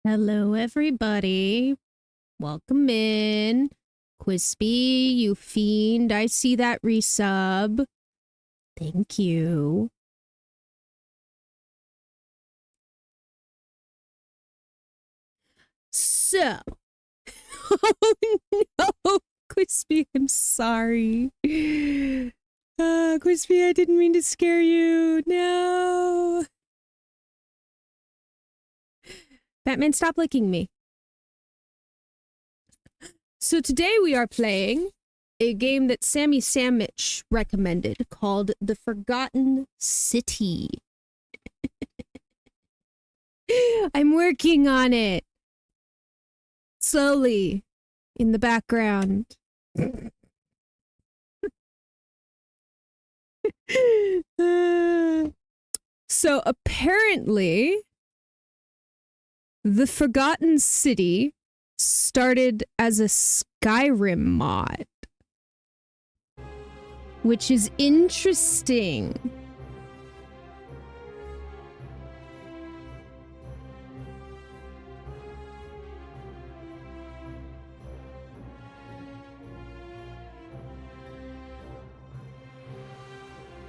Hello, everybody. Welcome in. Quispy, you fiend. I see that resub. Thank you. So. Oh, no. Quispy, I'm sorry. Quispy, I didn't mean to scare you. No. Batman, stop licking me. So today we are playing a game that Sammy Sandwich recommended called The Forgotten City. I'm working on it. Slowly. In the background. So apparently, The Forgotten City started as a Skyrim mod, which is interesting.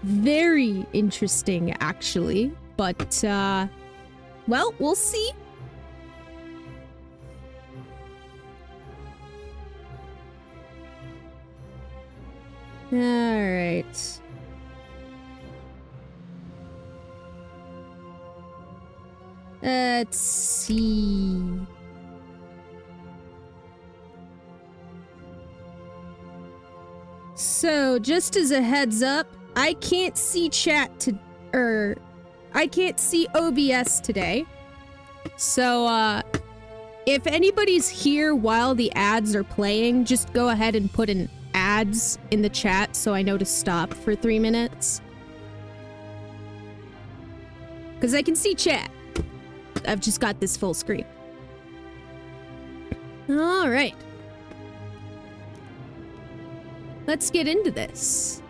Very interesting, actually. But, well, we'll see. Alright. Let's see. So, just as a heads up, I can't see I can't see OBS today. So, if anybody's here while the ads are playing, just go ahead and put in ads in the chat so I know to stop for 3 minutes. Because I can see chat. I've just got this full screen. Alright. Let's get into this.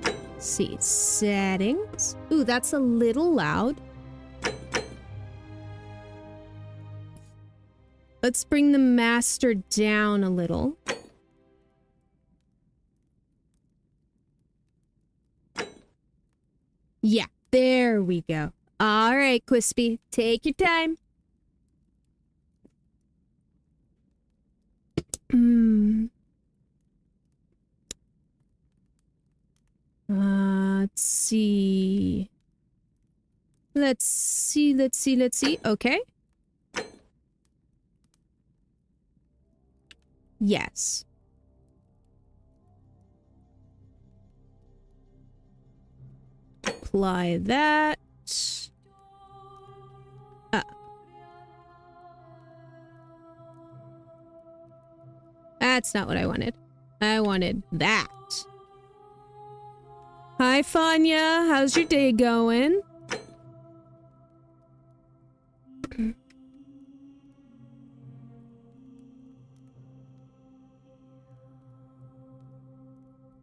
Let's see, settings. Ooh, that's a little loud. Let's bring the master down a little. Yeah, there we go. All right, Quispy, take your time. Let's see. Let's see. Okay. Yes. Apply that. That's not what I wanted. I wanted that. Hi, Fanya. How's your day going?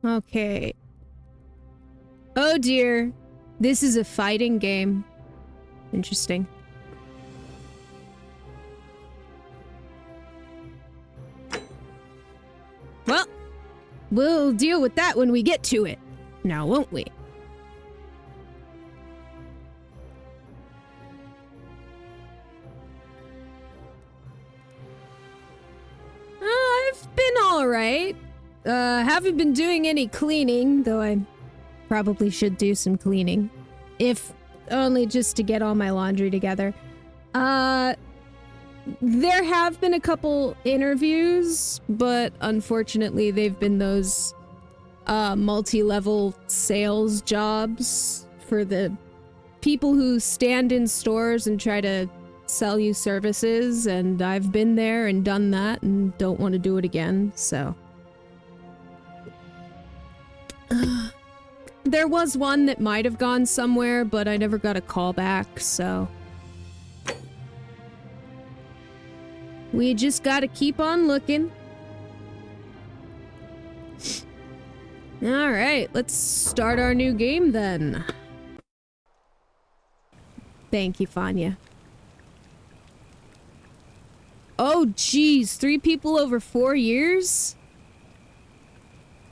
Okay. Oh dear. This is a fighting game. Interesting. Well, we'll deal with that when we get to it. Now, won't we? I've been alright. Haven't been doing any cleaning, though I probably should do some cleaning. If only just to get all my laundry together. There have been a couple interviews, but unfortunately they've been those multi-level sales jobs for the people who stand in stores and try to sell you services, and I've been there and done that and don't want to do it again, so. There was one that might have gone somewhere, but I never got a call back, so. We just gotta keep on looking. Alright, let's start our new game then. Thank you, Fanya. Oh, geez. 3 people over 4 years?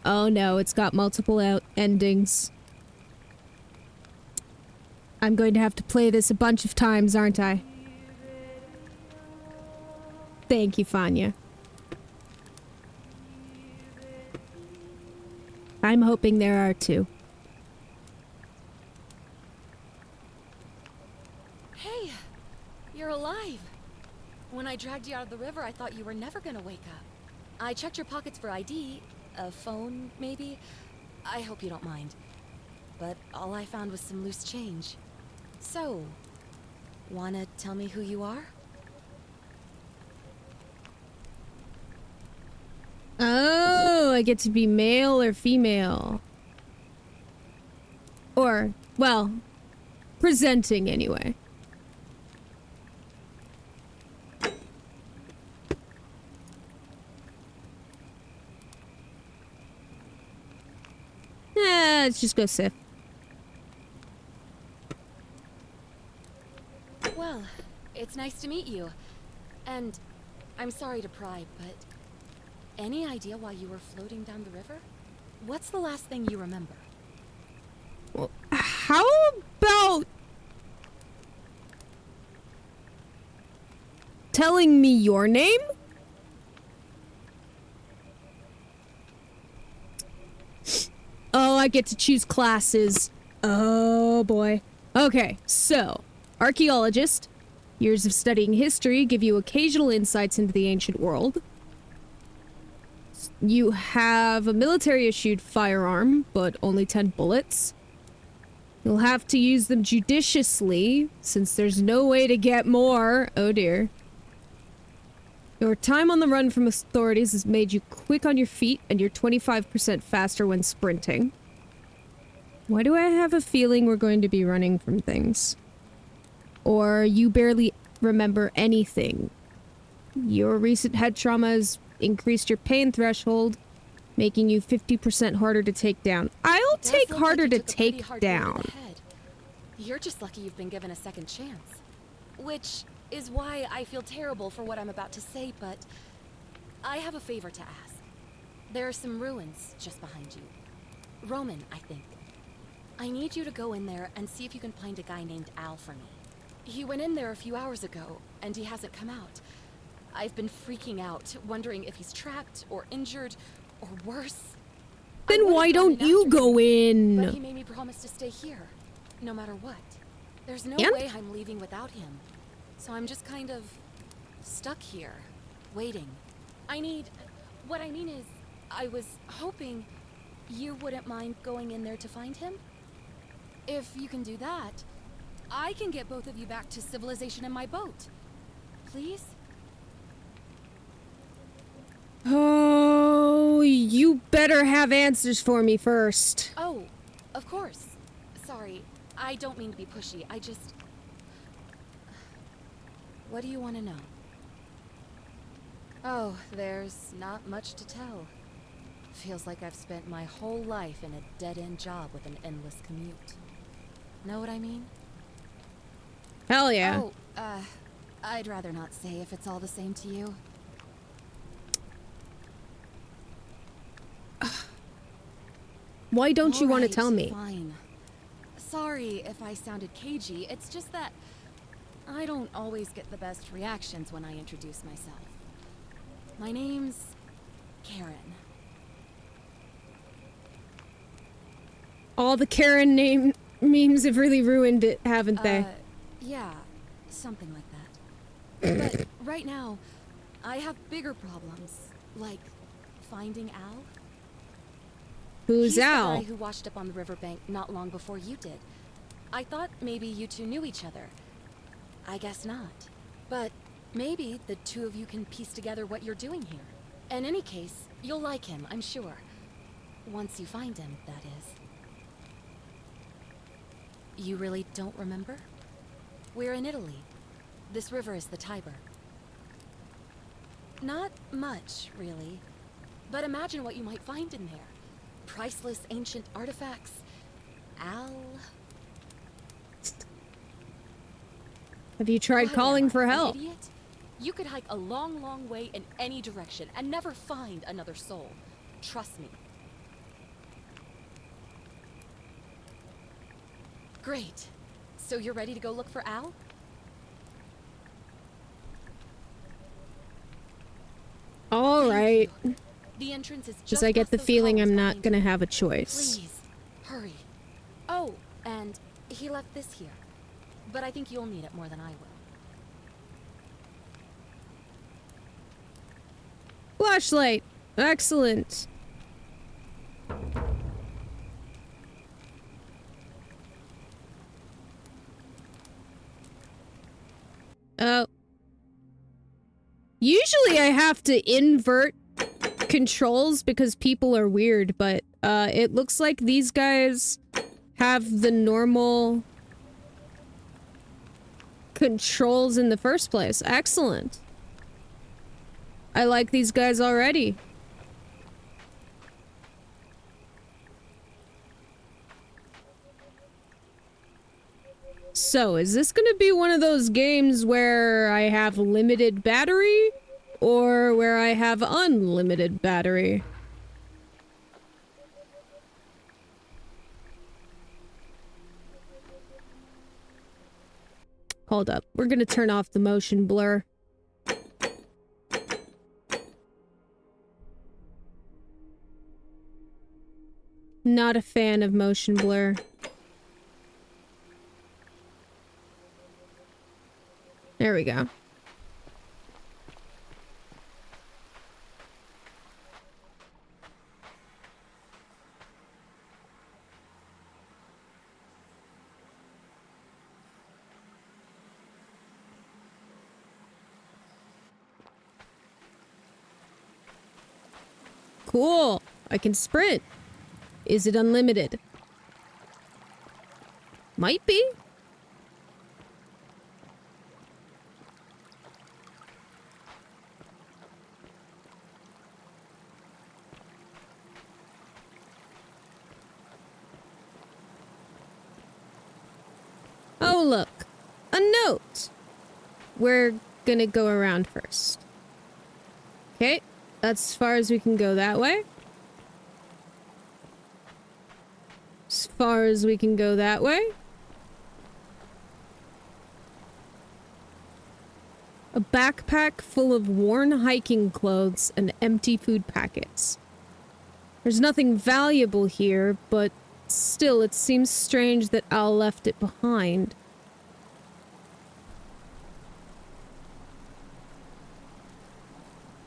Oh no, it's got multiple endings. I'm going to have to play this a bunch of times, aren't I? Thank you, Fanya. I'm hoping there are 2. Hey, you're alive. When I dragged you out of the river, I thought you were never gonna wake up. I checked your pockets for ID, a phone, maybe. I hope you don't mind. But all I found was some loose change. So, wanna tell me who you are? Oh, I get to be male or female. Or, well, presenting anyway. Let's just go Sif. Well, it's nice to meet you. And I'm sorry to pry, but any idea why you were floating down the river? What's the last thing you remember? Well, how about telling me your name? Oh, I get to choose classes. Oh boy. Okay, so, archaeologist. Years of studying history give you occasional insights into the ancient world. You have a military-issued firearm, but only 10 bullets. You'll have to use them judiciously, since there's no way to get more. Oh dear. Your time on the run from authorities has made you quick on your feet, and you're 25% faster when sprinting. Why do I have a feeling we're going to be running from things? Or you barely remember anything. Your recent head trauma has increased your pain threshold, making you 50% harder to take down. I'll take harder to take down. You're just lucky you've been given a second chance. Which is why I feel terrible for what I'm about to say, but I have a favor to ask. There are some ruins just behind you. Roman, I think. I need you to go in there and see if you can find a guy named Al for me. He went in there a few hours ago, and he hasn't come out. I've been freaking out, wondering if he's trapped or injured or worse. Then why don't you go in? But he made me promise to stay here, no matter what. There's no way I'm leaving without him. So I'm just kind of stuck here, waiting. What I mean is, I was hoping you wouldn't mind going in there to find him. If you can do that, I can get both of you back to civilization in my boat. Please? Oh, you better have answers for me first. Oh, of course. Sorry, I don't mean to be pushy. I just... What do you want to know? Oh, there's not much to tell. Feels like I've spent my whole life in a dead-end job with an endless commute. Know what I mean? Hell yeah. Oh, I'd rather not say if it's all the same to you. Why don't you want to Alright, tell me? Fine. Sorry if I sounded cagey, it's just that I don't always get the best reactions when I introduce myself. My name's Karen. All the Karen name memes have really ruined it, haven't they? Yeah, something like that. But right now, I have bigger problems, like finding Al. Who's He's Al? the guy who washed up on the riverbank not long before you did. I thought maybe you two knew each other. I guess not. But maybe the two of you can piece together what you're doing here. In any case, you'll like him, I'm sure. Once you find him, that is. You really don't remember? We're in Italy. This river is the Tiber. Not much, really. But imagine what you might find in there. priceless ancient artifacts. Al... Have you tried What calling am I, for an help? idiot? You could hike a long, long way in any direction and never find another soul. Trust me. Great. So you're ready to go look for Al? All right. Thank you. The entrance is just Because I get past the those feeling columns I'm not behind gonna you. have a choice. Please, hurry. Oh, and he left this here. But I think you'll need it more than I will. Flashlight. Excellent. Usually I have to invert controls because people are weird, but it looks like these guys have the normal controls in the first place. Excellent. I like these guys already. So, is this gonna be one of those games where I have limited battery? Or where I have unlimited battery? Hold up. We're gonna turn off the motion blur. Not a fan of motion blur. There we go. Cool. I can sprint. Is it unlimited? Might be. Oh, look. A note. We're gonna go around first. Okay. That's as far as we can go that way. As far as we can go that way. A backpack full of worn hiking clothes and empty food packets. There's nothing valuable here, but still it seems strange that Al left it behind.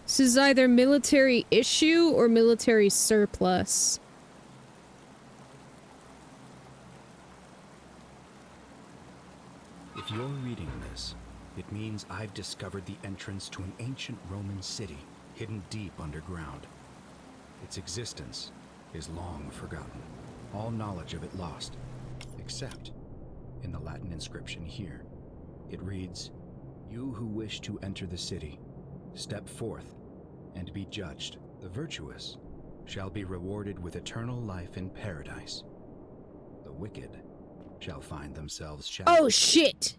This is either military issue or military surplus. If you're reading this, it means I've discovered the entrance to an ancient Roman city hidden deep underground. Its existence is long forgotten, all knowledge of it lost, except in the Latin inscription here. It reads, "You who wish to enter the city, step forth and be judged. The virtuous shall be rewarded with eternal life in paradise. The wicked shall find themselves shattered." Oh shit!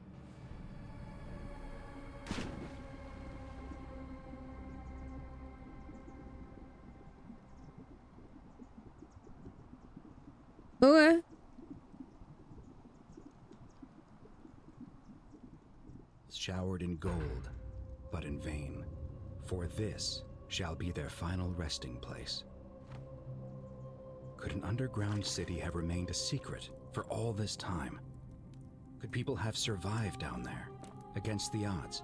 Okay. Showered in gold, but in vain, for this shall be their final resting place. Could an underground city have remained a secret for all this time? Could people have survived down there, against the odds?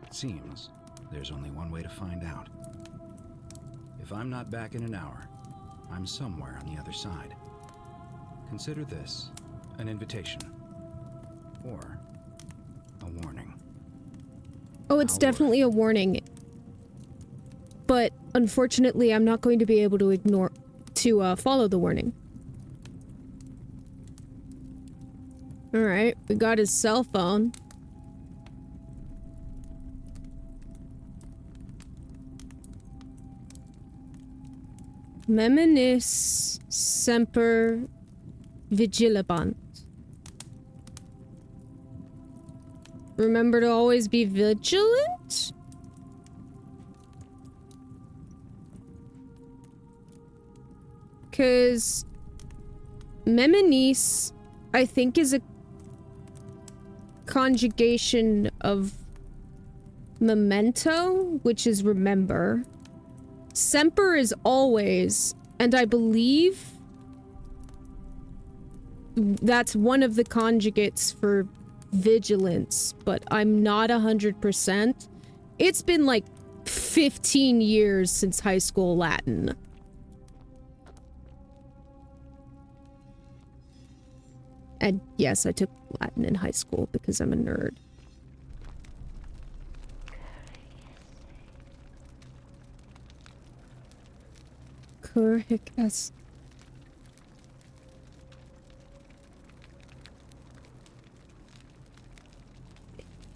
It seems there's only one way to find out. If I'm not back in an hour, I'm somewhere on the other side. Consider this an invitation, or a warning. Oh, it's definitely a warning. But unfortunately, I'm not going to be able to follow the warning. Alright, we got his cell phone. Meminisse semper vigilabant. Remember to always be vigilant? Because Meminisse, I think, is a conjugation of memento, which is remember. Semper is always, and I believe that's one of the conjugates for vigilance, but I'm not 100%. It's been like 15 years since high school Latin. And yes, I took Latin in high school because I'm a nerd. Cur hic est.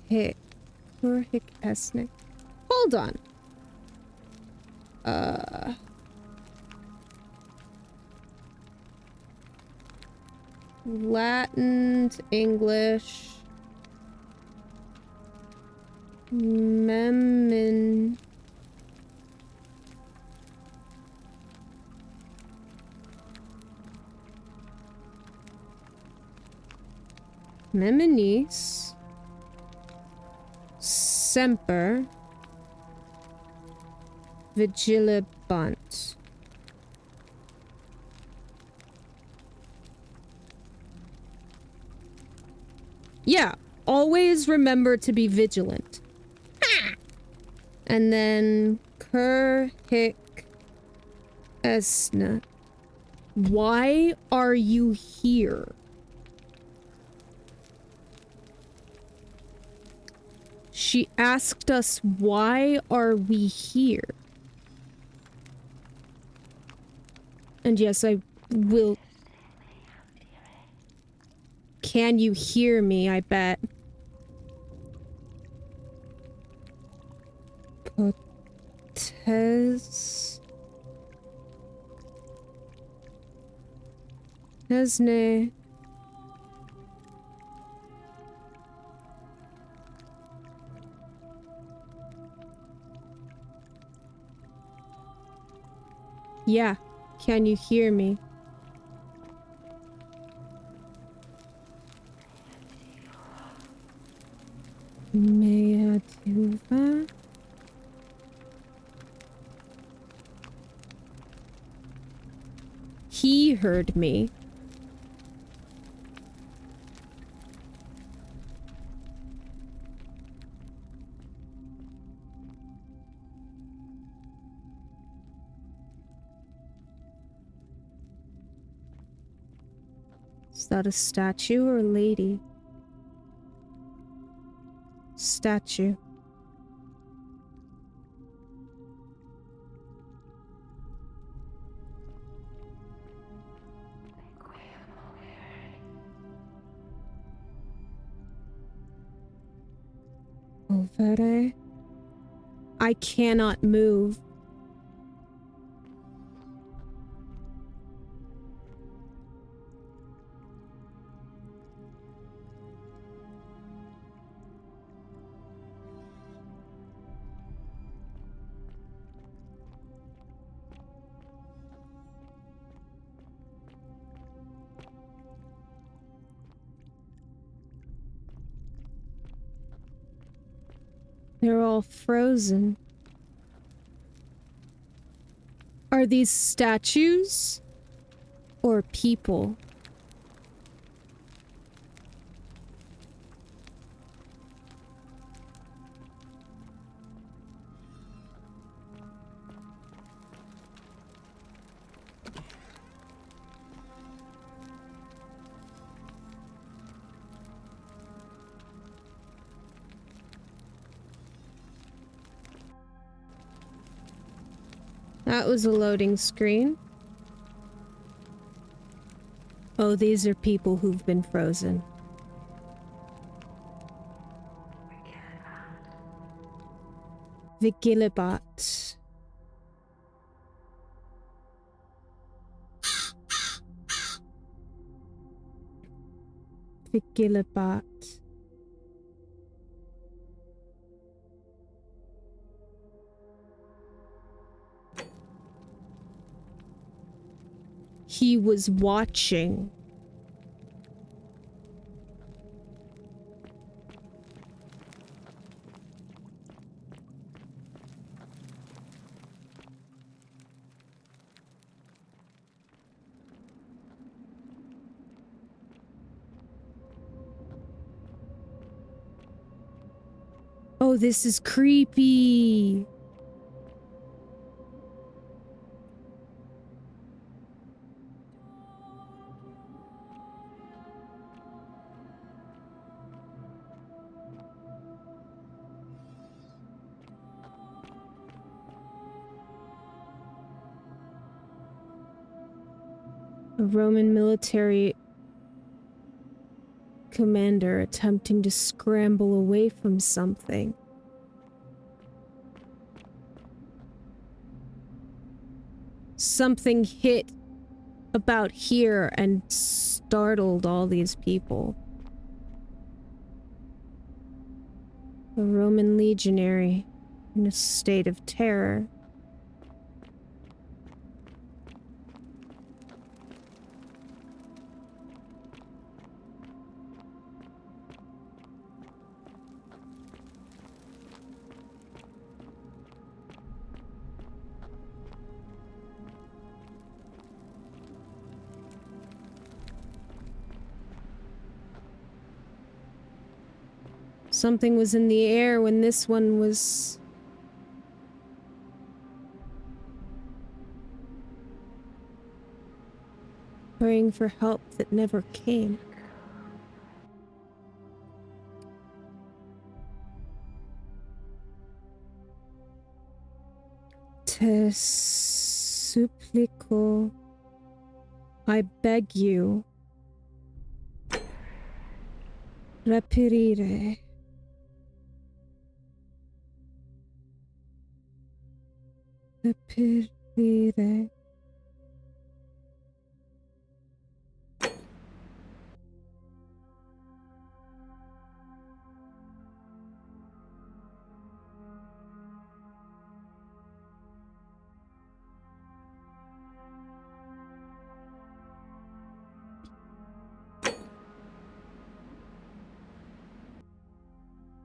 Hic. Cur hic esne. Hold on. Latin to English. Memin. Meminisse. Semper. Vigilabant. Yeah, always remember to be vigilant. Ha! And then cur hic esne. Why are you here? She asked us, why are we here? And yes, I will. Can you hear me? I bet. Potes. Esne. Yeah. Can you hear me? Mea diva. He heard me. Is that a statue or a lady? Statue. Overe. I cannot move. They're all frozen. Are these statues or people? That was a loading screen. Oh, these are people who've been frozen. Vigilibat. Vigilabat. He was watching. Oh, this is creepy. A Roman military commander attempting to scramble away from something. Something hit about here and startled all these people. A Roman legionary in a state of terror. Something was in the air when this one was... praying for help that never came. Te supplico, I beg you, reperire. Reperire.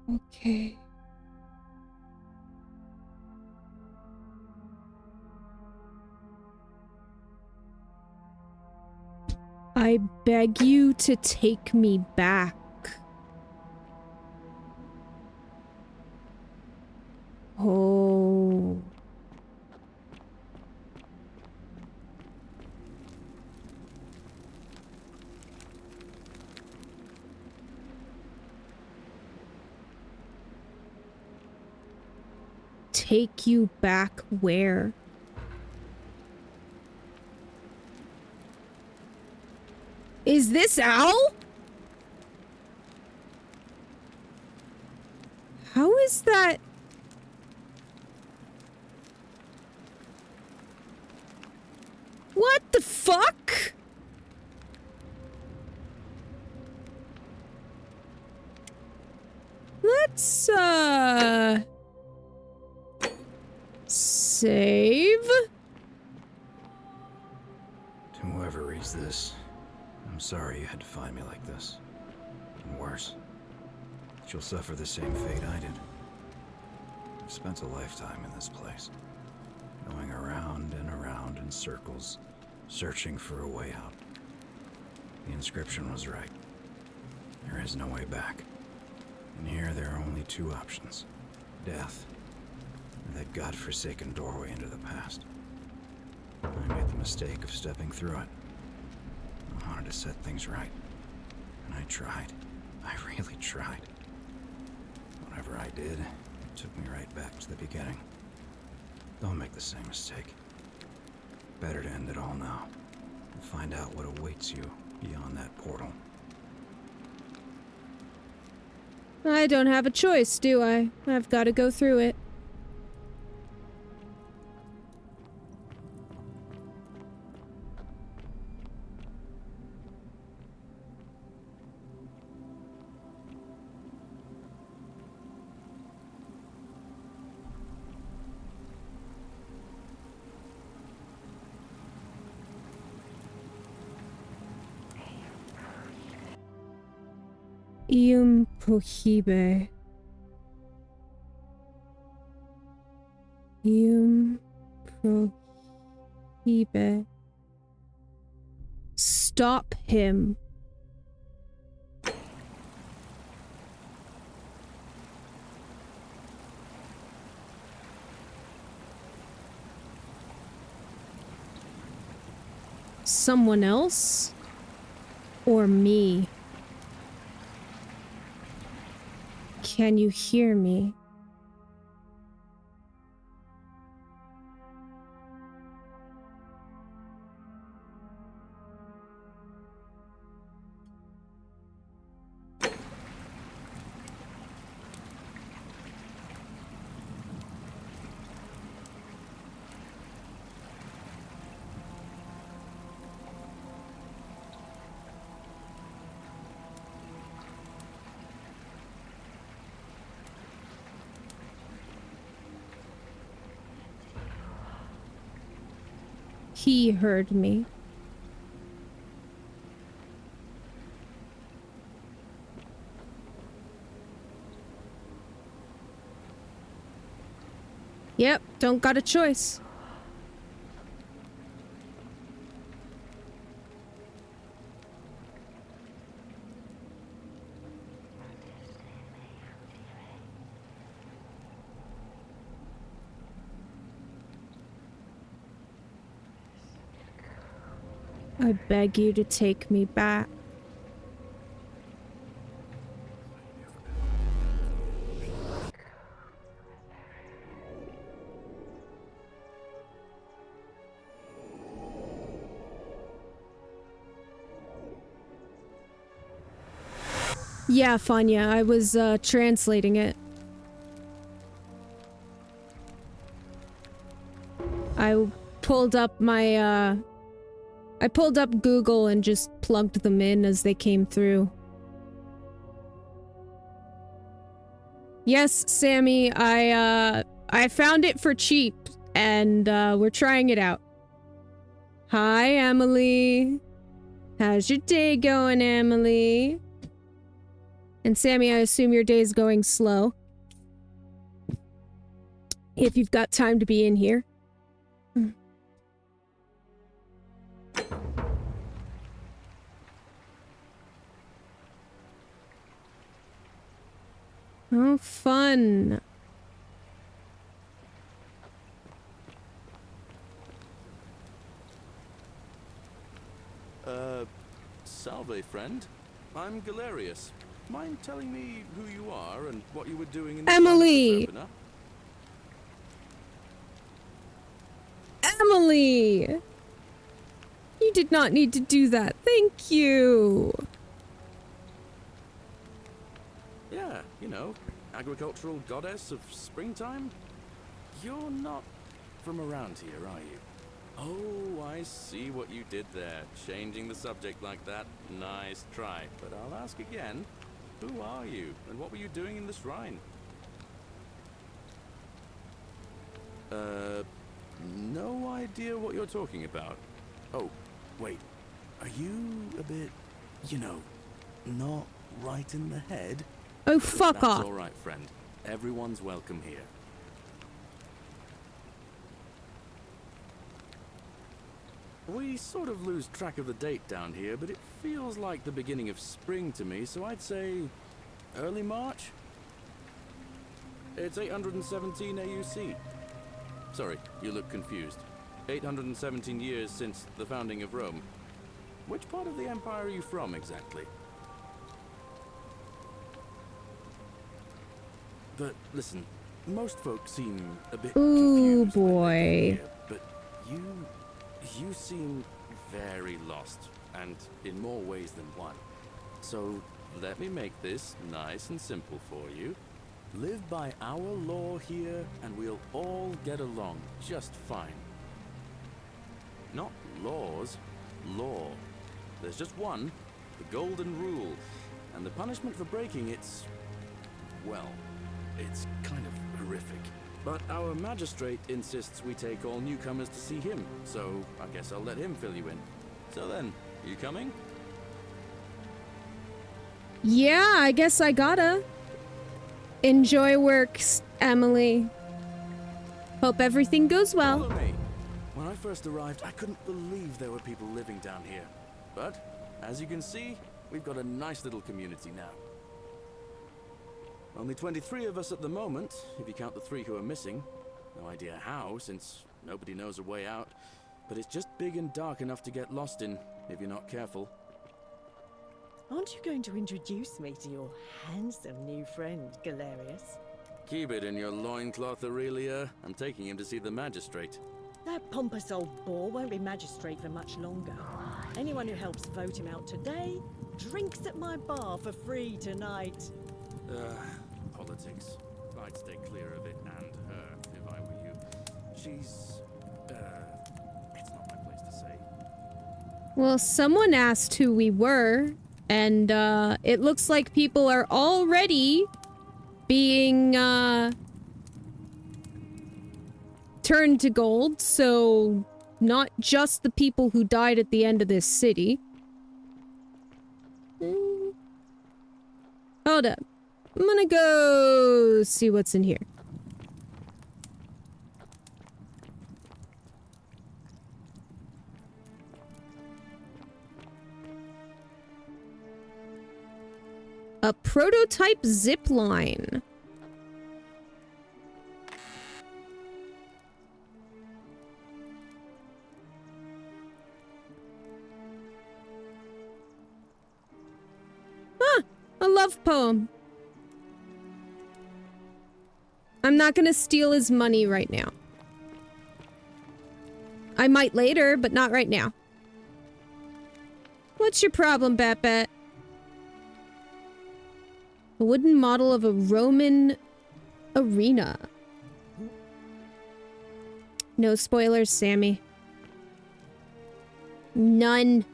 Okay. I beg you to take me back. Oh. Take you back where? Is this Al? How is that? What the fuck? Let's, save? To whoever reads this, I'm sorry you had to find me like this. And worse, that you'll suffer the same fate I did. I've spent a lifetime in this place, going around and around in circles, searching for a way out. The inscription was right. There is no way back. And here there are only two options. Death, and that godforsaken doorway into the past. I made the mistake of stepping through it. I wanted to set things right. And I tried. I really tried. Whatever I did, it took me right back to the beginning. Don't make the same mistake. Better to end it all now, and find out what awaits you beyond that portal. I don't have a choice, do I? I've got to go through it. Ium prohibe. Ium prohibe. Stop him. Someone else? Or me? Can you hear me? He heard me. Yep, don't got a choice. I beg you to take me back. Yeah, Fanya, I was translating it. I pulled up my I pulled up Google and just plugged them in as they came through. Yes, Sammy, I found it for cheap, and we're trying it out. Hi, Emily. How's your day going, Emily? And Sammy, I assume your day's going slow. If you've got time to be in here. Oh, fun. Salve, friend. I'm Galerius. Mind telling me who you are and what you were doing in the Emily! Emily! You did not need to do that. Thank you. Yeah, you know, agricultural goddess of springtime. You're not from around here, are you? Oh, I see what you did there. Changing the subject like that. Nice try. But I'll ask again. Who are you, and what were you doing in the shrine? No idea what you're talking about. Oh, wait. Are you a bit, you know, not right in the head? Oh, fuck That's off. all right, friend. Everyone's welcome here. We sort of lose track of the date down here, but it feels like the beginning of spring to me, so I'd say early March? It's 817 AUC. Sorry, you look confused. 817 years since the founding of Rome. Which part of the Empire are you from, exactly? But listen, most folks seem a bit Ooh, confused when they come boy. here, but you seem very lost, and in more ways than one. So let me make this nice and simple for you. Live by our law here, and we'll all get along just fine. Not laws, law. There's just one, the golden rule, and the punishment for breaking it's, well, it's kind of horrific. But our magistrate insists we take all newcomers to see him, so I guess I'll let him fill you in. So then, you coming? Yeah, I guess I gotta. Enjoy work, Emily. Hope everything goes well. Follow me. When I first arrived, I couldn't believe there were people living down here. But, as you can see, we've got a nice little community now. Only 23 of us at the moment, if you count the 3 who are missing. No idea how, since nobody knows a way out. But it's just big and dark enough to get lost in, if you're not careful. Aren't you going to introduce me to your handsome new friend, Galerius? Keep it in your loincloth, Aurelia. I'm taking him to see the magistrate. That pompous old bore won't be magistrate for much longer. Anyone who helps vote him out today drinks at my bar for free tonight. Politics. I'd stay clear of it and her, if I were you. She's, it's not my place to say. Well, someone asked who we were, and it looks like people are already being turned to gold, so not just the people who died at the end of this city. Hold up. I'm gonna go see what's in here. A prototype zip line. Ah, a love poem. I'm not gonna steal his money right now. I might later, but not right now. What's your problem, Bat-Bat? A wooden model of a Roman arena. No spoilers, Sammy. None.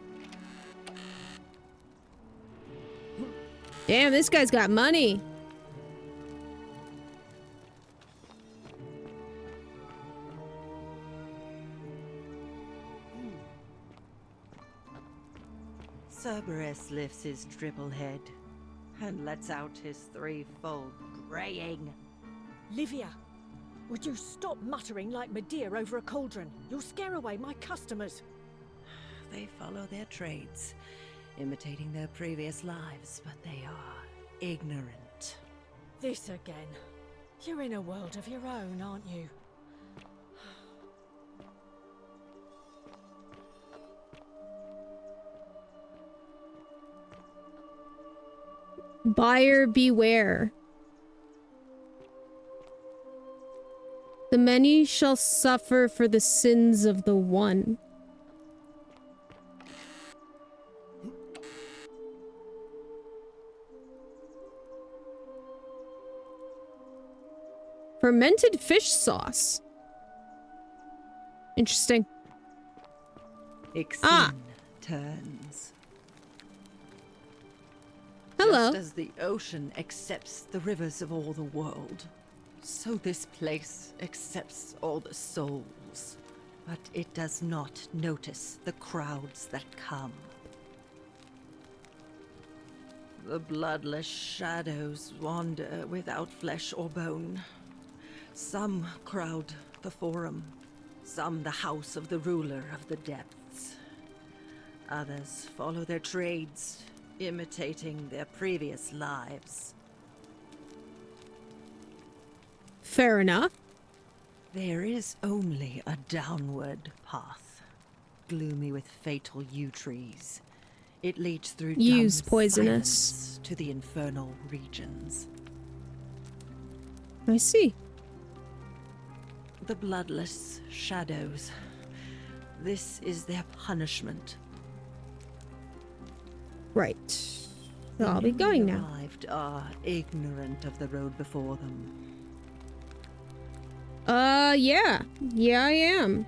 Damn, this guy's got money. Cerberus lifts his dribble head and lets out his threefold braying. Livia, would you stop muttering like Medea over a cauldron? You'll scare away my customers. They follow their trades, imitating their previous lives, but they are ignorant. This again. You're in a world of your own, aren't you? Buyer beware. The many shall suffer for the sins of the one. Fermented fish sauce. Interesting. Ixin turns. Hello. Just as the ocean accepts the rivers of all the world, so this place accepts all the souls. But it does not notice the crowds that come. The bloodless shadows wander without flesh or bone. Some crowd the forum, some the house of the ruler of the depths. Others follow their trades, imitating their previous lives. Fair enough. There is only a downward path, gloomy with fatal yew trees. It leads through Yew's dumb poisonous. silence to the infernal regions. I see. The bloodless shadows. This is their punishment. Right. So I'll be The going newly now. arrived are ignorant of the road before them. Yeah. Yeah, I am.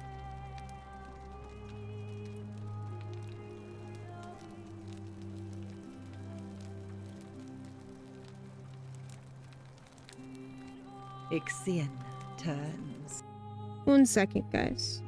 Ixion turns. 1 second, guys.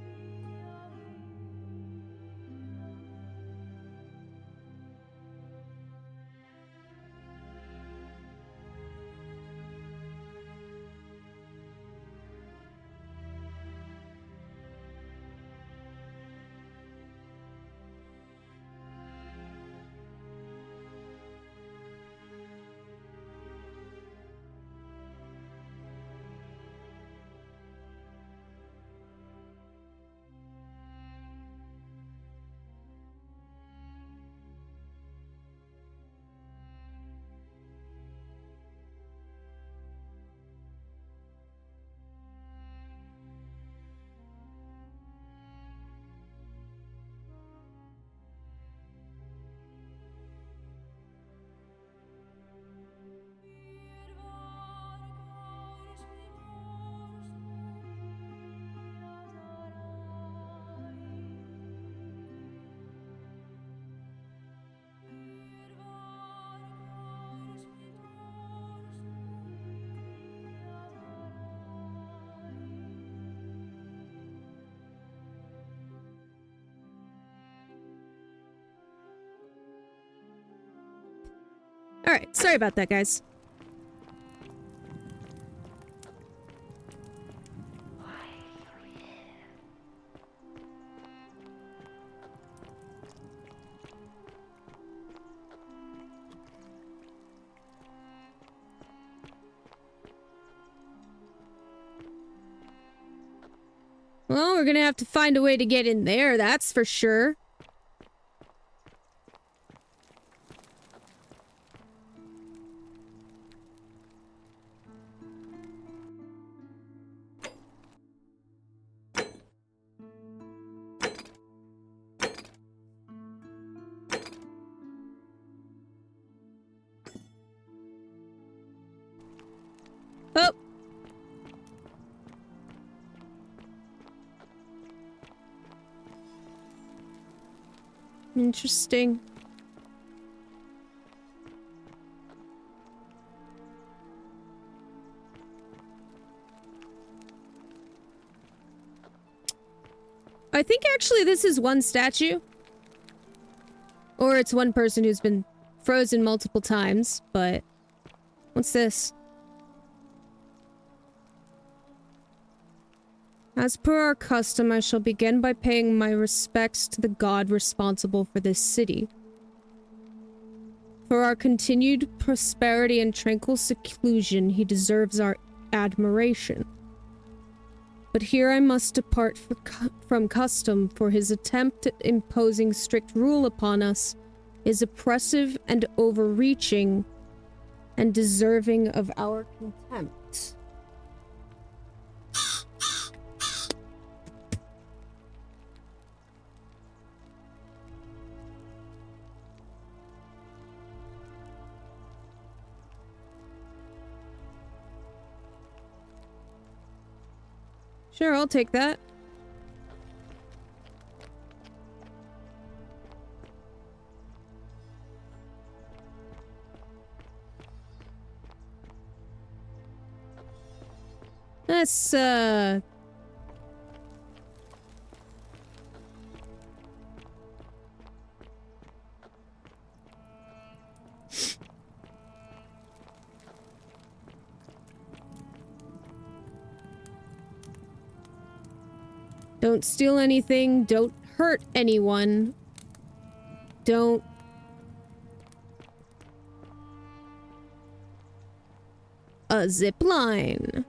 Alright, sorry about that, guys. Well, we're gonna have to find a way to get in there, that's for sure. Oh! Interesting. I think actually this is one statue. Or it's one person who's been frozen multiple times, but... What's this? As per our custom, I shall begin by paying my respects to the god responsible for this city. For our continued prosperity and tranquil seclusion, he deserves our admiration. But here I must depart from custom, for his attempt at imposing strict rule upon us is oppressive and overreaching, and deserving of our contempt. Sure, I'll take that. Let's, don't steal anything, don't hurt anyone. Don't... A zip line.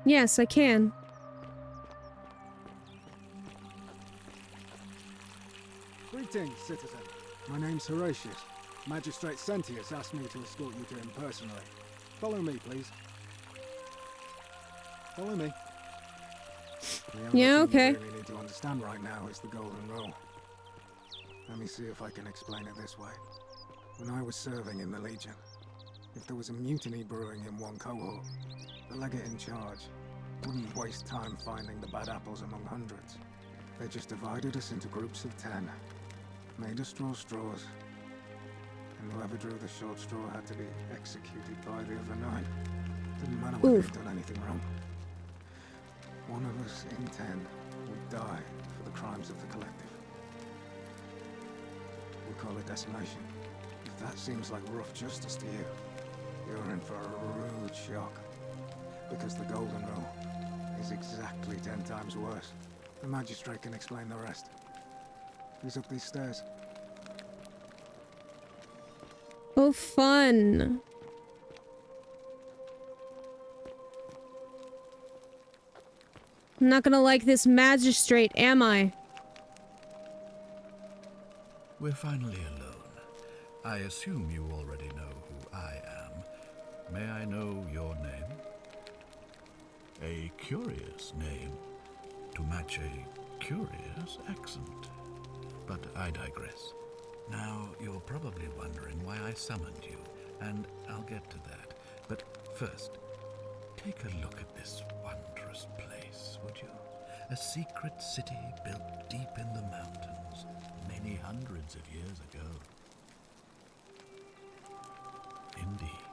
Yes, I can. Greetings, citizen. My name's Horatius. Magistrate Sentius asked me to escort you to him personally. Follow me, please. Follow me. The only Yeah, thing okay. you really need to understand right now is the Golden Rule. Let me see if I can explain it this way. When I was serving in the Legion, if there was a mutiny brewing in one cohort, the legate in charge wouldn't waste time finding the bad apples among hundreds. They just divided us into groups of 10, made us draw straws, and whoever drew the short straw had to be executed by the other 9. Didn't matter whether Oof. they'd done anything wrong. One of us in 10 would die for the crimes of the collective. We call it decimation. If that seems like rough justice to you, you're in for a rude shock. Because the Golden Rule is exactly 10 times worse. The magistrate can explain the rest. He's up these stairs. Oh, fun. I'm not gonna like this magistrate, am I? We're finally alone. I assume you already know who I am. May I know your name? A curious name to match a curious accent. But I digress. Now, you're probably wondering why I summoned you, and I'll get to that. But first, take a look at this wondrous place, would you? A secret city built deep in the mountains, many hundreds of years ago. Indeed,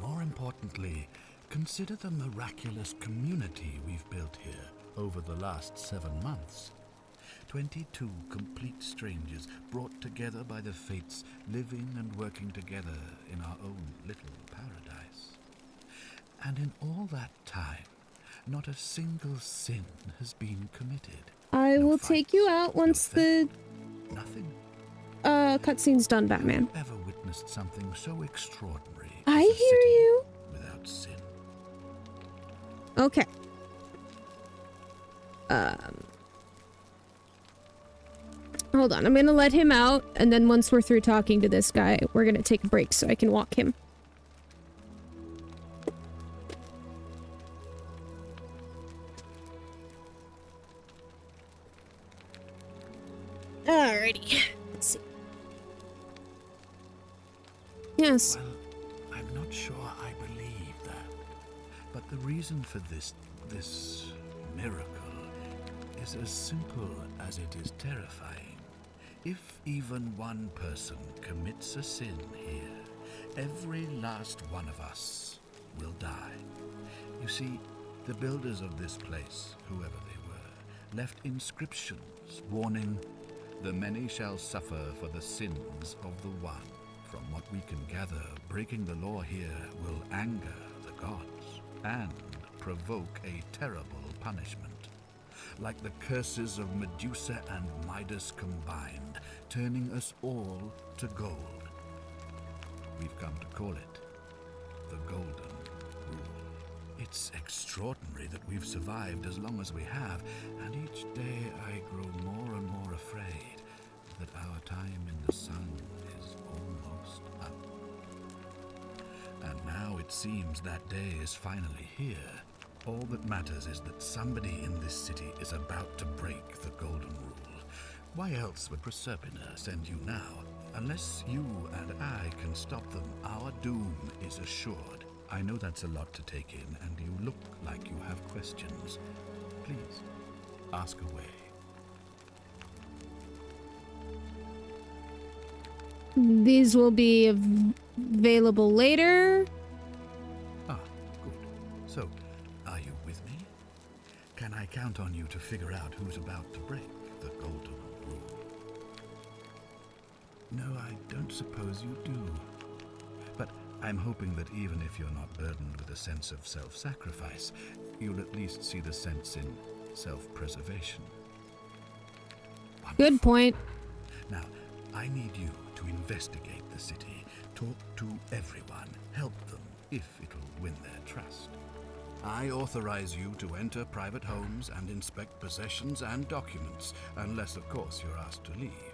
More importantly, consider the miraculous community we've built here over the last 7 months. 22 complete strangers brought together by the fates, living and working together in our own little paradise. And in all that time, not a single sin has been committed. I No will fights, take you out no once the theft, nothing. cutscene's done, Batman. Have you ever witnessed something so extraordinary? I as a hear city you. without sin? Okay. Hold on. I'm gonna let him out, and then once we're through talking to this guy, we're gonna take a break so I can walk him. Alrighty. Let's see. Yes. Well, I'm not sure I believe that. But the reason for this miracle is as simple as it is terrifying. If even one person commits a sin here, every last one of us will die. You see, the builders of this place, whoever they were, left inscriptions warning, "The many shall suffer for the sins of the one." From what we can gather, breaking the law here will anger the gods and provoke a terrible punishment. Like the curses of Medusa and Midas combined, turning us all to gold. We've come to call it the Golden Rule. It's extraordinary that we've survived as long as we have, and each day I grow more and more afraid that our time in the sun is almost up. And now it seems that day is finally here. All that matters is that somebody in this city is about to break the Golden Rule. Why else would Proserpina send you now? Unless you and I can stop them, our doom is assured. I know that's a lot to take in, and you look like you have questions. Please, ask away. These will be available later. Ah, good. So, are you with me? Can I count on you to figure out who's about to break the Golden Rule? No, I don't suppose you do. But I'm hoping that even if you're not burdened with a sense of self-sacrifice, you'll at least see the sense in self-preservation. Good point. Now, I need you to investigate the city, talk to everyone, help them if it'll win their trust. I authorize you to enter private homes and inspect possessions and documents, unless, of course, you're asked to leave.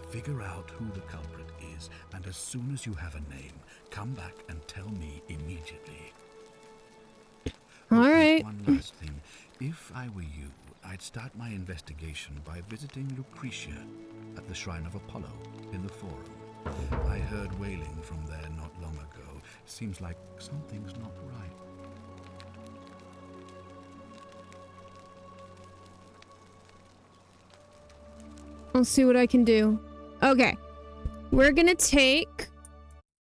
Figure out who the culprit is, and as soon as you have a name, come back and tell me immediately. All right. One last thing. If I were you, I'd start my investigation by visiting Lucretia at the Shrine of Apollo in the Forum. I heard wailing from there not long ago. Seems like something's not right. I'll see what I can do. Okay. We're gonna take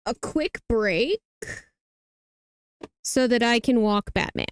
a quick break so that I can walk Batman.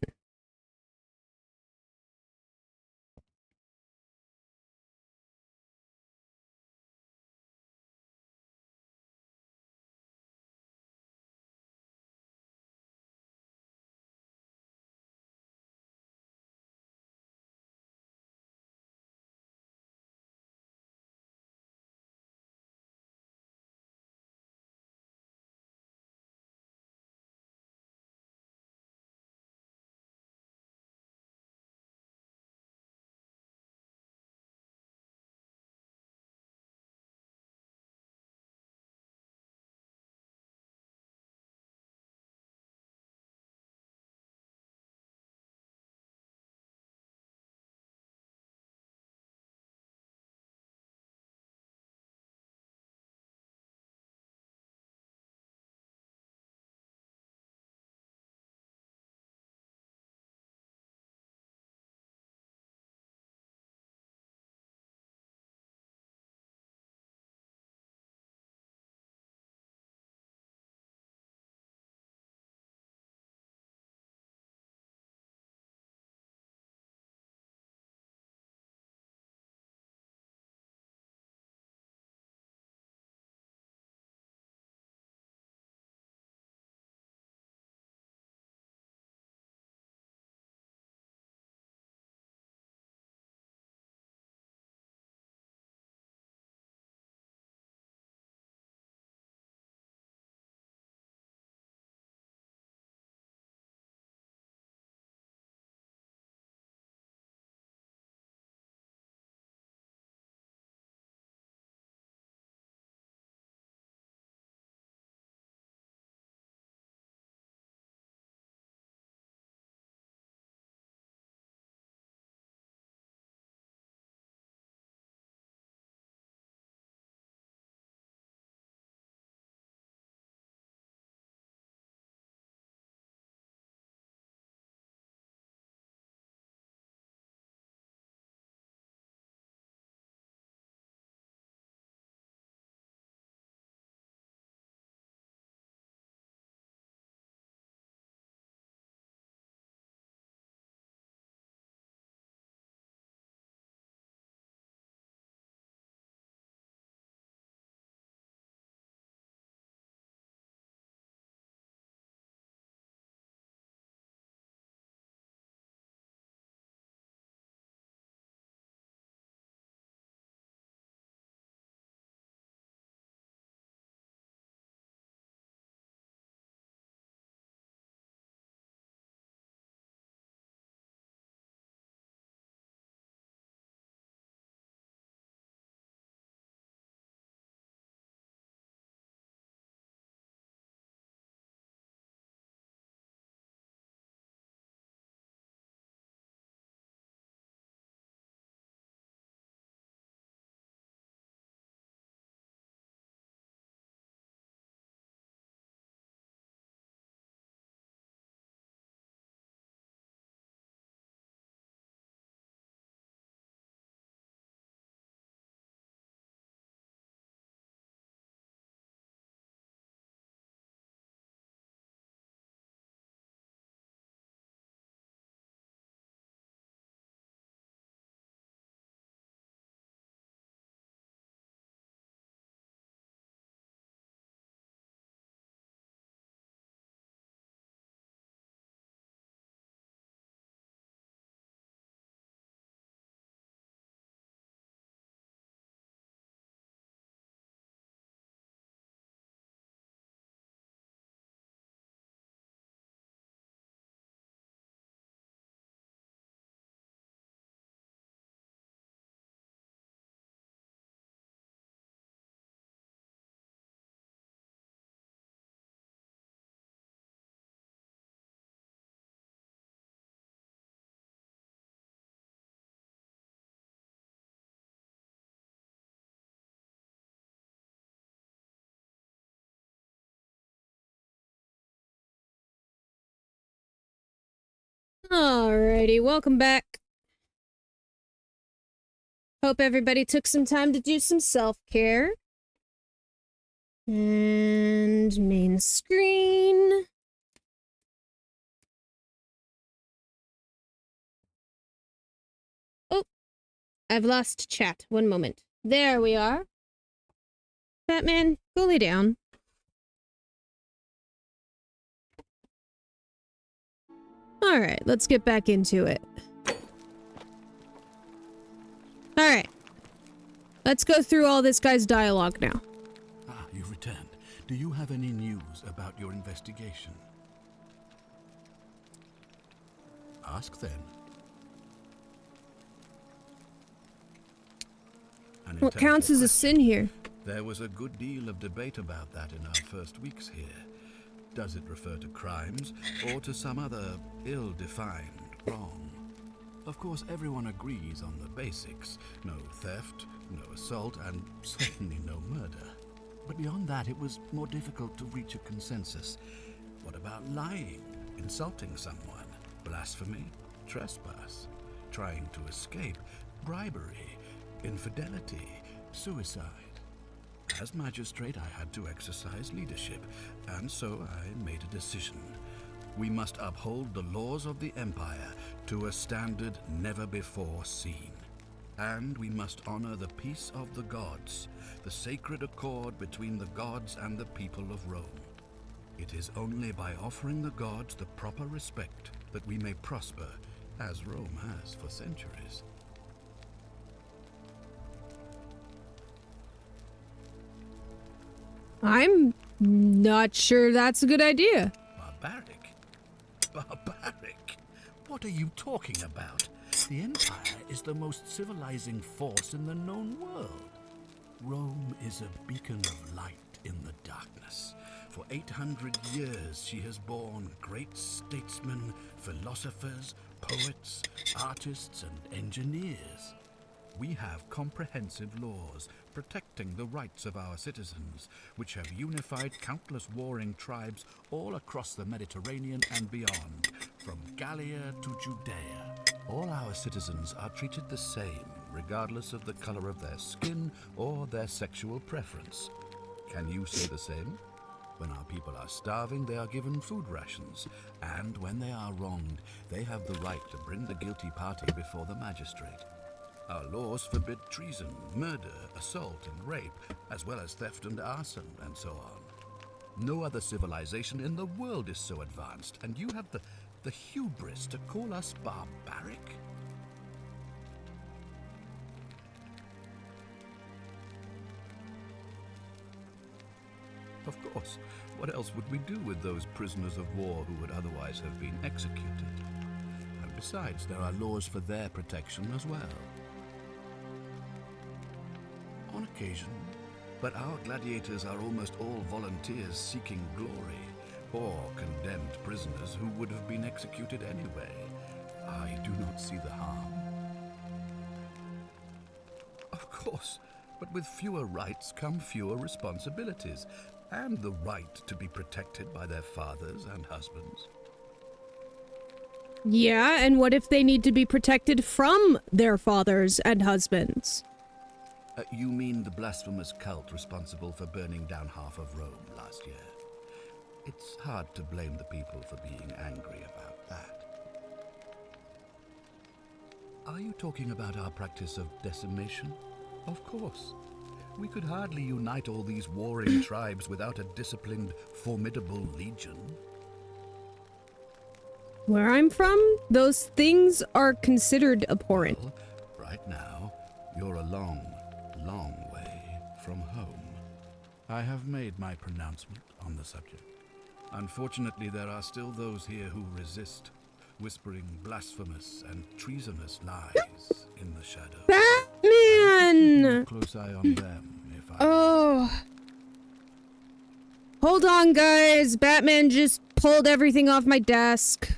Alrighty, welcome back. Hope everybody took some time to do some self-care. And main screen. Oh, I've lost chat. One moment. There we are. Batman, go lay down. Alright, let's get back into it. Alright. Let's go through all this guy's dialogue now. Ah, you've returned. Do you have any news about your investigation? Ask then. What counts as a sin here? There was a good deal of debate about that in our first weeks here. Does it refer to crimes or to some other ill-defined wrong? Of course, everyone agrees on the basics. No theft, no assault, and certainly no murder. But beyond that, it was more difficult to reach a consensus. What about lying, insulting someone, blasphemy, trespass, trying to escape, bribery, infidelity, suicide? As magistrate, I had to exercise leadership, and so I made a decision. We must uphold the laws of the Empire to a standard never before seen. And we must honor the peace of the gods, the sacred accord between the gods and the people of Rome. It is only by offering the gods the proper respect that we may prosper, as Rome has for centuries. I'm not sure that's a good idea. Barbaric? Barbaric? What are you talking about? The Empire is the most civilizing force in the known world. Rome is a beacon of light in the darkness. For 800 years she has borne great statesmen, philosophers, poets, artists, and engineers. We have comprehensive laws protecting the rights of our citizens, which have unified countless warring tribes all across the Mediterranean and beyond, from Gallia to Judea. All our citizens are treated the same, regardless of the color of their skin or their sexual preference. Can you say the same? When our people are starving, they are given food rations, and when they are wronged, they have the right to bring the guilty party before the magistrate. Our laws forbid treason, murder, assault, and rape, as well as theft and arson, and so on. No other civilization in the world is so advanced, and you have the hubris to call us barbaric? Of course. What else would we do with those prisoners of war who would otherwise have been executed? And besides, there are laws for their protection as well. On occasion, but our gladiators are almost all volunteers seeking glory, or condemned prisoners who would have been executed anyway. I do not see the harm. Of course, but with fewer rights come fewer responsibilities, and the right to be protected by their fathers and husbands. Yeah, and what if they need to be protected from their fathers and husbands? You mean the blasphemous cult responsible for burning down half of Rome last year? It's hard to blame the people for being angry about that. Are you talking about our practice of decimation? Of course. We could hardly unite all these warring tribes without a disciplined, formidable legion. Where I'm from, those things are considered abhorrent. Well, right now, you're a long, long way from home. I have made my pronouncement on the subject. Unfortunately, there are still those here who resist, whispering blasphemous and treasonous lies in the shadows. Batman! Keep a close eye on them, if I Oh. Hold on, guys. Batman just pulled everything off my desk.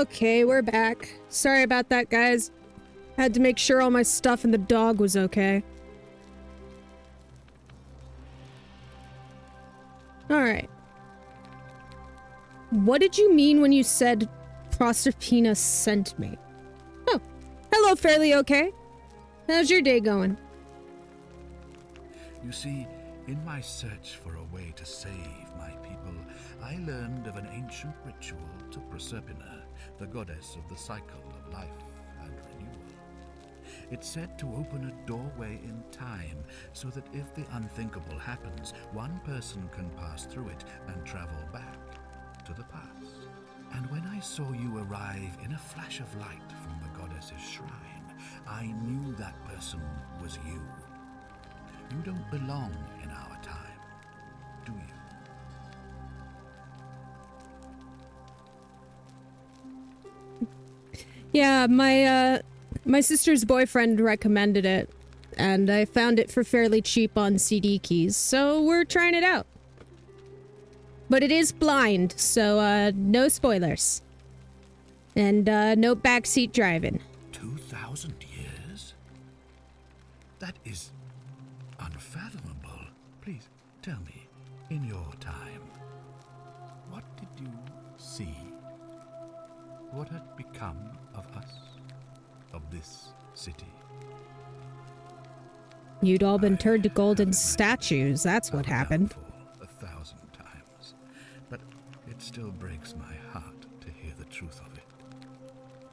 Okay, we're back. Sorry about that, guys. Had to make sure all my stuff and the dog was okay. Alright. What did you mean when you said Proserpina sent me? Oh, hello, fairly okay. How's your day going? You see, in my search for a way to save my people, I learned of an ancient ritual to Proserpina, the goddess of the cycle of life and renewal. It's said to open a doorway in time, so that if the unthinkable happens, one person can pass through it and travel back to the past. And when I saw you arrive in a flash of light from the goddess's shrine, I knew that person was you. You don't belong in our time, do you? Yeah, my sister's boyfriend recommended it, and I found it for fairly cheap on CD keys, so we're trying it out. But it is blind, so no spoilers. And no backseat driving. 2,000 years? That is unfathomable. Please tell me, in your time, what did you see? What had become of us? Of this city? You'd all been turned to I golden have statues, that's what imagined happened. our downfall 1,000 times, but it still breaks my heart to hear the truth of it.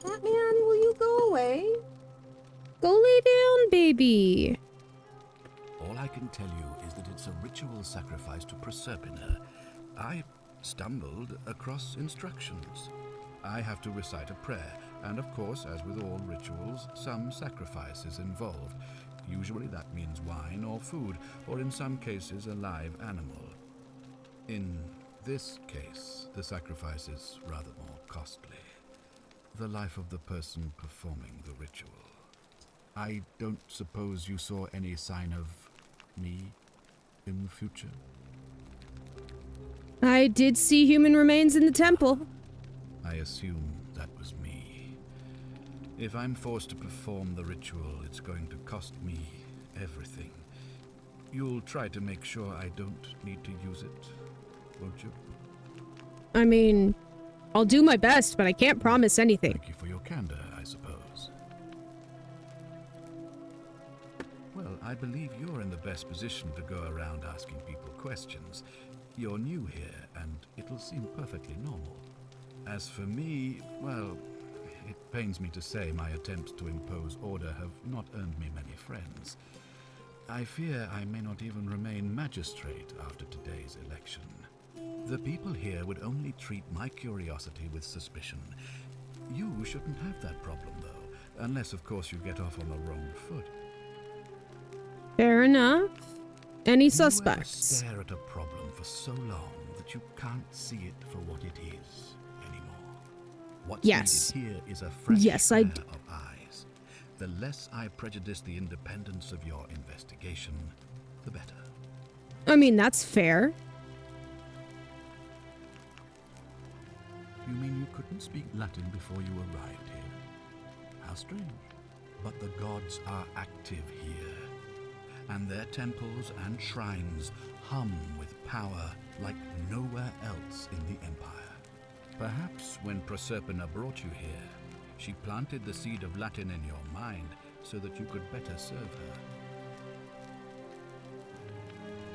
Batman, will you go away? Go lay down, baby. All I can tell you is that it's a ritual sacrifice to Proserpina. I stumbled across instructions. I have to recite a prayer, and of course, as with all rituals, some sacrifice is involved. Usually that means wine or food, or in some cases a live animal. In this case, the sacrifice is rather more costly. The life of the person performing the ritual. I don't suppose you saw any sign of me in the future? I did see human remains in the temple. I assume that was me. If I'm forced to perform the ritual, it's going to cost me everything. You'll try to make sure I don't need to use it, won't you? I mean, I'll do my best, but I can't promise anything. Thank you for your candor, I suppose. Well, I believe you're in the best position to go around asking people questions. You're new here, and it'll seem perfectly normal. As for me, well, it pains me to say my attempts to impose order have not earned me many friends. I fear I may not even remain magistrate after today's election. The people here would only treat my curiosity with suspicion. You shouldn't have that problem, though, unless, of course, you get off on the wrong foot. Fair enough. Any You suspects? stare at a problem for so long that you can't see it for what it is anymore. What's Yes. needed here is a fresh Yes, I pair d- of eyes. The less I prejudice the independence of your investigation, the better. I mean, that's fair. You mean you couldn't speak Latin before you arrived here? How strange. But the gods are active here, and their temples and shrines hum with power like nowhere else in the Empire. Perhaps when Proserpina brought you here, she planted the seed of Latin in your mind so that you could better serve her.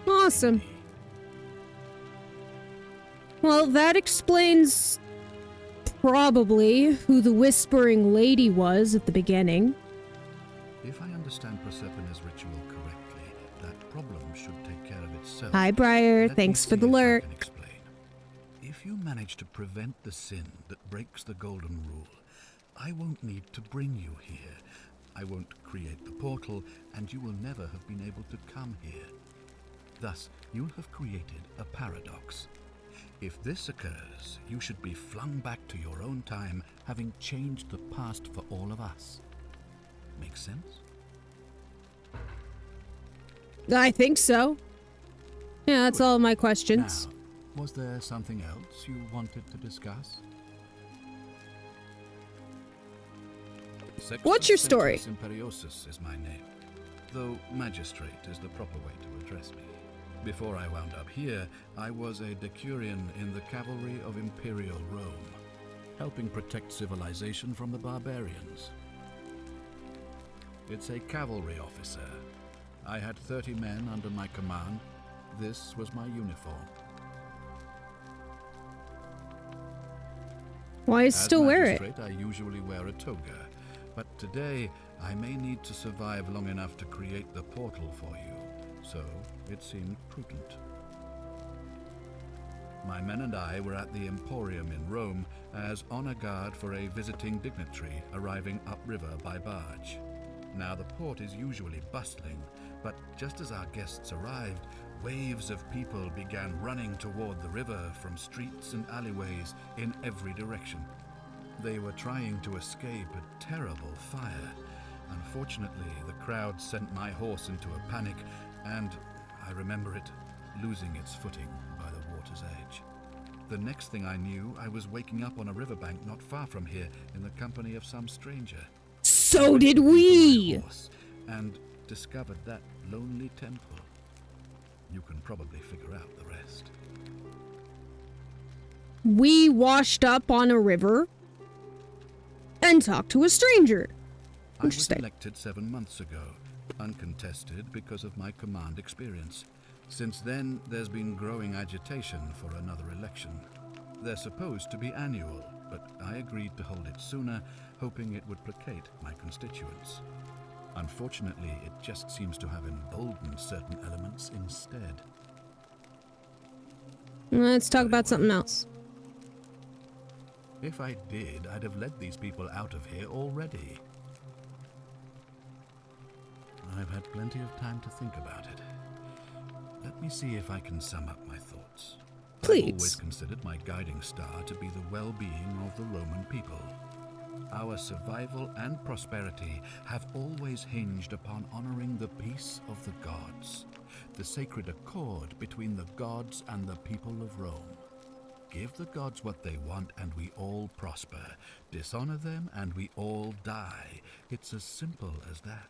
Awesome. Maybe. Well, that explains probably who the Whispering Lady was at the beginning. If I understand Proserpina's ritual correctly, that problem should take care of itself. Hi, Briar. Let me Thanks for see the if I lurk. can explain. If you manage to prevent the sin that breaks the Golden Rule, I won't need to bring you here. I won't create the portal, and you will never have been able to come here. Thus, you'll have created a paradox. If this occurs, you should be flung back to your own time, having changed the past for all of us. Make sense? I think so. Yeah, that's all my questions. Now, was there something else you wanted to discuss? What's your story? Sextus Imperiosus is my name, though magistrate is the proper way to address me. Before I wound up here, I was a decurion in the cavalry of Imperial Rome, helping protect civilization from the barbarians. It's a cavalry officer. I had 30 men under my command. This was my uniform. Why still wear it? As magistrate, I usually wear a toga, but today I may need to survive long enough to create the portal for you, so it seemed prudent. My men and I were at the Emporium in Rome as honor guard for a visiting dignitary arriving upriver by barge. Now the port is usually bustling, but just as our guests arrived, waves of people began running toward the river from streets and alleyways in every direction. They were trying to escape a terrible fire. Unfortunately, the crowd sent my horse into a panic, and I remember it losing its footing by the water's edge. The next thing I knew, I was waking up on a riverbank not far from here in the company of some stranger. So did we! And discovered that lonely temple. You can probably figure out the rest. We washed up on a river and talked to a stranger. I was Interesting. elected 7 months ago, uncontested because of my command experience. Since then, there's been growing agitation for another election. They're supposed to be annual, but I agreed to hold it sooner, hoping it would placate my constituents. Unfortunately, it just seems to have emboldened certain elements instead. Let's talk about something else. If I did, I'd have led these people out of here already. I've had plenty of time to think about it. Let me see if I can sum up my thoughts. Please. I've always considered my guiding star to be the well-being of the Roman people. Our survival and prosperity have always hinged upon honoring the peace of the gods, the sacred accord between the gods and the people of Rome. Give the gods what they want and we all prosper. Dishonor them and we all die. It's as simple as that.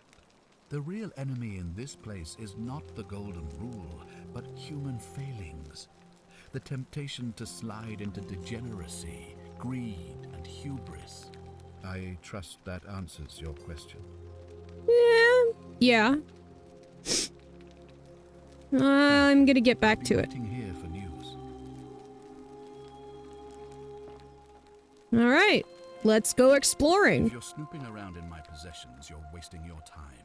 The real enemy in this place is not the golden rule, but human failings. The temptation to slide into degeneracy, greed, and hubris. I trust that answers your question. Yeah. I'm gonna get back to it. Waiting here for news. All right, let's go exploring. If you're snooping around in my possessions, you're wasting your time.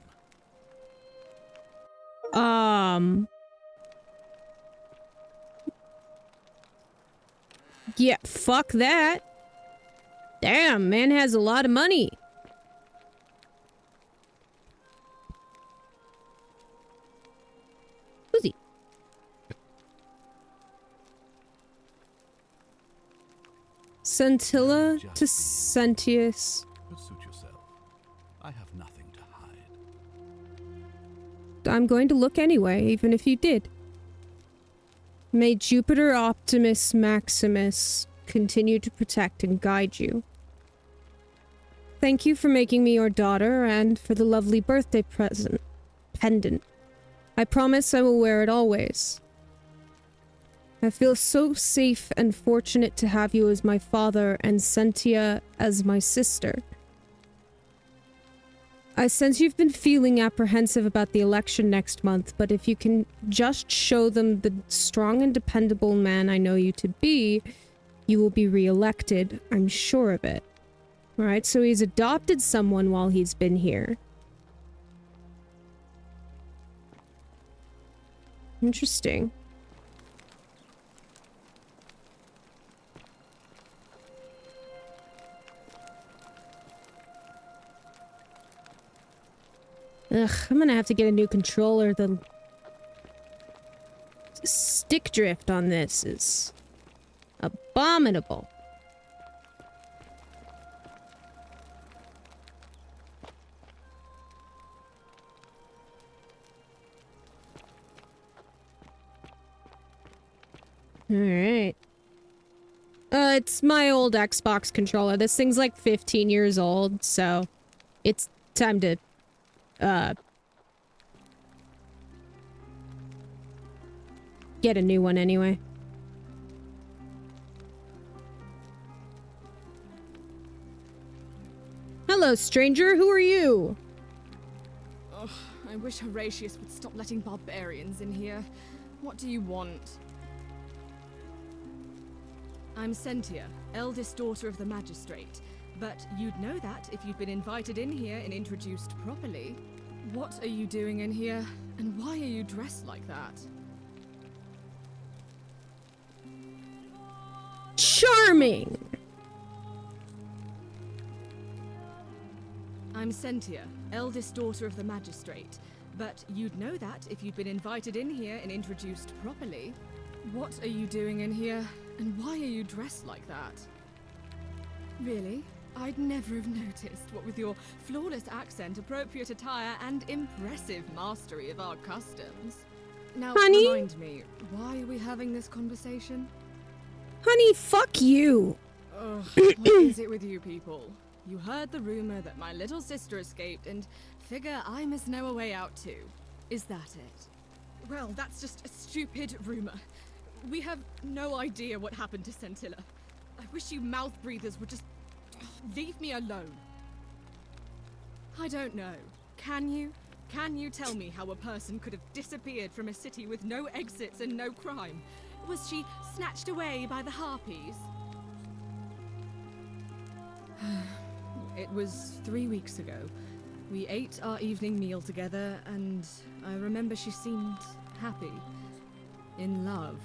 Yeah, fuck that. Damn, man has a lot of money. Who's he? Scintilla to Sentius. But suit yourself. I have nothing to hide. I'm going to look anyway, even if you did. May Jupiter Optimus Maximus continue to protect and guide you. Thank you for making me your daughter and for the lovely birthday pendant. I promise I will wear it always. I feel so safe and fortunate to have you as my father and Sentia as my sister. I sense you've been feeling apprehensive about the election next month, but if you can just show them the strong and dependable man I know you to be, you will be re-elected. I'm sure of it. Alright, so he's adopted someone while he's been here. Interesting. Ugh, I'm gonna have to get a new controller. The stick drift on this is abominable. Alright. It's my old Xbox controller. This thing's like 15 years old, so It's time to, get a new one anyway. Hello, stranger. Who are you? Ugh, I wish Horatius would stop letting barbarians in here. What do you want? I'm Sentia, eldest daughter of the magistrate. But you'd know that if you'd been invited in here and introduced properly. What are you doing in here? And why are you dressed like that? Charming! I'm Sentia, eldest daughter of the magistrate. But you'd know that if you'd been invited in here and introduced properly. What are you doing in here? And why are you dressed like that? Really? I'd never have noticed, what with your flawless accent, appropriate attire, and impressive mastery of our customs. Now, Honey? remind me, why are we having this conversation? Honey, fuck you! Ugh, what is it with you people? You heard the rumor that my little sister escaped, and figure I must know a way out too. Is that it? Well, that's just a stupid rumor. We have no idea what happened to Scintilla. I wish you mouth breathers would just leave me alone. I don't know. Can you? Can you tell me how a person could have disappeared from a city with no exits and no crime? Was she snatched away by the Harpies? It was 3 weeks ago. We ate our evening meal together, and I remember she seemed happy. In love.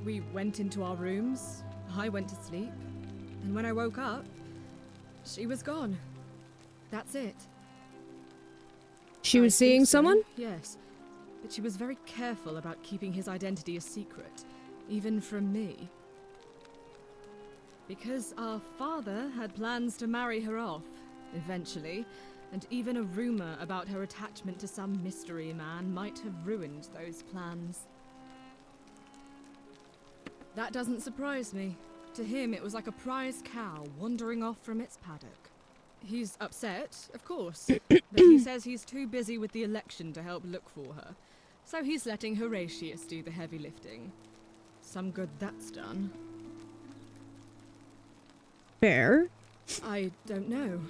We went into our rooms, I went to sleep, and when I woke up, she was gone. That's it. She was seeing someone? Yes. But she was very careful about keeping his identity a secret, even from me. Because our father had plans to marry her off, eventually, and even a rumor about her attachment to some mystery man might have ruined those plans. That doesn't surprise me. To him, it was like a prize cow wandering off from its paddock. He's upset, of course, but he says he's too busy with the election to help look for her. So he's letting Horatius do the heavy lifting. Some good that's done. Fair. I don't know,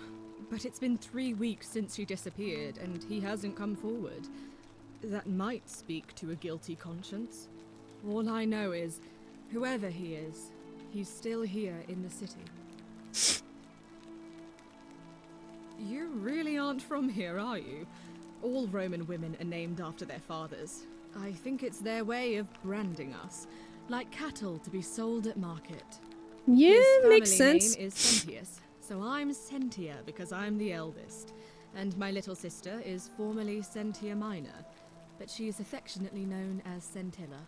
but it's been 3 weeks since she disappeared, and he hasn't come forward. That might speak to a guilty conscience. All I know is, whoever he is, he's still here in the city. You really aren't from here, are you? All Roman women are named after their fathers. I think it's their way of branding us, like cattle to be sold at market. Yeah, His makes family sense. name is Sentius, so I'm Sentia because I'm the eldest. And my little sister is formerly Sentia Minor, but she is affectionately known as Scintilla.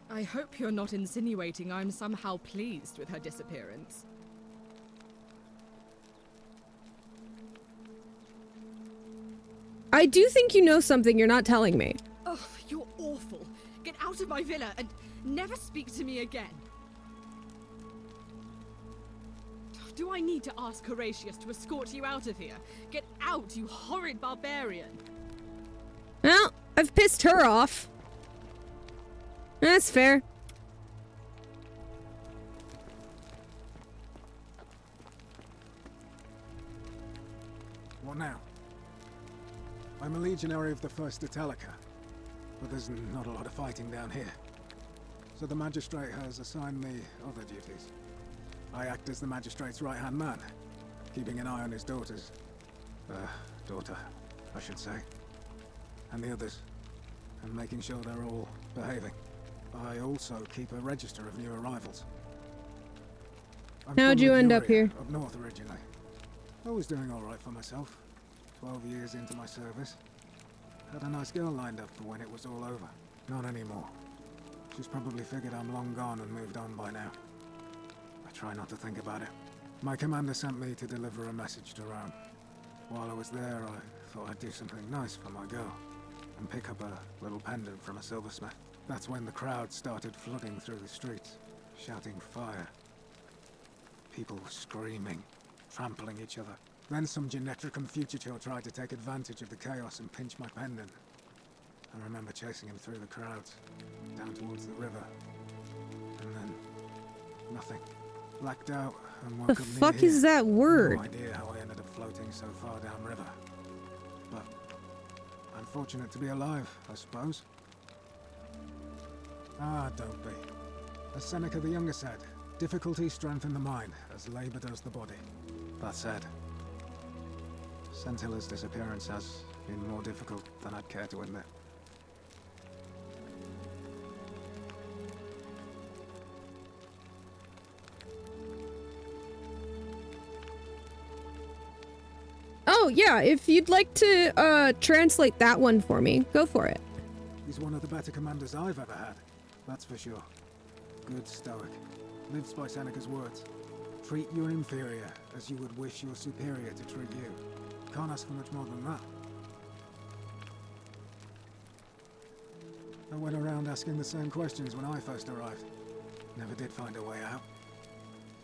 I hope you're not insinuating I'm somehow pleased with her disappearance. I do think you know something you're not telling me. Ugh, you're awful. Get out of my villa and never speak to me again. Do I need to ask Horatius to escort you out of here? Get out, you horrid barbarian! Well, I've pissed her off. That's fair. What now? I'm a legionary of the First Italica, but there's not a lot of fighting down here. So the magistrate has assigned me other duties. I act as the magistrate's right-hand man, keeping an eye on his daughter, I should say, and the others, and making sure they're all behaving. I also keep a register of new arrivals. I'm How'd from you end up Lemuria, here? Up north originally. I was doing all right for myself. 12 years into my service. Had a nice girl lined up for when it was all over. Not anymore. She's probably figured I'm long gone and moved on by now. I try not to think about it. My commander sent me to deliver a message to Rome. While I was there, I thought I'd do something nice for my girl and pick up a little pendant from a silversmith. That's when the crowd started flooding through the streets, shouting fire. People were screaming. trampling each other. Then some Genetricum Fugitor tried to take advantage of the chaos and pinch my pendant. I remember chasing him through the crowds, down towards the river. And then... nothing. Blacked out and woke The up near fuck here. is that word? No idea how I ended up floating so far downriver. But I'm fortunate to be alive, I suppose. Ah, don't be. As Seneca the Younger said, difficulty strengthens the mind, as labor does the body. That said, Scintilla's disappearance has been more difficult than I'd care to admit. Oh, yeah, if you'd like to translate that one for me, go for it. He's one of the better commanders I've ever had, that's for sure. Good stoic. Lives by Seneca's words. Treat your inferior as you would wish your superior to treat you. Can't ask for much more than that. I went around asking the same questions when I first arrived. Never did find a way out.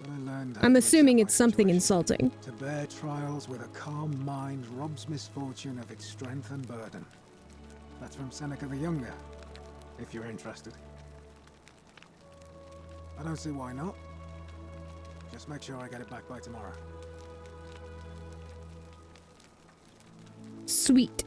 But I learned how I'm to assuming accept it's my something situation. insulting. To bear trials with a calm mind robs misfortune of its strength and burden. That's from Seneca the Younger, if you're interested. I don't see why not. Just make sure I get it back by tomorrow. Sweet.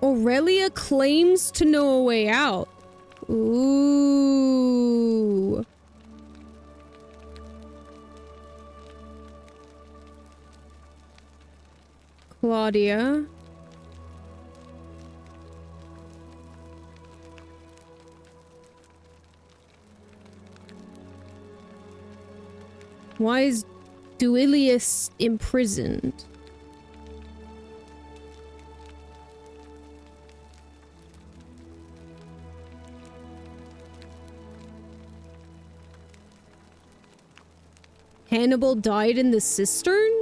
Aurelia claims to know a way out. Ooh. Claudia. Why is Duilius imprisoned? Hannibal died in the cistern?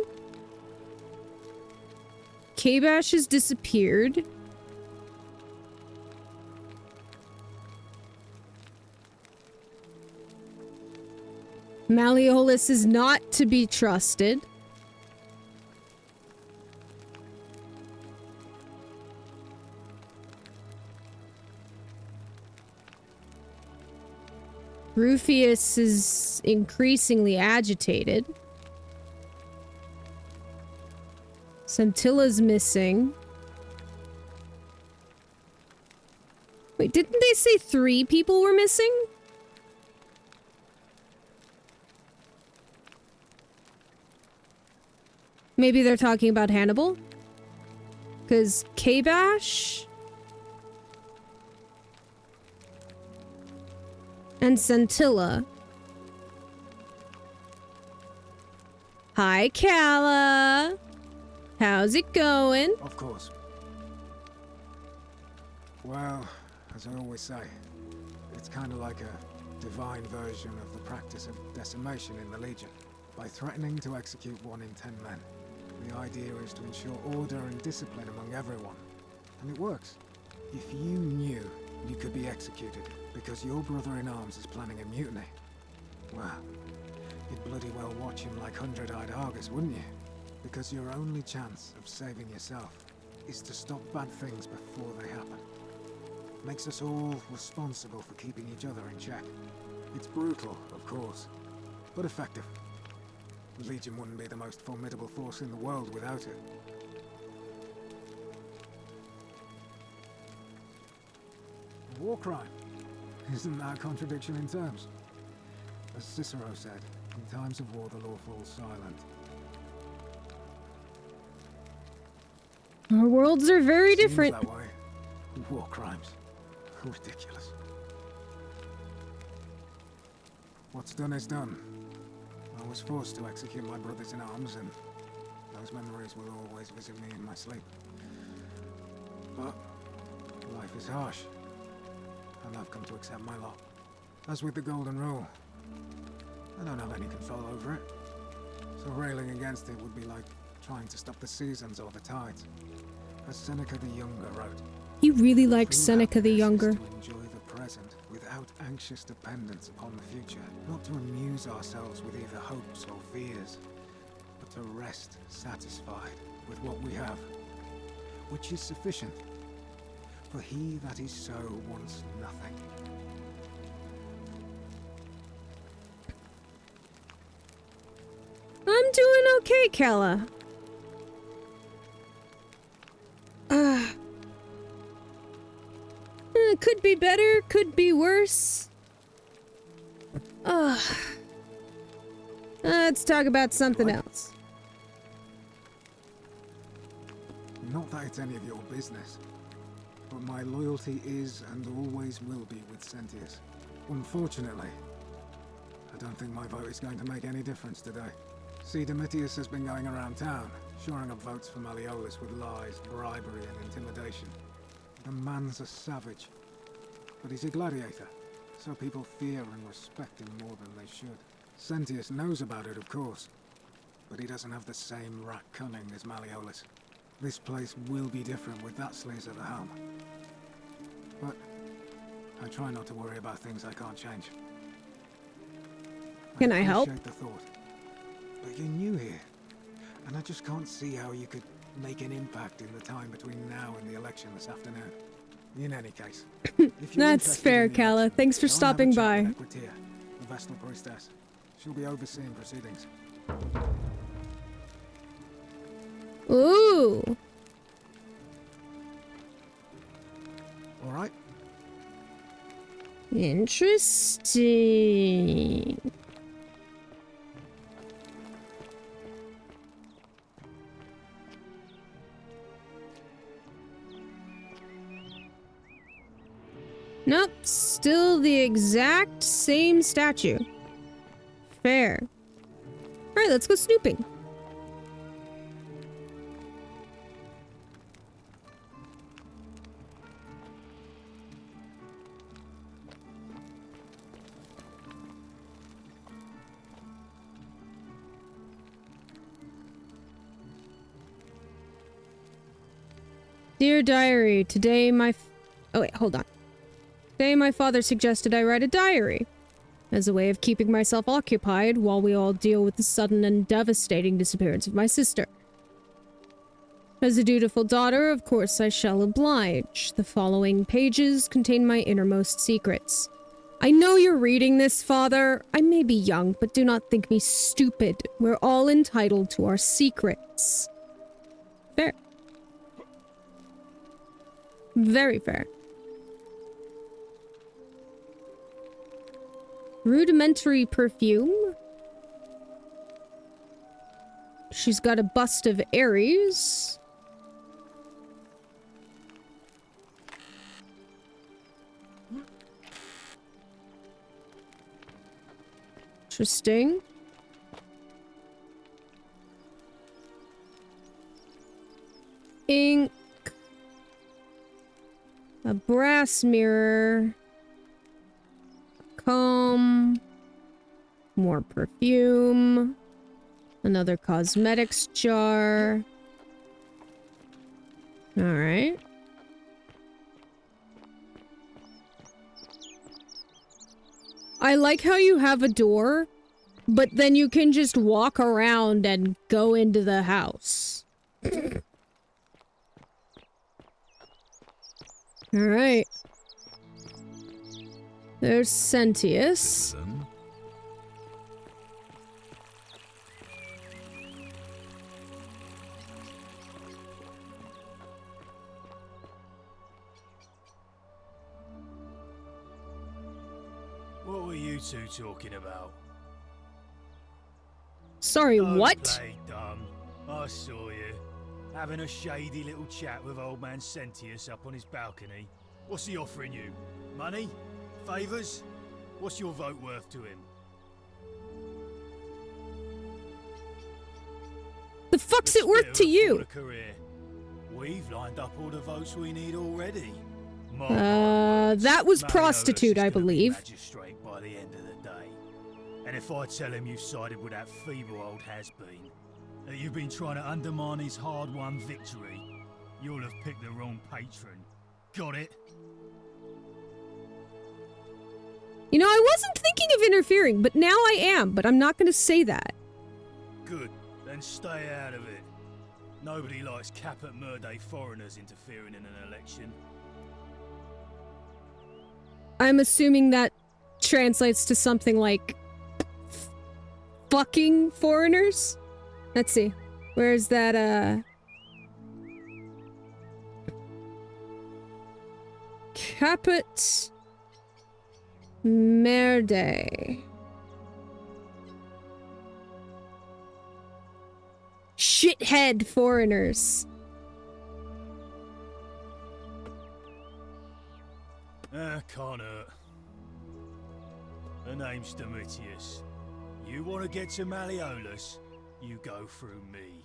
Kabash has disappeared. Malleolus is not to be trusted. Rufius is increasingly agitated. Scintilla's missing. Wait, didn't they say 3 people were missing? Maybe they're talking about Hannibal? Because Kabash and Scintilla. Hi, Calla. How's it going? Of course. Well, as I always say, it's kind of like a divine version of the practice of decimation in the Legion. By threatening to execute 1 in 10 men, the idea is to ensure order and discipline among everyone. And it works. If you knew you could be executed because your brother-in-arms is planning a mutiny, well, you'd bloody well watch him like Hundred-Eyed Argus, wouldn't you? Because your only chance of saving yourself is to stop bad things before they happen. Makes us all responsible for keeping each other in check. It's brutal, of course, but effective. The Legion wouldn't be the most formidable force in the world without it. A war crime? Isn't that a contradiction in terms? As Cicero said, in times of war the law falls silent. Our worlds are very Seems different. that way. War crimes. Ridiculous. What's done is done. I was forced to execute my brothers in arms, and those memories will always visit me in my sleep. But life is harsh, and I've come to accept my lot. As with the Golden Rule, I don't have any control over it, so railing against it would be like trying to stop the seasons or the tides. As Seneca the Younger wrote, He really liked "True Seneca the happiness is Younger. to enjoy the present without anxious dependence upon the future. Not to amuse ourselves with either hopes or fears, but to rest satisfied with what we have, which is sufficient. For he that is so wants nothing. I'm doing okay, Kella. Could be better, could be worse. Let's talk about something else. Not that it's any of your business, but my loyalty is and always will be with Sentius. Unfortunately, I don't think my vote is going to make any difference today. See, Domitius has been going around town, shoring up votes for Malleolus with lies, bribery, and intimidation. The man's a savage, but he's a gladiator, so people fear and respect him more than they should. Sentius knows about it, of course, but he doesn't have the same rat cunning as Malleolus. This place will be different with that Sleaze at the helm. But I try not to worry about things I can't change. Can I help? appreciate the thought, but you're new here, and I just can't see how you could make an impact in the time between now and the election this afternoon. In any case, if you're That's interested fair, in the Kalla. election, Thanks for go and have a stopping chat by. with Equitia, the Vestal priestess. She'll be overseeing proceedings. Ooh. All right? Interesting. Nope, still the exact same statue. Fair. Alright, let's go snooping. Dear Diary, today oh wait, hold on. Today my father suggested I write a diary, as a way of keeping myself occupied while we all deal with the sudden and devastating disappearance of my sister. As a dutiful daughter, of course I shall oblige. The following pages contain my innermost secrets. I know you're reading this, Father. I may be young, but do not think me stupid. We're all entitled to our secrets. Fair. Very fair. Rudimentary perfume. She's got a bust of Ares. Interesting. Ink. A brass mirror. Comb. More perfume. Another cosmetics jar. Alright. I like how you have a door, but then you can just walk around and go into the house. Alright. There's Sentius. Citizen. What were you two talking about? Sorry, Don't what? play dumb. I saw you. Having a shady little chat with old man Sentius up on his balcony. What's he offering you? Money? Favours? What's your vote worth to him? The fuck's it worth to you? Career. We've lined up all the votes we need already. My that was Malleolus prostitute, is I gonna be believe. magistrate by the end of the day. And if I tell him you sided with that feeble old has-been, that you've been trying to undermine his hard-won victory, you'll have picked the wrong patron. Got it? You know, I wasn't thinking of interfering, but now I am, but I'm not going to say that. Good, then stay out of it. Nobody likes Caput Murday foreigners interfering in an election. I'm assuming that translates to something like fucking foreigners? Let's see. Where's that, Caput Merde. Shithead foreigners. Can't hurt. The name's Domitius. You want to get to Malleolus, you go through me.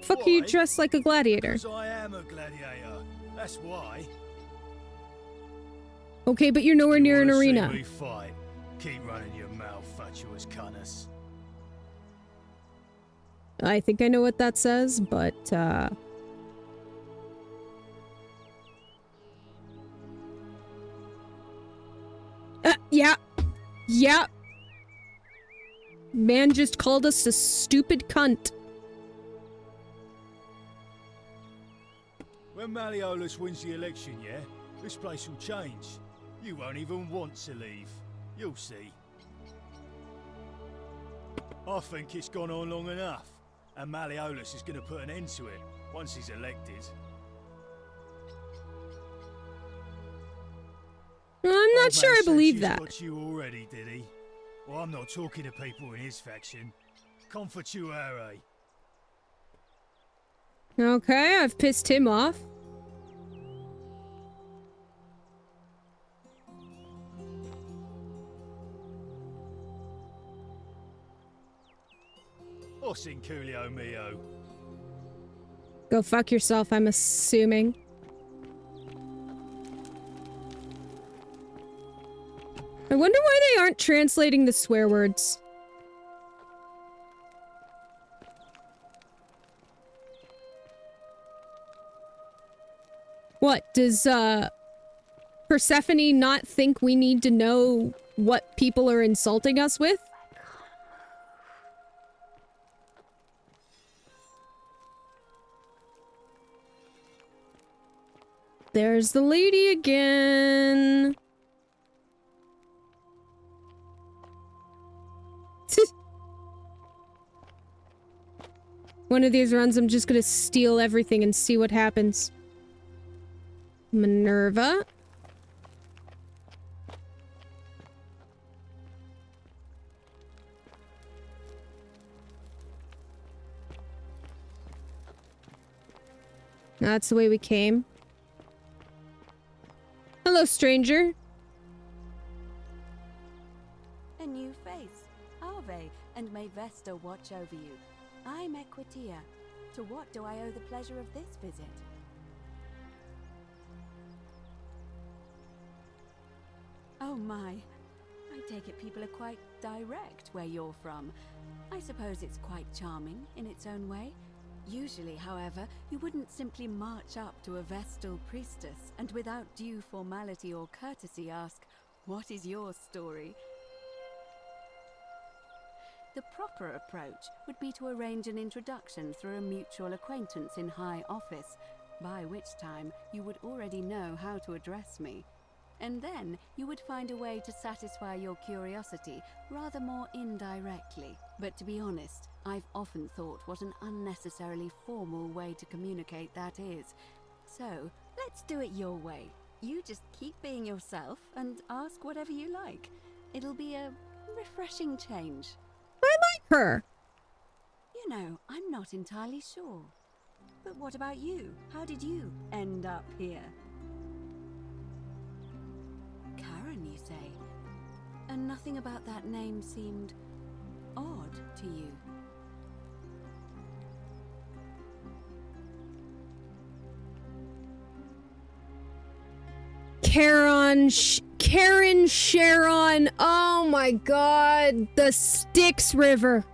Fuck are you dressed like a gladiator? Because I am a gladiator. That's why. Okay, but you're nowhere near an arena. See me fight. Keep running your mouth, fatuous cunners. I think I know what that says, but, yeah. Yeah. Man just called us a stupid cunt. When Malleolus wins the election, yeah? This place will change. You won't even want to leave. You'll see. I think it's gone on long enough, and Malleolus is going to put an end to it once he's elected. I'm not sure I believe that. Got you already, did he? Well, I'm not talking to people in his faction. Confatuare. Okay, I've pissed him off. Os in Coolio mio. Go fuck yourself, I'm assuming. I wonder why they aren't translating the swear words. What, does, Persephone not think we need to know what people are insulting us with? There's the lady again. One of these runs, I'm just gonna steal everything and see what happens. Minerva. That's the way we came. Hello, stranger. A new face. Ave, and may Vesta watch over you. I'm Equitia. To what do I owe the pleasure of this visit? Oh my. I take it people are quite direct where you're from. I suppose it's quite charming in its own way. Usually, however, you wouldn't simply march up to a Vestal priestess and without due formality or courtesy ask, "What is your story?" The proper approach would be to arrange an introduction through a mutual acquaintance in high office, by which time you would already know how to address me. And then you would find a way to satisfy your curiosity rather more indirectly. But to be honest, I've often thought what an unnecessarily formal way to communicate that is. So, let's do it your way. You just keep being yourself and ask whatever you like. It'll be a refreshing change. I like her. You know, I'm not entirely sure. But what about you? How did you end up here? Karen, you say? And nothing about that name seemed odd to you. Karen Sharon. Oh my god. The Styx River.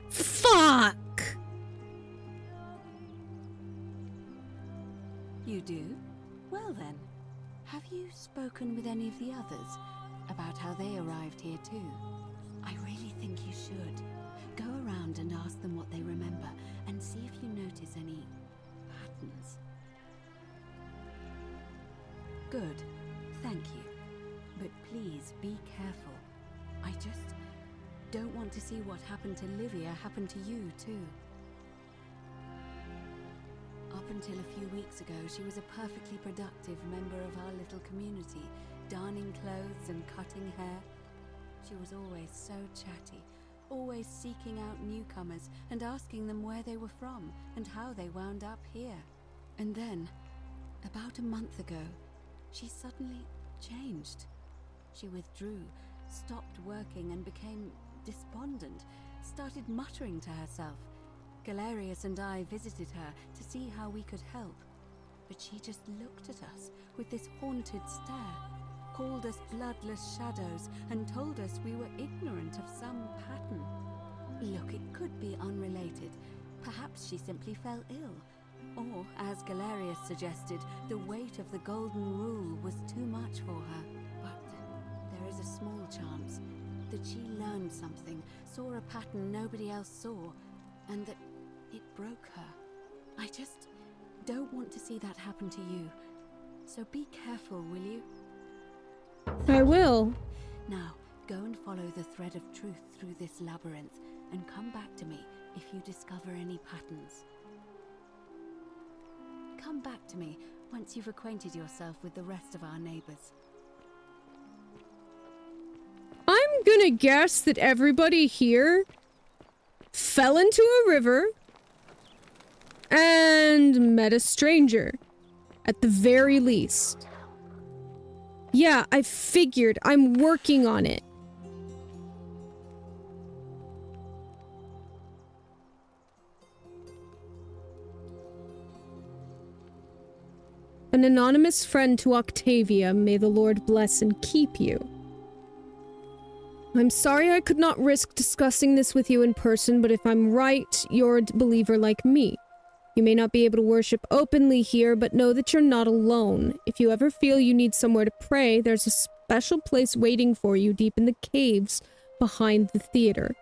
Fuck. You do? Well then, Have you spoken with any of the others about how they arrived here too? I really think you should. Go around and ask them what they remember and see if you notice any patterns. Good. Thank you. But please be careful. I just don't want to see what happened to Livia happen to you too. Up until a few weeks ago, she was a perfectly productive member of our little community, darning clothes and cutting hair. She was always so chatty, always seeking out newcomers and asking them where they were from and how they wound up here. And then, about a month ago, she suddenly changed. She withdrew, stopped working and became despondent, started muttering to herself. Galerius and I visited her to see how we could help, but she just looked at us with this haunted stare, called us bloodless shadows, and told us we were ignorant of some pattern. Look, it could be unrelated. Perhaps she simply fell ill. Or, as Galerius suggested, the weight of the Golden Rule was too much for her. But there is a small chance that she learned something, saw a pattern nobody else saw, and that it broke her. I just don't want to see that happen to you. So be careful, will you? I will. Now, go and follow the thread of truth through this labyrinth, and come back to me if you discover any patterns. Come back to me once you've acquainted yourself with the rest of our neighbors. I'm gonna guess that everybody here fell into a river and met a stranger, at the very least. Yeah, I figured. I'm working on it. An anonymous friend to Octavia, may the Lord bless and keep you. I'm sorry I could not risk discussing this with you in person, but if I'm right, you're a believer like me. You may not be able to worship openly here, but know that you're not alone. If you ever feel you need somewhere to pray, there's a special place waiting for you deep in the caves behind the theater.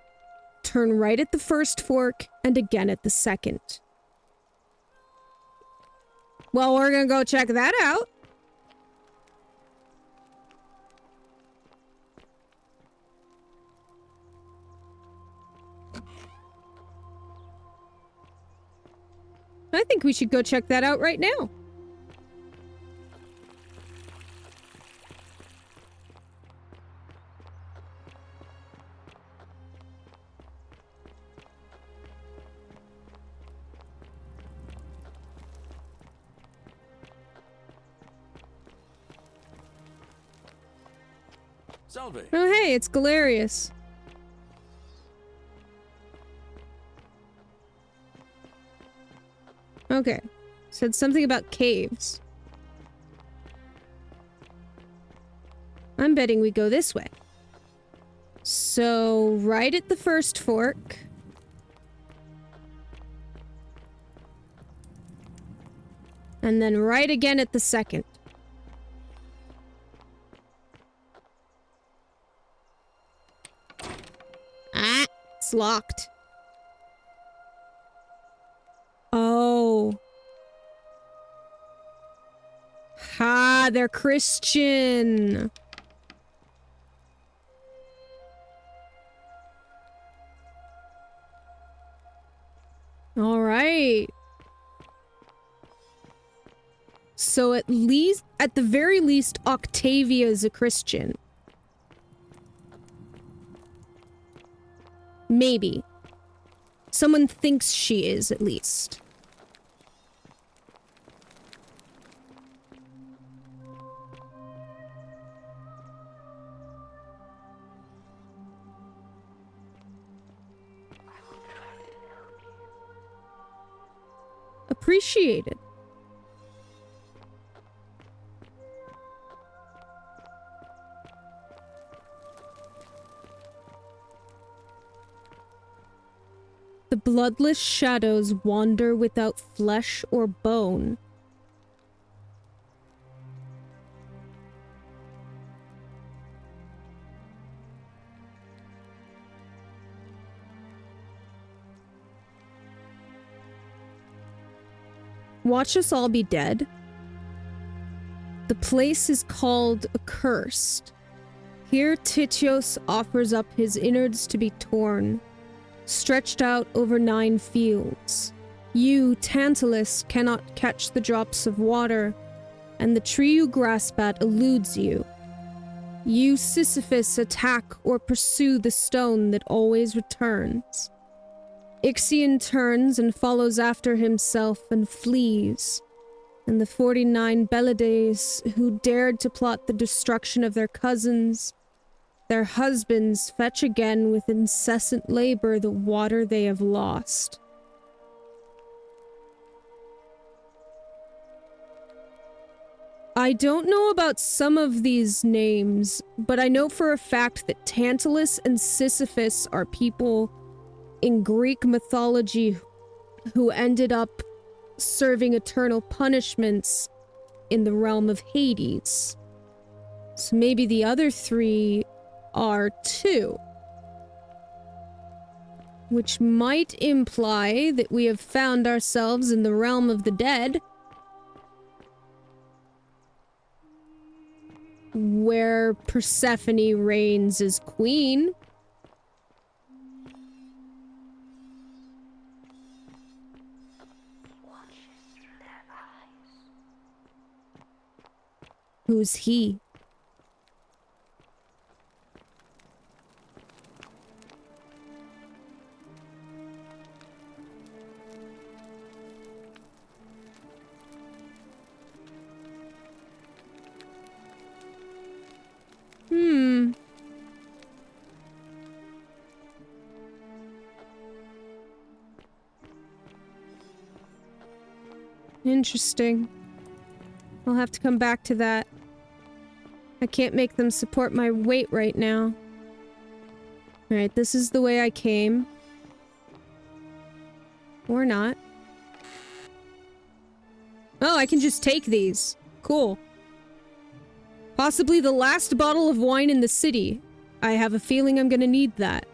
Turn right at the first fork and again at the second. Well, we're gonna go check that out. I think we should go check that out right now. Salve. Oh, hey, it's Galerius. Okay. Said something about caves. I'm betting we go this way. So, right at the first fork. And then right again at the second. Ah, it's locked. Oh. Ha, they're Christian. All right. So at the very least, Octavia is a Christian. Maybe. Someone thinks she is, at least. Appreciated. The bloodless shadows wander without flesh or bone. Watch us all be dead. The place is called Accursed. Here Tityos offers up his innards to be torn, stretched out over 9 fields. You, Tantalus, cannot catch the drops of water, and the tree you grasp at eludes you. You, Sisyphus, attack or pursue the stone that always returns. Ixion turns and follows after himself and flees, and the 49 Belades who dared to plot the destruction of their cousins, their husbands, fetch again with incessant labor the water they have lost. I don't know about some of these names, but I know for a fact that Tantalus and Sisyphus are people in Greek mythology who ended up serving eternal punishments in the realm of Hades. So maybe the other 3 are too. Which might imply that we have found ourselves in the realm of the dead, where Persephone reigns as queen. Who's he? Interesting. I'll have to come back to that. I can't make them support my weight right now. Alright, this is the way I came. Or not. Oh, I can just take these. Cool. Possibly the last bottle of wine in the city. I have a feeling I'm gonna need that.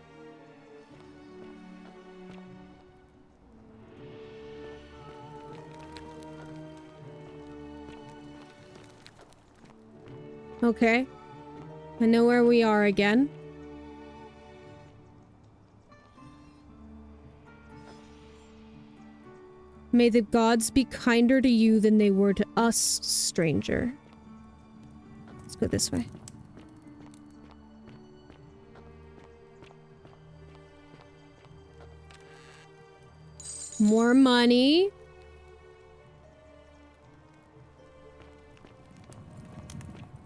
Okay. I know where we are again. May the gods be kinder to you than they were to us, stranger. Let's go this way. More money.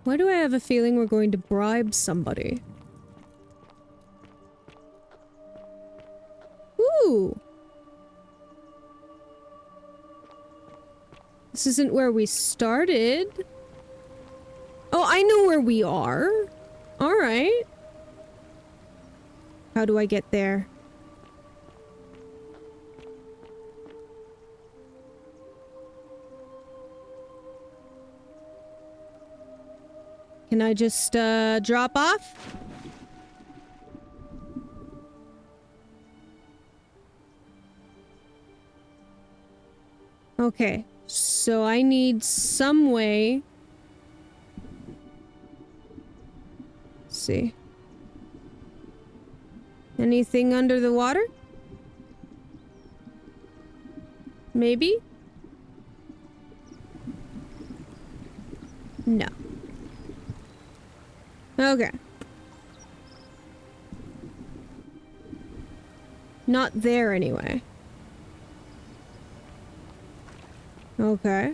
Why do I have a feeling we're going to bribe somebody? Ooh! This isn't where we started. Oh, I know where we are. Alright. How do I get there? Can I just, drop off? Okay, so I need some way... Let's see. Anything under the water? Maybe? No. Okay. Not there anyway. Okay.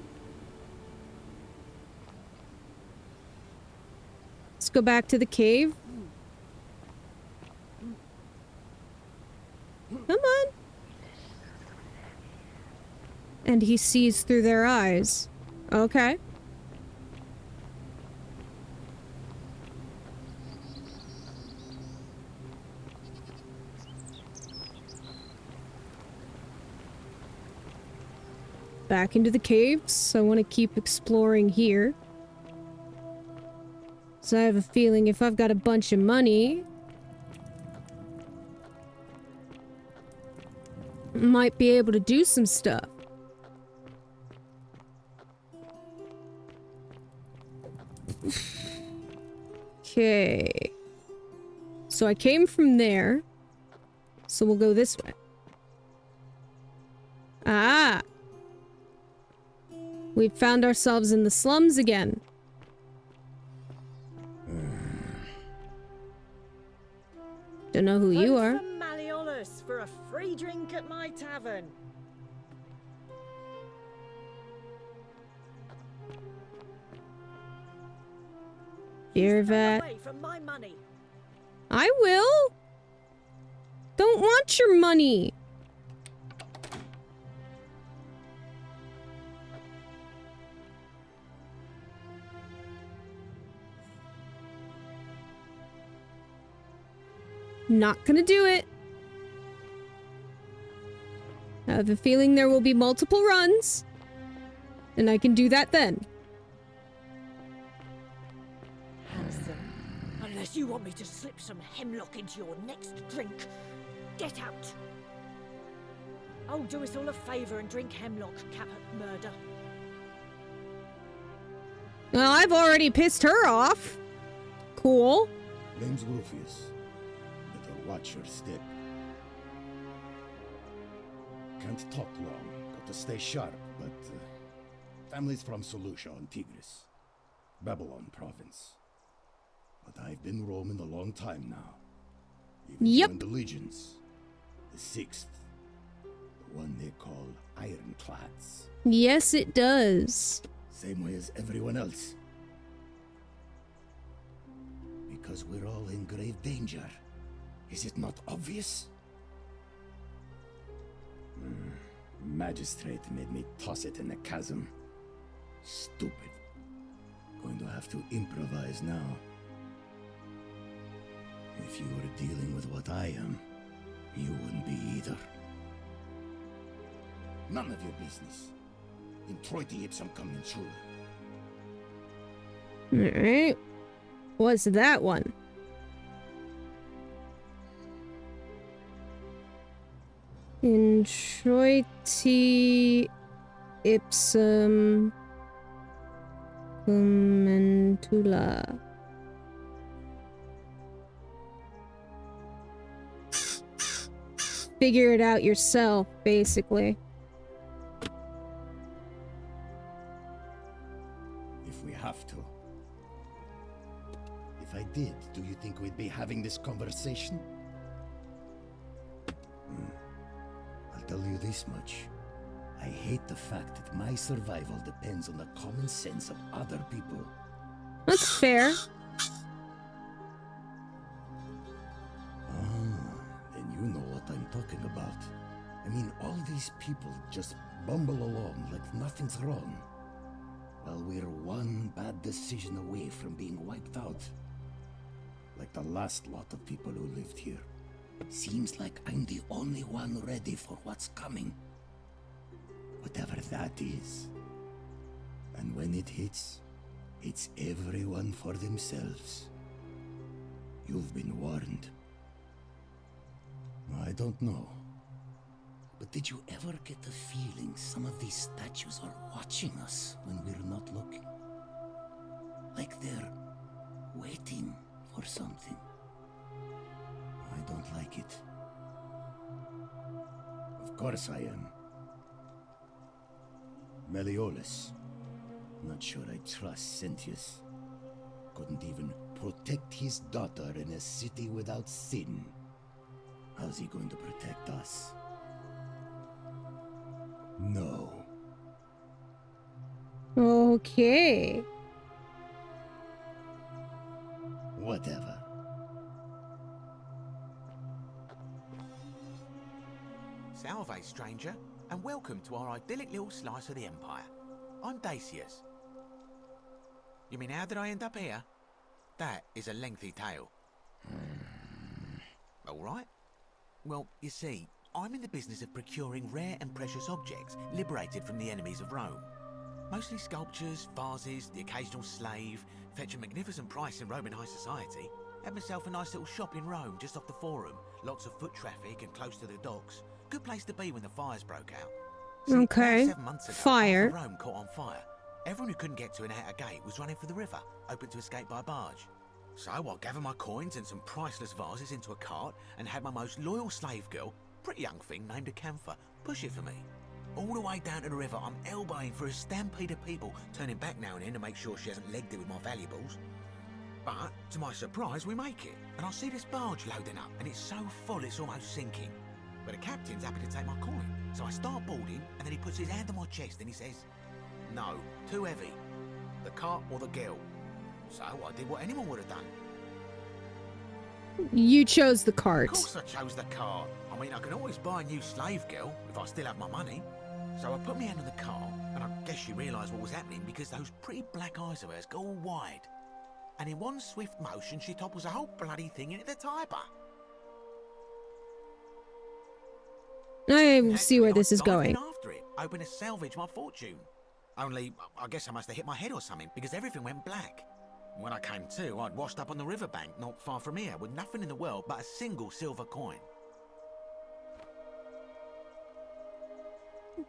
Let's go back to the cave. Come on. And he sees through their eyes. Okay. Back into the caves. I want to keep exploring here. So I have a feeling if I've got a bunch of money, might be able to do some stuff. Okay. So I came from there. So we'll go this way. Ah! We found ourselves in the slums again. Don't know who you are. Vote for Malleolus for a free drink at my tavern. Fear Stand that. away from my money. I will. Don't want your money. Not gonna do it. I have a feeling there will be multiple runs, and I can do that then. Handsome, unless you want me to slip some hemlock into your next drink, get out. Oh, do us all a favour and drink hemlock, Caput Murder. Well, I've already pissed her off. Cool. Name's Rufius. Better watch your step. Can't talk long. Got to stay sharp, but family's from Seleucia on Tigris, Babylon province. But I've been roaming a long time now. Even joined the legions, the 6th, the one they call Ironclads. Yes, it does. Same way as everyone else. Because we're all in grave danger. Is it not obvious? Magistrate made me toss it in the chasm. Stupid. Going to have to improvise now. If you were dealing with what I am, you wouldn't be either. None of your business. Introiti ipsum commensura. Alright. What's that one? Introiti ipsum commentula. Figure it out yourself, basically. If we have to. If I did, do you think we'd be having this conversation? I'll tell you this much. I hate the fact that my survival depends on the common sense of other people. That's fair. Then you know what I'm talking about. I mean, all these people just bumble along like nothing's wrong. While we're one bad decision away from being wiped out. Like the last lot of people who lived here. Seems like I'm the only one ready for what's coming. Whatever that is. And when it hits, it's everyone for themselves. You've been warned. I don't know. But did you ever get the feeling some of these statues are watching us when we're not looking? Like they're waiting for something. I don't like it. Of course I am. Malleolus. Not sure I trust Sentius. Couldn't even protect his daughter in a city without sin. How's he going to protect us? No. Okay. Whatever. Salve, stranger, and welcome to our idyllic little slice of the Empire. I'm Dacius. You mean, how did I end up here? That is a lengthy tale. All right. Well, you see, I'm in the business of procuring rare and precious objects liberated from the enemies of Rome. Mostly sculptures, vases, the occasional slave, fetch a magnificent price in Roman high society. Had myself a nice little shop in Rome just off the Forum. Lots of foot traffic and close to the docks. Good place to be when the fires broke out. See, Okay. about 7 months ago, Fire. half of Rome caught on fire. Everyone who couldn't get to an outer gate was running for the river, open to escape by barge. So I gathered my coins and some priceless vases into a cart and had my most loyal slave girl, pretty young thing named Acantha, push it for me. All the way down to the river, I'm elbowing through a stampede of people, turning back now and then to make sure she hasn't legged it with my valuables. But, to my surprise, we make it, and I see this barge loading up, and it's so full it's almost sinking. But the captain's happy to take my coin, so I start boarding, and then he puts his hand on my chest and he says, "No, too heavy. The cart or the girl." So I did what anyone would have done. You chose the cart. Of course I chose the cart. I mean, I can always buy a new slave girl if I still have my money. So I put my hand on the cart, and I guess she realised what was happening because those pretty black eyes of hers go all wide. And in one swift motion, she topples the whole bloody thing into the Tiber. I see where this is going. After it, hoping to salvage my fortune. Only, I guess I must have hit my head or something because everything went black. When I came to, I'd washed up on the riverbank not far from here with nothing in the world but a single silver coin.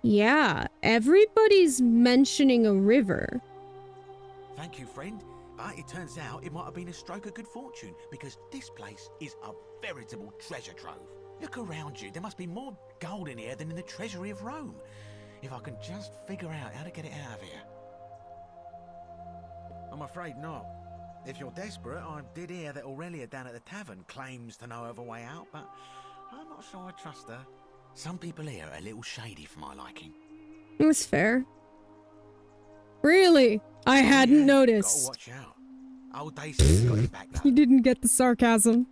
Yeah, everybody's mentioning a river. Thank you, friend. But it turns out it might have been a stroke of good fortune because this place is a veritable treasure trove. Look around you. There must be more gold in here than in the treasury of Rome. If I can just figure out how to get it out of here. I'm afraid not. If you're desperate, I did hear that Aurelia down at the tavern claims to know of a way out, but I'm not sure I trust her. Some people here are a little shady for my liking. That's fair. Really? I hadn't noticed. Gotta watch out. Old Daisy's got it back though. You didn't get the sarcasm.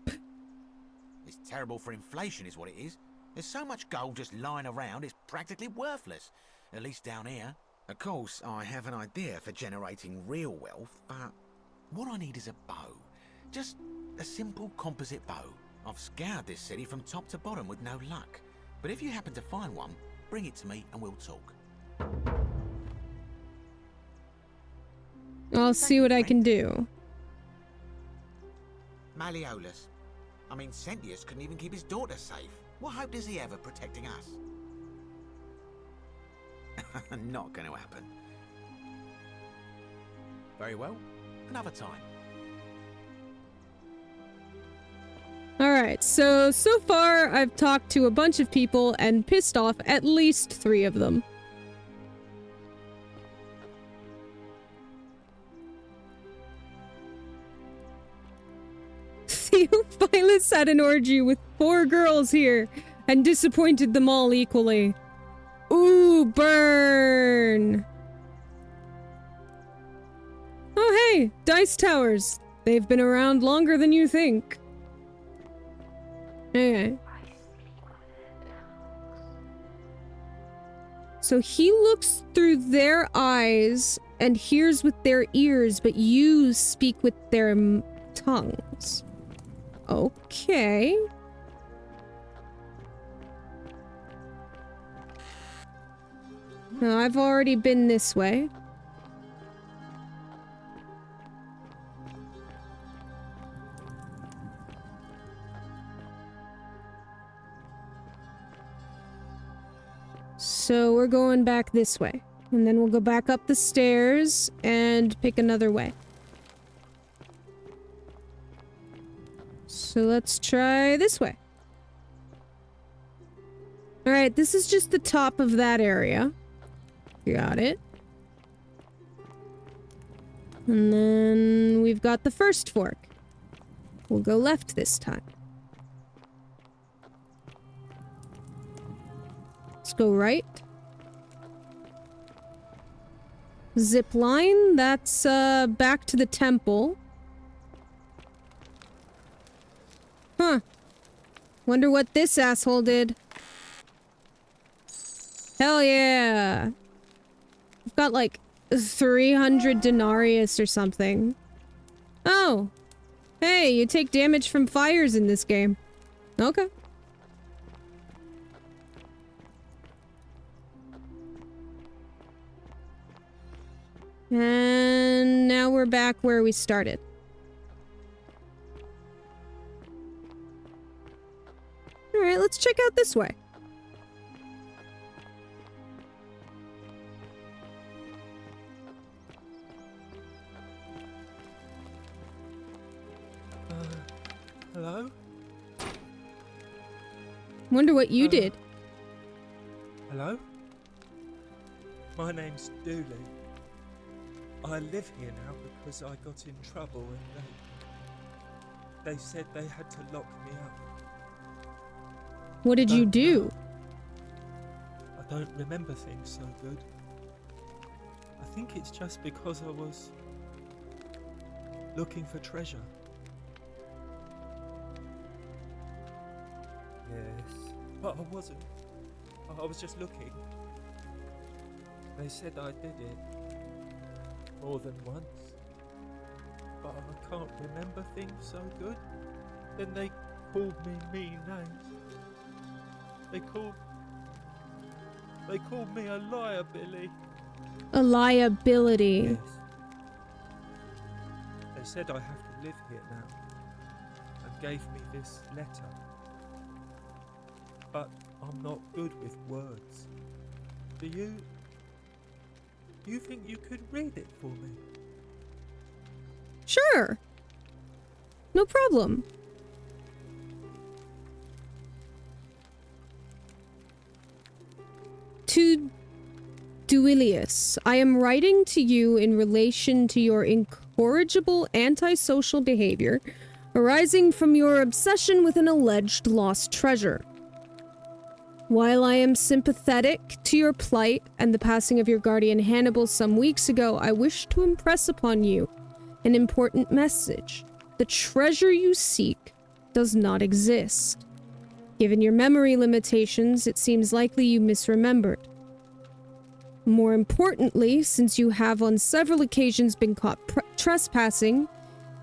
It's terrible for inflation is what it is. There's so much gold just lying around, it's practically worthless. At least down here. Of course, I have an idea for generating real wealth, but what I need is a bow. Just a simple composite bow. I've scoured this city from top to bottom with no luck. But if you happen to find one, bring it to me and we'll talk. I'll see what I can do. Malleolus. I mean, Sentius couldn't even keep his daughter safe. What hope does he have of protecting us? Not going to happen. Very well. Another time. Alright, so far I've talked to a bunch of people and pissed off at least 3 of them. Theophilus had an orgy with 4 girls here and disappointed them all equally. Ooh, burn! Oh hey, dice towers. They've been around longer than you think. Okay. So he looks through their eyes and hears with their ears, but you speak with their tongues. Okay. No, I've already been this way. So we're going back this way. And then we'll go back up the stairs and pick another way. So let's try this way. Alright, this is just the top of that area. Got it. And then we've got the first fork. We'll go left this time. Let's go right. Zip line, that's back to the temple. Huh. Wonder what this asshole did. Hell yeah. I've got like 300 denarius or something. Oh. Hey, you take damage from fires in this game. Okay. And now we're back where we started. Alright, let's check out this way. Hello? Wonder what you did. Hello? My name's Dooley. I live here now because I got in trouble and they said they had to lock me up. What did you do? I don't remember things so good. I think it's just because I was looking for treasure. Yes, but I wasn't. I was just looking. They said I did it more than once, but I can't remember things so good. Then they called me mean names. They called me a liar, Billy. A liability. Yes. They said I have to live here now, and gave me this letter. But I'm not good with words. Do you think you could read it for me? Sure. No problem. To Duilius, I am writing to you in relation to your incorrigible antisocial behavior arising from your obsession with an alleged lost treasure. While I am sympathetic to your plight and the passing of your guardian Hannibal some weeks ago, I wish to impress upon you an important message. The treasure you seek does not exist. Given your memory limitations, it seems likely you misremembered. More importantly, since you have on several occasions been caught trespassing,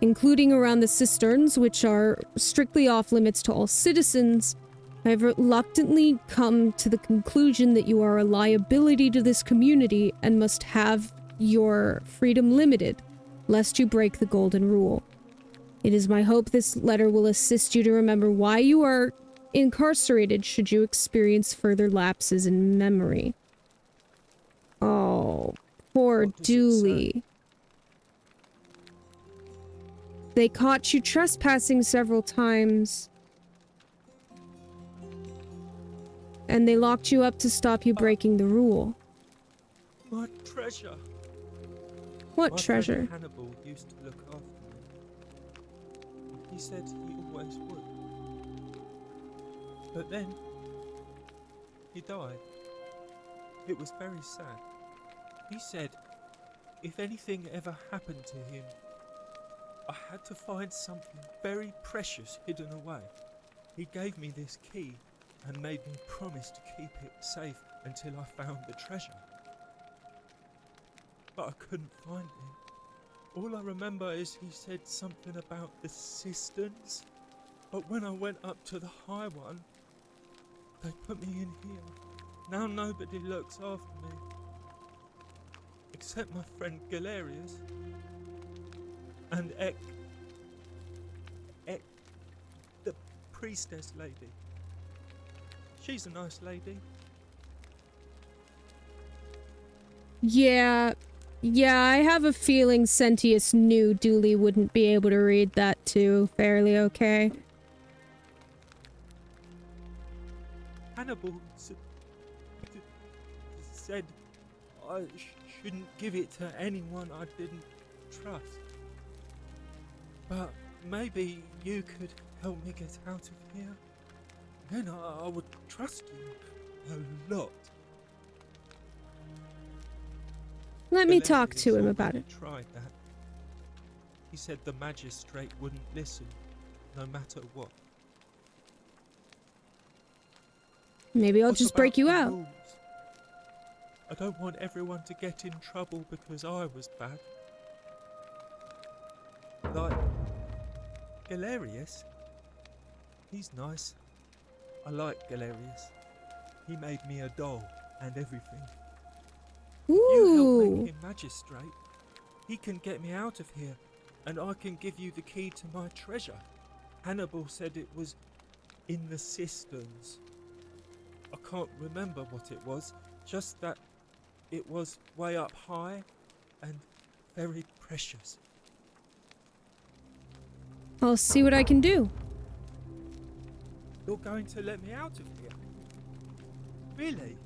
including around the cisterns, which are strictly off limits to all citizens, I have reluctantly come to the conclusion that you are a liability to this community and must have your freedom limited, lest you break the golden rule. It is my hope this letter will assist you to remember why you are incarcerated should you experience further lapses in memory. Oh, poor Dooley. They caught you trespassing several times. And they locked you up to stop you breaking the rule. What treasure? What My treasure? friend Hannibal used to look after me. He said he always would. But then, he died. It was very sad. He said, if anything ever happened to him, I had to find something very precious hidden away. He gave me this key and made me promise to keep it safe until I found the treasure. But I couldn't find him. All I remember is he said something about the cisterns, but when I went up to the high one, they put me in here. Now nobody looks after me, except my friend Galerius and Ek, the priestess lady. She's a nice lady. Yeah, I have a feeling Sentius knew Dooley wouldn't be able to read that too fairly okay. Hannibal said I shouldn't give it to anyone I didn't trust. But maybe you could help me get out of here. Then I would trust you a lot. Let me talk to him about it. Tried that. He said the magistrate wouldn't listen, no matter what. Maybe I'll What just about break you the out. rules? I don't want everyone to get in trouble because I was bad. Like Galerius. He's nice. I like Galerius. He made me a doll and everything. You help make him magistrate. He can get me out of here, and I can give you the key to my treasure. Hannibal said it was in the cisterns. I can't remember what it was, just that it was way up high and very precious. I'll see what I can do. You're going to let me out of here? Really?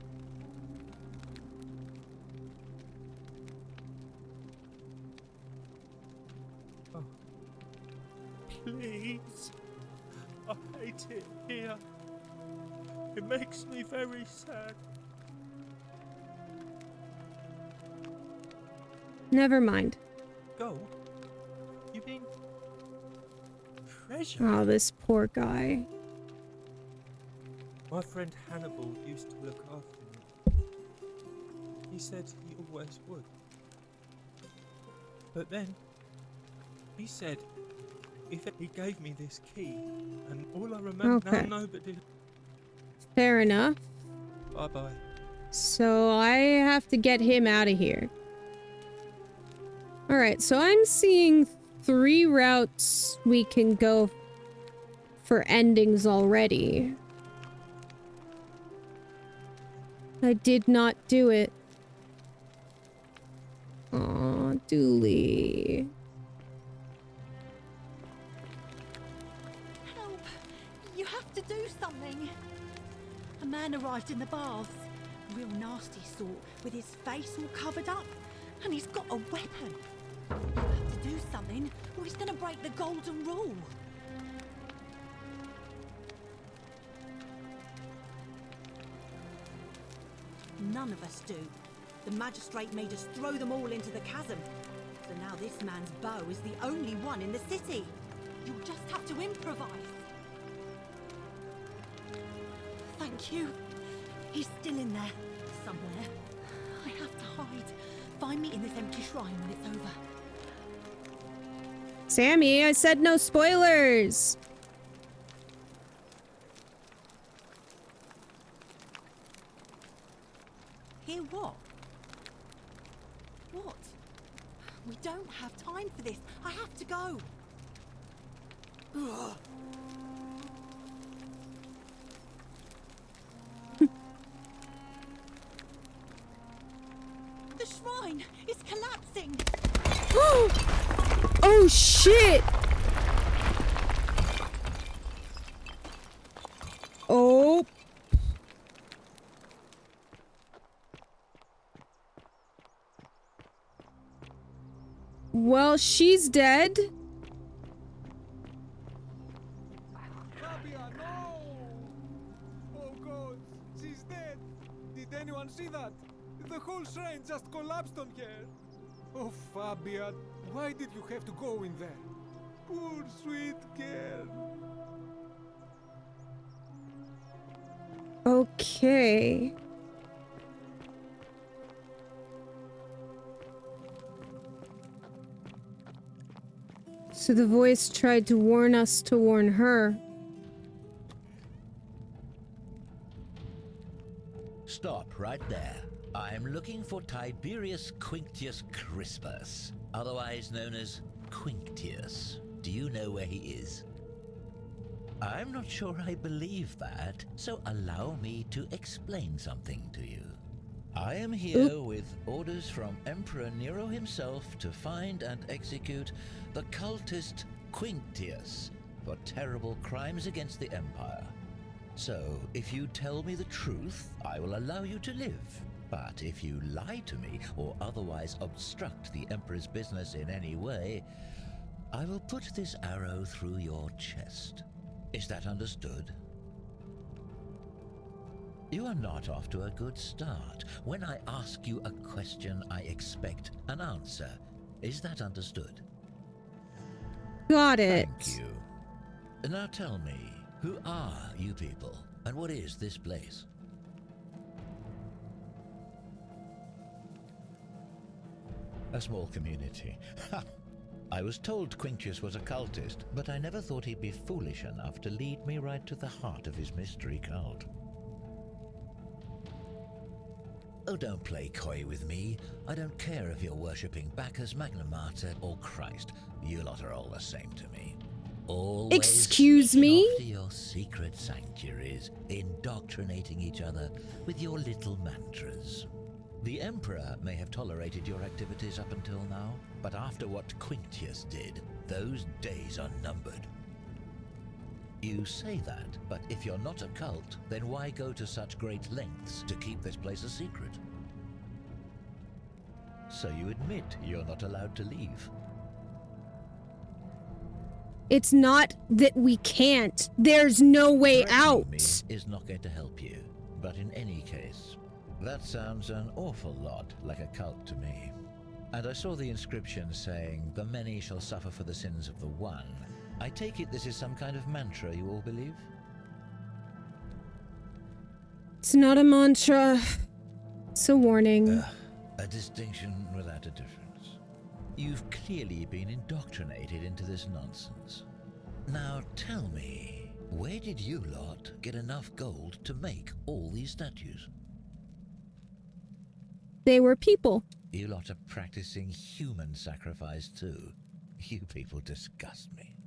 Oh. Please. I hate it here. It makes me very sad. Never mind. Gold? You mean treasure? Oh, this poor guy. My friend Hannibal used to look after me. He said he always would. But then, he said if he gave me this key, and all I remember Okay. now, nobody. Fair enough. Bye-bye. So I have to get him out of here. Alright, so I'm seeing 3 routes we can go for endings already. I did not do it. Aw, Dooley. Help! You have to do something! A man arrived in the baths. Real nasty sort, with his face all covered up. And he's got a weapon. You have to do something, or he's gonna break the golden rule. None of us do. The magistrate made us throw them all into the chasm. So now this man's bow is the only one in the city. You'll just have to improvise. Thank you. He's still in there, somewhere. I have to hide. Find me in this empty shrine when it's over. Sammy, I said no spoilers! Hear what? What? We don't have time for this. I have to go. Ugh. The shrine is collapsing. Oh shit! Oh. Well, she's dead. Fabia, no! Oh God, she's dead. Did anyone see that? The whole shrine just collapsed on her. Oh, Fabia, why did you have to go in there? Poor sweet girl. Okay. So the voice tried to warn us to warn her. Stop right there. I'm looking for Tiberius Quinctius Crispus, otherwise known as Quinctius. Do you know where he is? I'm not sure I believe that, so allow me to explain something to you. I am here with orders from Emperor Nero himself to find and execute the cultist Quinctius for terrible crimes against the Empire. So, if you tell me the truth, I will allow you to live. But if you lie to me or otherwise obstruct the Emperor's business in any way, I will put this arrow through your chest. Is that understood? You are not off to a good start. When I ask you a question, I expect an answer. Is that understood? Got it. Thank you. Now tell me, who are you people, and what is this place? A small community. Ha! I was told Quinctius was a cultist, but I never thought he'd be foolish enough to lead me right to the heart of his mystery cult. Oh, don't play coy with me. I don't care if you're worshipping Bacchus, Magna Mater, or Christ. You lot are all the same to me. Always Excuse me? off to your secret sanctuaries, indoctrinating each other with your little mantras. The Emperor may have tolerated your activities up until now, but after what Quinctius did, those days are numbered. You say that, but if you're not a cult, then why go to such great lengths to keep this place a secret? So you admit you're not allowed to leave. It's not that we can't. There's no way out. Me is not going to help you. But in any case, that sounds an awful lot like a cult to me. And I saw the inscription saying, "The many shall suffer for the sins of the one." I take it this is some kind of mantra you all believe? It's not a mantra. It's a warning. A distinction without a difference. You've clearly been indoctrinated into this nonsense. Now tell me, where did you lot get enough gold to make all these statues? They were people. You lot are practicing human sacrifice too. You people disgust me.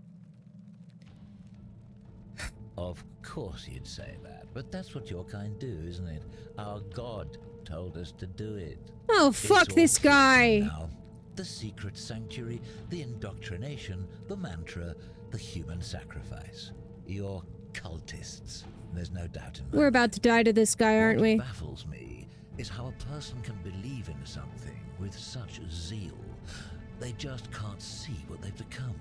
Of course you'd say that, but that's what your kind do, isn't it? Our god told us to do it. Oh, fuck this guy. Now, the secret sanctuary, the indoctrination, the mantra, the human sacrifice. You're cultists. There's no doubt in that. We're about to die to this guy, aren't we? What baffles me is how a person can believe in something with such zeal. They just can't see what they've become.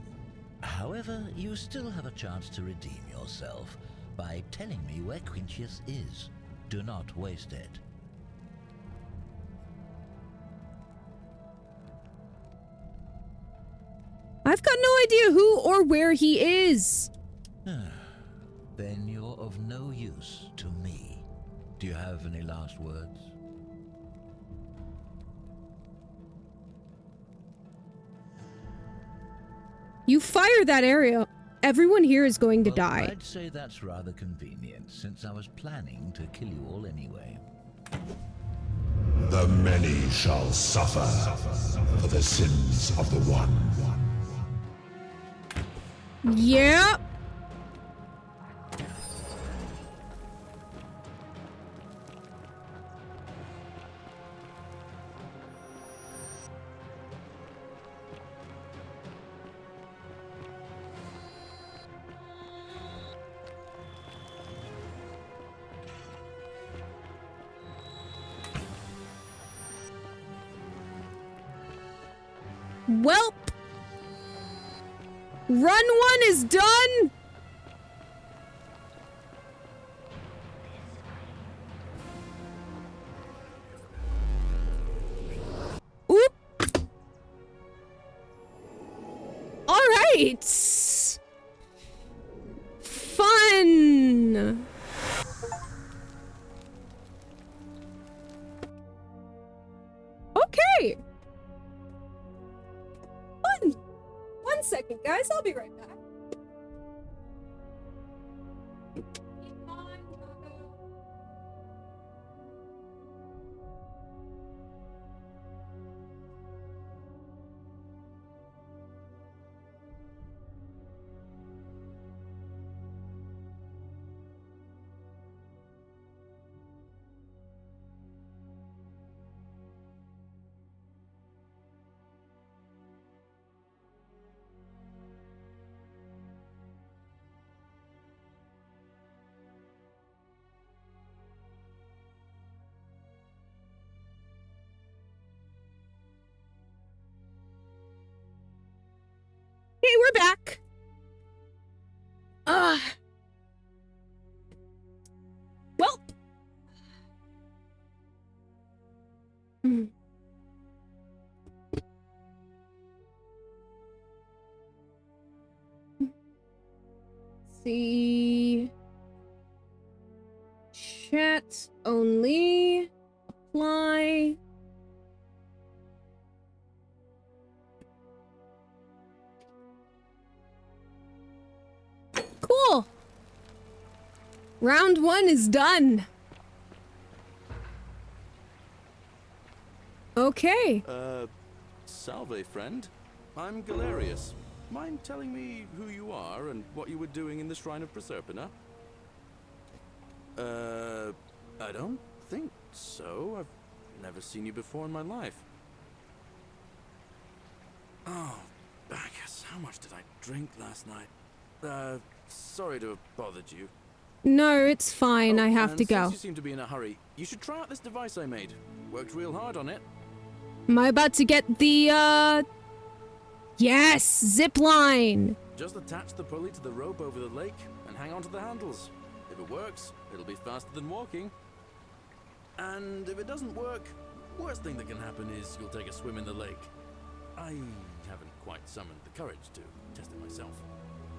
However, you still have a chance to redeem yourself by telling me where Quintius is. Do not waste it. I've got no idea who or where he is. Then you're of no use to me. Do you have any last words? You fire that area, everyone here is going to die. I'd say that's rather convenient, since I was planning to kill you all anyway. The many shall suffer for the sins of the one. Yeah. Welp. Run 1 is done. Oop. All right. Fun. Okay. Fun. 1 second, guys. I'll be right back. Okay, we're back. Well. See. Chat only. Apply. Cool. Round 1 is done. Okay. Salve, friend. I'm Galerius. Mind telling me who you are and what you were doing in the Shrine of Proserpina? I don't think so. I've never seen you before in my life. Oh, Bacchus, how much did I drink last night? sorry to have bothered you. No, it's fine. I have And to go. Since you seem to be in a hurry, you should try out this device I made. Worked real hard on it. Am I about to get the, Yes! Zip line! Just attach the pulley to the rope over the lake and hang on to the handles. If it works, it'll be faster than walking. And if it doesn't work, worst thing that can happen is you'll take a swim in the lake. I haven't quite summoned the courage to test it myself.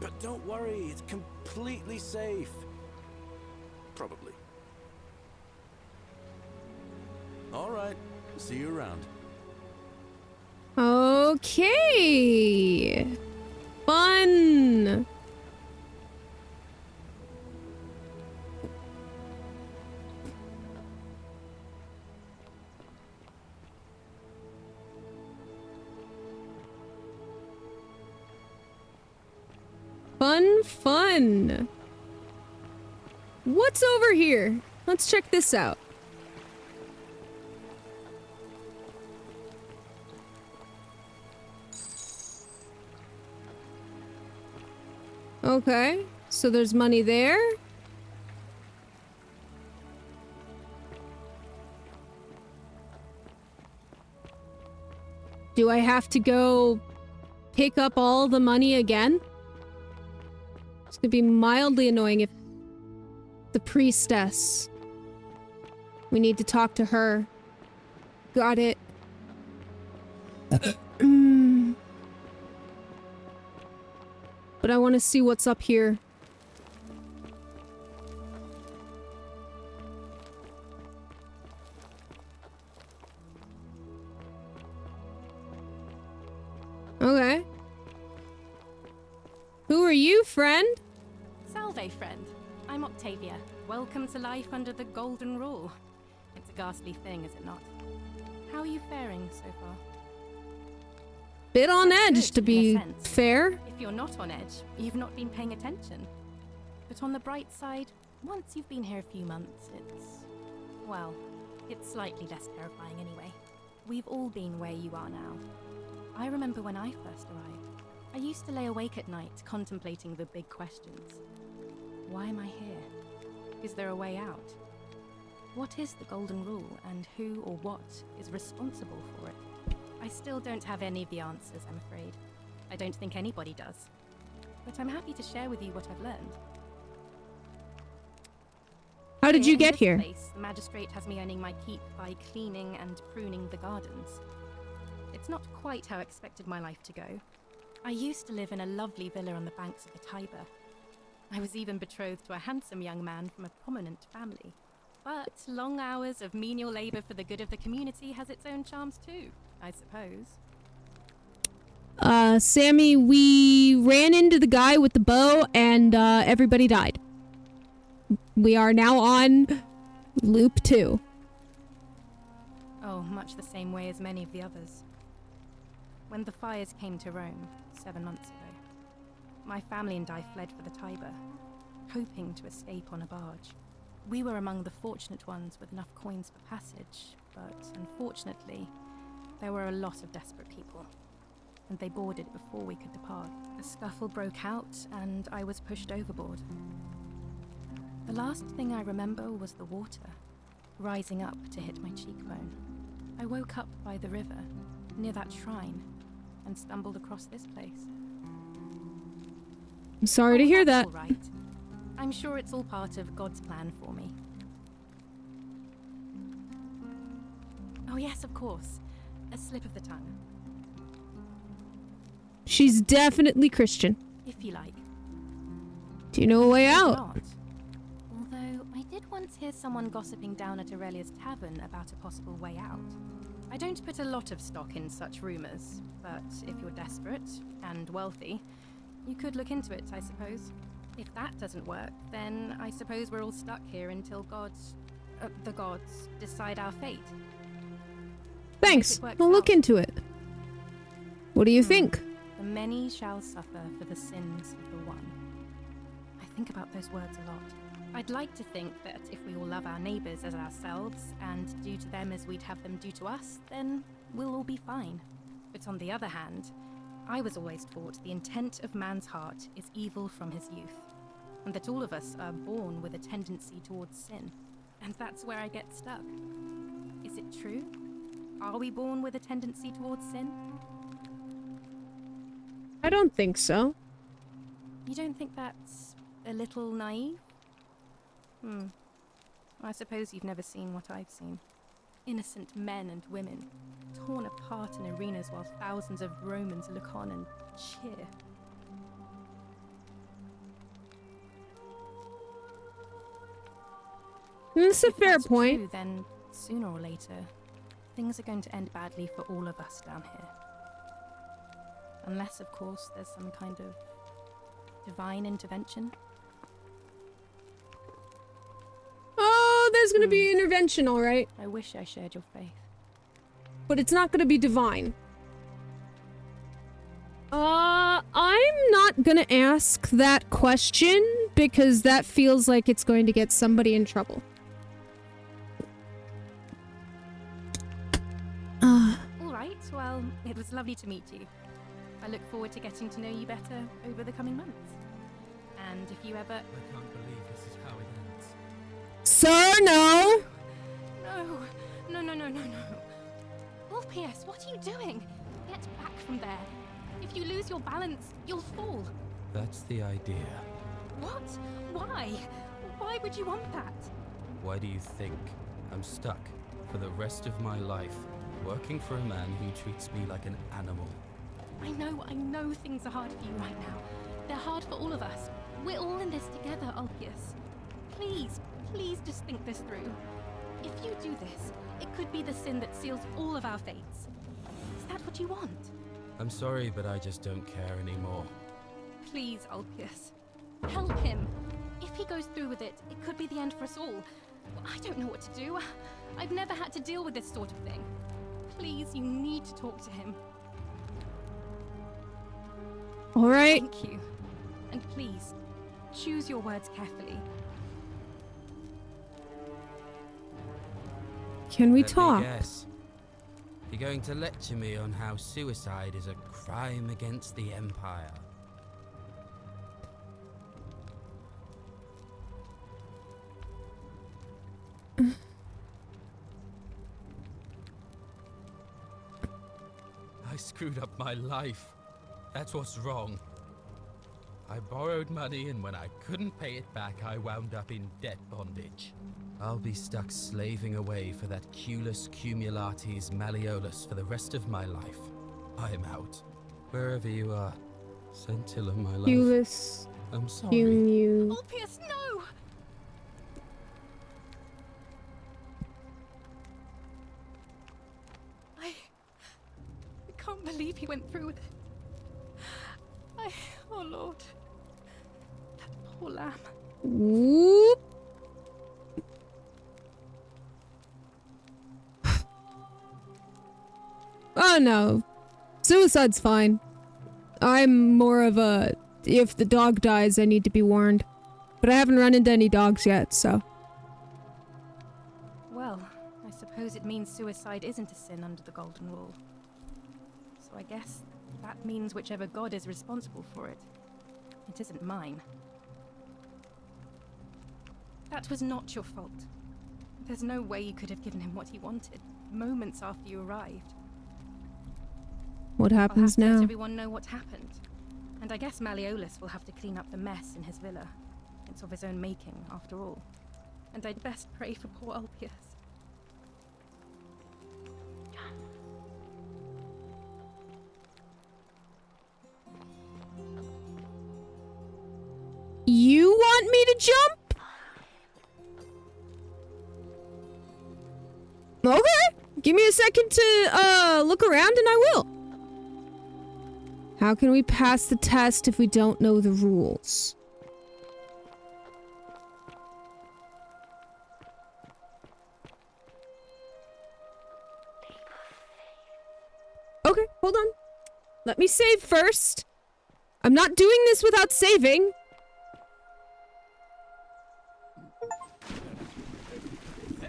But don't worry, it's completely safe. Probably. Alright, see you around. Okay. Fun. Fun. What's over here? Let's check this out. Okay, so there's money there. Do I have to go pick up all the money again? It's gonna be mildly annoying if the priestess. We need to talk to her. Got it. But I want to see what's up here. Okay. Who are you, friend? Salve, friend. I'm Octavia. Welcome to life under the Golden Rule. It's a ghastly thing, is it not? How are you faring so far? Bit on edge, to in a be sense. fair. If you're not on edge, you've not been paying attention. But on the bright side, once you've been here a few months, well, it's slightly less terrifying anyway. We've all been where you are now. I remember when I first arrived. I used to lay awake at night contemplating the big questions. Why am I here? Is there a way out? What is the Golden Rule, and who or what is responsible for it? I still don't have any of the answers, I'm afraid. I don't think anybody does. But I'm happy to share with you what I've learned. How did you In get this here? place, the magistrate has me earning my keep by cleaning and pruning the gardens. It's not quite how I expected my life to go. I used to live in a lovely villa on the banks of the Tiber. I was even betrothed to a handsome young man from a prominent family. But long hours of menial labor for the good of the community has its own charms too, I suppose. Sammy, we ran into the guy with the bow and, everybody died. We are now on loop 2. Oh, much the same way as many of the others. When the fires came to Rome 7 months ago, my family and I fled for the Tiber, hoping to escape on a barge. We were among the fortunate ones with enough coins for passage, but unfortunately, there were a lot of desperate people, and they boarded before we could depart. A scuffle broke out, and I was pushed overboard. The last thing I remember was the water, rising up to hit my cheekbone. I woke up by the river, near that shrine, and stumbled across this place. I'm sorry to hear that. All right. I'm sure it's all part of God's plan for me. Oh yes, of course. A slip of the tongue. She's definitely Christian. If you like. Do you know a way out? Not. Although, I did once hear someone gossiping down at Aurelia's tavern about a possible way out. I don't put a lot of stock in such rumors, but if you're desperate and wealthy, you could look into it, I suppose. If that doesn't work, then I suppose we're all stuck here until the gods decide our fate. Thanks. I'll look into it. What do you think? The many shall suffer for the sins of the one. I think about those words a lot. I'd like to think that if we all love our neighbors as ourselves and do to them as we'd have them do to us, then we'll all be fine. But on the other hand, I was always taught the intent of man's heart is evil from his youth. and that all of us are born with a tendency towards sin. And that's where I get stuck. Is it true? Are we born with a tendency towards sin? I don't think so. You don't think that's a little naive? I suppose you've never seen what I've seen. Innocent men and women, torn apart in arenas while thousands of Romans look on and cheer. That's a If fair that's point. True, then sooner or later, things are going to end badly for all of us down here. Unless, of course, there's some kind of divine intervention. Oh, there's gonna be intervention, alright. I wish I shared your faith. But it's not gonna be divine. I'm not gonna ask that question because that feels like it's going to get somebody in trouble. Alright, well, it was lovely to meet you. I look forward to getting to know you better over the coming months. And if you ever... I can't believe this is how it ends. Sir, no! No. Ulpius, what are you doing? Get back from there. If you lose your balance, you'll fall. That's the idea. What? Why? Why would you want that? Why do you think I'm stuck for the rest of my life working for a man who treats me like an animal? I know things are hard for you right now. They're hard for all of us. We're all in this together, Ulpius. Please just think this through. If you do this, it could be the sin that seals all of our fates. Is that what you want? I'm sorry, but I just don't care anymore. Please, Ulpius. Help him. If he goes through with it, it could be the end for us all. I don't know what to do. I've never had to deal with this sort of thing. Please, you need to talk to him. Alright. Thank you. And please, choose your words carefully. Can we Let me talk? guess. You're going to lecture me on how suicide is a crime against the Empire. I screwed up my life. That's what's wrong. I borrowed money, and when I couldn't pay it back, I wound up in debt bondage. I'll be stuck slaving away for that Culus Cumulatis Malleolus for the rest of my life. I'm out. Wherever you are, Scintilla, my love. Culus. I'm sorry. Ulpius, no! I can't believe he went through with it. Oh Lord. That poor lamb. Whoop. Oh no. Suicide's fine. I'm more of a, if the dog dies, I need to be warned. But I haven't run into any dogs yet, so. Well, I suppose it means suicide isn't a sin under the Golden Rule. So I guess that means whichever god is responsible for it. It isn't mine. That was not your fault. There's no way you could have given him what he wanted, moments after you arrived. What happens I'll have to now? let everyone know what happened. And I guess Malleolus will have to clean up the mess in his villa. It's of his own making, after all. And I'd best pray for poor Ulpius. You want me to jump? Okay. Give me a second to, look around and I will. How can we pass the test if we don't know the rules? Okay, hold on. Let me save first. I'm not doing this without saving.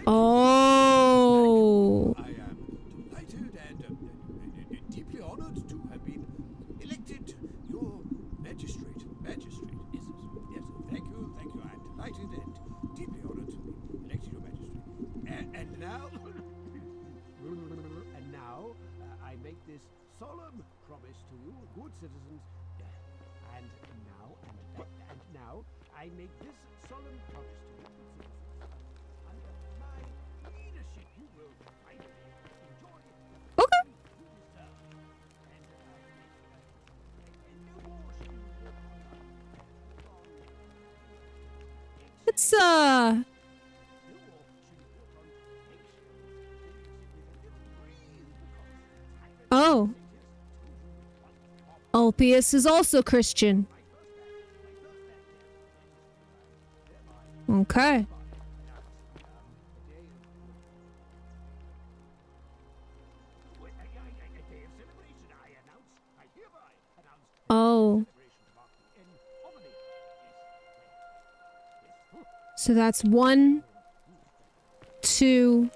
Oh. I am delighted and deeply honored to have been elected your magistrate. Yes, thank you this solemn promise to you, good citizens, and now I make this solemn promise to you, good citizens. Under my leadership, you will finally enjoy Okay. you deserve. And no more shall you walk on It's Oh. Ulpius is also Christian. Okay. Oh. So that's 1, 2.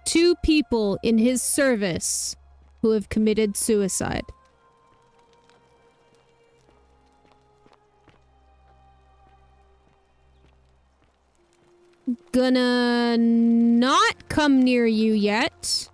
Two people in his service who have committed suicide. Gonna not come near you yet.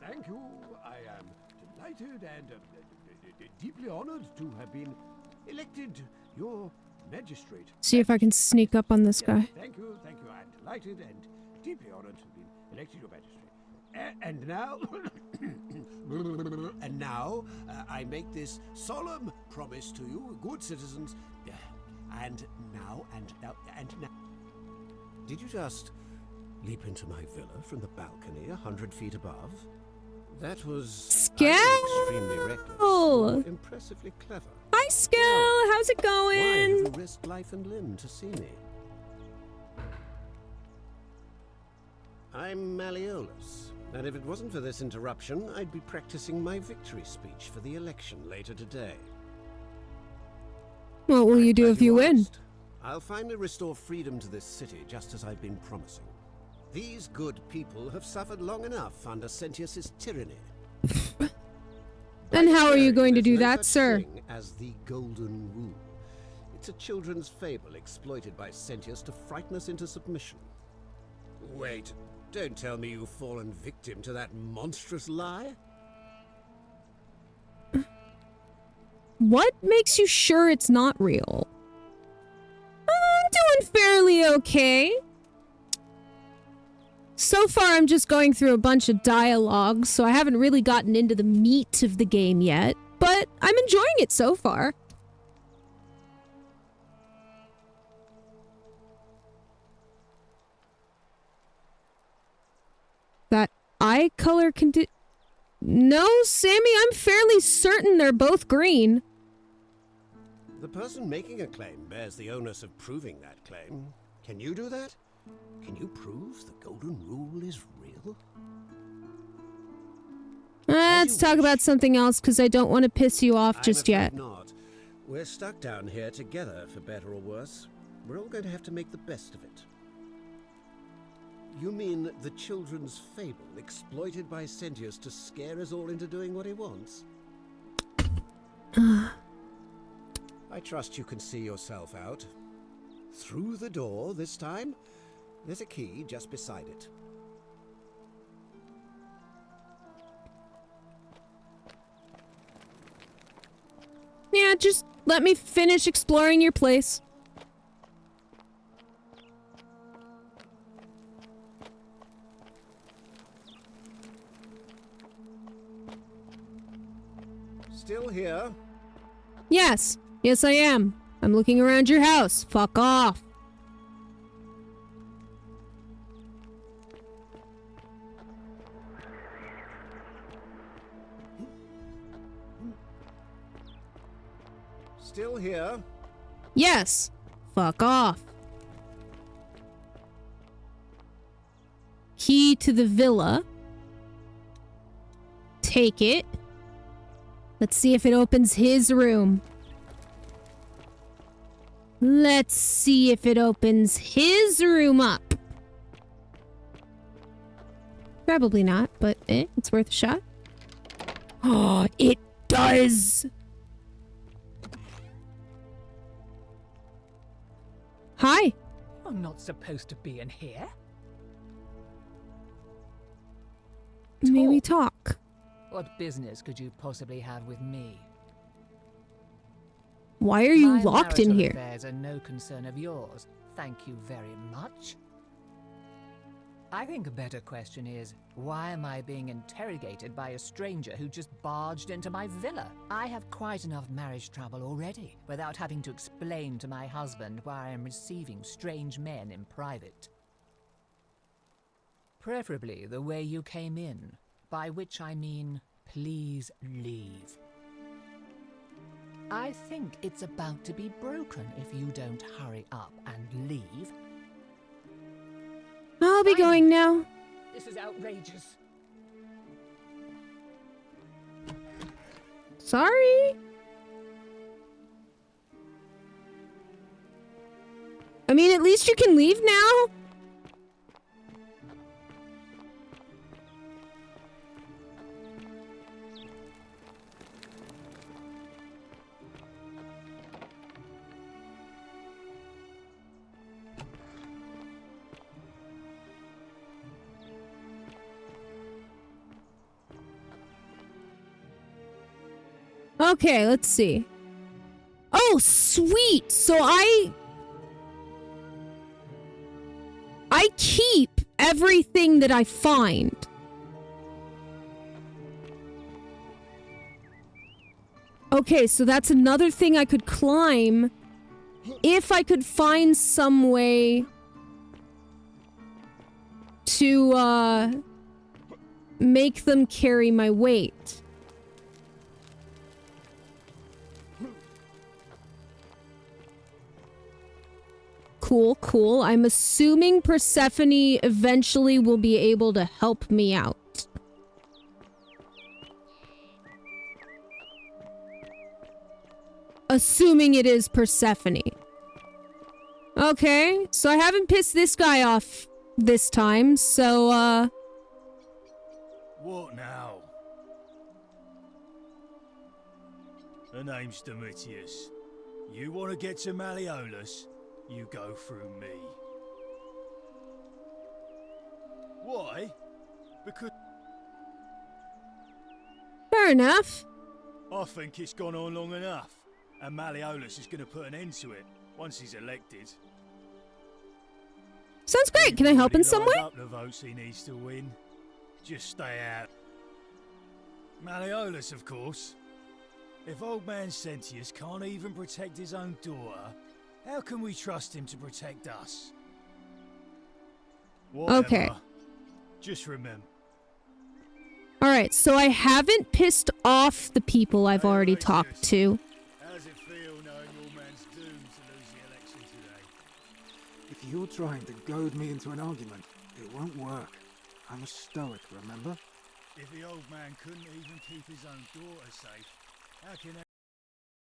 Thank you. I am delighted and deeply honored to have been elected your magistrate. See if I can sneak up on this guy. Thank you. I'm delighted and deeply honored to have been elected your magistrate. And now, I make this solemn promise to you, good citizens. And now. Did you just leap into my villa from the balcony 100 feet above? That was extremely reckless, or impressively clever. Hi, Skill. How's it going? Why have you risked life and limb to see me? I'm Malleolus, and if it wasn't for this interruption, I'd be practicing my victory speech for the election later today. What will you do if you win? I'll finally restore freedom to this city, just as I've been promising. These good people have suffered long enough under Sentius's tyranny. And how are you going to do There's no that, such sir? thing as the Golden Rule. It's a children's fable exploited by Sentius to frighten us into submission. Wait, don't tell me you've fallen victim to that monstrous lie? What makes you sure it's not real? I'm doing fairly okay. So far, I'm just going through a bunch of dialogue, so I haven't really gotten into the meat of the game yet, but I'm enjoying it so far. That eye color No, Sammy, I'm fairly certain they're both green. The person making a claim bears the onus of proving that claim. Can you do that? Can you prove the Golden Rule is real? Let's talk about something else, because I don't want to piss you off just yet. Not. We're stuck down here together, for better or worse. We're all going to have to make the best of it. You mean the children's fable exploited by Sentius to scare us all into doing what he wants? I trust you can see yourself out. Through the door this time? There's a key just beside it. Yeah, just let me finish exploring your place. Still here? Yes. Yes, I am. I'm looking around your house. Fuck off. Still here? Yes. Fuck off. Key to the villa. Take it. Let's see if it opens his room. Let's see if it opens his room up. Probably not, but it's worth a shot. Oh, it does! Hi. I'm not supposed to be in here. May we talk? What business could you possibly have with me? Why are you My locked in marital here? affairs are no concern of yours. Thank you very much. I think a better question is, why am I being interrogated by a stranger who just barged into my villa? I have quite enough marriage trouble already, without having to explain to my husband why I am receiving strange men in private. Preferably the way you came in, by which I mean, please leave. I think it's about to be broken if you don't hurry up and leave. I'll be going now. This is outrageous. Sorry. I mean, at least you can leave now. Okay, let's see. Oh, sweet! So I keep everything that I find. Okay, so that's another thing I could climb if I could find some way to, make them carry my weight. Cool, cool. I'm assuming Persephone eventually will be able to help me out. Assuming it is Persephone. Okay, so I haven't pissed this guy off this time, so, What now? Her name's Domitius. You want to get to Malleolus? You go through me. Why? Because fair enough. I think it's gone on long enough, and Malleolus is going to put an end to it once he's elected. Sounds great. Can I help in some way? Up the votes he needs to win. Just stay out. Malleolus, of course. If old man Sentius can't even protect his own daughter, how can we trust him to protect us? Whatever. Okay. Just remember. Alright, so I haven't pissed off the people I've already talked to. How's it feel knowing your man's doomed to lose the election today? If you're trying to goad me into an argument, it won't work. I'm a stoic, remember? If the old man couldn't even keep his own daughter safe, how can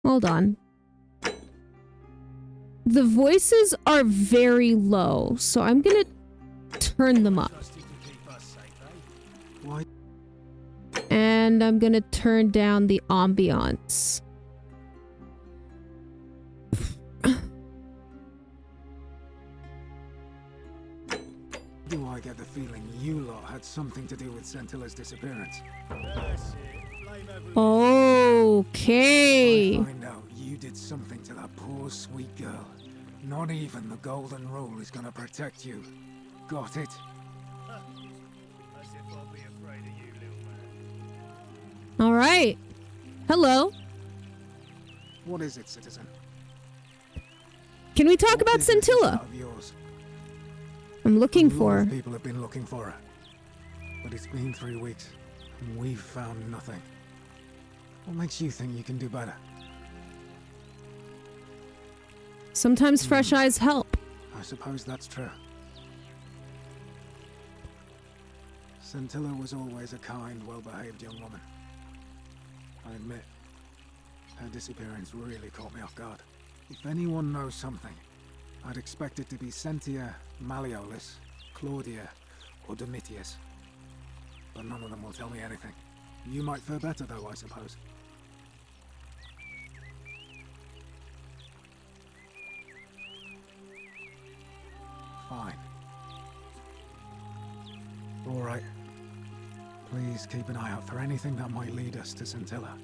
Hold on. The voices are very low, so I'm gonna turn them up. Why? And I'm gonna turn down the ambiance. Do I get the feeling you lot had something to do with Centilla's disappearance? Okay. I find out you did something to that poor sweet girl. Not even the Golden Rule is gonna protect you. Got it? As if I'll be afraid of you, little man. Alright. Hello. What is it, citizen? Can we talk about What business is Scintilla? that of yours? I'm looking A lot for of her. people have been looking for her. But it's been 3 weeks, and we've found nothing. What makes you think you can do better? Sometimes fresh eyes help. I suppose that's true. Scintilla was always a kind, well-behaved young woman. I admit, her disappearance really caught me off guard. If anyone knows something, I'd expect it to be Sentia, Malleolus, Claudia, or Domitius. But none of them will tell me anything. You might fare better, though, I suppose. Fine. All right. Please keep an eye out for anything that might lead us to Scintilla.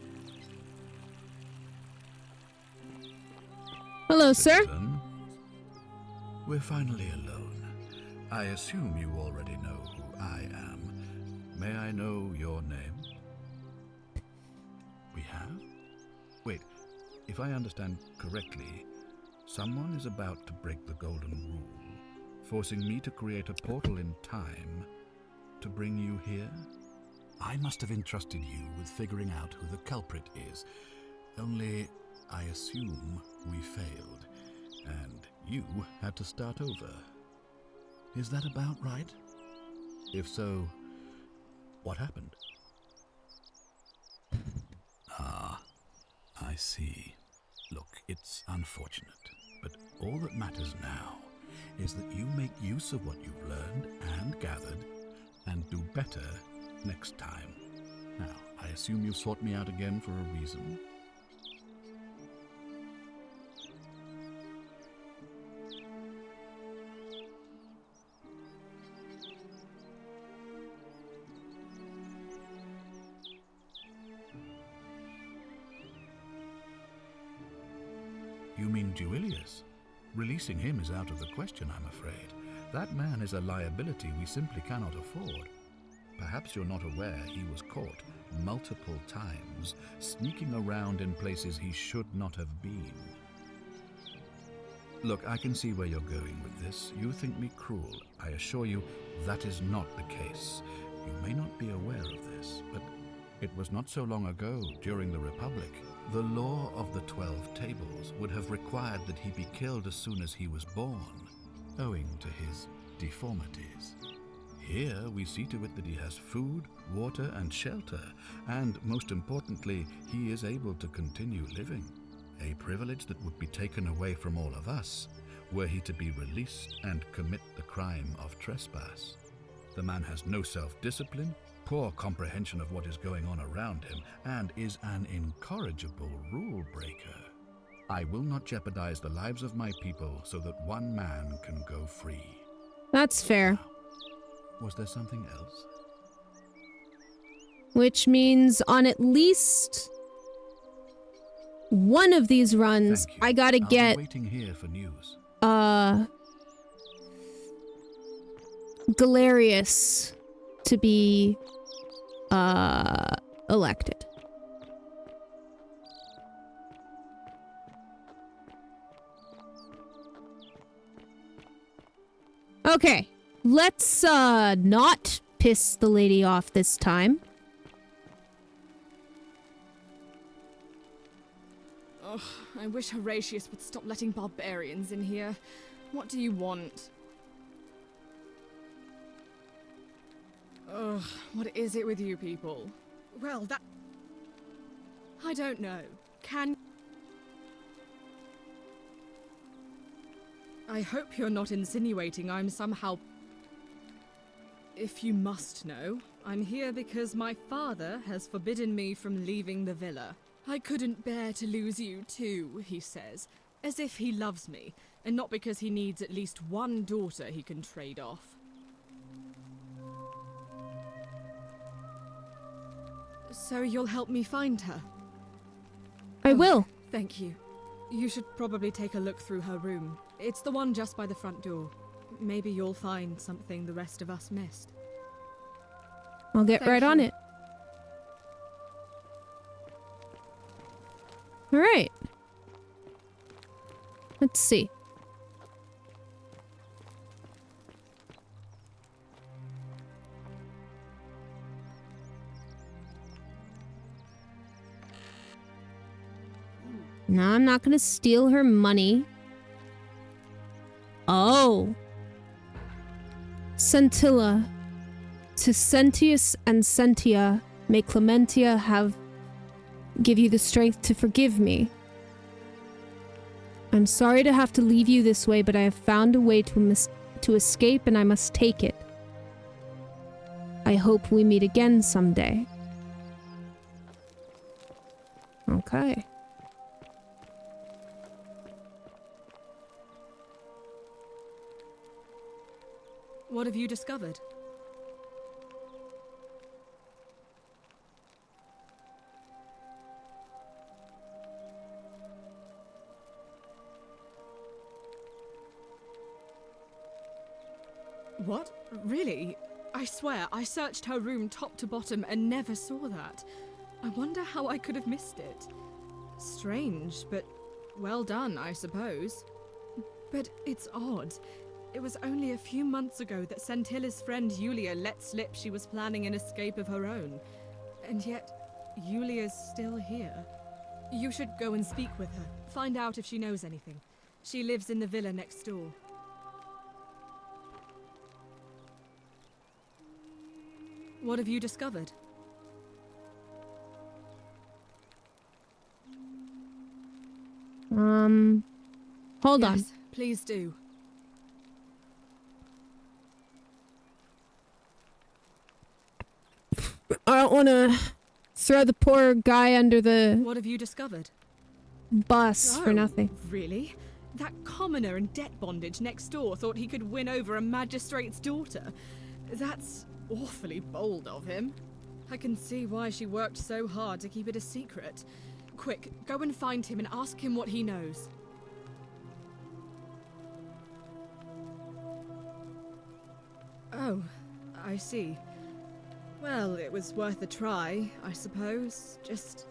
Hello, sir. Citizen, we're finally alone. I assume you already know who I am. May I know your name? We have? Wait, if I understand correctly, someone is about to break the Golden Rule, forcing me to create a portal in time to bring you here? I must have entrusted you with figuring out who the culprit is. Only, I assume we failed, and you had to start over. Is that about right? If so, what happened? Ah, I see. Look, it's unfortunate, but all that matters now is that you make use of what you've learned and gathered and do better next time. Now, I assume you've sought me out again for a reason. You mean Duilius? Releasing him is out of the question, I'm afraid. That man is a liability we simply cannot afford. Perhaps you're not aware he was caught multiple times, sneaking around in places he should not have been. Look, I can see where you're going with this. You think me cruel. I assure you that is not the case. You may not be aware of this, but it was not so long ago, during the Republic, the law of the 12 Tables would have required that he be killed as soon as he was born, owing to his deformities. Here we see to it that he has food, water, and shelter, and most importantly, he is able to continue living. A privilege that would be taken away from all of us were he to be released and commit the crime of trespass. The man has no self-discipline, poor comprehension of what is going on around him, and is an incorrigible rule breaker. I will not jeopardize the lives of my people so that one man can go free. That's fair. Was there something else? Which means on at least one of these runs, I gotta I'll get be waiting here for news. Galerius to be elected. Okay, let's not piss the lady off this time. Ugh, I wish Horatius would stop letting barbarians in here. What do you want? Ugh, what is it with you people? Well, that... I don't know. Can... I hope you're not insinuating I'm somehow... If you must know, I'm here because my father has forbidden me from leaving the villa. I couldn't bear to lose you too, he says, as if he loves me, and not because he needs at least one daughter he can trade off. So you'll help me find her? I will. Thank you. You should probably take a look through her room. It's the one just by the front door. Maybe you'll find something the rest of us missed. I'll get Thank right on you. it. All right. Let's see. No, I'm not gonna steal her money. Oh. Centilla. To Sentius and Sentia, may Clementia give you the strength to forgive me. I'm sorry to have to leave you this way, but I have found a way to escape and I must take it. I hope we meet again someday. Okay. What have you discovered? What? Really? I swear, I searched her room top to bottom and never saw that. I wonder how I could have missed it. Strange, but well done, I suppose. But it's odd. It was only a few months ago that Centilla's friend Yulia let slip she was planning an escape of her own. And yet, Yulia's still here. You should go and speak with her. Find out if she knows anything. She lives in the villa next door. What have you discovered? Hold on. Yes, please do. I don't want to throw the poor guy under the What have you discovered? bus for nothing. Really? That commoner in debt bondage next door thought he could win over a magistrate's daughter. That's awfully bold of him. I can see why she worked so hard to keep it a secret. Quick, go and find him and ask him what he knows. Oh, I see. Well, it was worth a try, I suppose. Just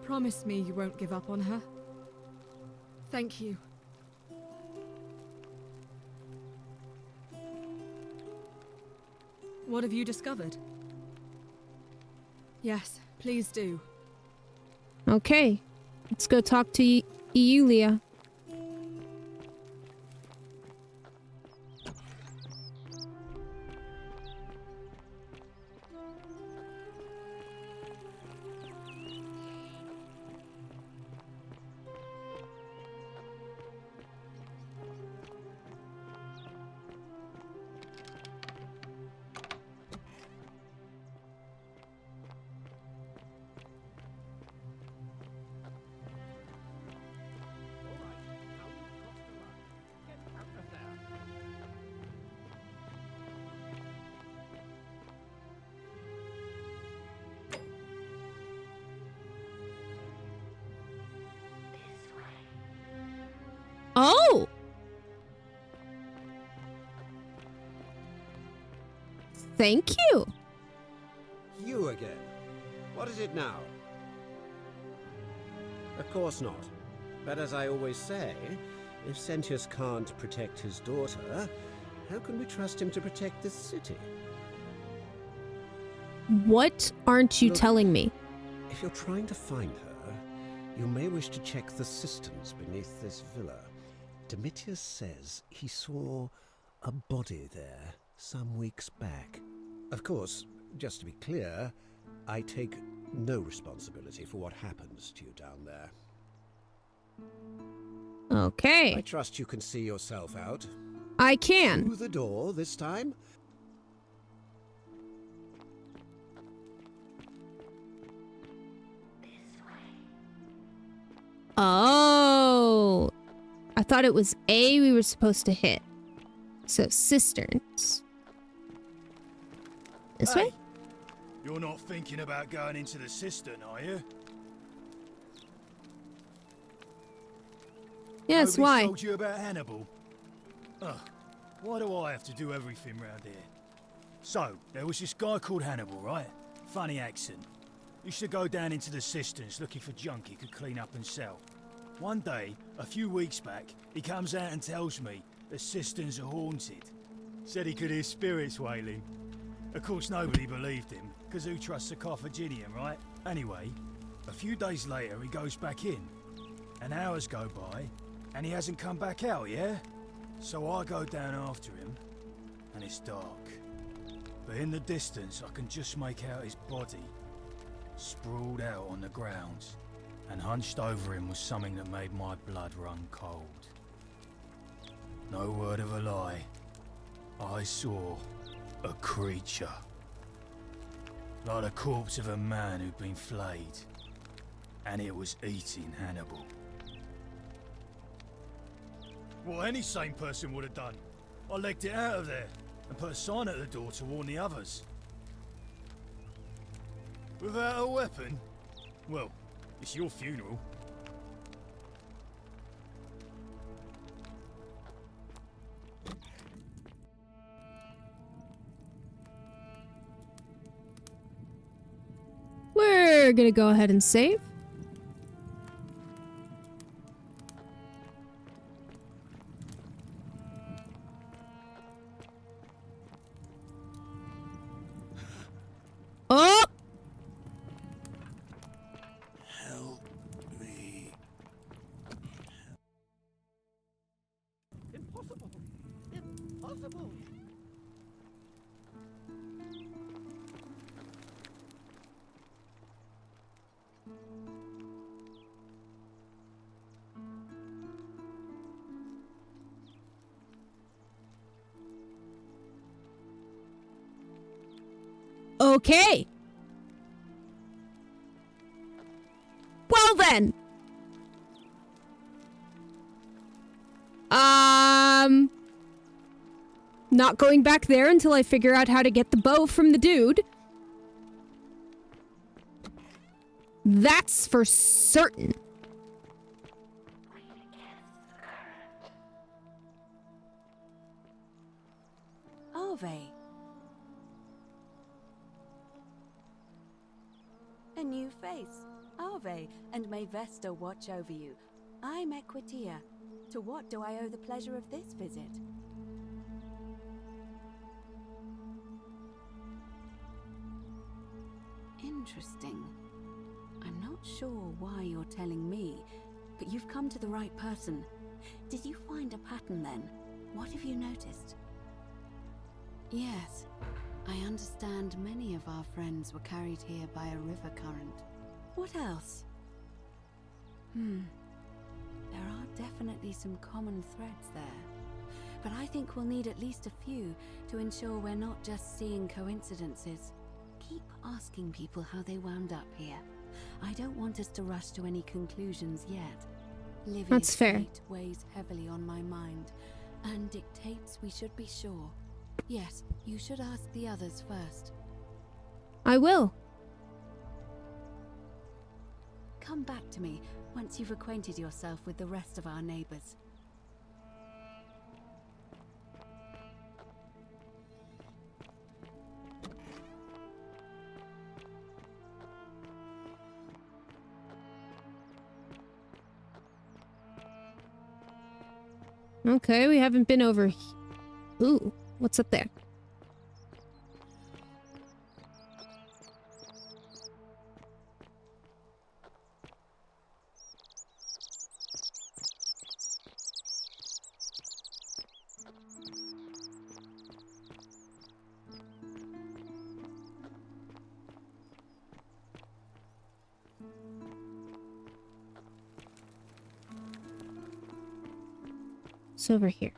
promise me you won't give up on her. Thank you. What have you discovered? Yes, please do. Okay. Let's go talk to Yulia. Oh! Thank you. You again. What is it now? Of course not. But as I always say, if Sentius can't protect his daughter, how can we trust him to protect this city? What aren't you telling me? If you're trying to find her, you may wish to check the cisterns beneath this villa. Domitius says he saw a body there some weeks back. Of course, just to be clear, I take no responsibility for what happens to you down there. Okay. I trust you can see yourself out. I can. Through the door this time? Oh. I thought it was A we were supposed to hit. So cisterns. This way? You're not thinking about going into the cistern, are you? Yes, Nobody why? told you about Hannibal? Ugh, why do I have to do everything round here? So, there was this guy called Hannibal, right? Funny accent. Used to go down into the cisterns looking for junk he could clean up and sell. One day, a few weeks back, he comes out and tells me the cisterns are haunted. Said he could hear spirits wailing. Of course, nobody believed him, because who trusts a Carthaginian, right? Anyway, a few days later, he goes back in. And hours go by, and he hasn't come back out, yeah? So I go down after him, and it's dark. But in the distance, I can just make out his body, sprawled out on the ground. And hunched over him was something that made my blood run cold. No word of a lie. I saw a creature. Like the corpse of a man who'd been flayed. And it was eating Hannibal. What any sane person would have done. I legged it out of there and put a sign at the door to warn the others. Without a weapon? Well, it's your funeral. We're gonna go ahead and save. Oh! Help me. Impossible! Impossible! Okay. Well then. Not going back there until I figure out how to get the bow from the dude. That's for certain. Arve. A new face. Arve, and may Vesta watch over you. I'm Equitia. To what do I owe the pleasure of this visit? Interesting. I'm not sure why you're telling me, but you've come to the right person. Did you find a pattern then? What have you noticed? Yes, I understand many of our friends were carried here by a river current. What else? There are definitely some common threads there. But I think we'll need at least a few to ensure we're not just seeing coincidences. Keep asking people how they wound up here. I don't want us to rush to any conclusions yet. Livia's That's fair. fate weighs heavily on my mind and dictates we should be sure. Yes, you should ask the others first. I will. Come back to me once you've acquainted yourself with the rest of our neighbors. Okay, we haven't been over. Ooh, what's up there? It's over here.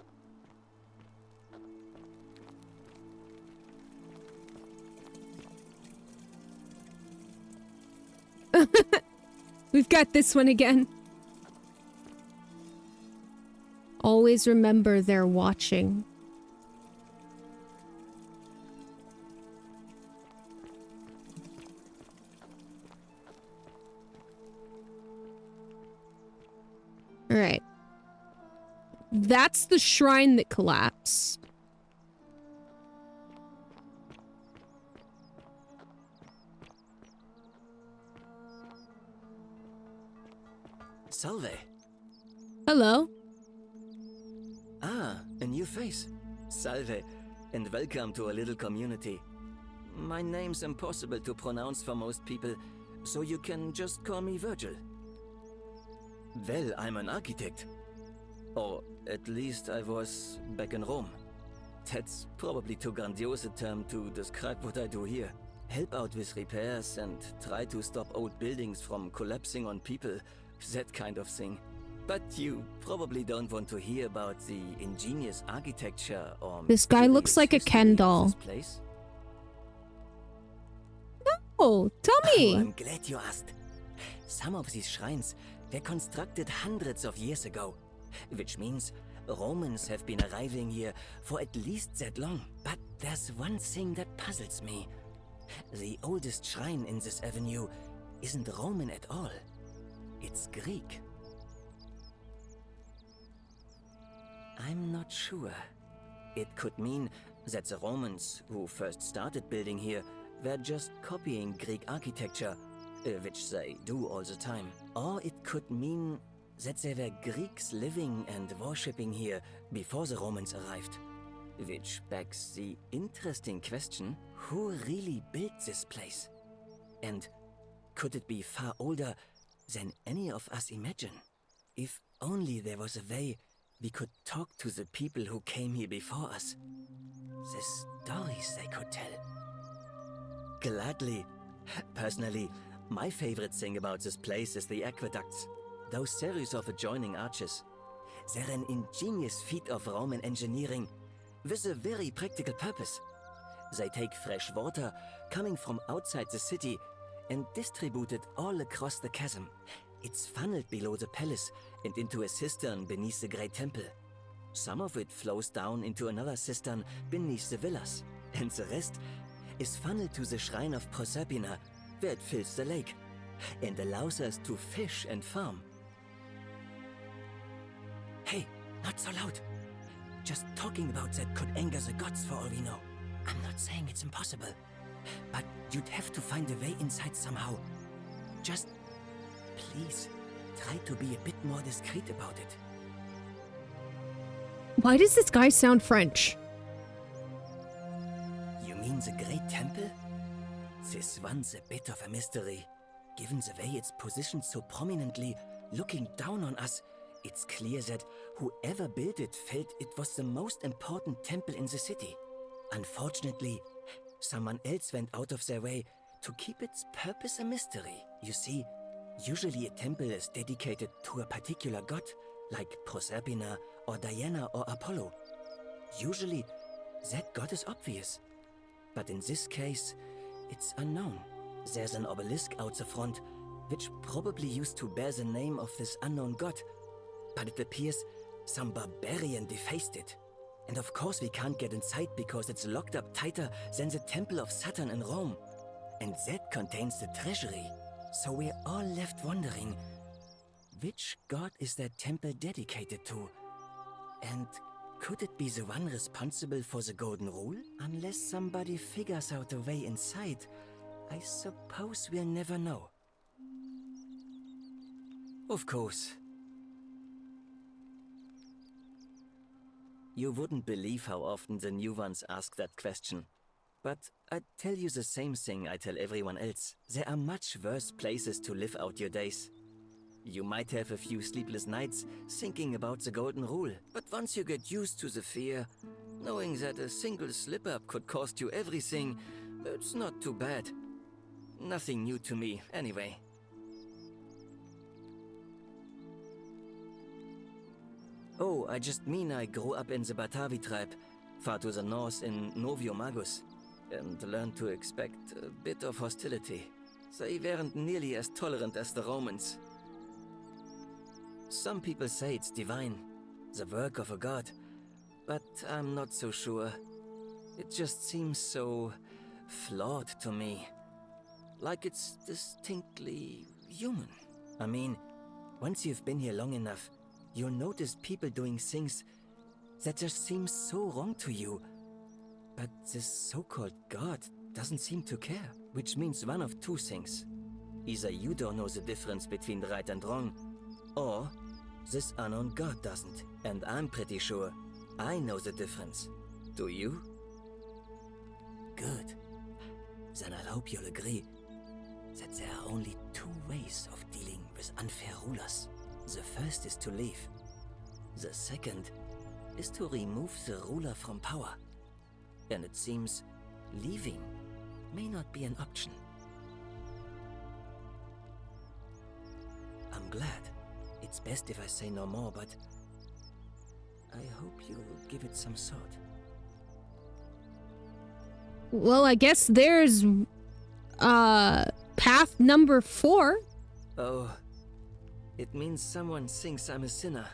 We've got this one again. Always remember they're watching. All right. That's the shrine that collapsed. Salve. Hello. Ah, a new face. Salve, and welcome to a little community. My name's impossible to pronounce for most people, so you can just call me Virgil. Well, I'm an architect. Or at least I was back in Rome. That's probably too grandiose a term to describe what I do here. Help out with repairs and try to stop old buildings from collapsing on people, that kind of thing. But you probably don't want to hear about the ingenious architecture or... This guy looks like a Ken doll. Place? Oh, tell me. Oh, I'm glad you asked. Some of these shrines were constructed hundreds of years ago, which means Romans have been arriving here for at least that long. But there's one thing that puzzles me. The oldest shrine in this avenue isn't Roman at all. It's Greek. I'm not sure. It could mean that the Romans who first started building here were just copying Greek architecture, which they do all the time. Or it could mean that there were Greeks living and worshipping here before the Romans arrived. Which begs the interesting question, who really built this place? And could it be far older than any of us imagine? If only there was a way we could talk to the people who came here before us. The stories they could tell. Gladly. Personally, my favorite thing about this place is the aqueducts. Those series of adjoining arches. They're an ingenious feat of Roman engineering with a very practical purpose. They take fresh water coming from outside the city and distribute it all across the chasm. It's funneled below the palace and into a cistern beneath the Great Temple. Some of it flows down into another cistern beneath the villas, and the rest is funneled to the shrine of Proserpina, where it fills the lake, and allows us to fish and farm. Hey, not so loud. Just talking about that could anger the gods for all we know. I'm not saying it's impossible, but you'd have to find a way inside somehow. Just, please, try to be a bit more discreet about it. Why does this guy sound French? You mean the Great Temple? This one's a bit of a mystery. Given the way it's positioned so prominently, looking down on us, it's clear that whoever built it felt it was the most important temple in the city. Unfortunately, someone else went out of their way to keep its purpose a mystery. You see, usually a temple is dedicated to a particular god, like Proserpina or Diana or Apollo. Usually, that god is obvious. But in this case, it's unknown. There's an obelisk out the front, which probably used to bear the name of this unknown god. But it appears some barbarian defaced it. And of course we can't get inside because it's locked up tighter than the Temple of Saturn in Rome. And that contains the treasury. So we're all left wondering, which god is that temple dedicated to? And could it be the one responsible for the Golden Rule? Unless somebody figures out a way inside, I suppose we'll never know. Of course. You wouldn't believe how often the new ones ask that question. But I'd tell you the same thing I tell everyone else. There are much worse places to live out your days. You might have a few sleepless nights thinking about the Golden Rule, but once you get used to the fear, knowing that a single slip-up could cost you everything, it's not too bad. Nothing new to me, anyway. Oh, I just mean I grew up in the Batavi tribe, far to the north in Novio Magus, and learned to expect a bit of hostility. They weren't nearly as tolerant as the Romans. Some people say it's divine, the work of a god, but I'm not so sure. It just seems so flawed to me. Like it's distinctly human. I mean, once you've been here long enough, you'll notice people doing things that just seem so wrong to you. But this so-called god doesn't seem to care, which means one of 2 things. Either you don't know the difference between right and wrong, or This unknown god doesn't, and I'm pretty sure I know the difference. Do you? Good. Then I hope you'll agree that there are only two ways of dealing with unfair rulers. The first is to leave. The second is to remove the ruler from power. And it seems leaving may not be an option. I'm glad. It's best if I say no more, but I hope you'll give it some thought. Well, I guess there's path number 4. Oh, it means someone thinks I'm a sinner,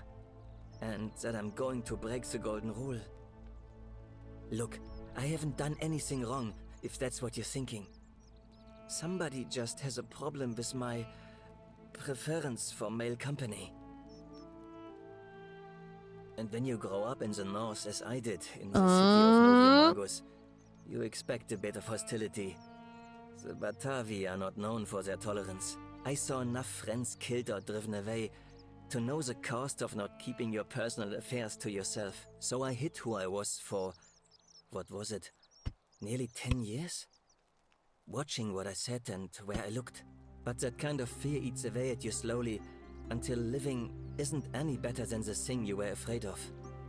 and that I'm going to break the golden rule. Look, I haven't done anything wrong, if that's what you're thinking. Somebody just has a problem with my preference for male company. And when you grow up in the north, as I did, in the city of Novia Magus, you expect a bit of hostility. The Batavi are not known for their tolerance. I saw enough friends killed or driven away to know the cost of not keeping your personal affairs to yourself. So I hid who I was for, what was it, nearly 10 years? Watching what I said and where I looked. But that kind of fear eats away at you slowly, until living isn't any better than the thing you were afraid of.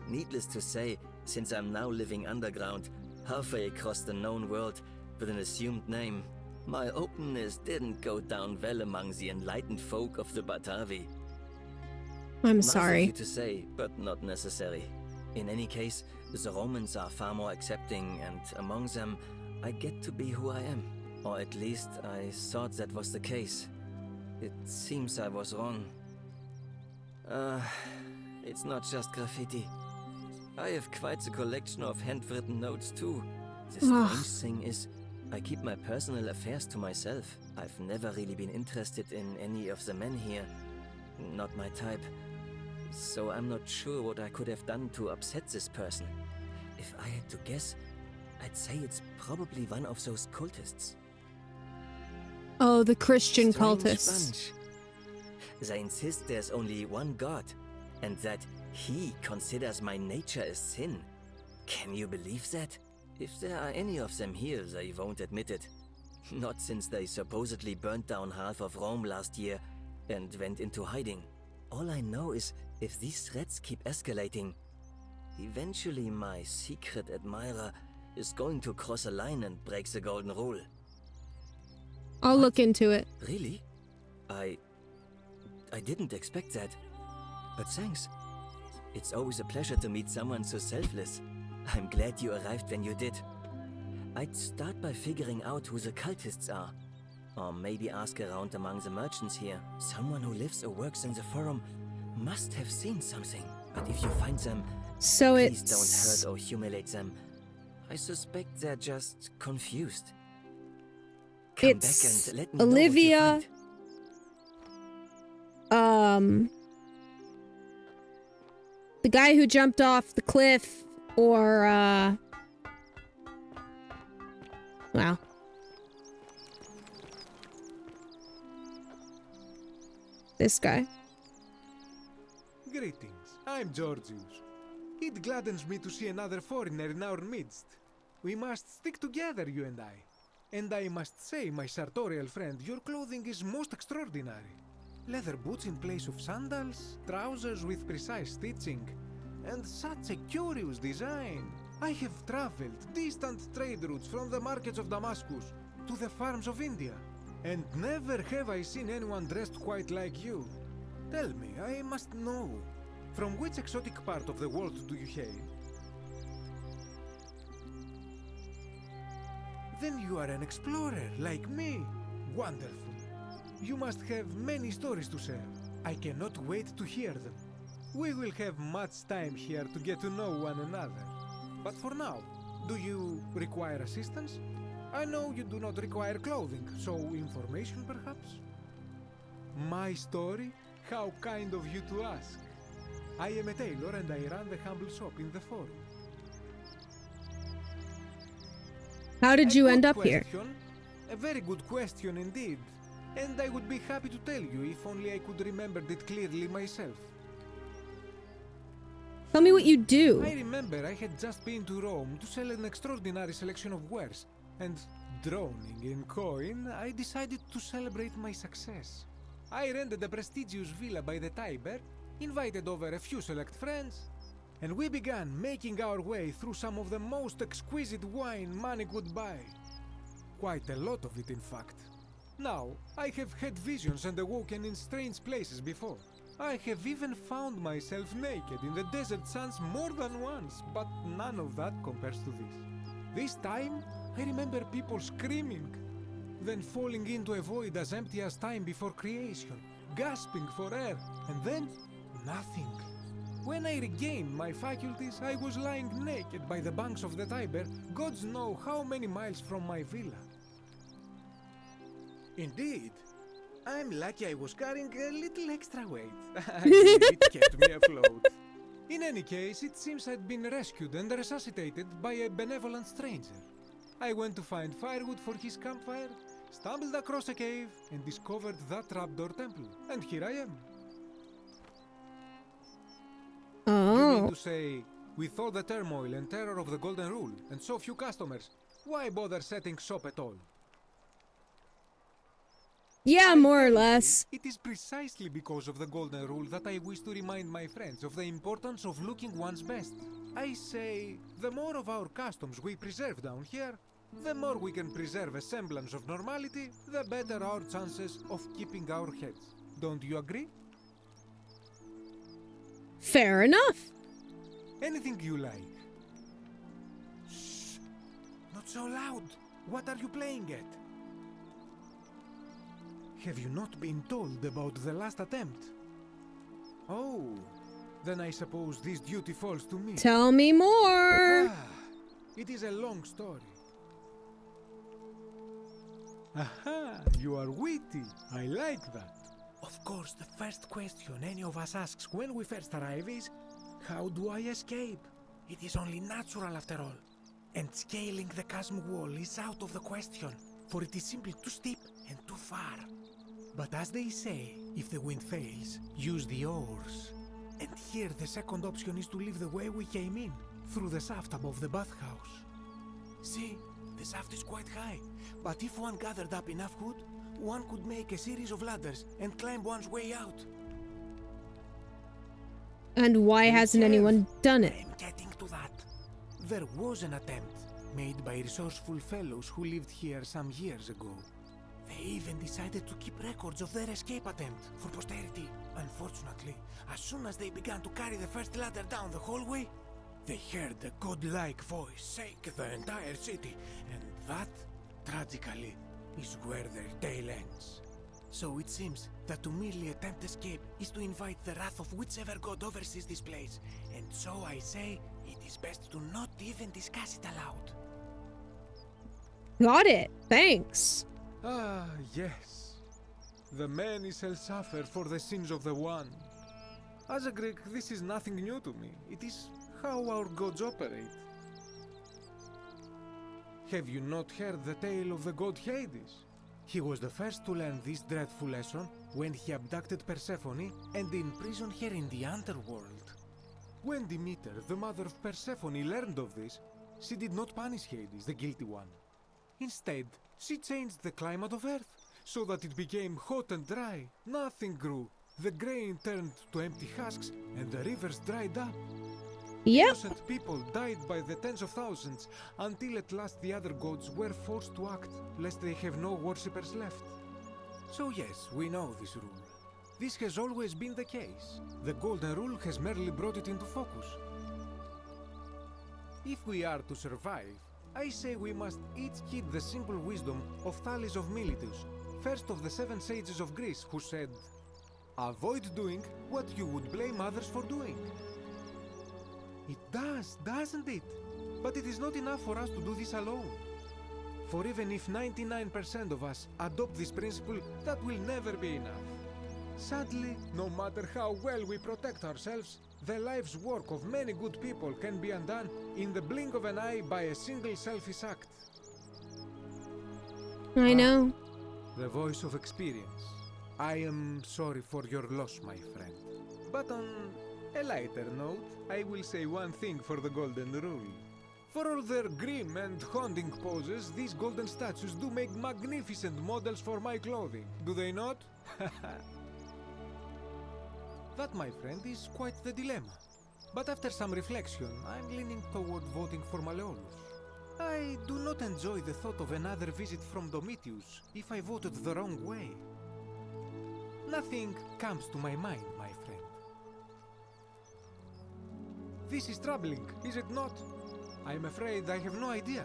Needless to say, since I'm now living underground, halfway across the known world, with an assumed name, my openness didn't go down well among the enlightened folk of the Batavi. I'm Nice sorry. of you to say, but not necessary. In any case, the Romans are far more accepting, and among them, I get to be who I am. Or at least I thought that was the case. It seems I was wrong. It's not just graffiti. I have quite the collection of handwritten notes too. The strange thing is, I keep my personal affairs to myself. I've never really been interested in any of the men here. Not my type. So I'm not sure what I could have done to upset this person. If I had to guess, I'd say it's probably one of those cultists. Oh, the Christian Strange cultists. bunch. They insist there's only one God, and that he considers my nature a sin. Can you believe that? If there are any of them here, they won't admit it. Not since they supposedly burnt down half of Rome last year and went into hiding. All I know is, if these threats keep escalating, eventually my secret admirer is going to cross a line and break the golden rule. I'll look into it. Really? I didn't expect that. But thanks. It's always a pleasure to meet someone so selfless. I'm glad you arrived when you did. I'd start by figuring out who the cultists are. Or maybe ask around among the merchants here. Someone who lives or works in the forum must have seen something. But if you find them, So please it's- don't hurt or humiliate them. I suspect they're just confused. Come It's back and let me know what you Olivia. The guy who jumped off the cliff, or wow. This guy. Greetings. I'm Georgius. It gladdens me to see another foreigner in our midst. We must stick together, you and I. And I must say, my sartorial friend, your clothing is most extraordinary. Leather boots in place of sandals, trousers with precise stitching, and such a curious design. I have traveled distant trade routes from the markets of Damascus to the farms of India, and never have I seen anyone dressed quite like you. Tell me, I must know, from which exotic part of the world do you hail? Then you are an explorer, like me. Wonderful. You must have many stories to share. I cannot wait to hear them. We will have much time here to get to know one another. But for now, do you require assistance? I know you do not require clothing, so information perhaps? My story? How kind of you to ask. I am a tailor and I run the humble shop in the forum. How did you end up Good here? question. A very good question indeed. And I would be happy to tell you if only I could remember it clearly myself. Tell me what you do. I remember I had just been to Rome to sell an extraordinary selection of wares, and drowning in coin, I decided to celebrate my success. I rented a prestigious villa by the Tiber, invited over a few select friends, and we began making our way through some of the most exquisite wine money could buy. Quite a lot of it, in fact. Now, I have had visions and awoken in strange places before. I have even found myself naked in the desert sands more than once, but none of that compares to this. This time, I remember people screaming, then falling into a void as empty as time before creation, gasping for air, and then nothing. When I regained my faculties, I was lying naked by the banks of the Tiber, gods know how many miles from my villa. Indeed. I'm lucky I was carrying a little extra weight. It kept me afloat. In any case, it seems I'd been rescued and resuscitated by a benevolent stranger. I went to find firewood for his campfire, stumbled across a cave, and discovered that trapdoor temple. And here I am. Oh. You mean to say, with all the turmoil and terror of the Golden Rule, and so few customers, why bother setting shop at all? Yeah, more or less. It is precisely because of the Golden Rule that I wish to remind my friends of the importance of looking one's best. I say, the more of our customs we preserve down here, the more we can preserve a semblance of normality, the better our chances of keeping our heads. Don't you agree? Fair enough. Anything you like. Shh! Not so loud. What are you playing at? Have you not been told about the last attempt? Oh, then I suppose this duty falls to me. Tell me more. It is a long story. Aha, you are witty. I like that. Of course, the first question any of us asks when we first arrive is, how do I escape? It is only natural after all. And scaling the chasm wall is out of the question, for it is simply too steep and too far. But as they say, if the wind fails, use the oars. And here the second option is to leave the way we came in, through the shaft above the bathhouse. See, the shaft is quite high, but if one gathered up enough wood, one could make a series of ladders and climb one's way out. And why hasn't anyone done it? I'm getting to that. There was an attempt, made by resourceful fellows who lived here some years ago. They even decided to keep records of their escape attempt for posterity. Unfortunately, as soon as they began to carry the first ladder down the hallway, they heard a godlike voice shake the entire city, and that, tragically, is where their tale ends. So it seems that to merely attempt escape is to invite the wrath of whichever god oversees this place, and so I say it is best to not even discuss it aloud. Got it. Thanks. Ah, yes. The many shall suffer for the sins of the one. As a Greek, this is nothing new to me. It is how our gods operate. Have you not heard the tale of the god Hades? He was the first to learn this dreadful lesson when he abducted Persephone and imprisoned her in the underworld. When Demeter, the mother of Persephone, learned of this, she did not punish Hades, the guilty one. Instead, she changed the climate of Earth so that it became hot and dry. Nothing grew. The grain turned to empty husks and the rivers dried up. Yep. Innocent people died by the tens of thousands until at last the other gods were forced to act lest they have no worshippers left. So yes, we know this rule. This has always been the case. The Golden Rule has merely brought it into focus. If we are to survive, I say we must each heed the simple wisdom of Thales of Miletus, first of the 7 sages of Greece, who said, "Avoid doing what you would blame others for doing." It does, doesn't it? But it is not enough for us to do this alone. For even if 99% of us adopt this principle, that will never be enough. Sadly, no matter how well we protect ourselves, the life's work of many good people can be undone in the blink of an eye by a single selfish act. I know. The voice of experience. I am sorry for your loss, my friend. But on a lighter note, I will say one thing for the Golden Rule. For all their grim and haunting poses, these golden statues do make magnificent models for my clothing, do they not? That, my friend, is quite the dilemma. But after some reflection, I'm leaning toward voting for Malleolus. I do not enjoy the thought of another visit from Domitius if I voted the wrong way. Nothing comes to my mind, my friend. This is troubling, is it not? I'm afraid I have no idea.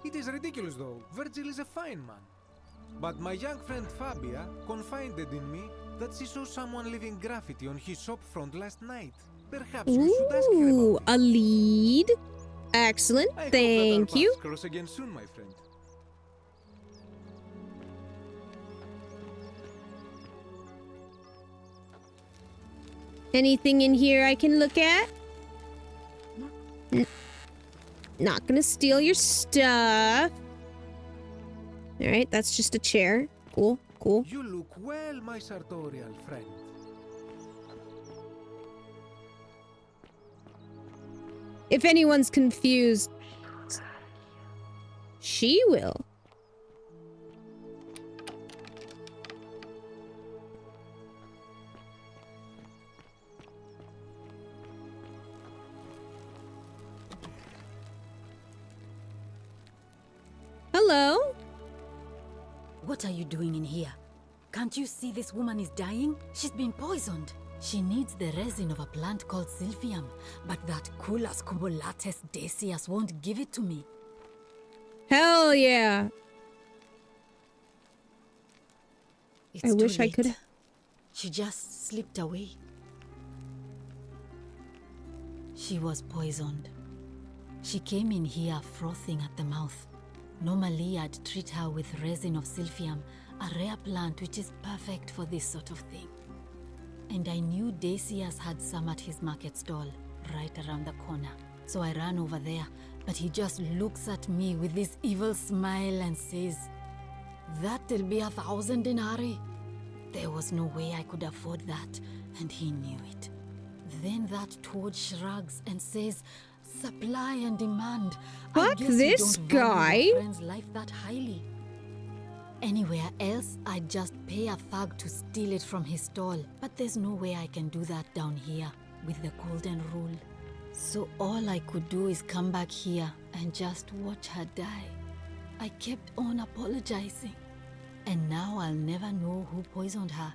It is ridiculous, though. Virgil is a fine man. But my young friend Fabia confided in me that she saw someone leaving graffiti on his shop front last night. Perhaps you should ask her about Ooh, a lead. Excellent. I hope Thank that our you. paths cross again soon, my friend. Anything in here I can look at? Not gonna steal your stuff. Alright, that's just a chair. Cool, cool. You look well, my sartorial friend. If anyone's confused, she will. Hello? What are you doing in here? Can't you see this woman is dying? She's been poisoned. She needs the resin of a plant called Silphium, but that Culus cubulatus Decius won't give it to me. Hell yeah. It's I wish too I could. late. She just slipped away. She was poisoned. She came in here frothing at the mouth. Normally, I'd treat her with resin of Silphium, a rare plant which is perfect for this sort of thing. And I knew Decius had some at his market stall, right around the corner. So I ran over there, but he just looks at me with this evil smile and says, "That'll be 1,000 denarii." There was no way I could afford that, and he knew it. Then that toad shrugs and says, "Supply and demand." I Fuck guess you this don't value guy. your friend's life that highly. Anywhere else, I'd just pay a thug to steal it from his stall. But there's no way I can do that down here with the Golden Rule. So all I could do is come back here and just watch her die. I kept on apologizing. And now I'll never know who poisoned her,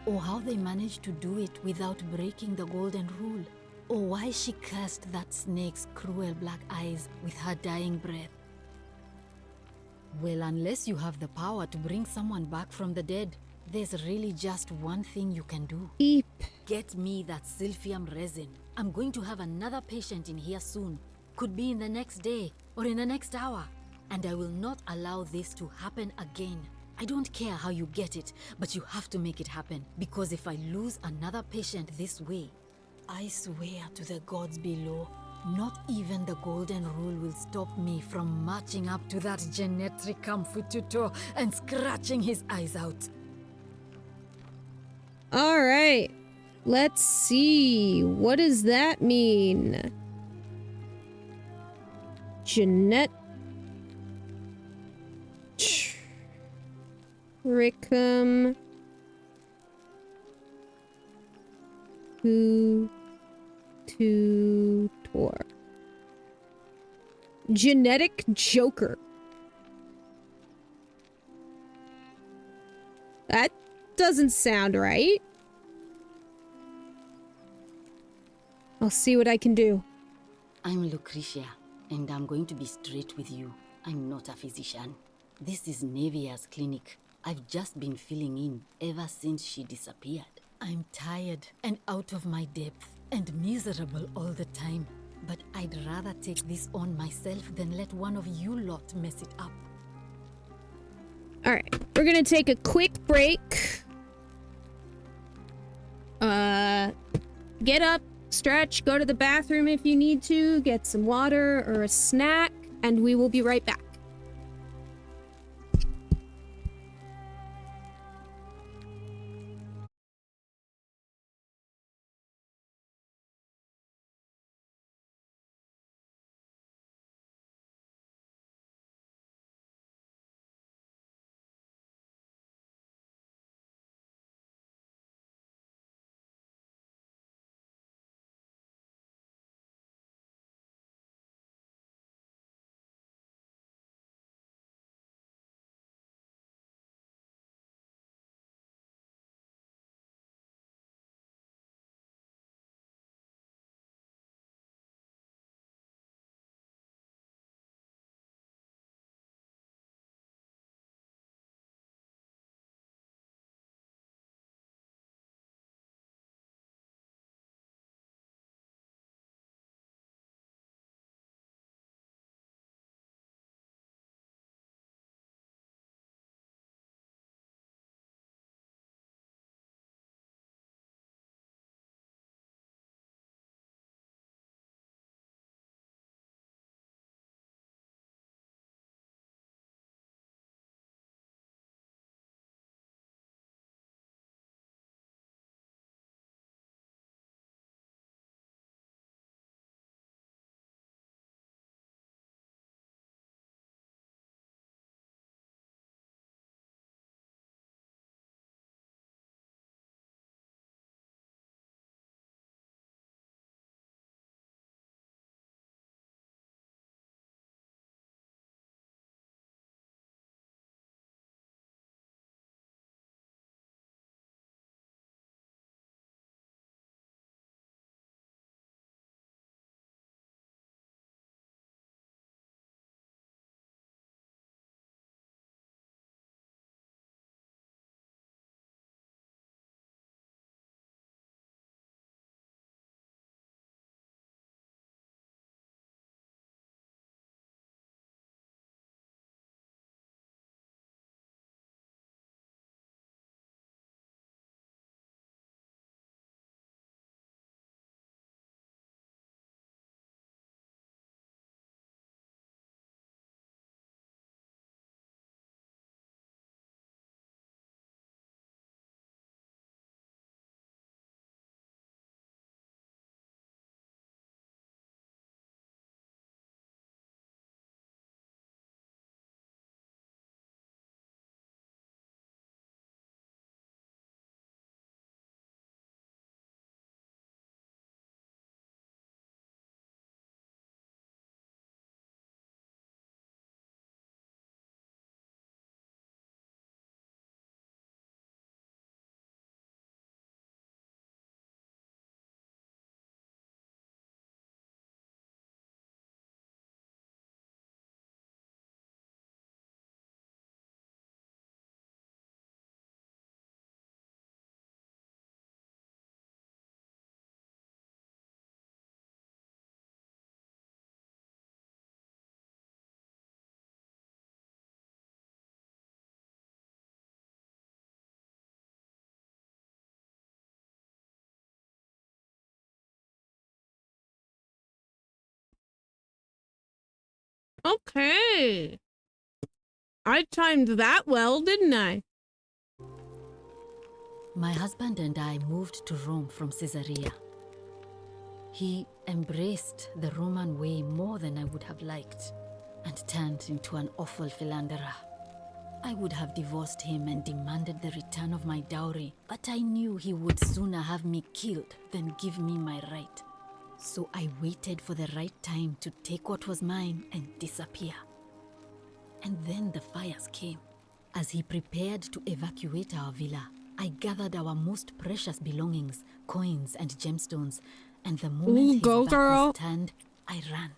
or how they managed to do it without breaking the Golden Rule, or why she cursed that snake's cruel black eyes with her dying breath. Well, unless you have the power to bring someone back from the dead, there's really just one thing you can do. Eep. Get me that Silphium resin. I'm going to have another patient in here soon. Could be in the next day, or in the next hour. And I will not allow this to happen again. I don't care how you get it, but you have to make it happen. Because if I lose another patient this way, I swear to the gods below, not even the Golden Rule will stop me from marching up to that Genetricum Fututo and scratching his eyes out. All right. Let's see. What does that mean? Jeanette. Rickham. Tutor. Genetic Joker. That doesn't sound right. I'll see what I can do. I'm Lucretia, and I'm going to be straight with you. I'm not a physician. This is Nevia's clinic. I've just been filling in ever since she disappeared. I'm tired and out of my depth and miserable all the time. But I'd rather take this on myself than let one of you lot mess it up. Alright, we're gonna take a quick break. Get up, stretch, go to the bathroom if you need to, get some water or a snack, and we will be right back. Okay. I timed that well, didn't I? My husband and I moved to Rome from Caesarea. He embraced the Roman way more than I would have liked and turned into an awful philanderer. I would have divorced him and demanded the return of my dowry, but I knew he would sooner have me killed than give me my right. So I waited for the right time to take what was mine and disappear. And then the fires came. As he prepared to evacuate our villa, I gathered our most precious belongings, coins and gemstones, and the moment his back was turned, I ran.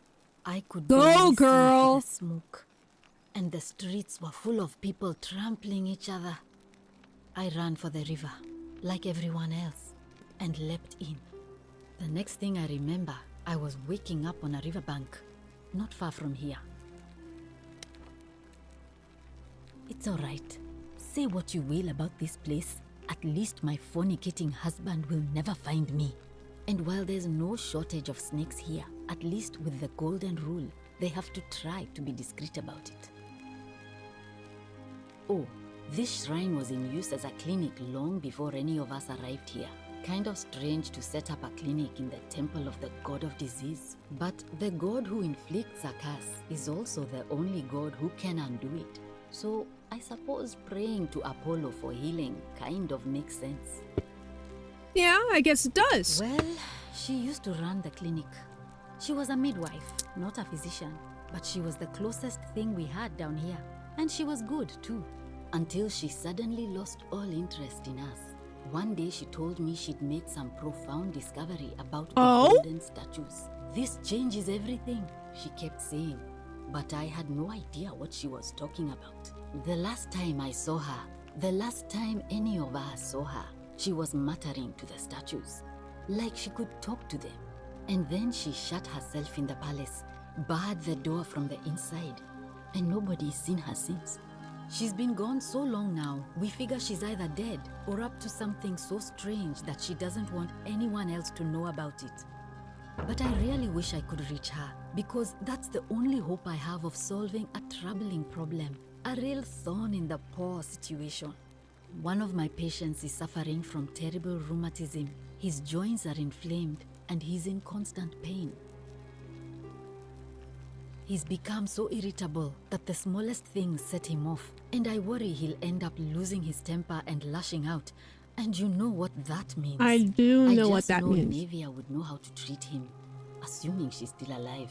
I could barely see the smoke, and the streets were full of people trampling each other. I ran for the river, like everyone else, and leapt in. The next thing I remember, I was waking up on a riverbank, not far from here. It's all right. Say what you will about this place. At least my fornicating husband will never find me. And while there's no shortage of snakes here, at least with the golden rule, they have to try to be discreet about it. Oh, this shrine was in use as a clinic long before any of us arrived here. Kind of strange to set up a clinic in the temple of the god of disease. But the god who inflicts a curse is also the only god who can undo it. So I suppose praying to Apollo for healing kind of makes sense. Yeah, I guess it does. Well, she used to run the clinic. She was a midwife, not a physician, but she was the closest thing we had down here. And she was good too, until she suddenly lost all interest in us. One day she told me she'd made some profound discovery about the golden statues. This changes everything, she kept saying. But I had no idea what she was talking about. The last time I saw her, the last time any of us saw her, she was muttering to the statues, like she could talk to them. And then she shut herself in the palace, barred the door from the inside, and nobody's seen her since. She's been gone so long now, we figure she's either dead or up to something so strange that she doesn't want anyone else to know about it. But I really wish I could reach her, because that's the only hope I have of solving a troubling problem, a real thorn in the paw situation. One of my patients is suffering from terrible rheumatism. His joints are inflamed and he's in constant pain. He's become so irritable that the smallest things set him off, and I worry he'll end up losing his temper and lashing out. And you know what that means. I do know what that means. I just know Nevia would know how to treat him, assuming she's still alive.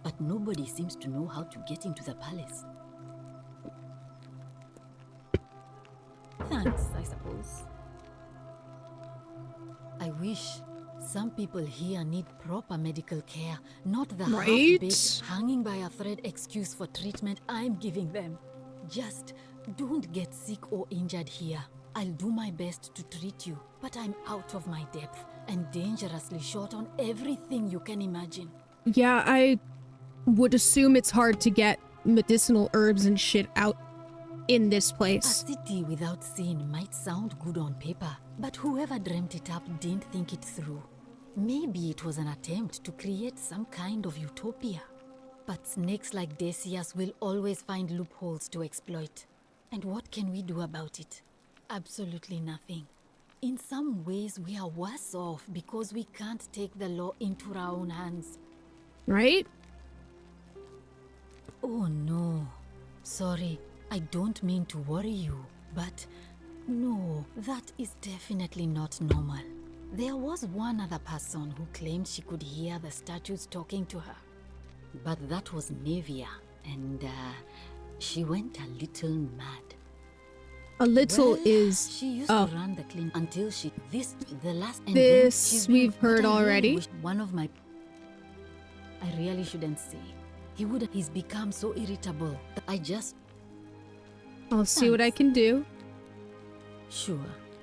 But nobody seems to know how to get into the palace. Thanks, I suppose. I wish. Some people here need proper medical care, not the half-baked, hanging by a thread excuse for treatment I'm giving them. Just don't get sick or injured here. I'll do my best to treat you, but I'm out of my depth and dangerously short on everything you can imagine. Yeah, I would assume it's hard to get medicinal herbs and shit out in this place. A city without sin might sound good on paper, but whoever dreamt it up didn't think it through. Maybe it was an attempt to create some kind of utopia. But snakes like Decius will always find loopholes to exploit. And what can we do about it? Absolutely nothing. In some ways, we are worse off because we can't take the law into our own hands. Right? Oh no. Sorry, I don't mean to worry you, but no, that is definitely not normal. There was one other person who claimed she could hear the statues talking to her. But that was Nevia, and she went a little mad. A little is... She used to run the clinic until she... This we've heard already. One of my... I really shouldn't say. He's become so irritable that I just... I'll see what I can do. Sure.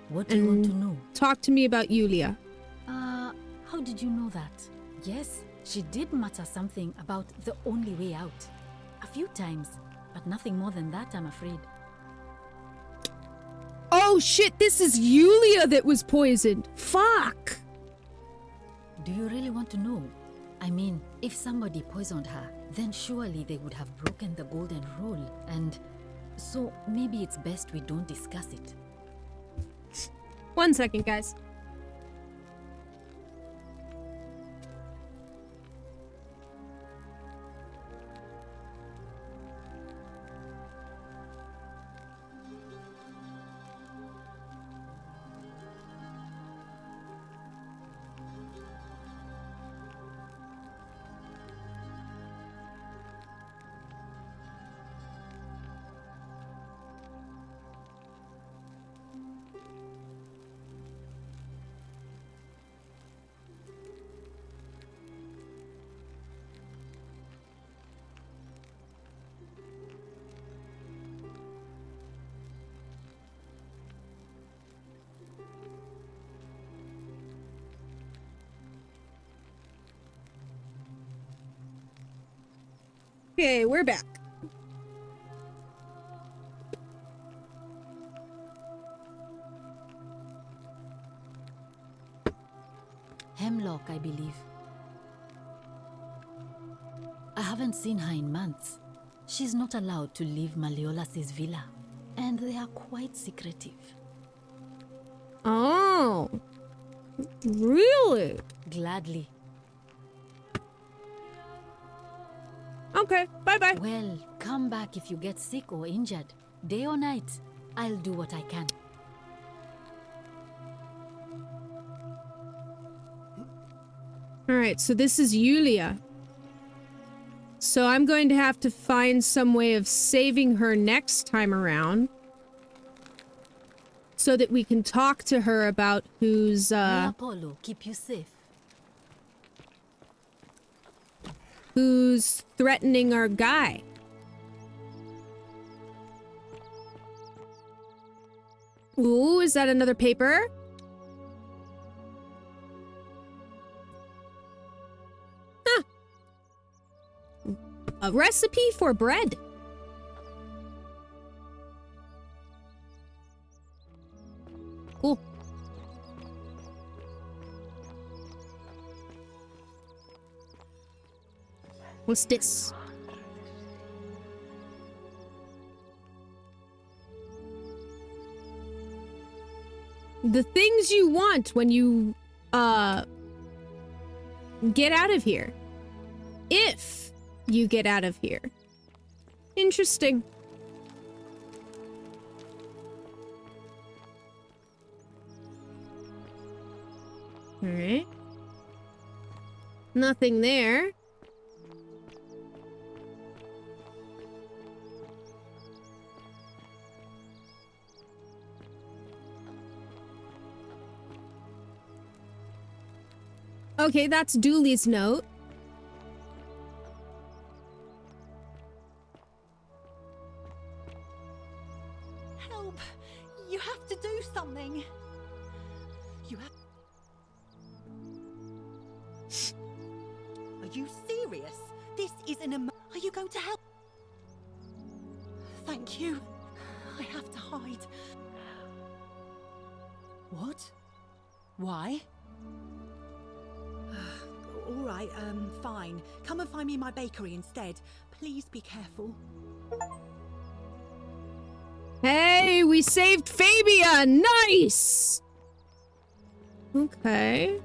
What do you want to know? Talk to me about Yulia. How did you know that? Yes, she did mutter something about the only way out. A few times, but nothing more than that, I'm afraid. Oh shit, this is Yulia that was poisoned. Fuck! Do you really want to know? I mean, if somebody poisoned her, then surely they would have broken the golden rule, and so maybe it's best we don't discuss it. 1 second, guys. Okay, we're back. Hemlock, I believe. I haven't seen her in months. She's not allowed to leave Malleolas' villa, and they are quite secretive. Oh, really? Gladly. Okay, bye-bye. Well, come back if you get sick or injured. Day or night, I'll do what I can. Alright, so this is Yulia. So I'm going to have to find some way of saving her next time around. So that we can talk to her about who's, May Apollo keep you safe. who's threatening our guy. Ooh, is that another paper? Huh. A recipe for bread. Cool. What's this? The things you want when you, get out of here. If you get out of here. Interesting. Alright. Nothing there. Okay, that's Dooley's note. Help! You have to do something. You have. Are you serious? This is an Are you going to help? Thank you. I have to hide. What? Why? All right, fine. Come and find me in my bakery instead. Please be careful. Hey, we saved Fabia! Nice! Okay.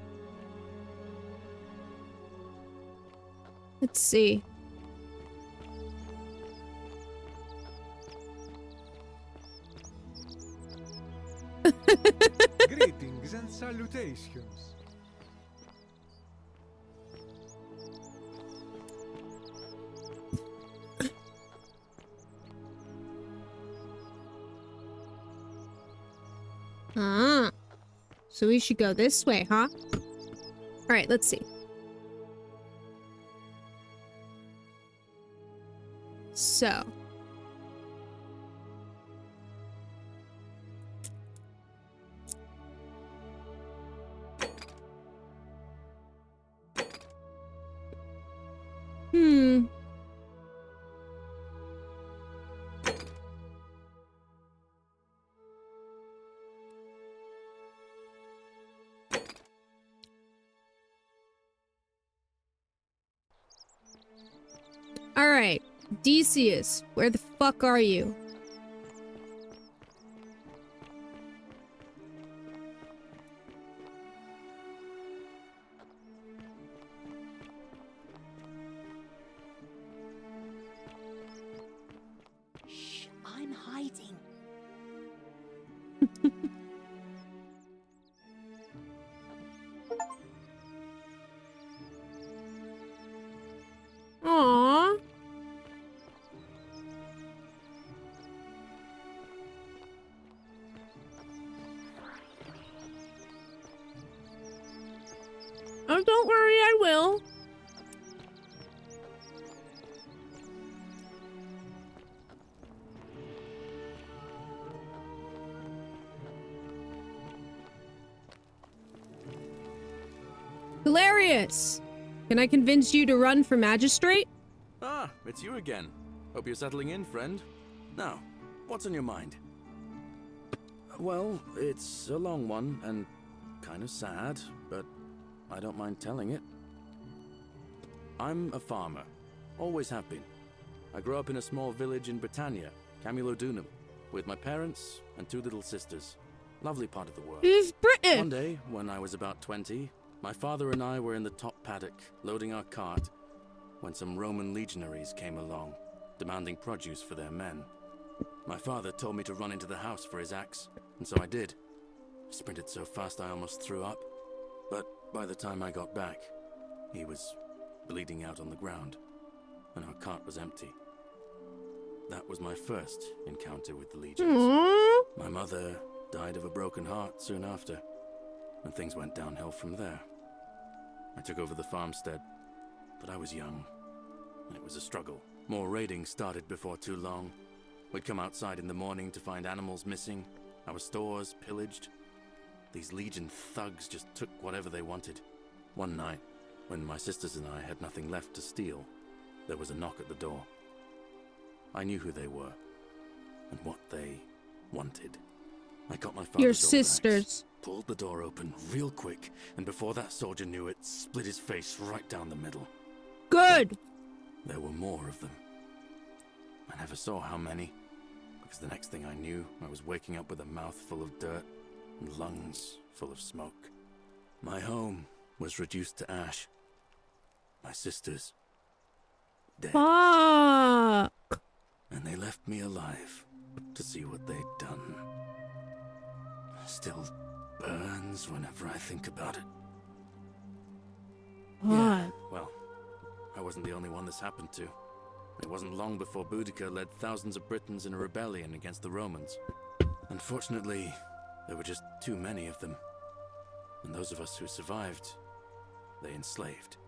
Let's see. Greetings and salutations. Ah. So we should go this way, huh? Alright, let's see. So. Hmm. Alright. Decius, where the fuck are you? Shh, I'm hiding. Aww. Oh, don't worry, I will. Hilarious! Can I convince you to run for magistrate? Ah, it's you again. Hope you're settling in, friend. Now, what's on your mind? Well, it's a long one and kind of sad, but I don't mind telling it. I'm a farmer. Always have been. I grew up in a small village in Britannia, Camulodunum, with my parents and 2 little sisters. Lovely part of the world. He's British! One day, when I was about 20, my father and I were in the top paddock, loading our cart, when some Roman legionaries came along, demanding produce for their men. My father told me to run into the house for his axe, and so I did. I sprinted so fast I almost threw up, but by the time I got back, he was bleeding out on the ground, and our cart was empty. That was my first encounter with the legions. Aww. My mother died of a broken heart soon after, and things went downhill from there. I took over the farmstead, but I was young, and it was a struggle. More raiding started before too long. We'd come outside in the morning to find animals missing, our stores pillaged. These Legion thugs just took whatever they wanted. One night, when my sisters and I had nothing left to steal, there was a knock at the door. I knew who they were, and what they wanted. I got my father's Your old sisters. axe, pulled the door open real quick, and before that soldier knew it, split his face right down the middle. Good! There were more of them. I never saw how many, because the next thing I knew, I was waking up with a mouth full of dirt and lungs full of smoke. My home was reduced to ash. My sisters dead. Fuck! And they left me alive to see what they'd done. Still burns whenever I think about it. What? Well, I wasn't the only one this happened to. It wasn't long before Boudica led thousands of Britons in a rebellion against the Romans. Unfortunately, there were just too many of them. And those of us who survived, they enslaved.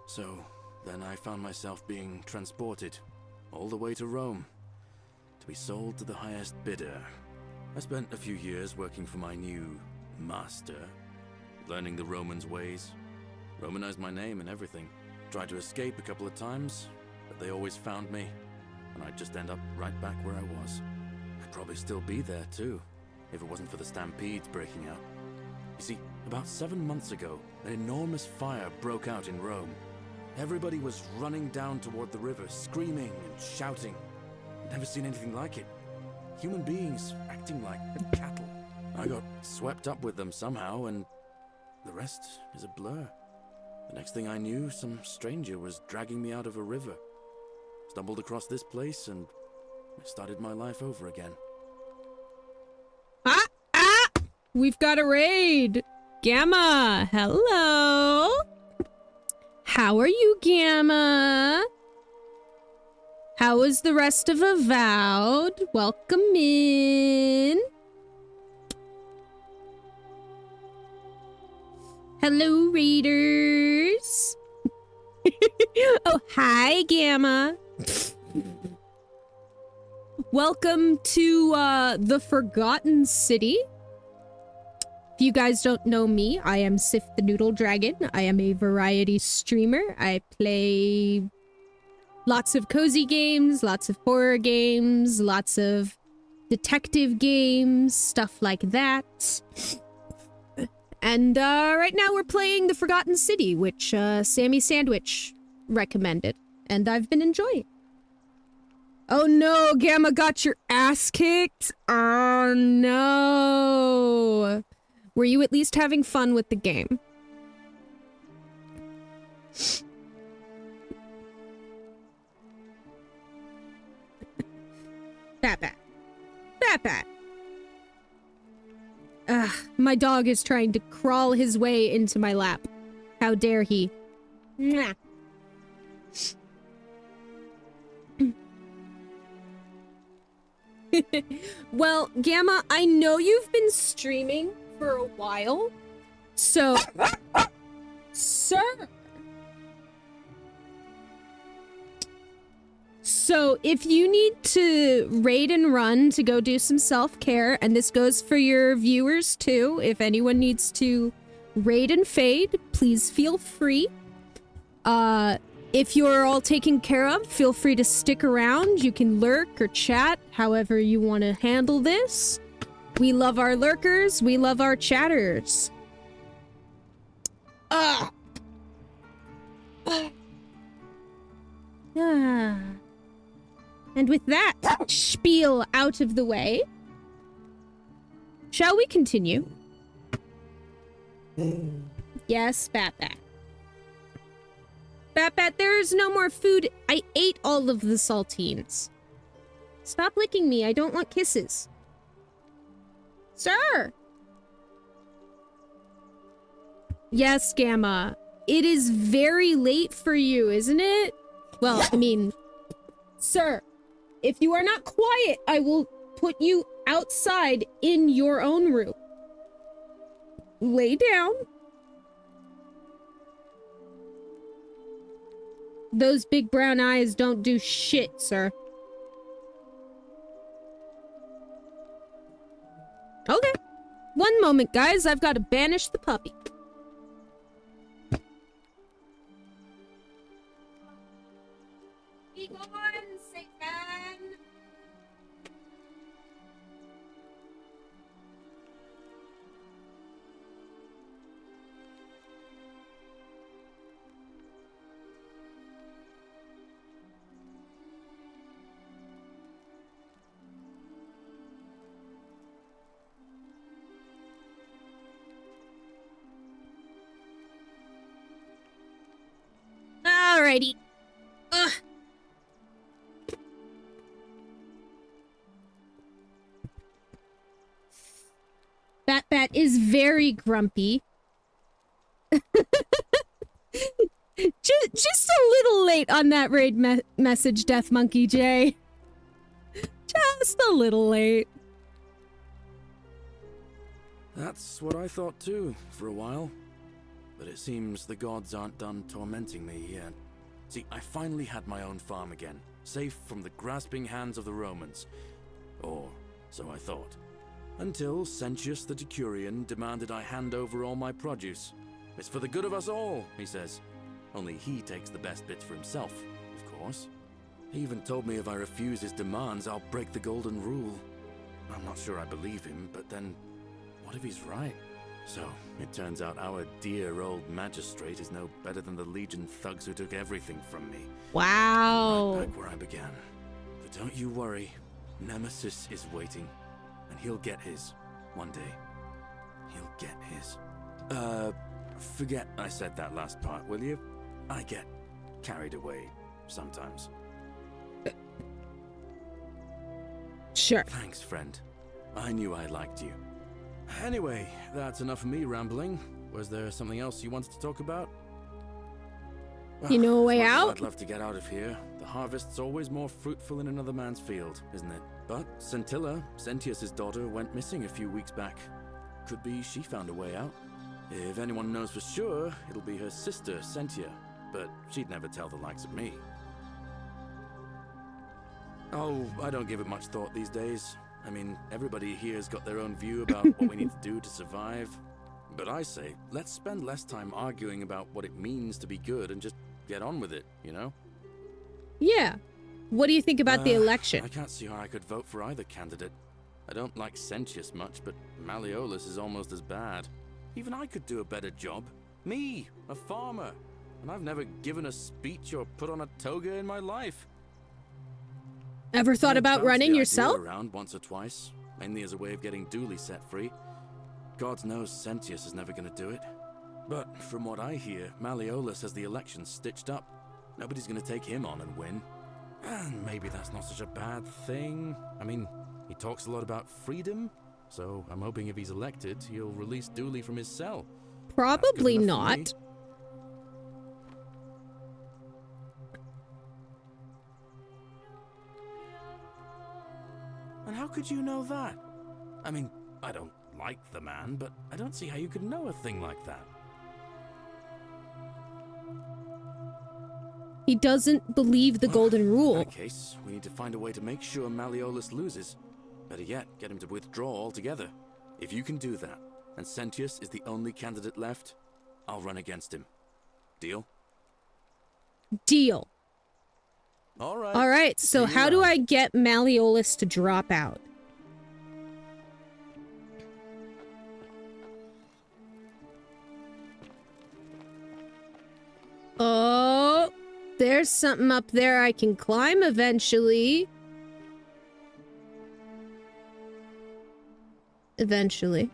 So, then I found myself being transported all the way to Rome to be sold to the highest bidder. I spent a few years working for my new master, learning the Romans' ways, Romanized my name and everything. Tried to escape a couple of times, but they always found me, and I'd just end up right back where I was. I'd probably still be there too, if it wasn't for the stampedes breaking out. You see, about 7 months ago, an enormous fire broke out in Rome. Everybody was running down toward the river, screaming and shouting. I'd never seen anything like it. Human beings acting like cattle. I got swept up with them somehow, and the rest is a blur. The next thing I knew, some stranger was dragging me out of a river. Stumbled across this place, and I started my life over again. We've got a raid! Gamma! Hello! How are you, Gamma? How is the rest of Avowed? Welcome in! Hello, raiders! Oh, hi, Gamma! Welcome to, the Forgotten City. If you guys don't know me, I am Sif the Noodle Dragon. I am a variety streamer. I play lots of cozy games, lots of horror games, lots of detective games, stuff like that. And right now we're playing The Forgotten City, which Sammy Sandwich recommended. and I've been enjoying. Oh no, Gamma got your ass kicked? Oh no. Were you at least having fun with the game? Bat. Ugh, my dog is trying to crawl his way into my lap. How dare he? Mwah. Well, Gamma, I know you've been streaming for a while, so... Sir! So, if you need to raid and run to go do some self-care, and this goes for your viewers too, if anyone needs to raid and fade, please feel free. If you're all taken care of, feel free to stick around. You can lurk or chat, however you want to handle this. We love our lurkers, we love our chatters. Ah. And with that spiel out of the way, shall we continue? Yes, Bat-Bat. Bat-Bat, there's no more food. I ate all of the saltines. Stop licking me. I don't want kisses. Sir! Yes, Gamma. It is very late for you, isn't it? Well, I mean... Sir, if you are not quiet, I will put you outside in your own room. Lay down. Those big brown eyes don't do shit, sir. Okay. One moment, guys. I've got to banish the puppy. Be gone, Satan! Alrighty. Ugh. Bat-Bat is very grumpy. Just a little late on that raid message, Death Monkey J. Just a little late. That's what I thought too, for a while. But it seems the gods aren't done tormenting me yet. See, I finally had my own farm again, safe from the grasping hands of the Romans. Or so I thought. Until Sentius the Decurion demanded I hand over all my produce. It's for the good of us all, he says. Only he takes the best bits for himself, of course. He even told me if I refuse his demands, I'll break the golden rule. I'm not sure I believe him, but then, what if he's right? So, it turns out our dear old magistrate is no better than the Legion thugs who took everything from me. Wow. Right back where I began. But don't you worry, Nemesis is waiting. And he'll get his, one day. He'll get his. Forget I said that last part, will you? I get carried away sometimes. Sure. Thanks, friend. I knew I liked you. Anyway, that's enough of me rambling. Was there something else you wanted to talk about? You know a way As much as out? I'd love to get out of here. The harvest's always more fruitful in another man's field, isn't it? But Scintilla, Sentius's daughter, went missing a few weeks back. Could be she found a way out. If anyone knows for sure, it'll be her sister, Sentia. But she'd never tell the likes of me. Oh, I don't give it much thought these days. I mean, everybody here's got their own view about what we need to do to survive. But I say, let's spend less time arguing about what it means to be good and just get on with it, you know? Yeah. What do you think about the election? I can't see how I could vote for either candidate. I don't like Sentius much, but Malleolus is almost as bad. Even I could do a better job. Me, a farmer. and I've never given a speech or put on a toga in my life. Ever thought about Bounced running the idea yourself? around once or twice, mainly as a way of getting Dooley set free. God knows Sentius is never going to do it. But from what I hear, Malleolus has the election stitched up. Nobody's going to take him on and win. And maybe that's not such a bad thing. I mean, he talks a lot about freedom, so I'm hoping if he's elected, he'll release Dooley from his cell. Probably That's good enough for me. not. And how could you know that? I mean, I don't like the man, but I don't see how you could know a thing like that. He doesn't believe the golden In rule. that case, we need to find a way to make sure Malleolus loses. Better yet, get him to withdraw altogether. If you can do that, and Sentius is the only candidate left, I'll run against him. Deal? Deal. All right. All right, so See you how do around. I get Malleolus to drop out? Oh, there's something up there I can climb eventually. Eventually.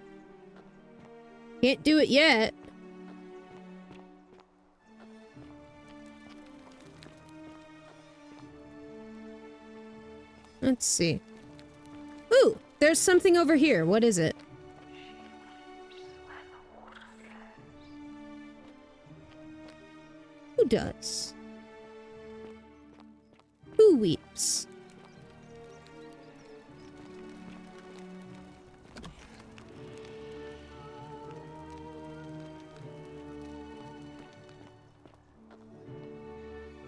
Can't do it yet. Let's see. Ooh, there's something over here. What is it? Who does? Who weeps?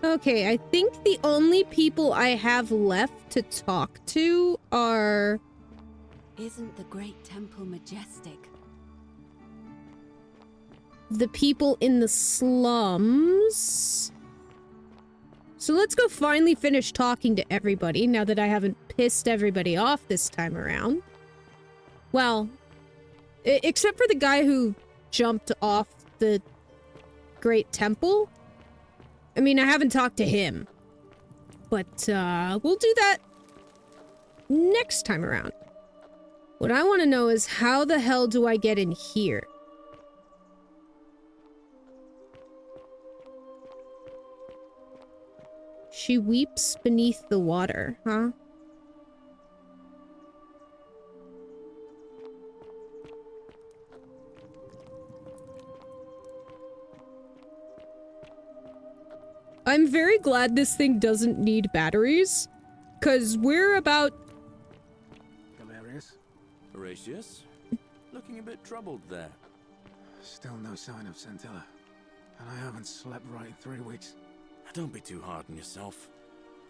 Okay, I think the only people I have left to talk to are... Isn't the Great Temple majestic? the people in the slums. So let's go finally finish talking to everybody now that I haven't pissed everybody off this time around. Well, except for the guy who jumped off the Great Temple. I mean, I haven't talked to him. But we'll do that next time around. What I want to know is how the hell do I get in here? She weeps beneath the water, huh? I'm very glad this thing doesn't need batteries, because we're about... Galerius? Horatius? Looking a bit troubled there. Still no sign of Scintilla. And I haven't slept right in 3 weeks. Don't be too hard on yourself.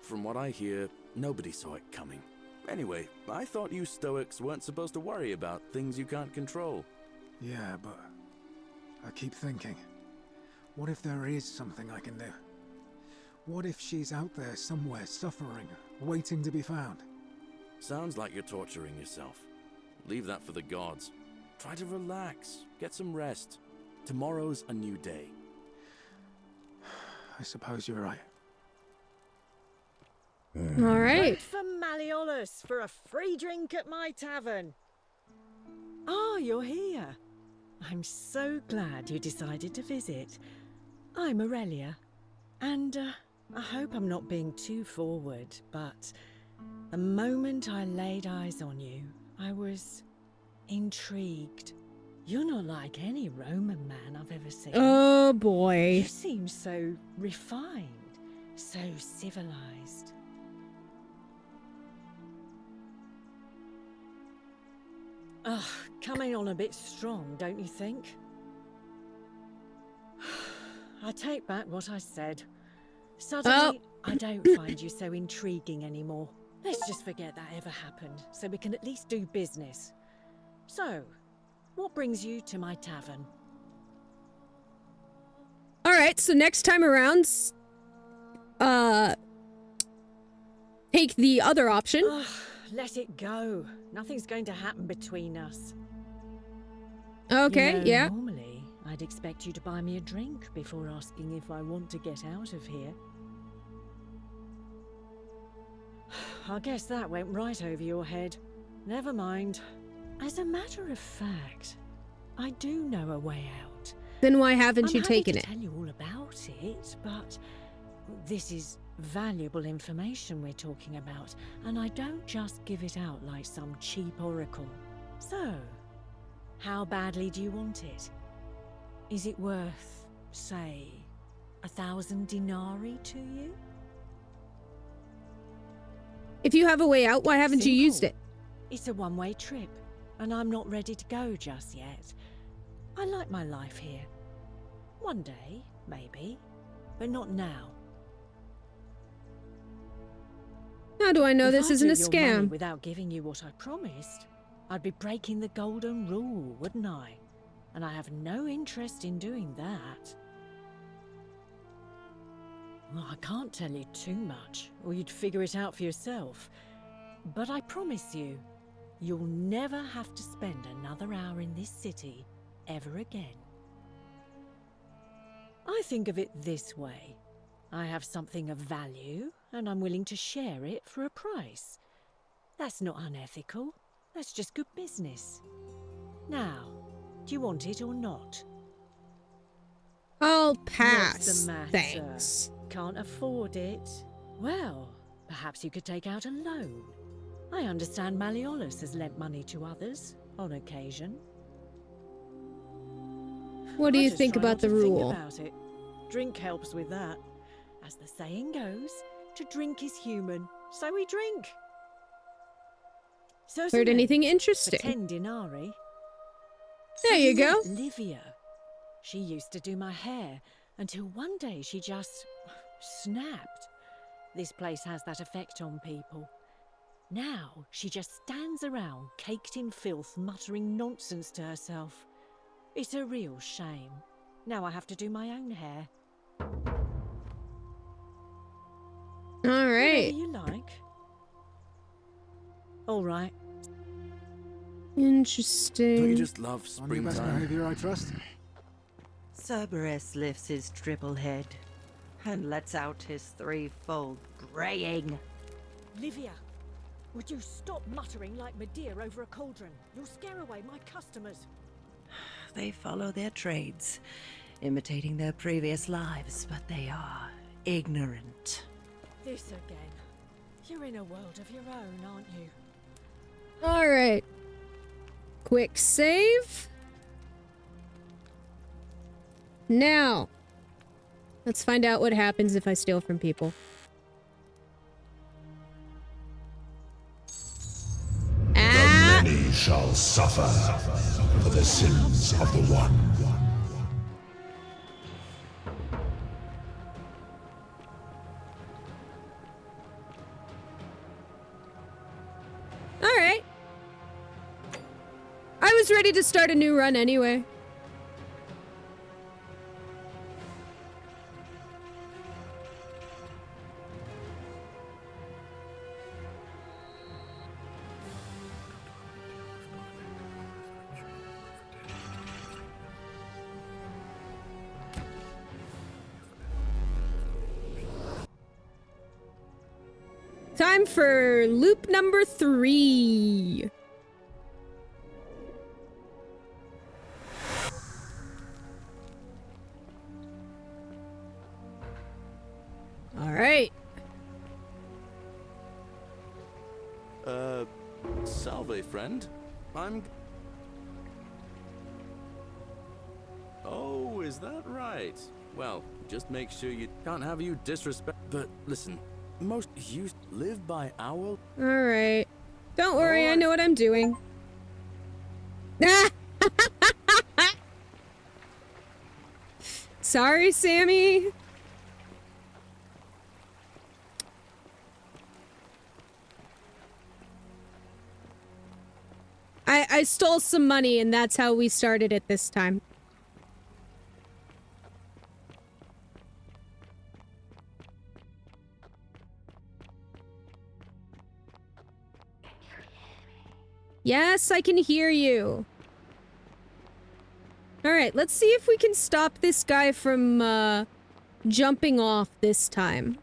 From what I hear, nobody saw it coming. Anyway, I thought you Stoics weren't supposed to worry about things you can't control. Yeah, but I keep thinking, what if there is something I can do? What if she's out there somewhere suffering, waiting to be found? Sounds like you're torturing yourself. Leave that for the gods. Try to relax, get some rest. Tomorrow's a new day. I suppose you're right. All right. Vote for Malleolus for a free drink at my tavern. Ah, you're here. I'm so glad you decided to visit. I'm Aurelia, and I hope I'm not being too forward, but the moment I laid eyes on you, I was intrigued. You're not like any Roman man I've ever seen. Oh boy. You seem so refined, so civilized. Ugh, coming on a bit strong, don't you think? I take back what I said. Suddenly, I don't find you so intriguing anymore. Let's just forget that ever happened, so we can at least do business. So, what brings you to my tavern? Alright, so next time around, take the other option. Ugh, let it go. Nothing's going to happen between us. Okay, You know, yeah. Normally, I I'd expect you to buy me a drink before asking if I want to get out of here. I guess that went right over your head. Never mind. As a matter of fact, I do know a way out. Then why haven't you taken I'm it? happy to tell you all about it, but this is valuable information we're talking about, and I don't just give it out like some cheap oracle. So, how badly do you want it? Is it worth, say, 1,000 denarii to you? If you have a way out, why haven't you used it? It's a one-way trip, and I'm not ready to go just yet. I like my life here. One day, maybe, but not now. How do I know If this I isn't a took your money scam? without giving you what I promised, I'd be breaking the golden rule, wouldn't I? And I have no interest in doing that. Well, I can't tell you too much, or you'd figure it out for yourself. But I promise you, you'll never have to spend another hour in this city ever again. I think of it this way. I have something of value, and I'm willing to share it for a price. That's not unethical. That's just good business. Now, do you want it or not? I'll What's pass. the matter? Thanks. Can't afford it? Well, perhaps you could take out a loan. I understand Malleolus has lent money to others, on occasion. What do I you just think try about not to the think rule? about it. Drink helps with that. As the saying goes, to drink is human, so we drink. So Heard anything interesting? For 10 denarii. There you go. Livia. She used to do my hair until one day she just snapped. This place has that effect on people. Now she just stands around, caked in filth, muttering nonsense to herself. It's a real shame. Now I have to do my own hair. All right. Whatever you like. All right. Interesting. Don't you just love On your best springtime? behavior, I trust. Cerberus lifts his triple head and lets out his threefold braying. Livia, would you stop muttering like Medea over a cauldron? You'll scare away my customers. They follow their trades, imitating their previous lives, but they are ignorant. This again. You're in a world of your own, aren't you? All right. Quick save. Now, let's find out what happens if I steal from people. Many shall suffer for the sins of the one. All right. I was ready to start a new run anyway. Time for loop number 3. All right. Salve, friend. Oh, is that right? Well, just make sure you can't have you disrespect. But listen, most you live by our. All right. Don't worry, I know what I'm doing. Sorry, Sammy. I stole some money, and that's how we started it this time. Yes, I can hear you. Alright, let's see if we can stop this guy from, jumping off this time.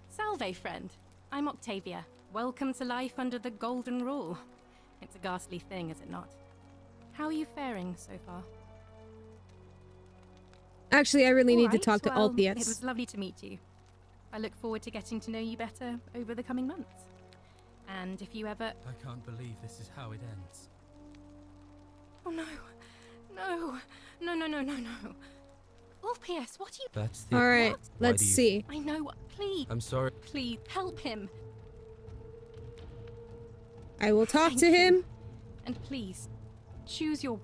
Salve, friend. I'm Octavia. Welcome to life under the Golden Rule. It's a ghastly thing, is it not? How are you faring so far? Actually, I really need to Alright, talk to well, Alpius. It was lovely to meet you. I look forward to getting to know you better over the coming months. And if you ever... I can't believe this is how it ends. Oh no. No. No, no, no, no, no. Ulpius, what are you... That's the... Alright, What? let's see. I know. Please. I'm sorry. Please, help him. I will talk Thank to him. you. And please, choose your...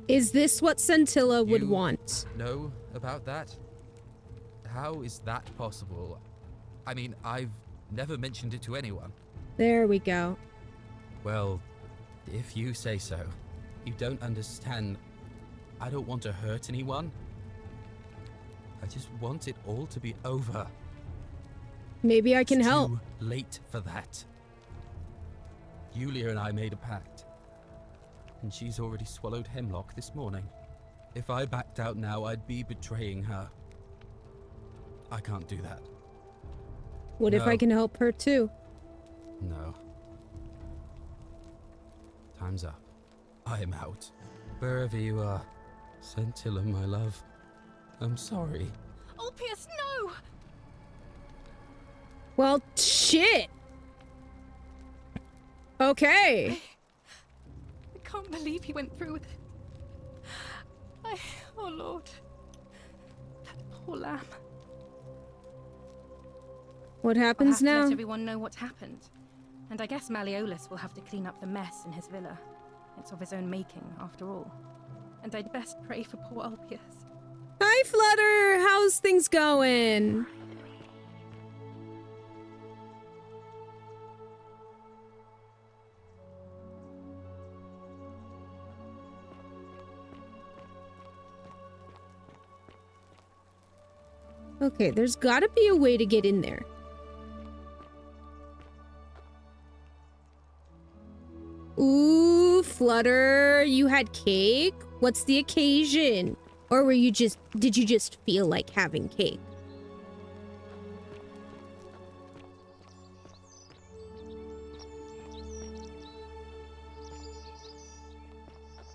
Is this what Scintilla would You want? know about that? How is that possible? I mean, I've never mentioned it to anyone. There we go. Well, if you say so. You don't understand. I don't want to hurt anyone. I just want it all to be over. Maybe I can It's help. Too late for that. Yulia and I made a pact. And she's already swallowed hemlock this morning. If I backed out now, I'd be betraying her. I can't do that. What if I No. can help her too? No. Time's up. I'm out. Wherever you are, Scintilla, my love. I'm sorry. Ulpius, no! Well, shit! Okay. I can't believe he went through with it. Oh Lord. That poor lamb. What I'll happens have to now? let everyone know what happened. And I guess Malleolus will have to clean up the mess in his villa. It's of his own making, after all. And I'd best pray for poor Ulpius. Hi, Flutter! How's things going? Okay, there's gotta be a way to get in there. Ooh, Flutter, you had cake? What's the occasion? Or did you just feel like having cake?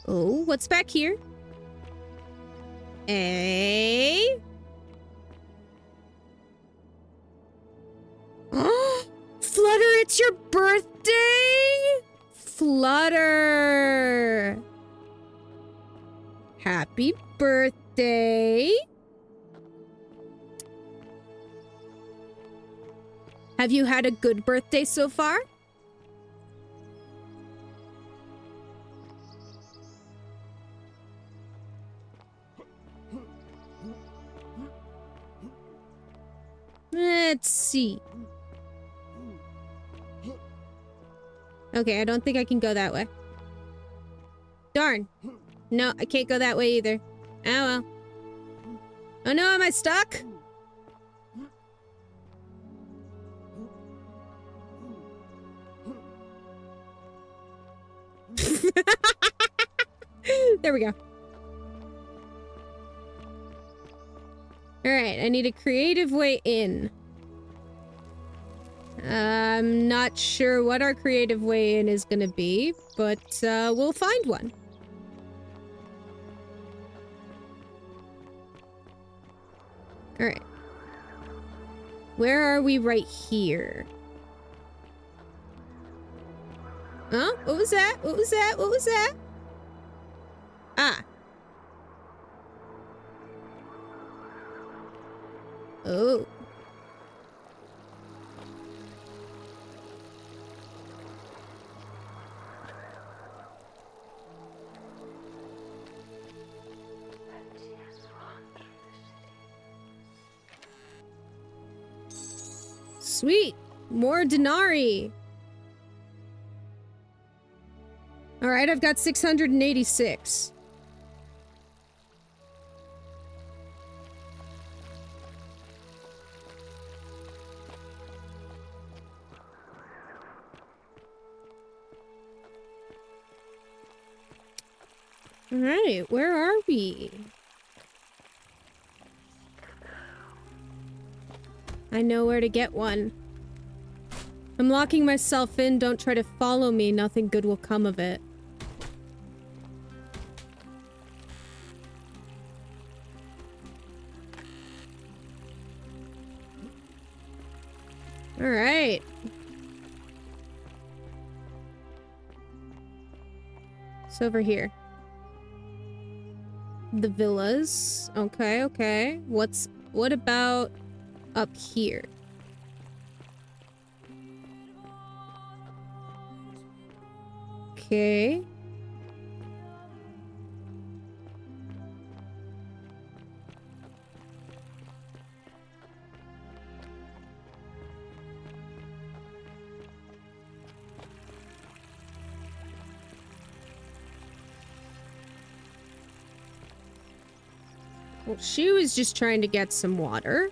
Oh, what's back here? Eh? Flutter, it's your birthday? Flutter! Happy birthday! Have you had a good birthday so far? Let's see. Okay, I don't think I can go that way. Darn. No, I can't go that way either. Oh well. Oh no, am I stuck? There we go. Alright, I need a creative way in. I'm not sure what our creative way in is gonna be, but we'll find one. Alright. Where are we right here? Huh? What was that? What was that? What was that? Ah. Oh. Sweet. More denarii. All right, I've got 686. Alright, where are we? I know where to get one. I'm locking myself in. Don't try to follow me. Nothing good will come of it. Alright. It's over here. The villas. Okay, okay. What about up here? Okay. Well, she was just trying to get some water.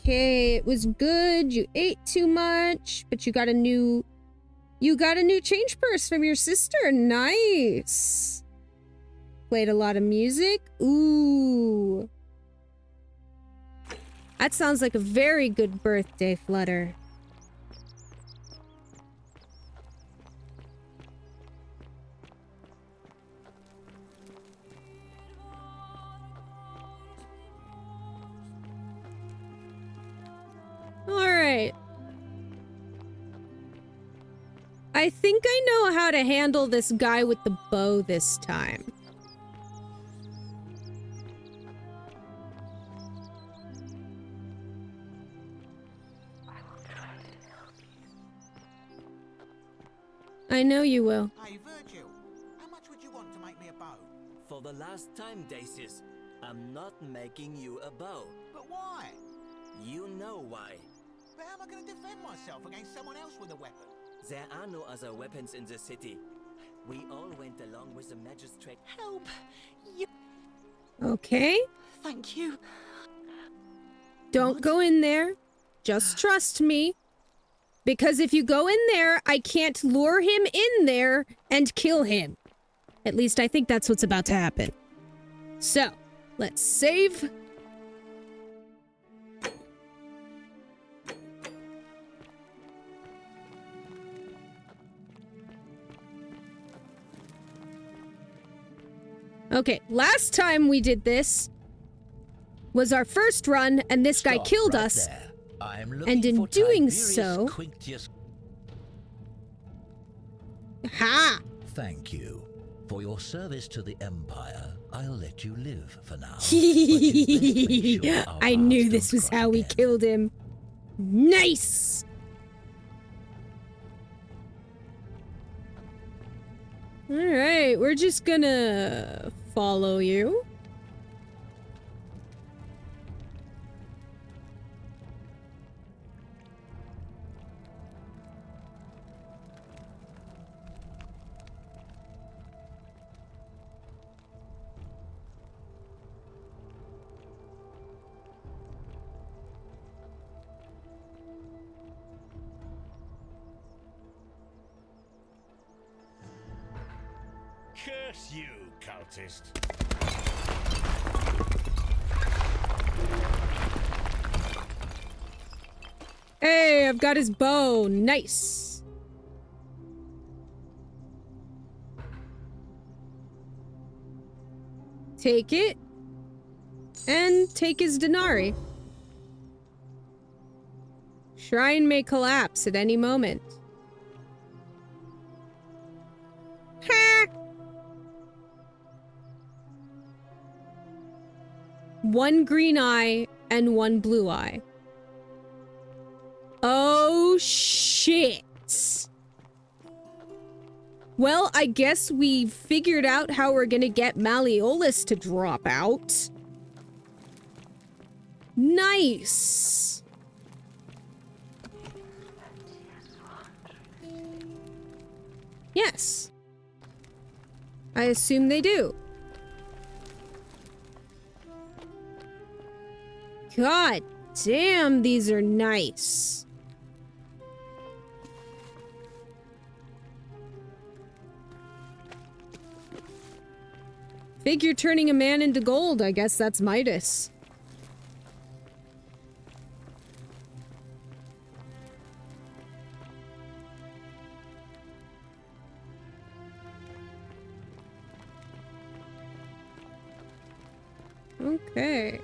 Okay, it was good. You ate too much, but you got a new change purse from your sister. Nice. Played a lot of music. Ooh. That sounds like a very good birthday, Flutter. Alright. I think I know how to handle this guy with the bow this time. I know you will. Hey, Virgil, how much would you want to make me a bow? For the last time, Dacius, I'm not making you a bow. But why? You know why. But how am I going to defend myself against someone else with a weapon? There are no other weapons in the city. We all went along with the magistrate. Help! You... Okay. Thank you. Don't go in there. Just trust me. Because if you go in there, I can't lure him in there and kill him. At least I think that's what's about to happen. So, let's save. Okay, last time we did this was our first run, and this guy killed us. And in doing so... Ha! Thank you. For your service to the Empire, I'll let you live for now. I knew this was how we killed him. Nice! Alright, we're just gonna follow you. Curse you, cultist. Hey, I've got his bow. Nice. Take it. And take his denarii. Shrine may collapse at any moment. Ha! One green eye and one blue eye. Oh, shit. Well, I guess we figured out how we're gonna get Malleolus to drop out. Nice. Yes. I assume they do. God damn, these are nice. Figure turning a man into gold. I guess that's Midas. Okay.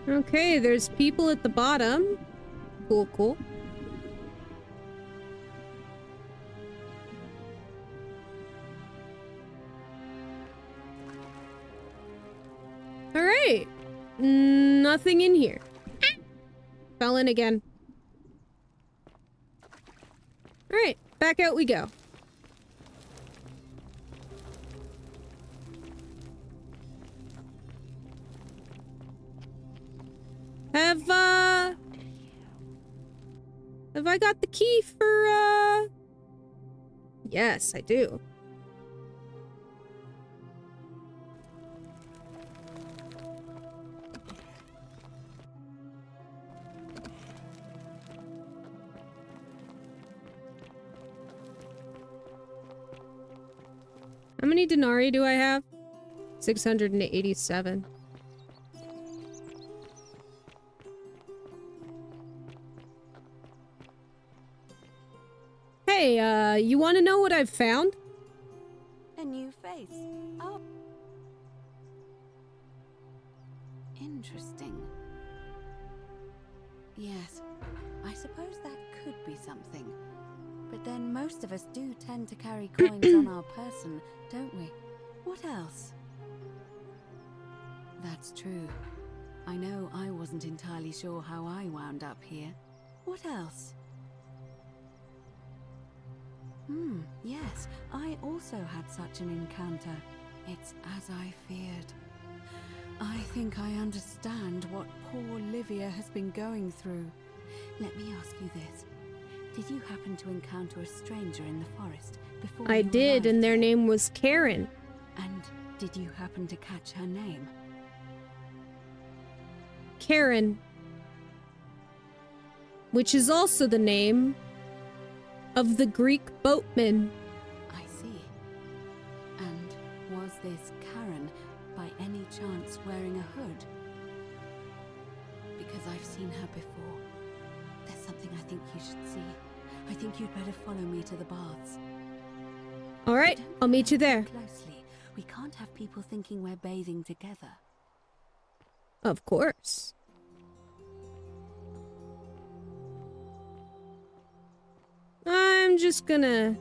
Okay, there's people at the bottom. Cool, cool. Alright. Nothing in here. Fell in again. Alright, back out we go. Have I got the key for, Yes, I do. How many denarii do I have? 687. Hey, you want to know what I've found? A new face. Oh. Interesting. Yes, I suppose that could be something. But then most of us do tend to carry coins on our person, don't we? What else? That's true. I know I wasn't entirely sure how I wound up here. What else? Yes, I also had such an encounter. It's as I feared. I think I understand what poor Livia has been going through. Let me ask you this. Did you happen to encounter a stranger in the forest before I did, arrived? and their name was Karen. And did you happen to catch her name? Karen. Which is also the name of the Greek boatman. I see. And was this Karen by any chance wearing a hood? Because I've seen her before. There's something I think you should see. I think you'd better follow me to the baths. Alright, I'll meet you there. Closely. We can't have people thinking we're bathing together. Of course. I'm just gonna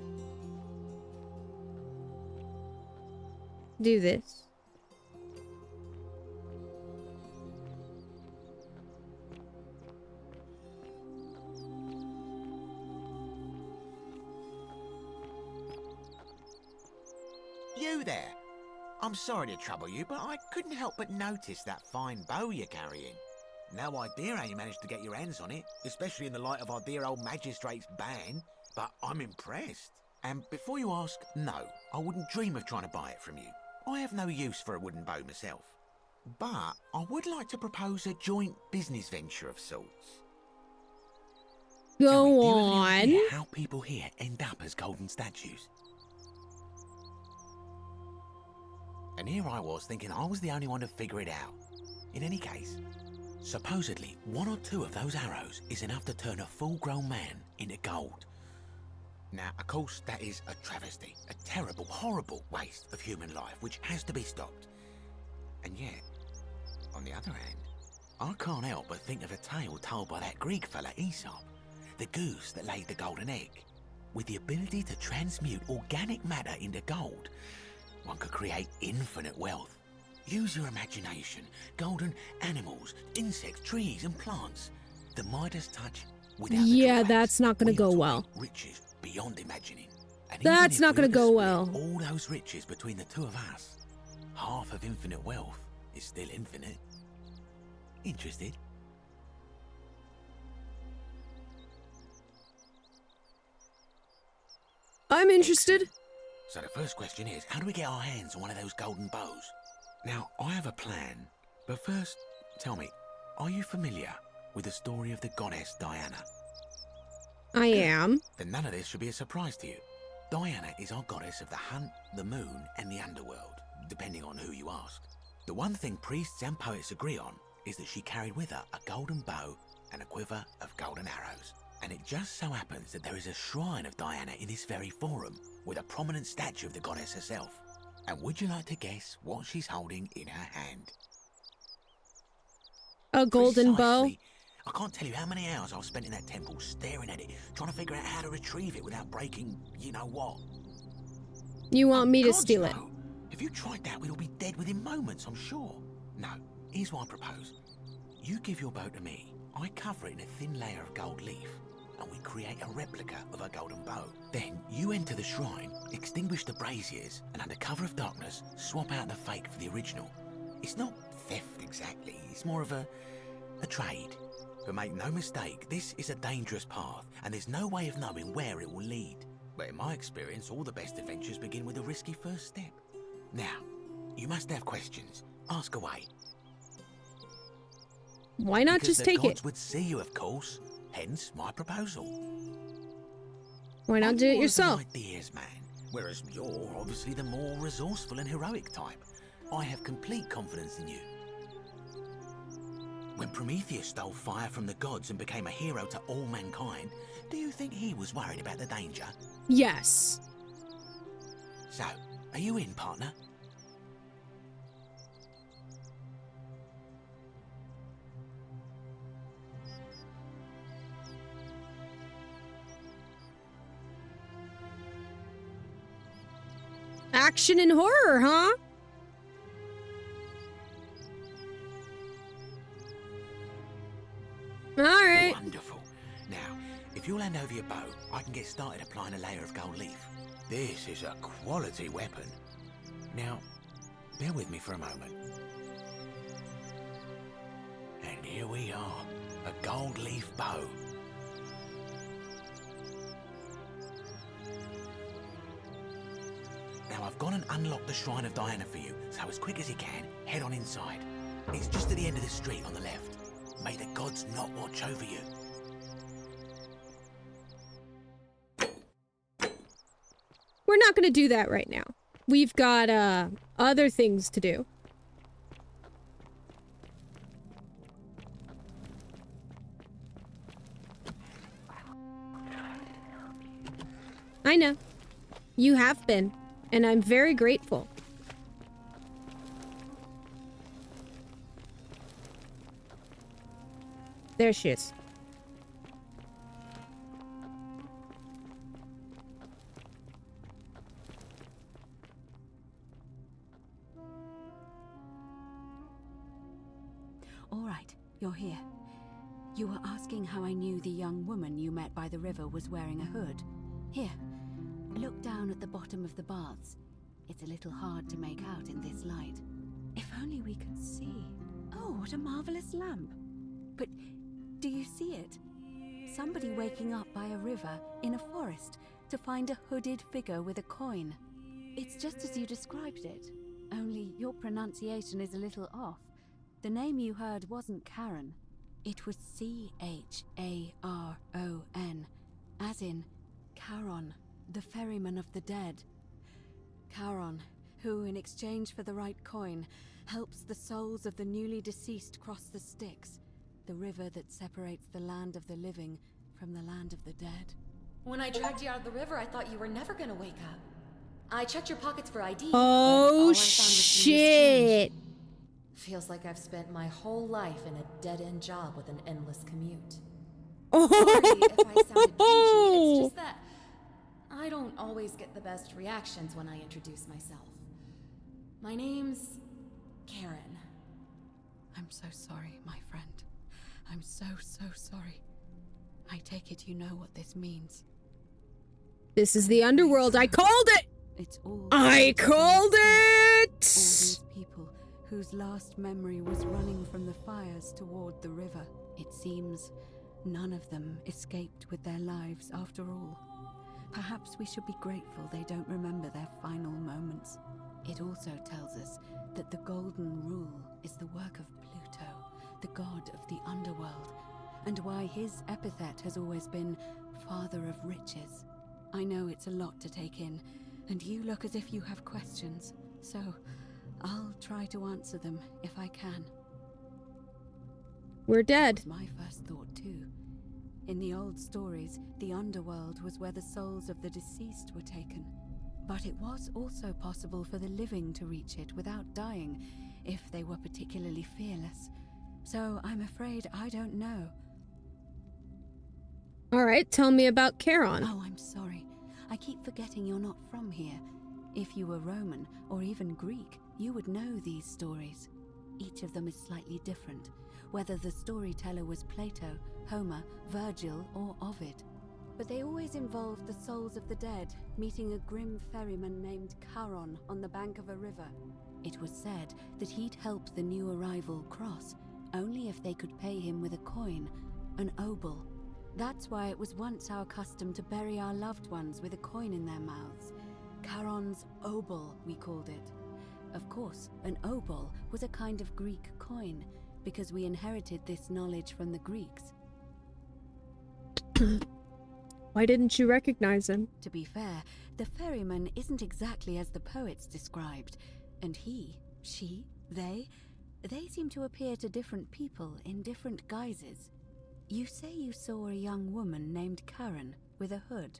do this. You there! I'm sorry to trouble you, but I couldn't help but notice that fine bow you're carrying. No idea how you managed to get your hands on it, especially in the light of our dear old magistrate's ban, but I'm impressed. And before you ask, no, I wouldn't dream of trying to buy it from you. I have no use for a wooden bow myself. But I would like to propose a joint business venture of sorts. Go Do you have any on. idea how people here end up as golden statues? And here I was thinking I was the only one to figure it out. In any case, supposedly 1 or 2 of those arrows is enough to turn a full-grown man into gold. Now, of course, that is a travesty, a terrible, horrible waste of human life, which has to be stopped. And yet, on the other hand, I can't help but think of a tale told by that Greek fella Aesop, the goose that laid the golden egg. With the ability to transmute organic matter into gold, one could create infinite wealth. Use your imagination. Golden animals, insects, trees and plants. The Midas touch without Yeah, that's not gonna go well. riches beyond imagining. And That's even if not we gonna were to go split well. all those riches between the 2 of us, half of infinite wealth is still infinite. Interested? I'm interested. So the first question is, how do we get our hands on one of those golden bows? Now, I have a plan, but first, tell me, are you familiar with the story of the goddess Diana? I am. Then none of this should be a surprise to you. Diana is our goddess of the hunt, the moon, and the underworld, depending on who you ask. The one thing priests and poets agree on is that she carried with her a golden bow and a quiver of golden arrows. And it just so happens that there is a shrine of Diana in this very forum, with a prominent statue of the goddess herself. And would you like to guess what she's holding in her hand? A golden bow? Precisely. I can't tell you how many hours I've spent in that temple staring at it, trying to figure out how to retrieve it without breaking you know what. You want me to Gods, steal it? no. If you tried that, we'd all be dead within moments, I'm sure. No, here's what I propose. You give your bow to me, I cover it in a thin layer of gold leaf, and we create a replica of a golden bow. Then you enter the shrine, extinguish the braziers, and under cover of darkness, swap out the fake for the original. It's not theft exactly, it's more of a trade. But make no mistake, this is a dangerous path, and there's no way of knowing where it will lead. But in my experience, all the best adventures begin with a risky first step. Now, you must have questions. Ask away. Why not Because just take the gods it? would see you, of course. Hence my proposal. Why not I'm do it more of an yourself? ideas man, whereas you're obviously the more resourceful and heroic type. I have complete confidence in you. When Prometheus stole fire from the gods and became a hero to all mankind, do you think he was worried about the danger? Yes. So, are you in, partner? Action and horror, huh? Alright. Wonderful. Now, if you'll hand over your bow, I can get started applying a layer of gold leaf. This is a quality weapon. Now, bear with me for a moment. And here we are, a gold leaf bow. Now I've gone and unlocked the Shrine of Diana for you, so as quick as you can, head on inside. It's just at the end of the street on the left. May the gods not watch over you. We're not gonna do that right now. We've got, other things to do. I know. You have been, and I'm very grateful. There she is. All right, you're here. You were asking how I knew the young woman you met by the river was wearing a hood. Here, look down at the bottom of the baths. It's a little hard to make out in this light. If only we could see. Oh, what a marvelous lamp. But do you see it? Somebody waking up by a river in a forest to find a hooded figure with a coin. It's just as you described it, only your pronunciation is a little off. The name you heard wasn't Charon. It was C-H-A-R-O-N, as in Charon, the ferryman of the dead. Charon, who, in exchange for the right coin, helps the souls of the newly deceased cross the Styx, the river that separates the land of the living from the land of the dead. When I dragged you out of the river, I thought you were never gonna wake up. I checked your pockets for ID. Oh, shit. Feels like I've spent my whole life in a dead-end job with an endless commute. Oh. Sorry if I sounded cagey, it's just that I don't always get the best reactions when I introduce myself. My name's Karen. I'm so sorry, my friend. I'm so sorry. I take it you know what this means. This is the underworld. I called it! It's all I called it! All these people whose last memory was running from the fires toward the river. It seems none of them escaped with their lives after all. Perhaps we should be grateful they don't remember their final moments. It also tells us that the Golden Rule is the work of Pluto, the god of the underworld, and why his epithet has always been Father of Riches. I know it's a lot to take in, and you look as if you have questions, so I'll try to answer them if I can. We're dead. That was my first thought too. In the old stories, the underworld was where the souls of the deceased were taken. But it was also possible for the living to reach it without dying, if they were particularly fearless. So I'm afraid I don't know. Alright, tell me about Charon. Oh, I'm sorry. I keep forgetting you're not from here. If you were Roman, or even Greek, you would know these stories. Each of them is slightly different, whether the storyteller was Plato, Homer, Virgil, or Ovid. But they always involved the souls of the dead meeting a grim ferryman named Charon on the bank of a river. It was said that he'd help the new arrival cross, only if they could pay him with a coin, an obol. That's why it was once our custom to bury our loved ones with a coin in their mouths. Charon's obol, we called it. Of course, an obol was a kind of Greek coin, because we inherited this knowledge from the Greeks. Why didn't you recognize him? To be fair, the ferryman isn't exactly as the poets described, and he, she, they seem to appear to different people in different guises. You say you saw a young woman named Karen with a hood,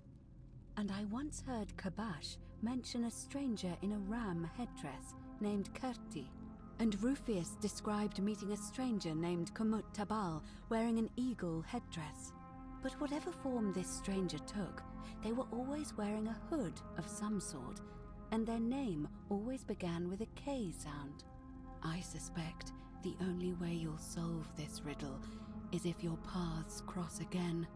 and I once heard Kabash mention a stranger in a ram headdress named Kerti, and Rufius described meeting a stranger named Kumut Tabal wearing an eagle headdress. But whatever form this stranger took, they were always wearing a hood of some sort, and their name always began with a K sound. I suspect the only way you'll solve this riddle is if your paths cross again.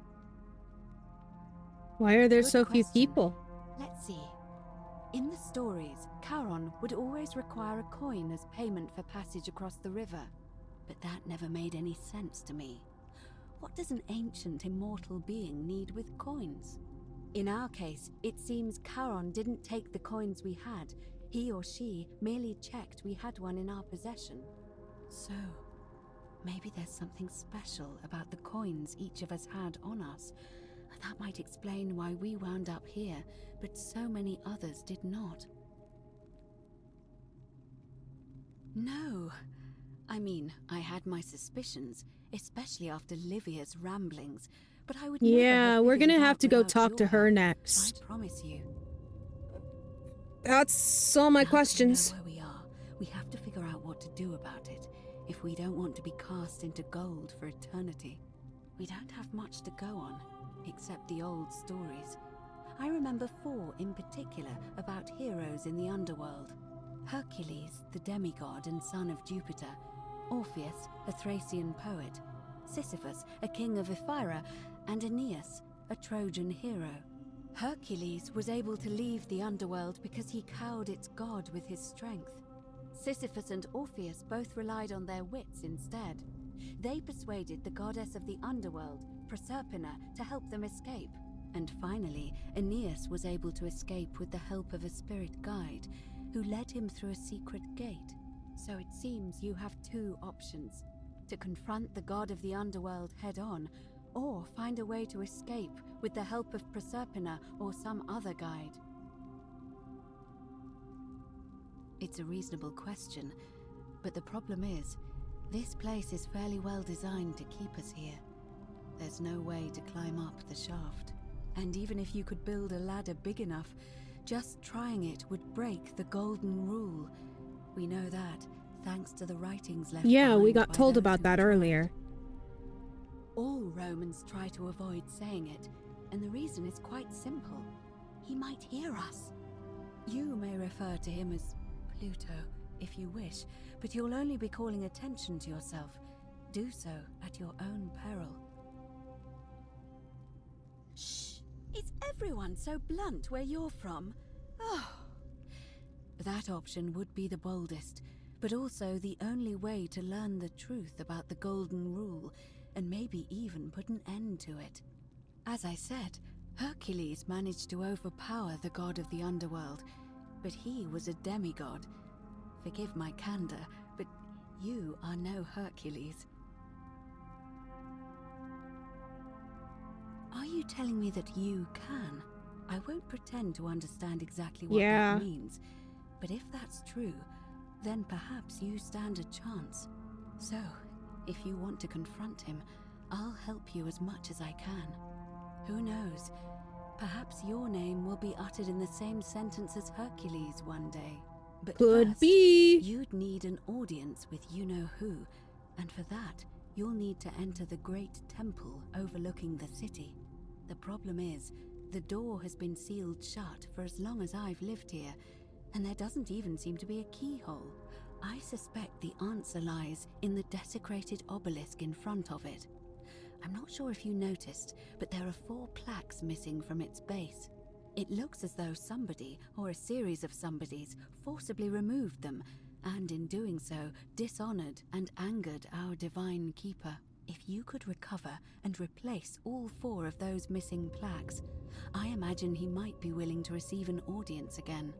Why are there Good so few question. people? Let's see. In the stories, Charon would always require a coin as payment for passage across the river, but that never made any sense to me. What does an ancient immortal being need with coins? In our case, it seems Charon didn't take the coins we had. He or she merely checked we had one in our possession. So, maybe there's something special about the coins each of us had on us. That might explain why we wound up here, but so many others did not. No. I mean, I had my suspicions, especially after Livia's ramblings, but I would never Yeah, have we're figured gonna it have out to go without talk to your her help. next. I promise you. That's all my Now questions. that we know where we are, we have to figure out what to do about it, if we don't want to be cast into gold for eternity. We don't have much to go on, except the old stories. I remember 4 in particular about heroes in the underworld. Hercules, the demigod and son of Jupiter, Orpheus, a Thracian poet, Sisyphus, a king of Ephyra, and Aeneas, a Trojan hero. Hercules was able to leave the underworld because he cowed its god with his strength. Sisyphus and Orpheus both relied on their wits instead. They persuaded the goddess of the underworld, Proserpina, to help them escape. And finally, Aeneas was able to escape with the help of a spirit guide, who led him through a secret gate. So it seems you have 2 options: to confront the god of the underworld head-on, or find a way to escape with the help of Proserpina or some other guide. It's a reasonable question, but the problem is, this place is fairly well designed to keep us here. There's no way to climb up the shaft. And even if you could build a ladder big enough, just trying it would break the Golden Rule. We know that, thanks to the writings left Yeah, we behind got by told those about who that tried. earlier. All Romans try to avoid saying it, and the reason is quite simple. He might hear us. You may refer to him as Pluto, if you wish, but you'll only be calling attention to yourself. Do so at your own peril. Shh! Is everyone so blunt where you're from? Oh. That option would be the boldest, but also the only way to learn the truth about the Golden Rule, and maybe even put an end to it. As I said, Hercules managed to overpower the god of the underworld, but he was a demigod. Forgive my candor, but you are no Hercules. Are you telling me that you can? I won't pretend to understand exactly what that means, but if that's true, then perhaps you stand a chance. So, if you want to confront him, I'll help you as much as I can. Who knows? Perhaps your name will be uttered in the same sentence as Hercules one day. But first, you'd need an audience with you-know-who, and for that, you'll need to enter the great temple overlooking the city. The problem is, the door has been sealed shut for as long as I've lived here, and there doesn't even seem to be a keyhole. I suspect the answer lies in the desecrated obelisk in front of it. I'm not sure if you noticed, but there are 4 plaques missing from its base. It looks as though somebody, or a series of somebodies, forcibly removed them, and in doing so, dishonored and angered our divine keeper. If you could recover and replace all 4 of those missing plaques, I imagine he might be willing to receive an audience again.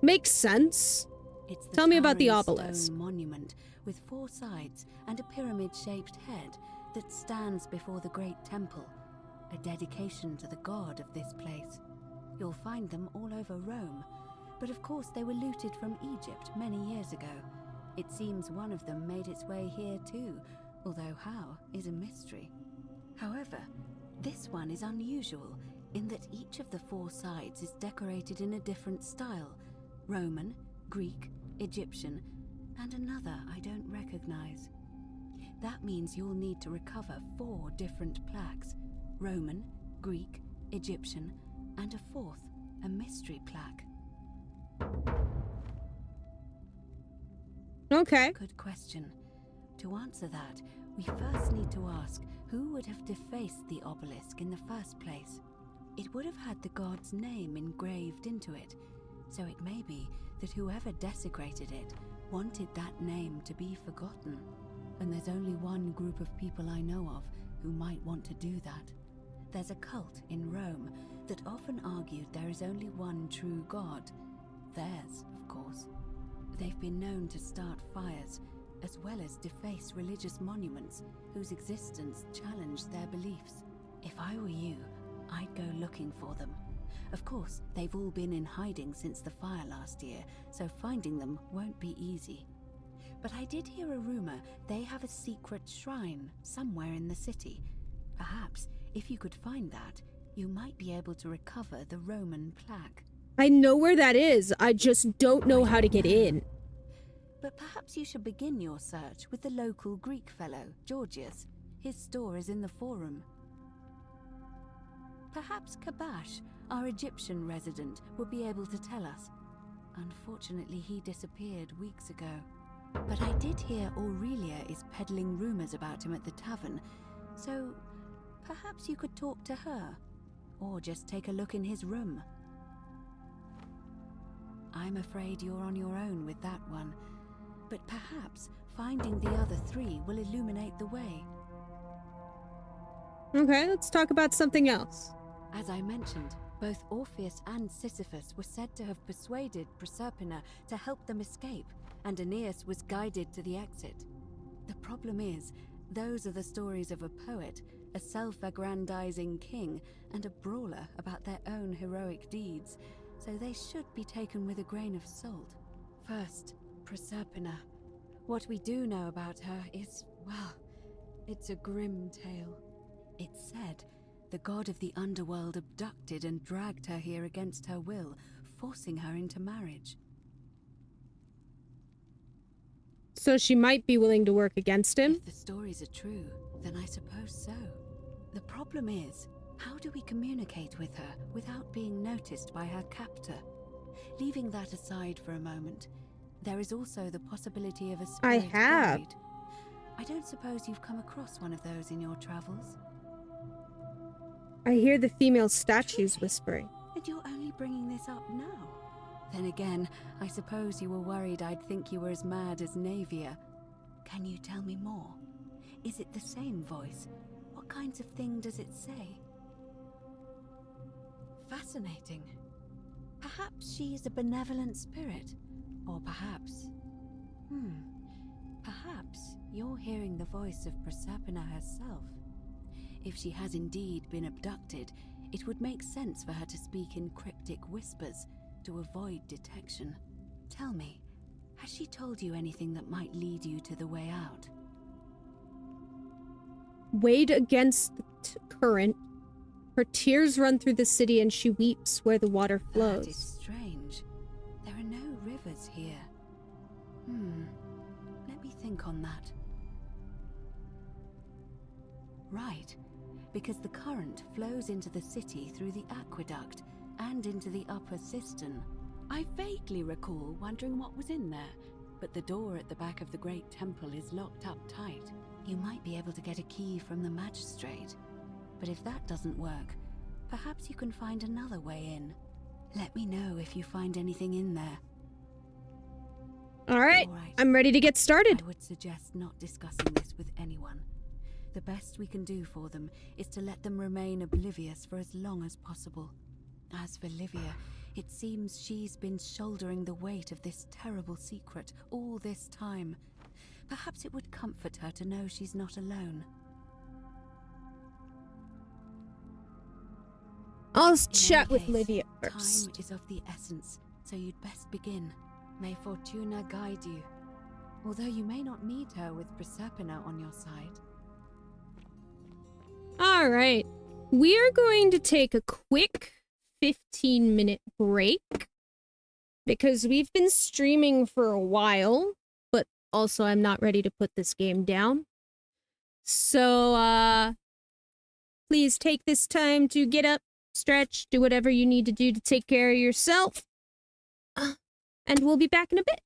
Makes sense. It's the Tell me about the towering obelisk. stone monument with 4 sides and a pyramid-shaped head that stands before the great temple, a dedication to the god of this place. You'll find them all over Rome, but of course they were looted from Egypt many years ago. It seems one of them made its way here too, although how is a mystery. However, this one is unusual in that each of the 4 sides is decorated in a different style: Roman, Greek, Egyptian, and another I don't recognize. That means you'll need to recover 4 different plaques: Roman, Greek, Egyptian, and a 4th, a mystery plaque. Okay. Good question. To answer that, we first need to ask who would have defaced the obelisk in the first place. It would have had the god's name engraved into it, so it may be that whoever desecrated it wanted that name to be forgotten. And there's only one group of people I know of who might want to do that. There's a cult in Rome that often argued there is only one true god. Theirs, of course. They've been known to start fires, as well as deface religious monuments whose existence challenged their beliefs. If I were you, I'd go looking for them. Of course, they've all been in hiding since the fire last year, so finding them won't be easy. But I did hear a rumor they have a secret shrine somewhere in the city. Perhaps, if you could find that, you might be able to recover the Roman plaque. I know where that is, I just don't know how to get in. But perhaps you should begin your search with the local Greek fellow, Georgius. His store is in the forum. Perhaps Kabash, our Egyptian resident, will be able to tell us. Unfortunately, he disappeared weeks ago. But I did hear Aurelia is peddling rumors about him at the tavern, so perhaps you could talk to her, or just take a look in his room. I'm afraid you're on your own with that one, but perhaps finding the other 3 will illuminate the way. Okay, let's talk about something else. As I mentioned, both Orpheus and Sisyphus were said to have persuaded Proserpina to help them escape, and Aeneas was guided to the exit. The problem is, those are the stories of a poet, a self-aggrandizing king, and a brawler about their own heroic deeds, so they should be taken with a grain of salt. First, Proserpina. What we do know about her is, well, it's a grim tale. It's said the god of the underworld abducted and dragged her here against her will, forcing her into marriage. So she might be willing to work against him? If the stories are true, then I suppose so. The problem is, how do we communicate with her without being noticed by her captor? Leaving that aside for a moment, there is also the possibility of a spirit guide. I don't suppose you've come across one of those in your travels? I hear the female statues whispering. And you're only bringing this up now? Then again, I suppose you were worried I'd think you were as mad as Navia. Can you tell me more? Is it the same voice? What kinds of thing does it say? Fascinating. Perhaps she is a benevolent spirit. Or perhaps... Perhaps you're hearing the voice of Proserpina herself. If she has indeed been abducted, it would make sense for her to speak in cryptic whispers to avoid detection. Tell me, has she told you anything that might lead you to the way out? Wade against the current. Her tears run through the city and she weeps where the water flows. That is strange. There are no rivers here. Let me think on that. Right, because the current flows into the city through the aqueduct and into the upper cistern. I vaguely recall wondering what was in there, but the door at the back of the Great Temple is locked up tight. You might be able to get a key from the magistrate, but if that doesn't work, perhaps you can find another way in. Let me know if you find anything in there. All right, I'm ready to get started. I would suggest not discussing this with anyone. The best we can do for them is to let them remain oblivious for as long as possible. As for Livia, it seems she's been shouldering the weight of this terrible secret all this time. Perhaps it would comfort her to know she's not alone. I'll chat with Livia first. Time is of the essence, so you'd best begin. May Fortuna guide you, although you may not need her with Proserpina on your side. All right, we are going to take a quick 15-minute break because we've been streaming for a while, but also I'm not ready to put this game down. So, please take this time to get up, stretch, do whatever you need to do to take care of yourself. And we'll be back in a bit.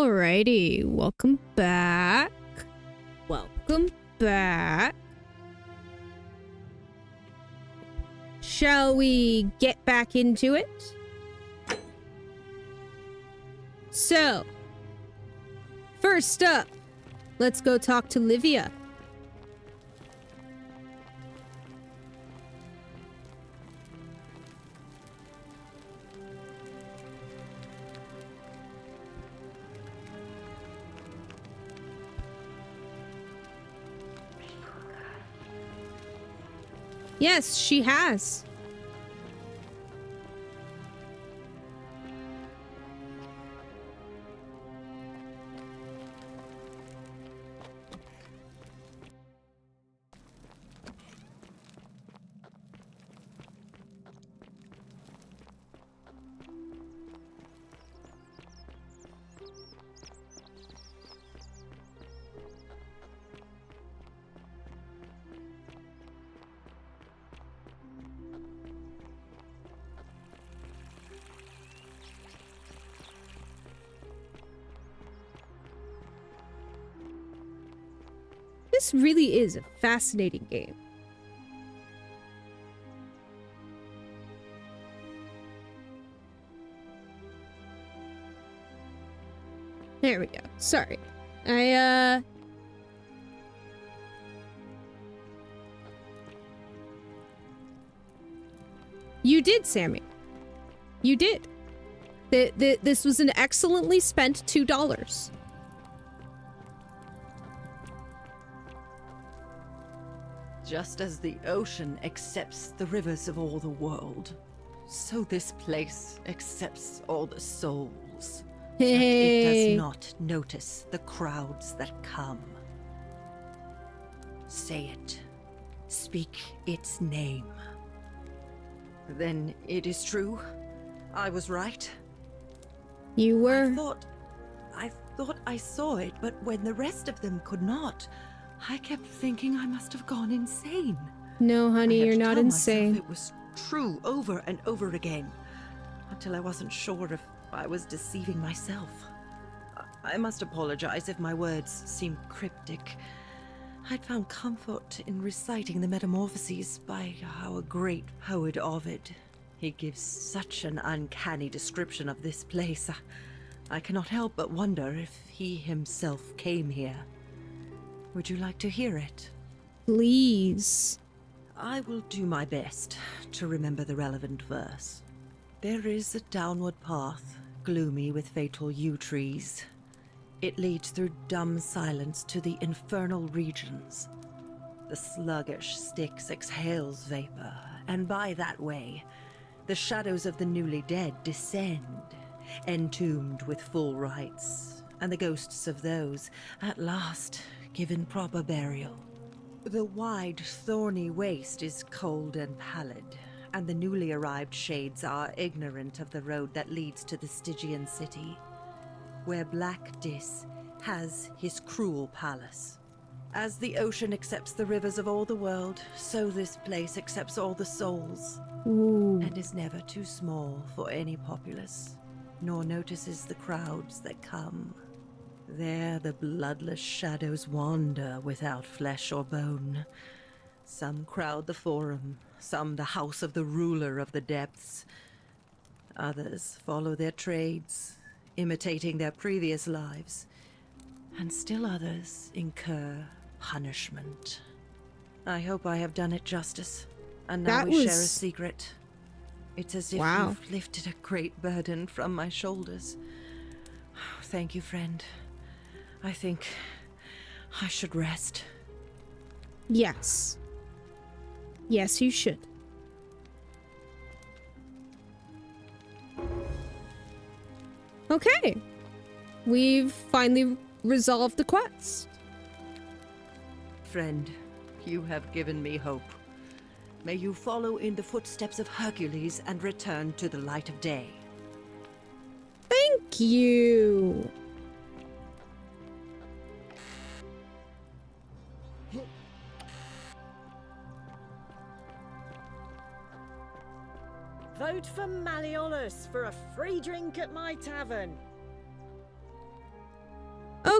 Alrighty, welcome back. Welcome back. Shall we get back into it? So, first up, let's go talk to Livia. Yes, she has. This really is a fascinating game. There we go. Sorry. You did, Sammy. You did. This was an excellently spent $2. Just as the ocean accepts the rivers of all the world, so this place accepts all the souls. But it does not notice the crowds that come. Say it. Speak its name. Then it is true. I was right. You were. I thought I saw it, but when the rest of them could not, I kept thinking I must have gone insane. No, honey, you're not insane. It was true over and over again, until I wasn't sure if I was deceiving myself. I must apologize if my words seem cryptic. I'd found comfort in reciting the Metamorphoses by our great poet Ovid. He gives such an uncanny description of this place. I cannot help but wonder if he himself came here. Would you like to hear it? Please. I will do my best to remember the relevant verse. There is a downward path, gloomy with fatal yew trees. It leads through dumb silence to the infernal regions. The sluggish Styx exhales vapor, and by that way, the shadows of the newly dead descend, entombed with full rites, and the ghosts of those, at last, given proper burial. The wide, thorny waste is cold and pallid, and the newly arrived shades are ignorant of the road that leads to the Stygian city, where Black Dis has his cruel palace. As the ocean accepts the rivers of all the world, so this place accepts all the souls, and is never too small for any populace, nor notices the crowds that come. There the bloodless shadows wander without flesh or bone. Some crowd the forum, some the house of the ruler of the depths. Others follow their trades, imitating their previous lives. And still others incur punishment. I hope I have done it justice. And now we share a secret. It's as if you've lifted a great burden from my shoulders. Thank you, friend. I think I should rest. Yes. Yes, you should. Okay. We've finally resolved the quest. Friend, you have given me hope. May you follow in the footsteps of Hercules and return to the light of day. Thank you. Vote for Malleolus for a free drink at my tavern.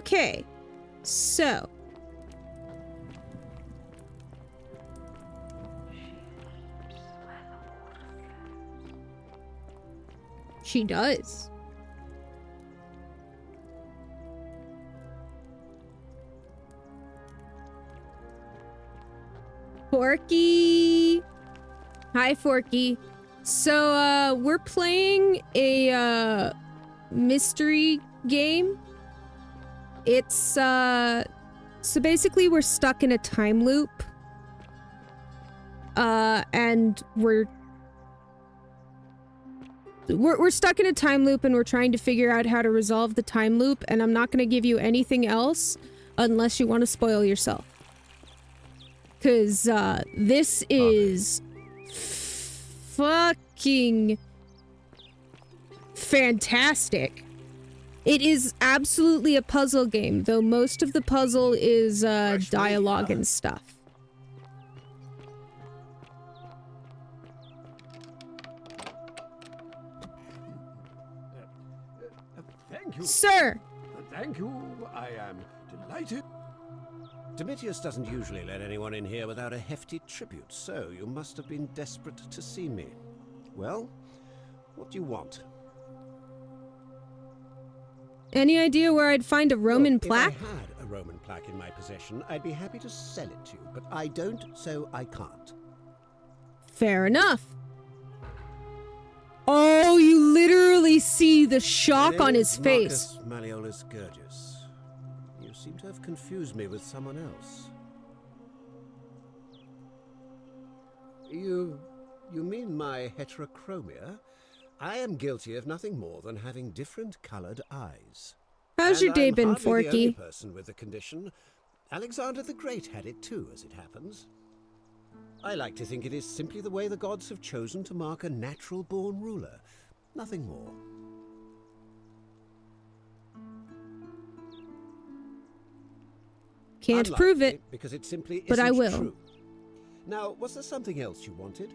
Okay. So. She does. Forky. Hi, Forky. So, we're playing a, mystery game. It's, so basically we're stuck in a time loop. And we're stuck in a time loop and we're trying to figure out how to resolve the time loop, and I'm not going to give you anything else unless you want to spoil yourself. Cause, this is fucking fantastic. It is absolutely a puzzle game, though most of the puzzle is, dialogue and stuff. Thank you. Sir! Thank you. I am delighted. Domitius doesn't usually let anyone in here without a hefty tribute, so you must have been desperate to see me. Well, what do you want? Any idea where I'd find a Roman plaque? If I had a Roman plaque in my possession, I'd be happy to sell it to you, but I don't, so I can't. Fair enough. Oh, you literally see the shock on his face. Marcus Malleolus Gurgis. You seem to have confused me with someone else. You mean my heterochromia? I am guilty of nothing more than having different colored eyes. How's your day been, I'm hardly the Forky? only person with the condition. Alexander the Great had it too, as it happens. I like to think it is simply the way the gods have chosen to mark a natural-born ruler. Nothing more. Can't prove it, because it simply but I isn't will. true. Now, was there something else you wanted?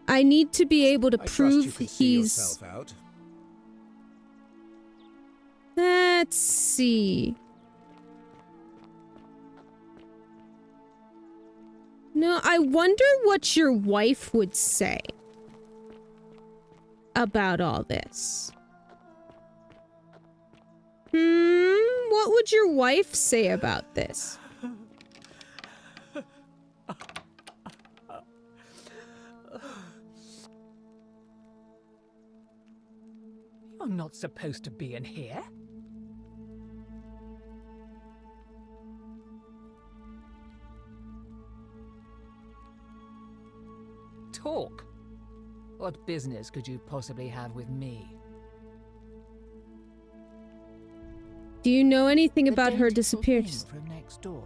I need to be able to I trust prove you can see he's... yourself out. Let's see. No, I wonder what your wife would say about all this. What would your wife say about this? You're not supposed to be in here. Talk. What business could you possibly have with me? Do you know anything The about her identical disappearance? thing from next door?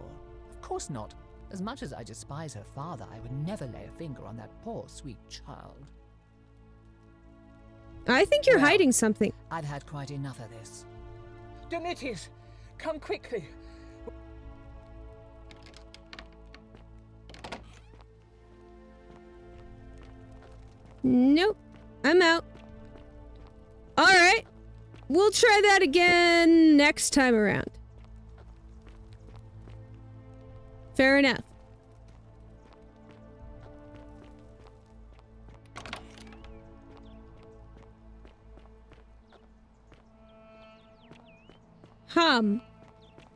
Of course not. As much as I despise her father, I would never lay a finger on that poor, sweet child. I think you're hiding something. I've had quite enough of this. Domitius, come quickly. Nope. I'm out. Alright. We'll try that again next time around. Fair enough.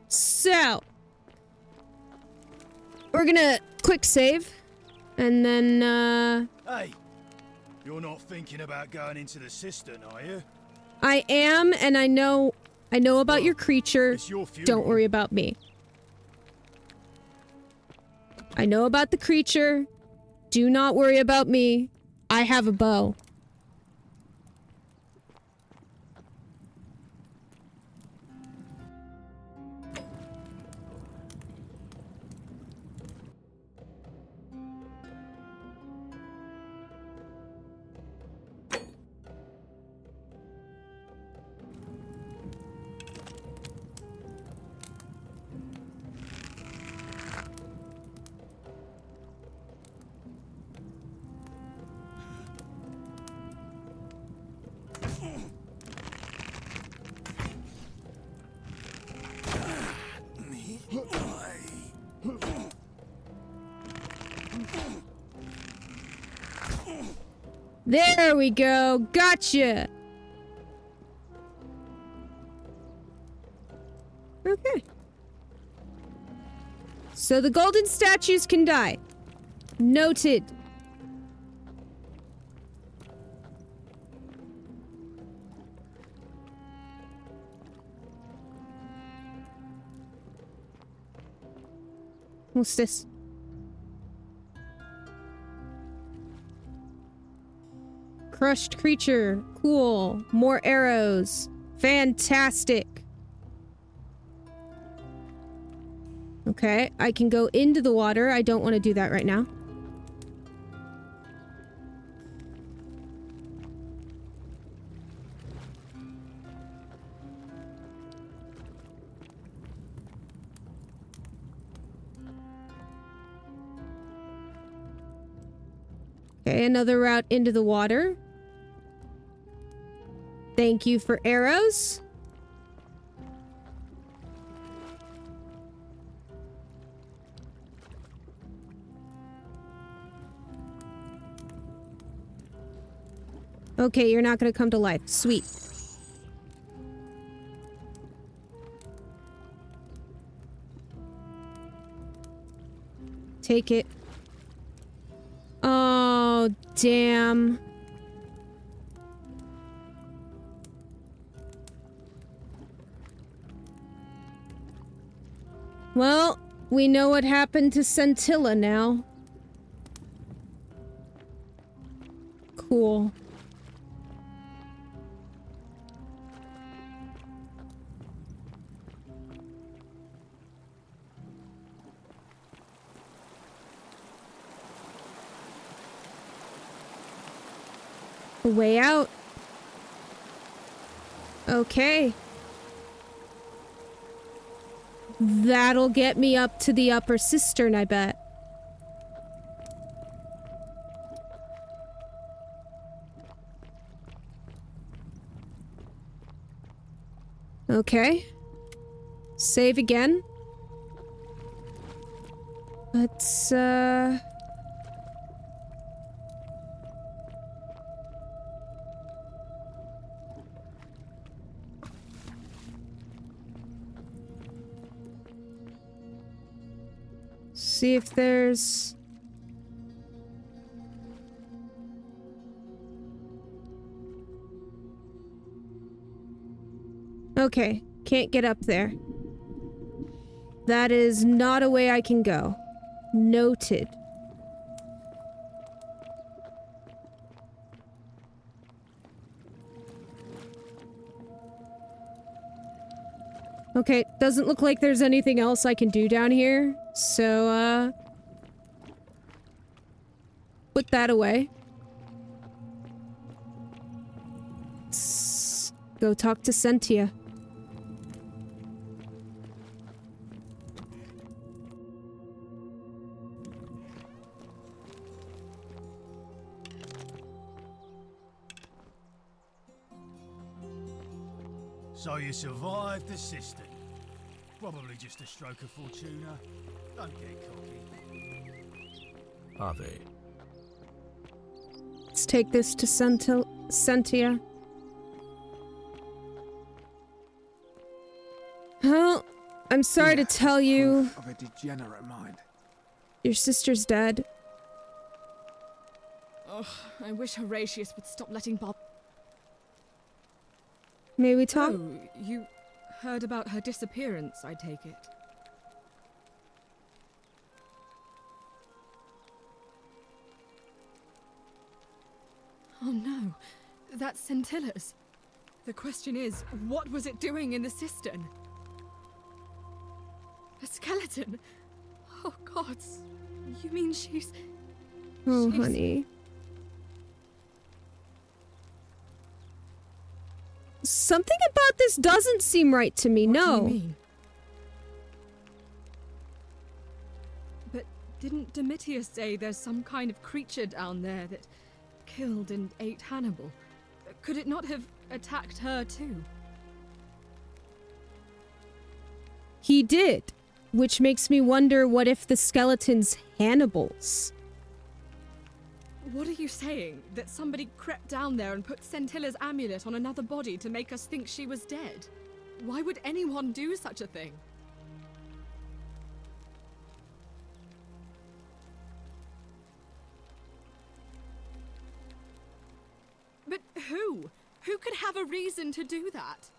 So. We're gonna quick save. And then, Hey! You're not thinking about going into the cistern, are you? I am, and I know about your creature. Don't worry about me. I know about the creature. Do not worry about me. I have a bow. There we go. Gotcha. Okay. So the golden statues can die. Noted. What's this? Crushed creature. Cool. More arrows. Fantastic. Okay, I can go into the water. I don't want to do that right now. Okay, another route into the water. Thank you for arrows. Okay, you're not gonna come to life. Sweet. Take it. Oh, damn. Well, we know what happened to Scintilla now. Cool. A way out. Okay. That'll get me up to the upper cistern, I bet. Okay. Save again. Let's, see if there's... Okay, can't get up there. That is not a way I can go. Noted. Okay, doesn't look like there's anything else I can do down here, so, put that away. Let's go talk to Sentia. So you survived the cistern. Probably just a stroke of fortuna. Don't get cocky. Harvey. Let's take this to Sentia. Well, I'm sorry to tell you. Of a degenerate mind. Your sister's dead. Oh, I wish Horatius would stop letting Bob. May we talk? Oh, you heard about her disappearance, I take it. Oh no, that's Scintilla's. The question is, what was it doing in the cistern? A skeleton? Oh gods, you mean she's... Oh, honey. Something about this doesn't seem right to me, no. What do you mean? But didn't Domitius say there's some kind of creature down there that killed and ate Hannibal? Could it not have attacked her too? He did, which makes me wonder what if the skeleton's Hannibal's. What are you saying? That somebody crept down there and put Sentilla's amulet on another body to make us think she was dead? Why would anyone do such a thing? But who? Who could have a reason to do that?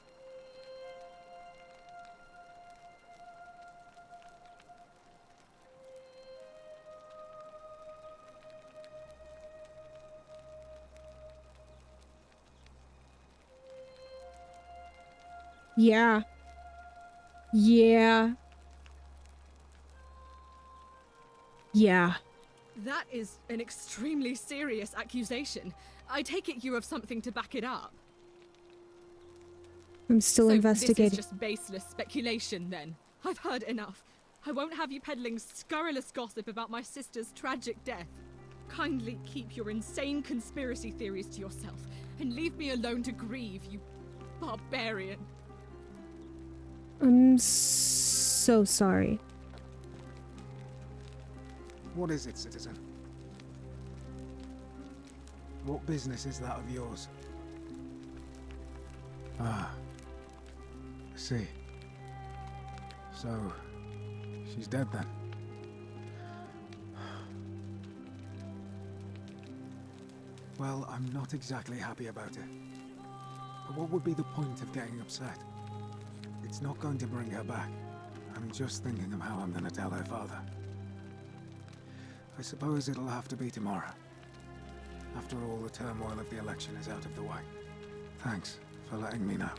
Yeah. Yeah. Yeah. That is an extremely serious accusation. I take it you have something to back it up. I'm still So investigating. This is just baseless speculation, then. I've heard enough. I won't have you peddling scurrilous gossip about my sister's tragic death. Kindly keep your insane conspiracy theories to yourself, and leave me alone to grieve, you barbarian. I'm so sorry. What is it, citizen? What business is that of yours? Ah. I see. So, she's dead then? Well, I'm not exactly happy about it. But what would be the point of getting upset? It's not going to bring her back. I'm just thinking of how I'm going to tell her father. I suppose it'll have to be tomorrow. After all, the turmoil of the election is out of the way. Thanks for letting me know.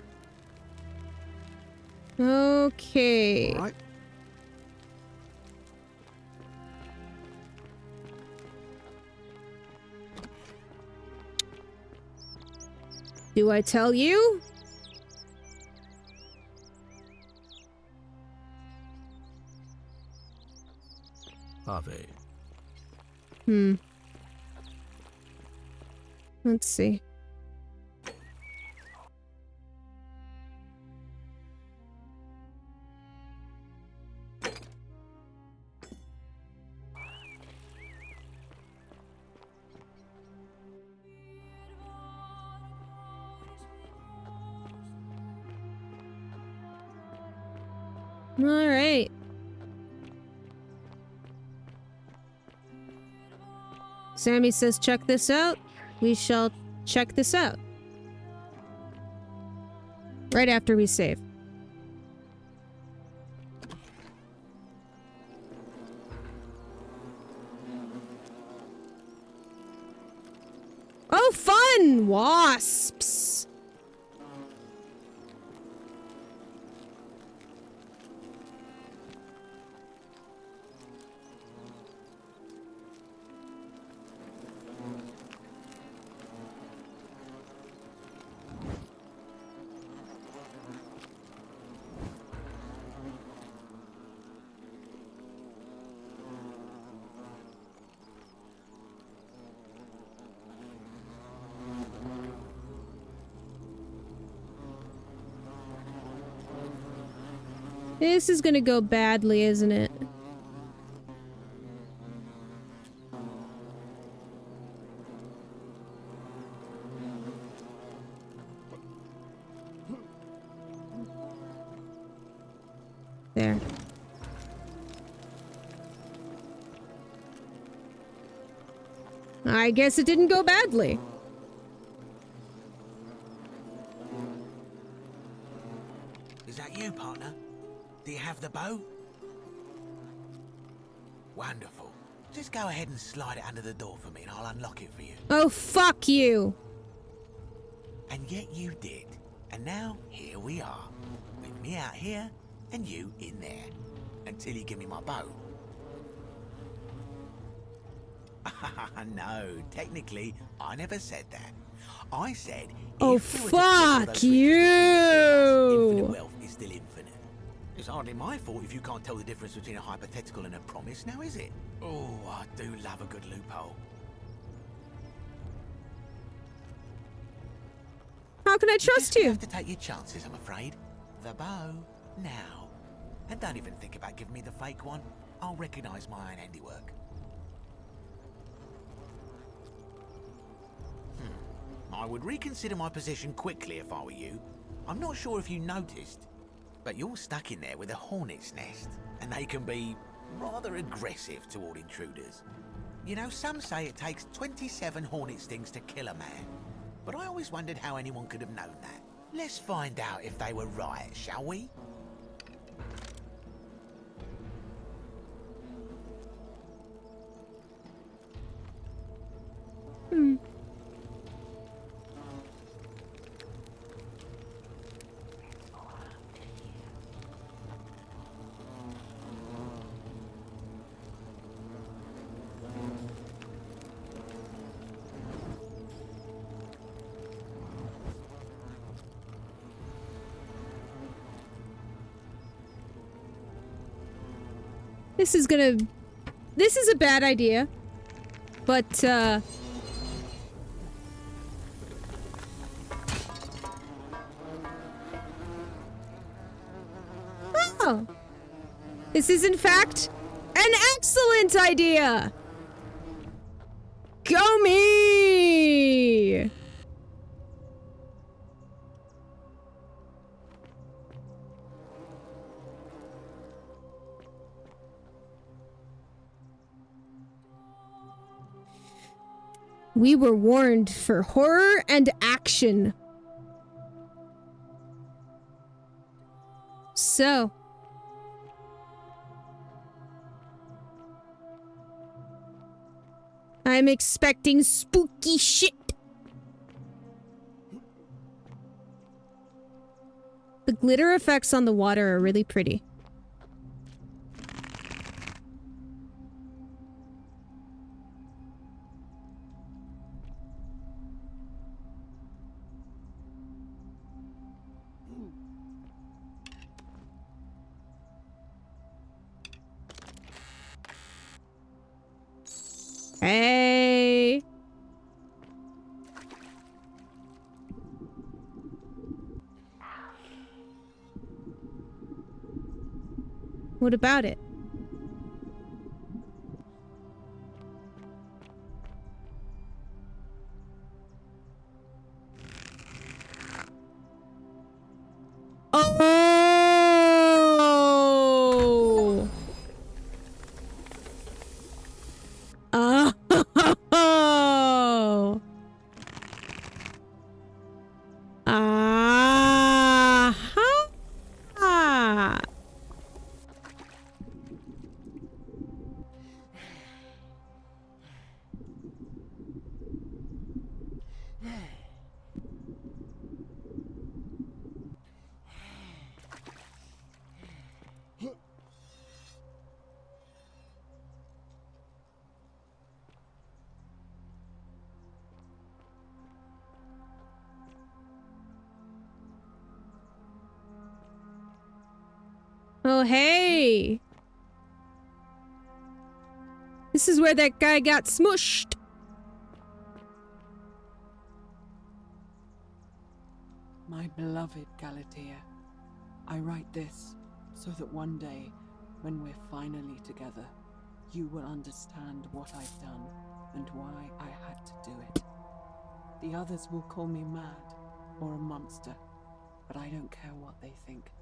Okay. All right. Do I tell you? Harvey. Let's see. All right. Sammy says check this out. We shall check this out. Right after we save. Oh, fun! Wasps! This is gonna go badly, isn't it? There. I guess it didn't go badly. Is that you, partner? Do you have the bow? Wonderful. Just go ahead and slide it under the door for me and I'll unlock it for you. Oh, fuck you! And yet you did. And now, here we are. With me out here, and you in there. Until you give me my bow. No, technically, I never said that. I said, oh, fuck you! Infinite wealth is still infinite. It's hardly my fault if you can't tell the difference between a hypothetical and a promise, now is it? Oh, I do love a good loophole. How can I trust you? You have to take your chances, I'm afraid. The bow, now. And don't even think about giving me the fake one. I'll recognize my own handiwork. I would reconsider my position quickly if I were you. I'm not sure if you noticed, but you're stuck in there with a hornet's nest, and they can be rather aggressive toward intruders. You know, some say it takes 27 hornet stings to kill a man, but I always wondered how anyone could have known that. Let's find out if they were right, shall we? This is a bad idea. But, oh. This is, in fact, an excellent idea! Go me! We were warned for horror and action. So. I'm expecting spooky shit. The glitter effects on the water are really pretty. Hey. What about it? Oh! Oh! Ah! Oh, hey! This is where that guy got smushed. My beloved Galatea, I write this so that one day, when we're finally together, you will understand what I've done and why I had to do it. The others will call me mad or a monster, but I don't care what they think.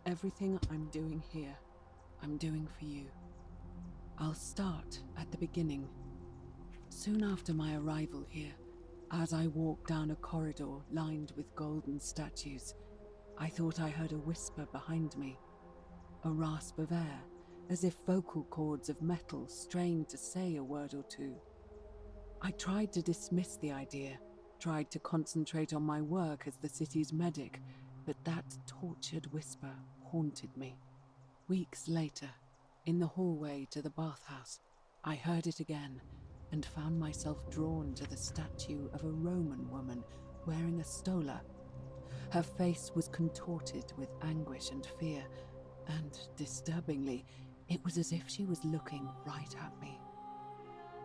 Everything I'm doing here, I'm doing for you. I'll start at the beginning. Soon after my arrival here, as I walked down a corridor lined with golden statues, I thought I heard a whisper behind me. A rasp of air, as if vocal cords of metal strained to say a word or two. I tried to dismiss the idea, tried to concentrate on my work as the city's medic, but that tortured whisper haunted me. Weeks later, in the hallway to the bathhouse, I heard it again and found myself drawn to the statue of a Roman woman wearing a stola. Her face was contorted with anguish and fear, and disturbingly, it was as if she was looking right at me.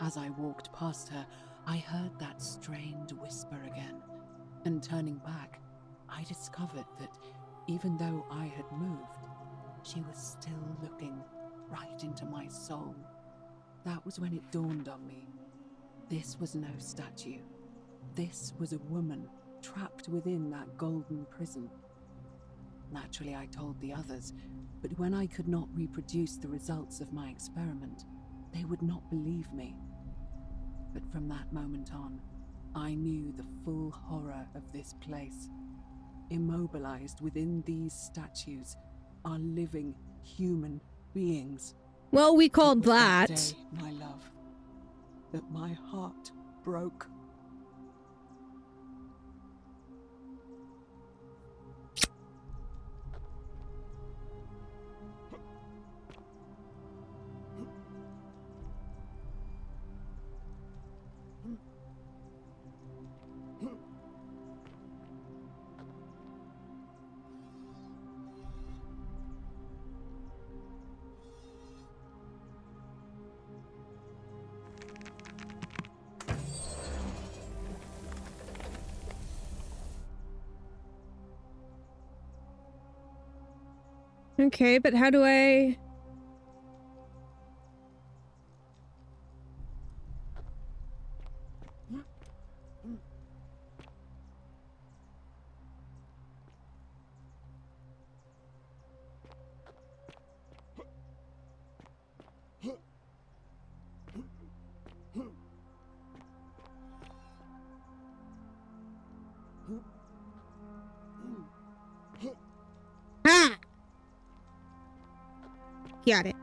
As I walked past her, I heard that strained whisper again, and turning back, I discovered that even though I had moved, she was still looking right into my soul. That was when it dawned on me. This was no statue. This was a woman trapped within that golden prison. Naturally, I told the others, but when I could not reproduce the results of my experiment, they would not believe me. But from that moment on, I knew the full horror of this place. Immobilized within these statues are living human beings. Well, we called It was that. day, my love, that my heart broke. Okay, but how do I... Ha! Got it.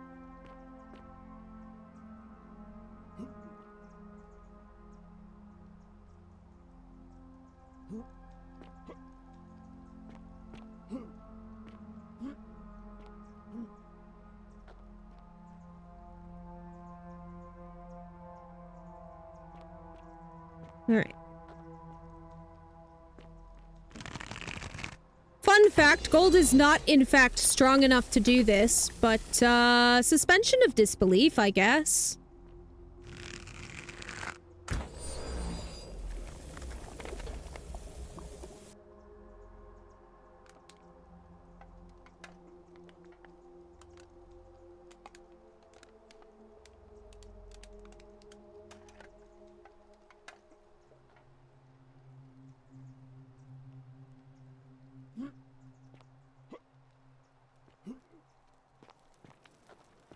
All right. Fun fact, gold is not, in fact, strong enough to do this, but, suspension of disbelief, I guess.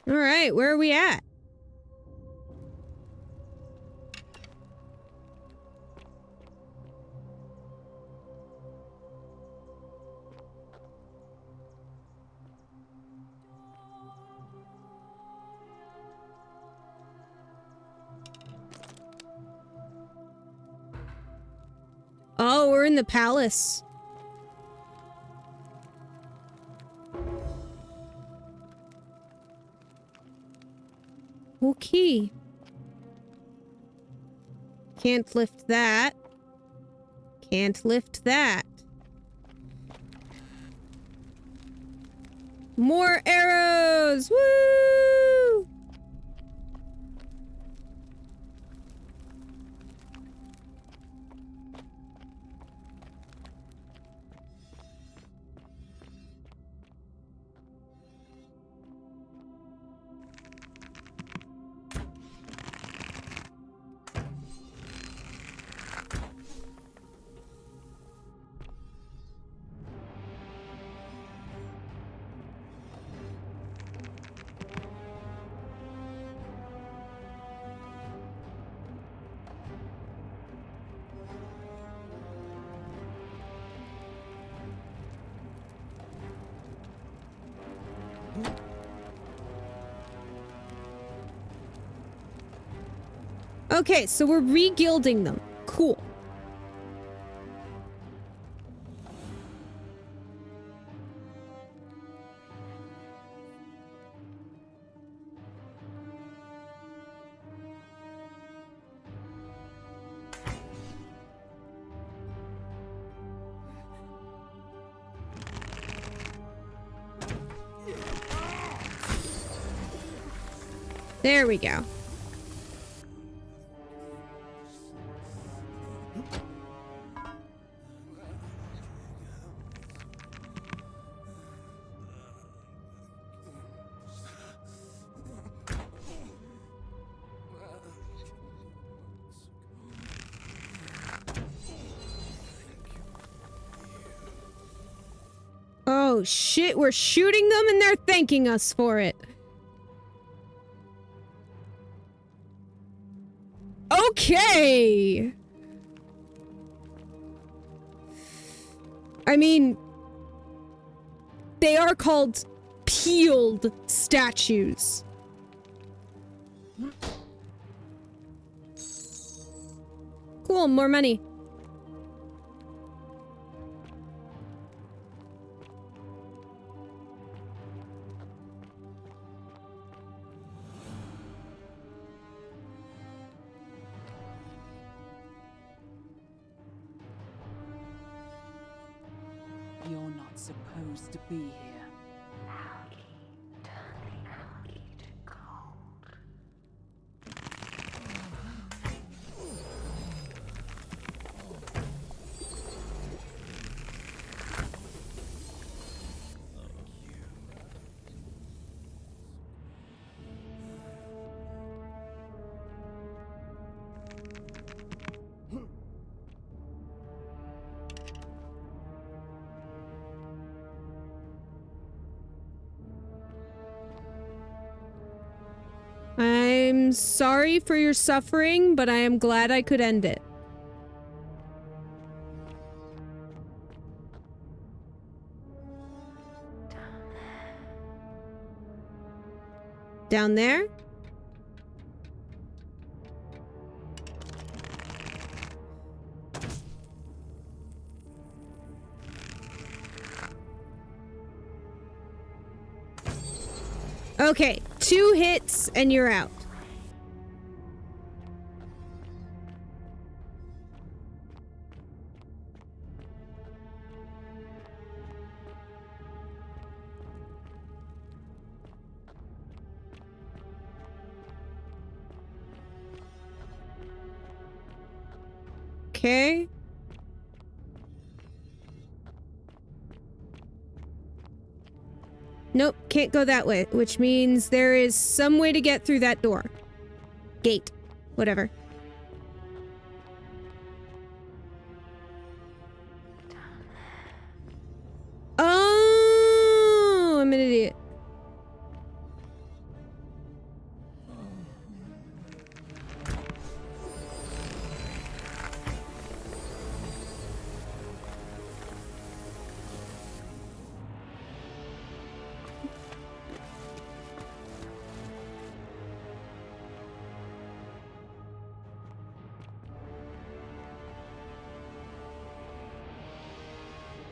All right, where are we at? Oh, we're in the palace. Okay. Can't lift that. Can't lift that. More arrows! Woo! Okay, so we're re-gilding them. Cool. There we go. Oh shit, we're shooting them and they're thanking us for it. Okay. I mean, they are called peeled statues. Cool, more money. You're not supposed to be here. I'm sorry for your suffering, but I am glad I could end it. Down there? Okay, 2 hits and you're out. Okay. Nope, can't go that way, which means there is some way to get through that door. Gate. Whatever. Oh, I'm an idiot.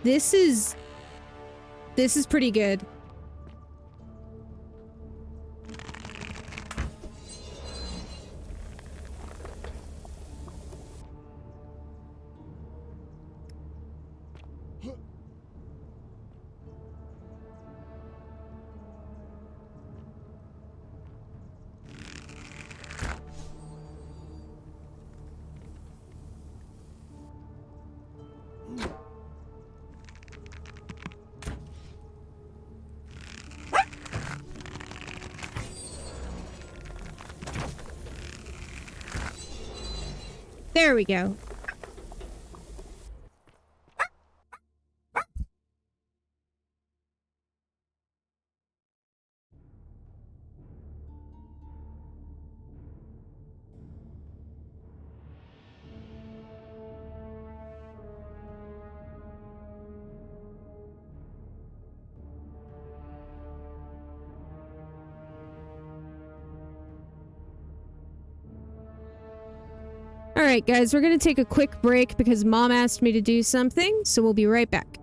This is pretty good. There we go. Alright guys, we're gonna take a quick break because Mom asked me to do something, so we'll be right back.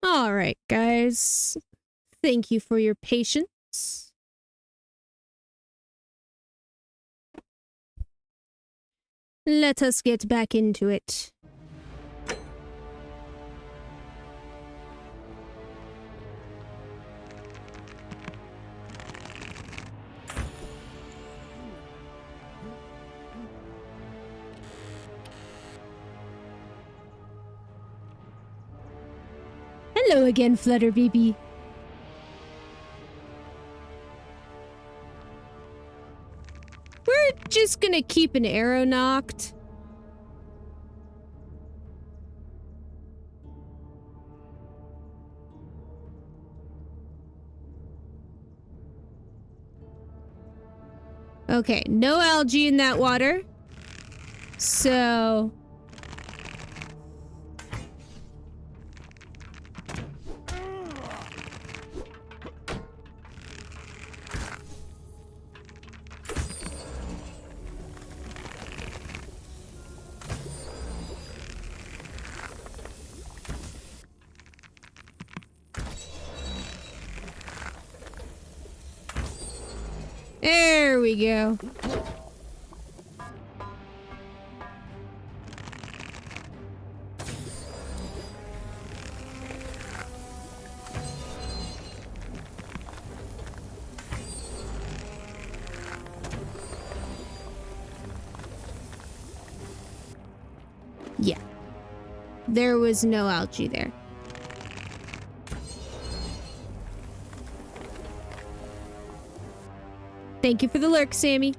All right, guys. Thank you for your patience. Let us get back into it. Hello again, Flutterbaby. We're just gonna keep an arrow knocked. Okay, no algae in that water. So... There we go. Yeah. There was no algae there. Thank you for the lurk, Sammy.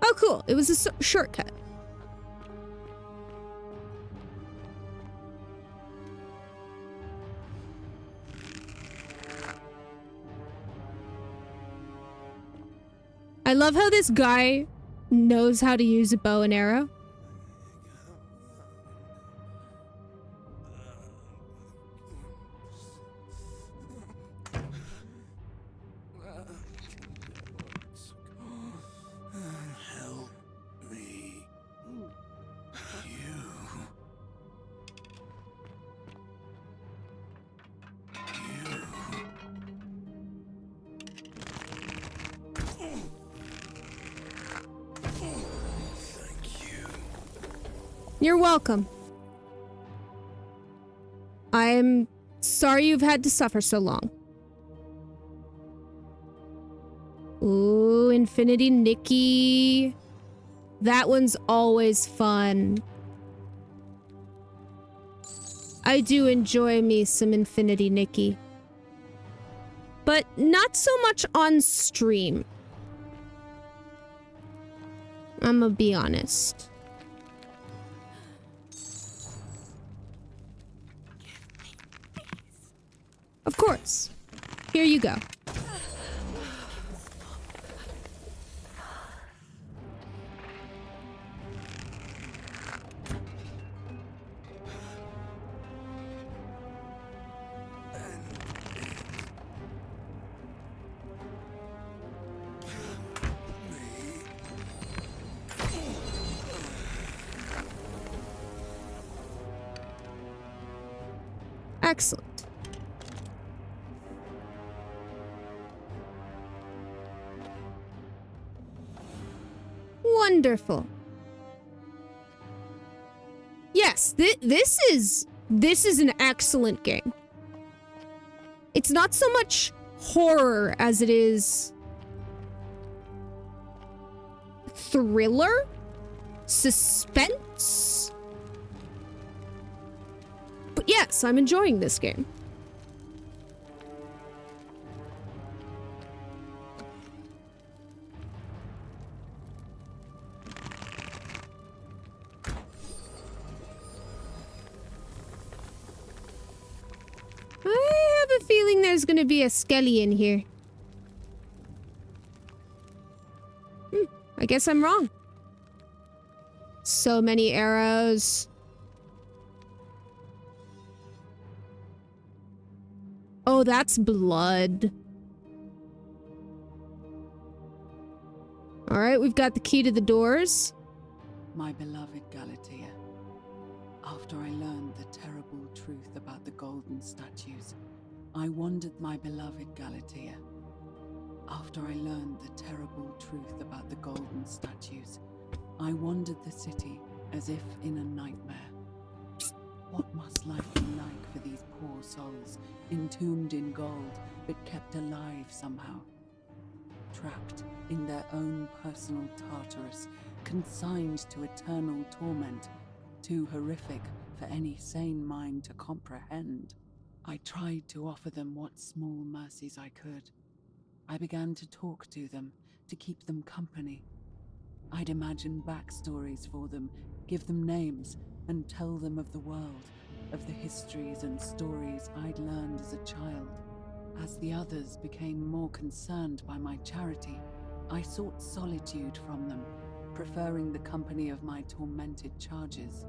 Oh, cool. It was a shortcut. I love how this guy knows how to use a bow and arrow. Help me. You're welcome. I'm sorry you've had to suffer so long. Ooh, Infinity Nikki. That one's always fun. I do enjoy me some Infinity Nikki. But not so much on stream. I'm gonna be honest. Of course. Here you go. Excellent. Wonderful. Yes, this is an excellent game. It's not so much horror as it is thriller, suspense. But yes, I'm enjoying this game. I have a feeling there's gonna be a skelly in here. I guess I'm wrong. So many arrows. Oh, that's blood. Alright, we've got the key to the doors. My beloved Galatea, after I learned the terrible truth about the golden statues, I wandered, my beloved Galatea. After I learned the terrible truth about the golden statues, I wandered the city as if in a nightmare. What must life be like for these poor souls, entombed in gold, but kept alive somehow? Trapped in their own personal Tartarus, consigned to eternal torment, too horrific for any sane mind to comprehend. I tried to offer them what small mercies I could. I began to talk to them, to keep them company. I'd imagine backstories for them, give them names, and tell them of the world, of the histories and stories I'd learned as a child. As the others became more concerned by my charity, I sought solitude from them, preferring the company of my tormented charges.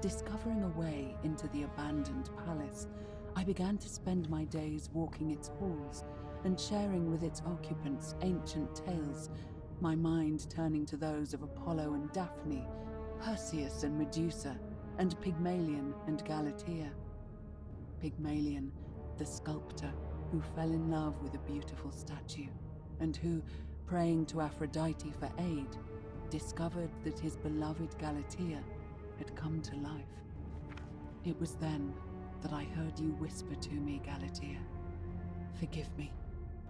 Discovering a way into the abandoned palace, I began to spend my days walking its halls and sharing with its occupants ancient tales, my mind turning to those of Apollo and Daphne, Perseus and Medusa, and Pygmalion and Galatea. Pygmalion, the sculptor who fell in love with a beautiful statue, and who, praying to Aphrodite for aid, discovered that his beloved Galatea had come to life. It was then that I heard you whisper to me, Galatea. Forgive me.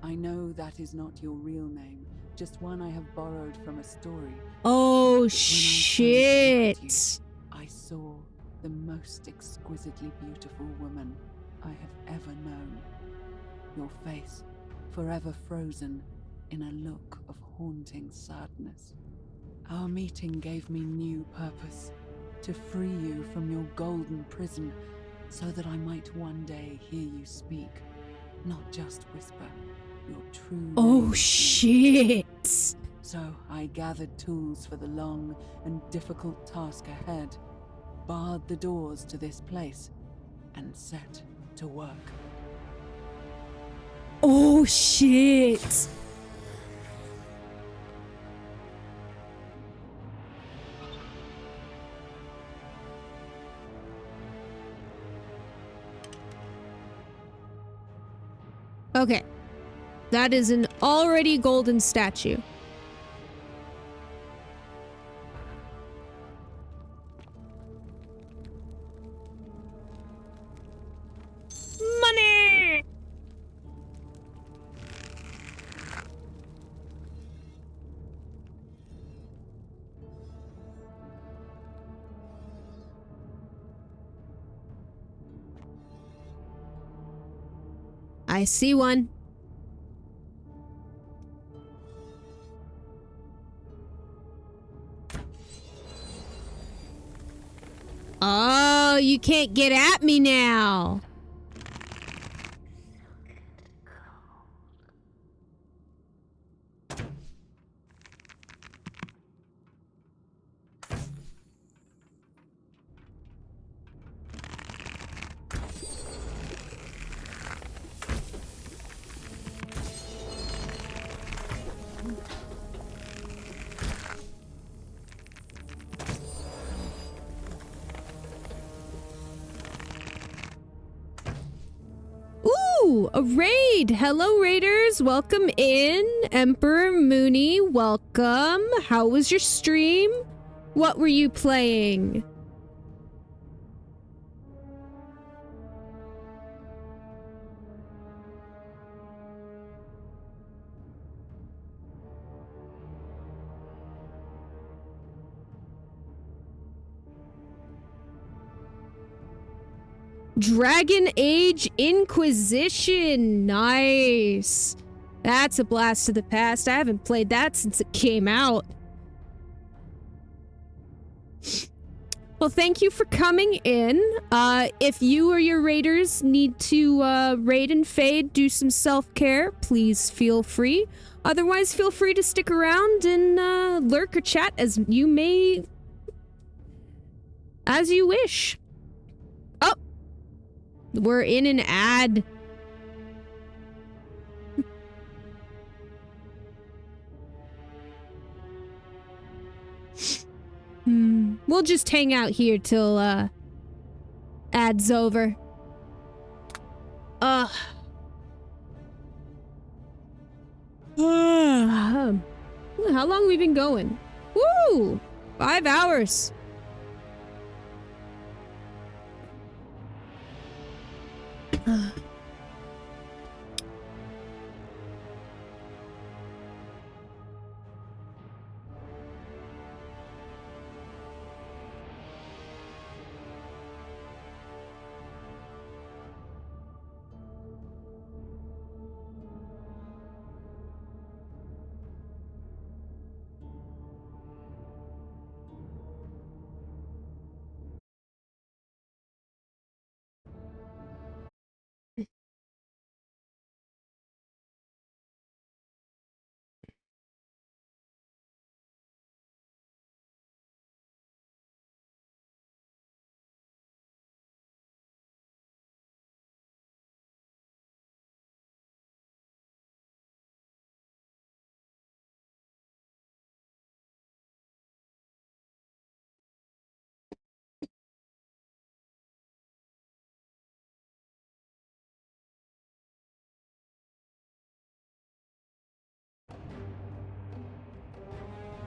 I know that is not your real name, just one I have borrowed from a story. Oh, shit. I saw the most exquisitely beautiful woman I have ever known. Your face, forever frozen in a look of haunting sadness. Our meeting gave me new purpose, to free you from your golden prison, so that I might one day hear you speak, not just whisper, your true Oh, name. shit. So I gathered tools for the long and difficult task ahead, barred the doors to this place, and set to work. Oh, shit. Okay. That is an already golden statue. Money! I see one. Oh, you can't get at me now. Ooh, a raid! Hello, raiders! Welcome in. Emperor Mooney, welcome. How was your stream? What were you playing? Dragon Age Inquisition. Nice. That's a blast to the past. I haven't played that since it came out. Well, thank you for coming in. If you or your raiders need to raid and fade, do some self-care, please feel free. Otherwise, feel free to stick around and lurk or chat as you wish. Oh! We're in an ad. we'll just hang out here till, ad's over. How long have we been going? Woo! 5 hours.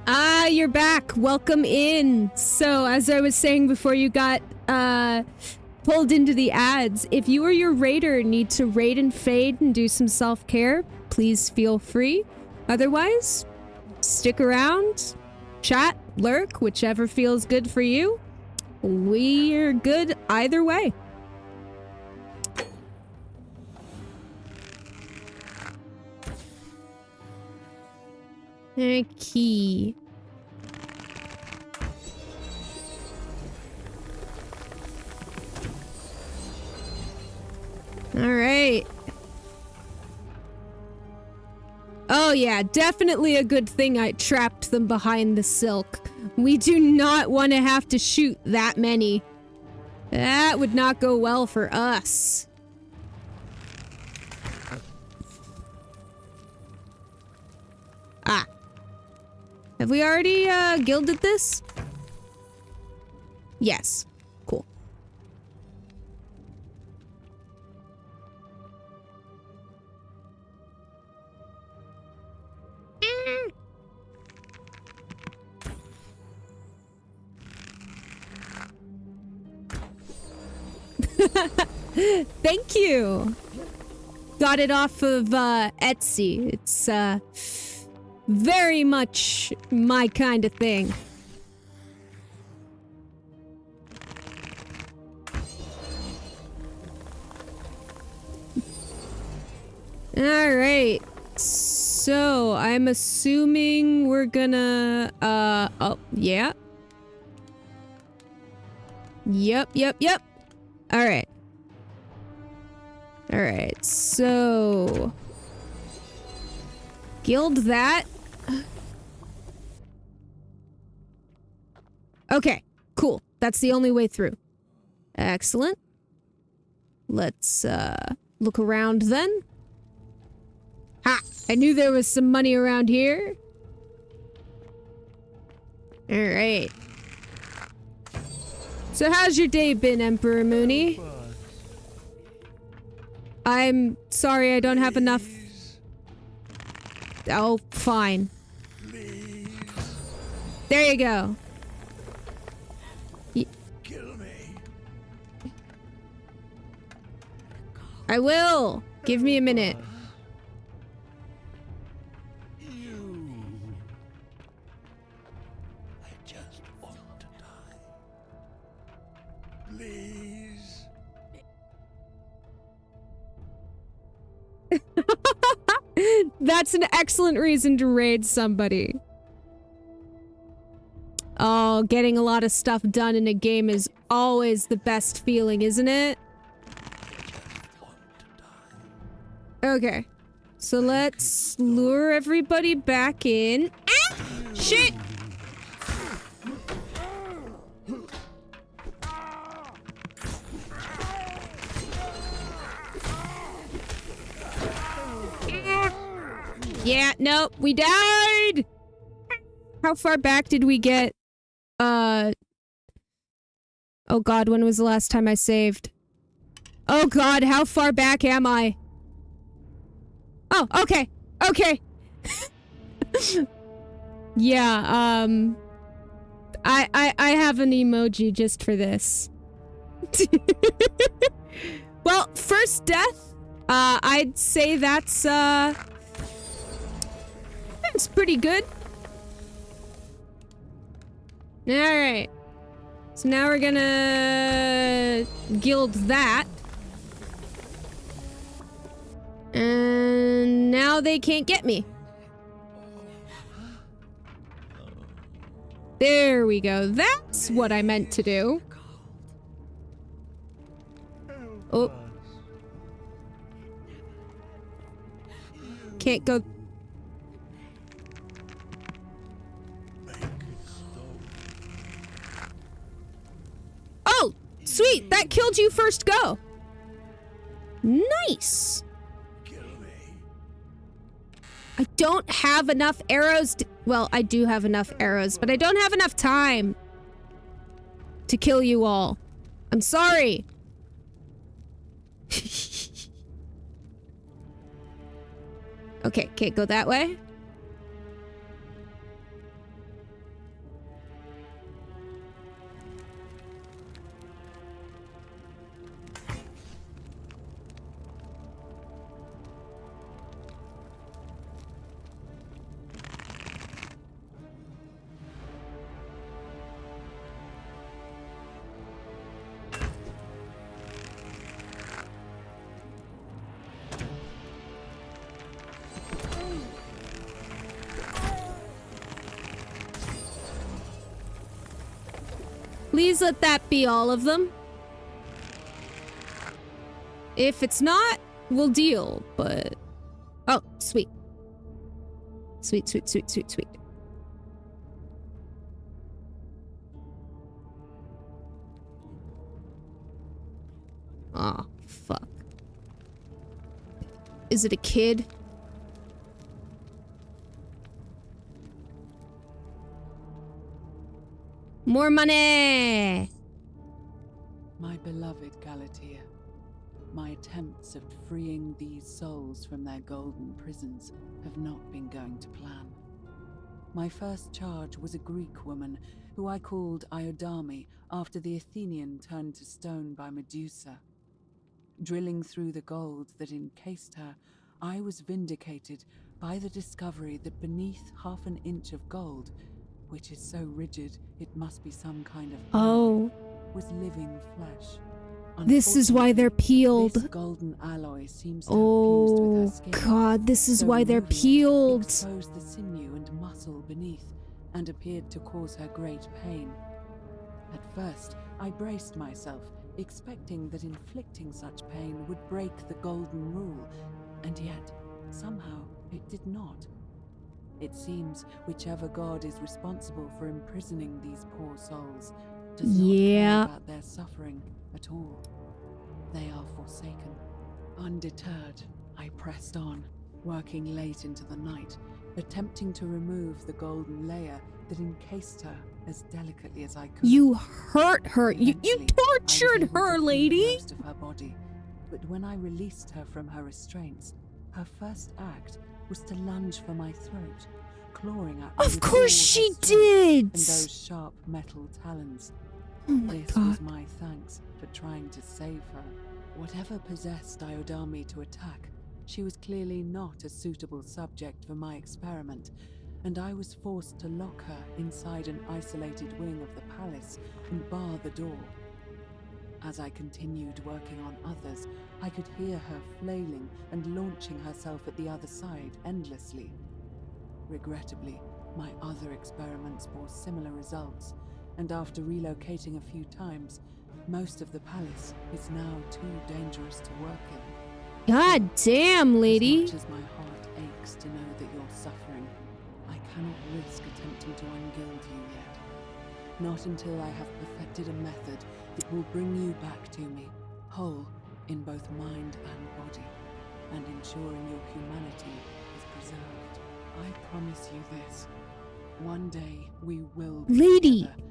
Ah, you're back. Welcome in. So, as I was saying before you got pulled into the ads, if you or your raider need to raid and fade and do some self-care, please feel free. Otherwise, stick around, chat, lurk, whichever feels good for you. We're good either way. Key. All right. Oh yeah, definitely a good thing I trapped them behind the silk. We do not want to have to shoot that many. That would not go well for us. Ah. Have we already gilded this? Yes. Cool. Thank you. Got it off of Etsy. It's very much my kind of thing. All right. So, I'm assuming we're gonna oh, yeah. Yep. All right. All right. So, gild that. Okay, cool. That's the only way through. Excellent. Let's look around then. Ha! I knew there was some money around here. All right. So how's your day been, Emperor Mooney? I'm sorry I don't have enough. Oh, fine. There you go. Kill me. I will. Give me a minute. I just want to die. Please. That's an excellent reason to raid somebody. Oh, getting a lot of stuff done in a game is always the best feeling, isn't it? Okay. So let's lure everybody back in. Ah! Shit! Yeah, nope, we died! How far back did we get, Oh god, when was the last time I saved? Oh god, how far back am I? Oh, okay. Okay. Yeah, I have an emoji just for this. Well, first death, I'd say that's pretty good. Alright. So now we're gonna gild that. And now they can't get me. There we go. That's what I meant to do. Oh. Can't go. Oh, sweet. That killed you first go. Nice. I don't have enough arrows to... Well, I do have enough arrows, but I don't have enough time to kill you all. I'm sorry. Okay, can't go that way. Please let that be all of them. If it's not, we'll deal, but... Oh, sweet. Sweet, sweet, sweet, sweet, sweet. Aw, fuck. Is it a kid? More money! My beloved Galatea, my attempts at freeing these souls from their golden prisons have not been going to plan. My first charge was a Greek woman who I called Iodame after the Athenian turned to stone by Medusa. Drilling through the gold that encased her, I was vindicated by the discovery that beneath half an inch of gold, which is so rigid it must be some kind of Oh. was living flesh. This is why they're peeled. This golden alloy seems to have fused with her Oh skin. god, this is So why they're removing it peeled. exposed the sinew and muscle beneath and appeared to cause her great pain. At first, I braced myself, expecting that inflicting such pain would break the golden rule, and yet, somehow, it did not. It seems whichever god is responsible for imprisoning these poor souls does not care about their suffering at all. They are forsaken. Undeterred, I pressed on, working late into the night, attempting to remove the golden layer that encased her as delicately as I could. You hurt her. You tortured her, lady. Most of her body, but when I released her from her restraints, her first act was to lunge for my throat, clawing at me. Of with course all her she strength did. And those sharp metal talons. Oh my This god. was my thanks for trying to save her. Whatever possessed Iodame to attack, she was clearly not a suitable subject for my experiment, and I was forced to lock her inside an isolated wing of the palace and bar the door. As I continued working on others, I could hear her flailing and launching herself at the other side endlessly. Regrettably, my other experiments bore similar results, and after relocating a few times, most of the palace is now too dangerous to work in. God damn, lady. As much as my heart aches to know that you're suffering, I cannot risk attempting to ungild you yet. Not until I have perfected a method that will bring you back to me, whole in both mind and body, and ensuring your humanity is preserved. I promise you this. One day we will be Lady. together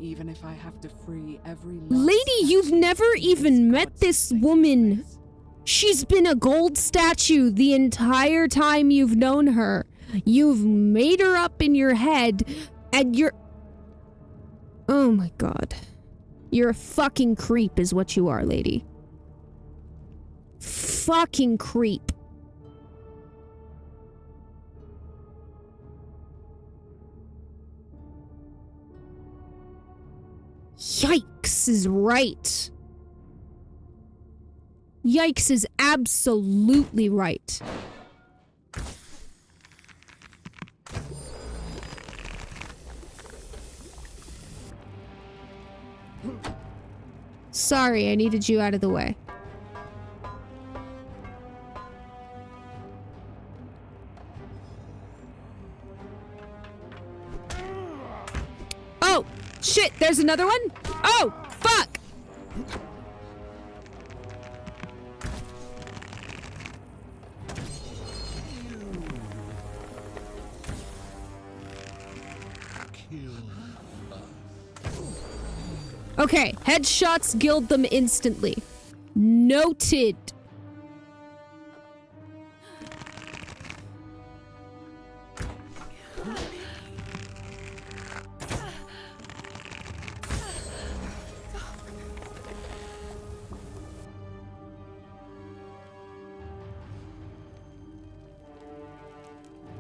even if I have to free every last Lady, you've never even met this woman. She's been a gold statue the entire time you've known her. You've made her up in your head, and you're... Oh my god. You're a fucking creep is what you are, lady. Fucking creep. Yikes is right. Yikes is absolutely right. Sorry, I needed you out of the way. Oh, shit, there's another one? Oh, fuck! Okay, headshots gild them instantly. Noted.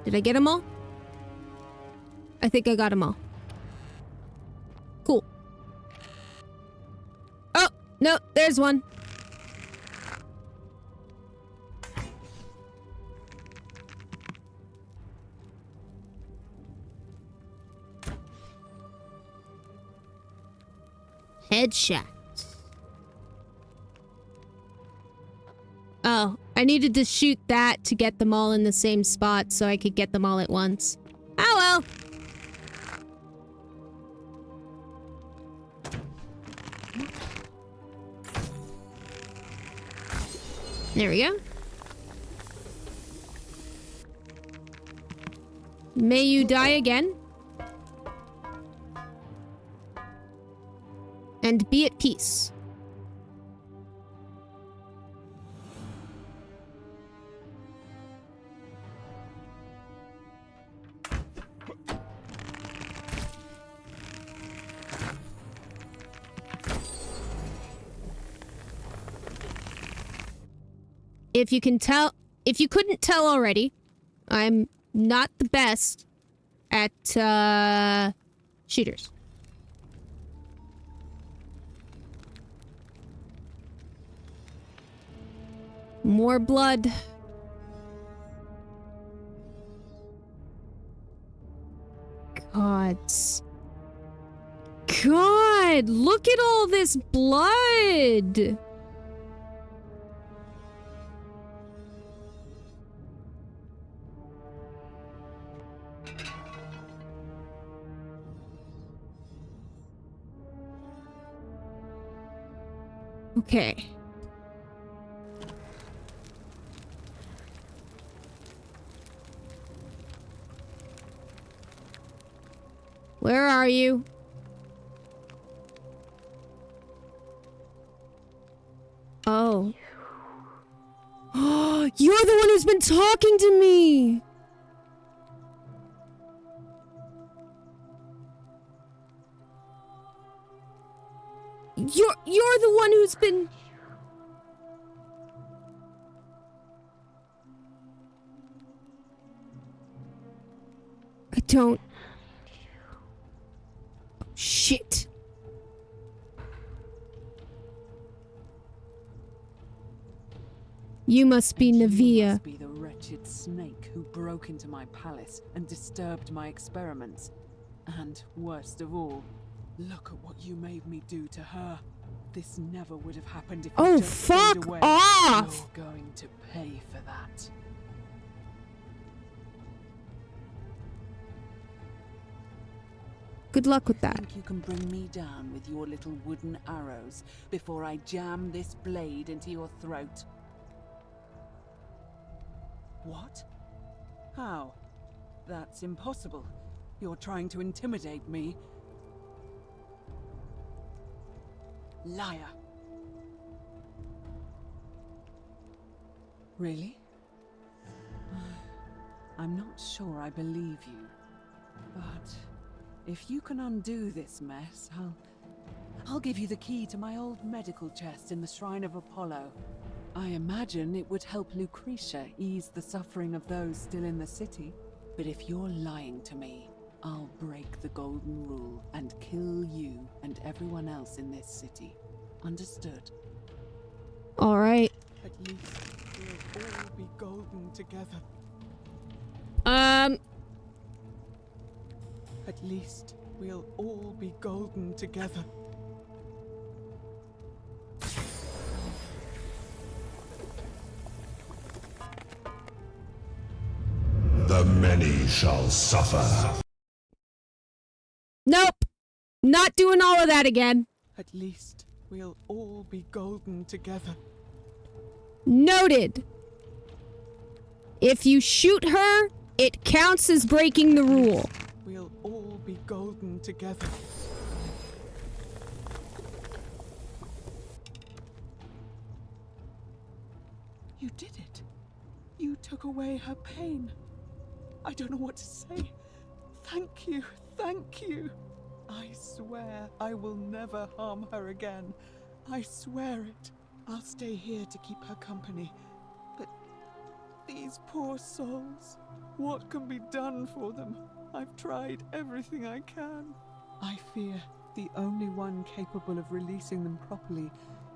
Did I get them all? I think I got them all. Cool. Oh, no, there's one. Headshot. Oh, I needed to shoot that to get them all in the same spot so I could get them all at once. Oh well. There we go. May you die again. And be at peace. If you couldn't tell already, I'm not the best at, shooters. More blood. God, look at all this blood. Okay. Where are you? Oh. You're the one who's been talking to me! You're the one who's been... I don't... Shit. You must be Navia. You must be the wretched snake who broke into my palace and disturbed my experiments. And worst of all, look at what you made me do to her. This never would have happened if you just stayed away. Off! You're going to pay for that. Good luck with that. Think you can bring me down with your little wooden arrows before I jam this blade into your throat? What? How? That's impossible. You're trying to intimidate me. Liar. Really? I'm not sure I believe you. But if you can undo this mess, I'll give you the key to my old medical chest in the Shrine of Apollo. I imagine it would help Lucretia ease the suffering of those still in the city. But if you're lying to me, I'll break the Golden Rule and kill you and everyone else in this city. Understood? All right. At least we'll all be golden together. At least we'll all be golden together. The many shall suffer. Nope. Not doing all of that again. At least we'll all be golden together. Noted. If you shoot her, it counts as breaking the rule. We'll all be golden together. You did it. You took away her pain. I don't know what to say. Thank you. Thank you. I swear I will never harm her again. I swear it. I'll stay here to keep her company. But these poor souls, what can be done for them? I've tried everything I can. I fear the only one capable of releasing them properly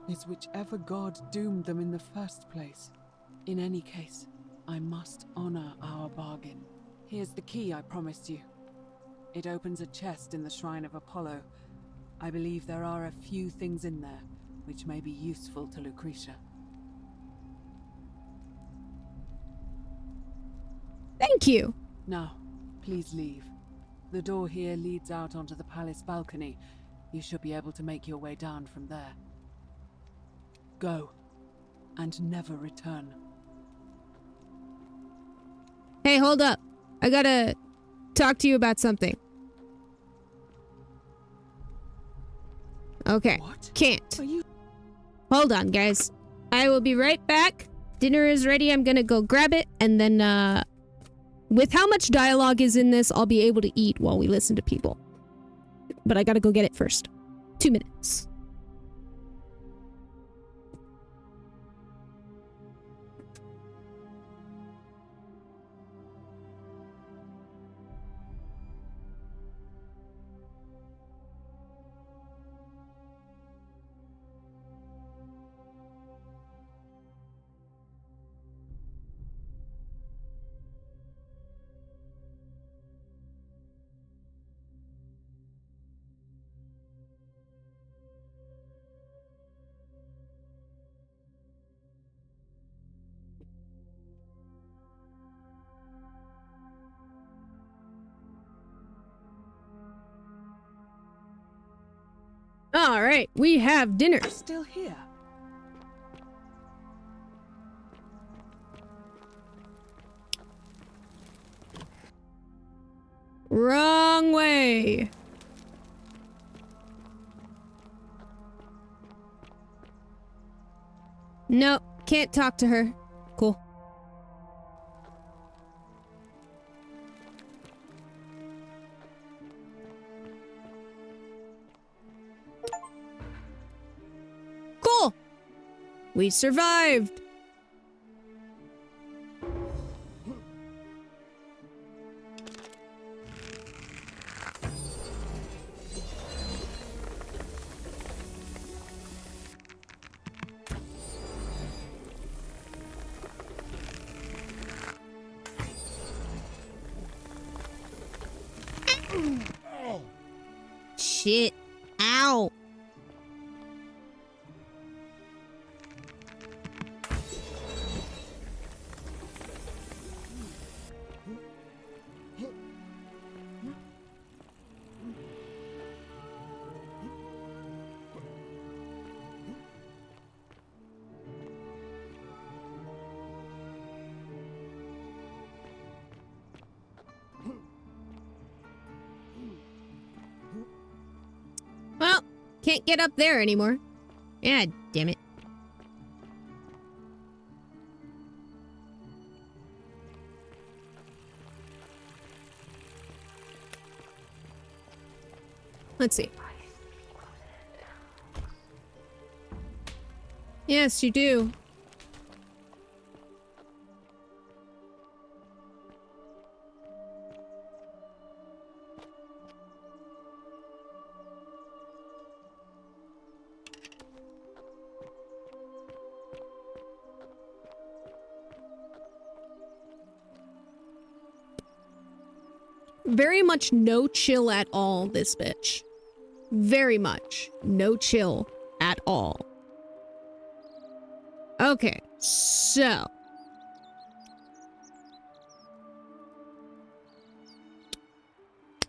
is whichever god doomed them in the first place. In any case, I must honor our bargain. Here's the key I promised you. It opens a chest in the Shrine of Apollo. I believe there are a few things in there which may be useful to Lucretia. Thank you. Now, please leave. The door here leads out onto the palace balcony. You should be able to make your way down from there. Go, and never return. Hey, hold up. I gotta talk to you about something. Okay. What? Can't. Hold on, guys. I will be right back. Dinner is ready. I'm gonna go grab it, and then, with how much dialogue is in this, I'll be able to eat while we listen to people. But I gotta go get it first. 2 minutes. All right, we have dinner. Still here. Wrong way. Nope, can't talk to her. Cool. Cool. We survived. Shit. Ow. Well, can't get up there anymore. Yeah, damn it. Let's see. Yes, you do. Very much no chill at all, this bitch. Very much no chill at all. Okay, so.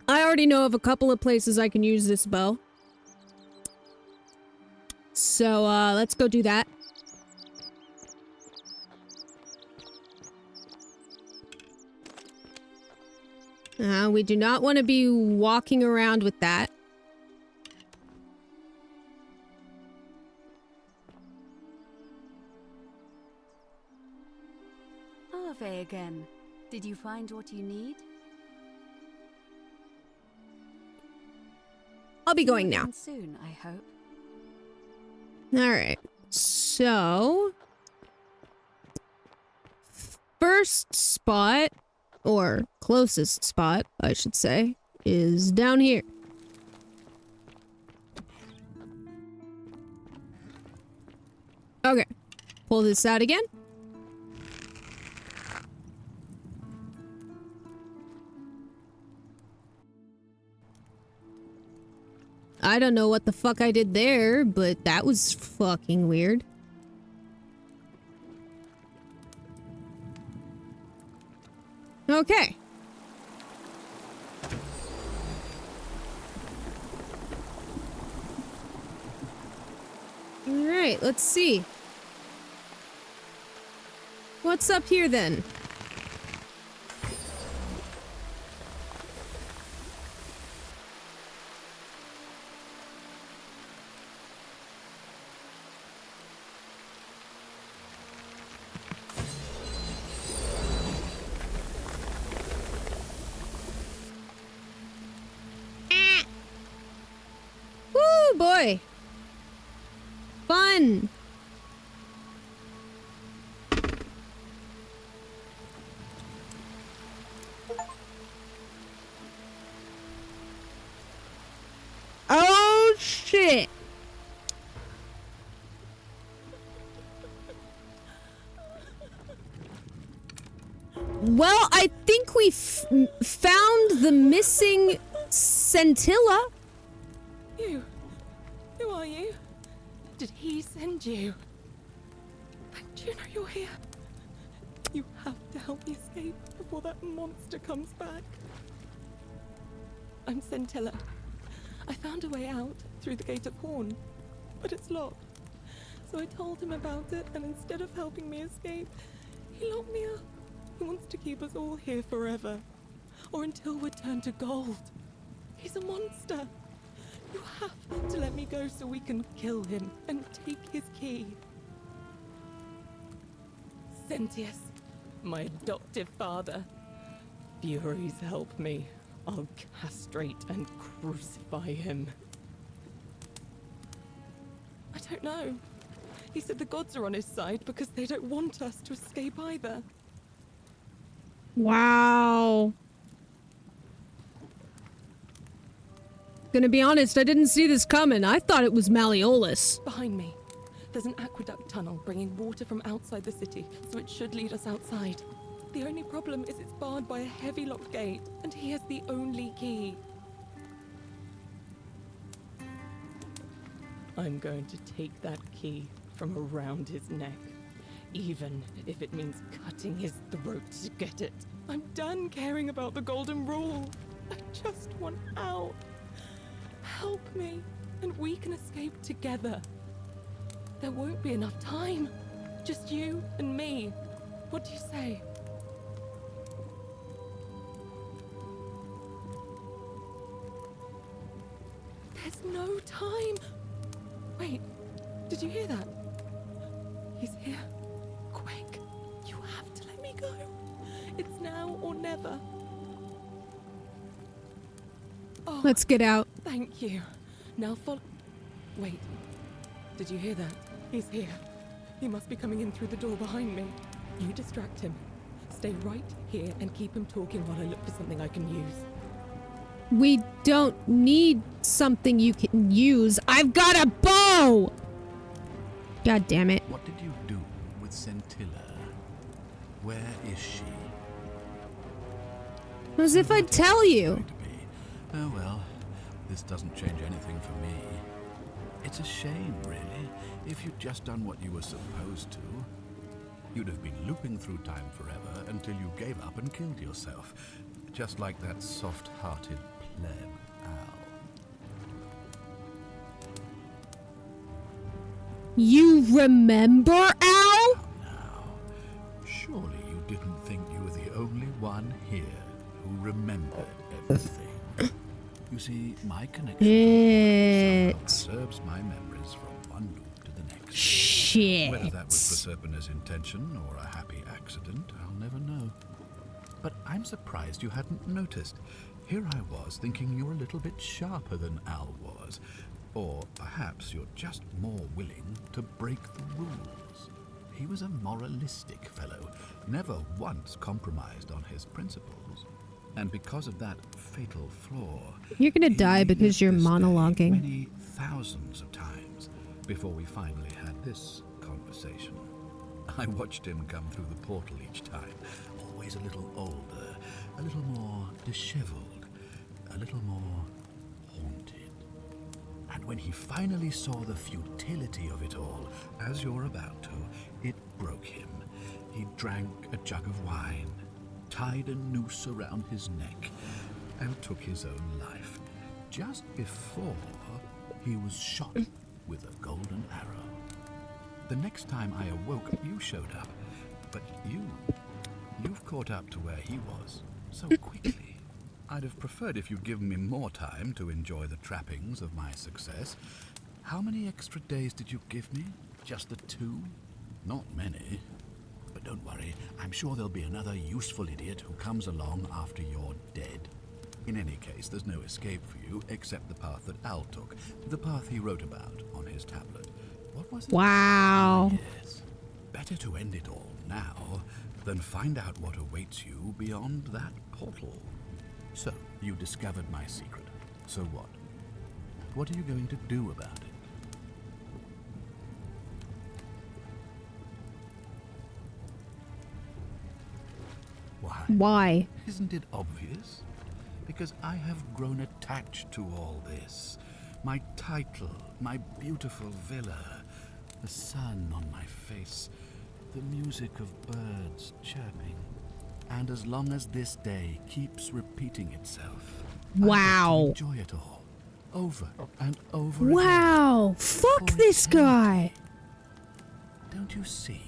I already know of a couple of places I can use this bow. So, let's go do that. We do not want to be walking around with that. Ave again. Did you find what you need? I'll be going now. Soon, I hope. Alright. So... first spot, or closest spot, I should say, is down here. Okay. Pull this out again. I don't know what the fuck I did there, but that was fucking weird. Okay. Alright, let's see. What's up here then? Woo, boy. Fun. Oh, shit. Well, I think we found the missing scintilla. You? Who are you? Did he send you? Do you know you're here? You have to help me escape before that monster comes back. I'm Scintilla. I found a way out through the Gate of Horn, but it's locked. So I told him about it, and instead of helping me escape, he locked me up. He wants to keep us all here forever, or until we're turned to gold. He's a monster. You have to let me go so we can kill him and take his key. Sentius, my adoptive father. Furies help me. I'll castrate and crucify him. I don't know. He said the gods are on his side because they don't want us to escape either. Wow. Gonna be honest, I didn't see this coming. I thought it was Malleolus. Behind me, there's an aqueduct tunnel bringing water from outside the city, so it should lead us outside. The only problem is it's barred by a heavy locked gate, and he has the only key. I'm going to take that key from around his neck, even if it means cutting his throat to get it. I'm done caring about the Golden Rule. I just want out. Help me, and we can escape together. There won't be enough time. Just you and me. What do you say? There's no time. Wait, Did you hear that? He's here. Quick. You have to let me go. It's now or never. Oh, Let's get out. Thank you. Now follow. Wait. Did you hear that? He's here. He must be coming in through the door behind me. You distract him. Stay right here and keep him talking while I look for something I can use. We don't need something you can use. I've got a bow! God damn it. What did you do with Scintilla? Where is she? As if I'd tell you. Oh well, this doesn't change anything for me. It's a shame, really. If you'd just done what you were supposed to, you'd have been looping through time forever until you gave up and killed yourself. Just like that soft-hearted pleb, Al. You remember Al? Surely you didn't think you were the only one here who remembered everything. You see, my connection serves my memories from one loop to the next. Shit. Whether that was Proserpina's intention or a happy accident, I'll never know. But I'm surprised you hadn't noticed. Here I was thinking you're a little bit sharper than Al was. Or perhaps you're just more willing to break the rules. He was a moralistic fellow, never once compromised on his principles. And because of that fatal flaw, You're gonna die because you're monologuing. many thousands of times before we finally had this conversation. I watched him come through the portal each time, always a little older, a little more disheveled, a little more haunted. And when he finally saw the futility of it all, as you're about to, it broke him. He drank a jug of wine, tied a noose around his neck, and took his own life, just before he was shot with a golden arrow. The next time I awoke, you showed up, but you've caught up to where he was so quickly. I'd have preferred if you'd given me more time to enjoy the trappings of my success. How many extra days did you give me? Just the 2? Not many. But don't worry, I'm sure there'll be another useful idiot who comes along after you're dead. In any case, there's no escape for you except the path that Al took, the path he wrote about on his tablet. What was it? Wow. Yes. Better to end it all now than find out what awaits you beyond that portal. So, you discovered my secret. So what? What are you going to do about it? Why? Isn't it obvious? Because I have grown attached to all this. My title, my beautiful villa, the sun on my face, the music of birds chirping. And as long as this day keeps repeating itself, Wow. I get to enjoy it all, over and over again. Wow. Fuck this guy. Don't you see?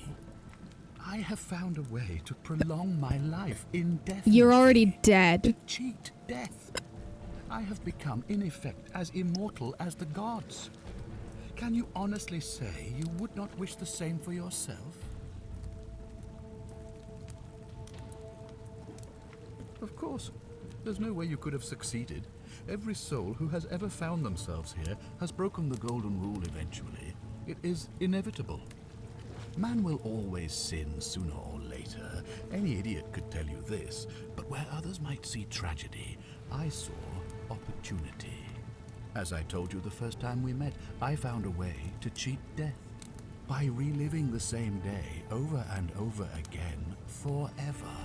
I have found a way to prolong my life indefinitely. You're already dead. Cheat death. I have become, in effect, as immortal as the gods. Can you honestly say you would not wish the same for yourself? Of course. There's no way you could have succeeded. Every soul who has ever found themselves here has broken the golden rule eventually. It is inevitable. Man will always sin sooner or later. Any idiot could tell you this, but where others might see tragedy, I saw opportunity. As I told you the first time we met, I found a way to cheat death by reliving the same day over and over again forever.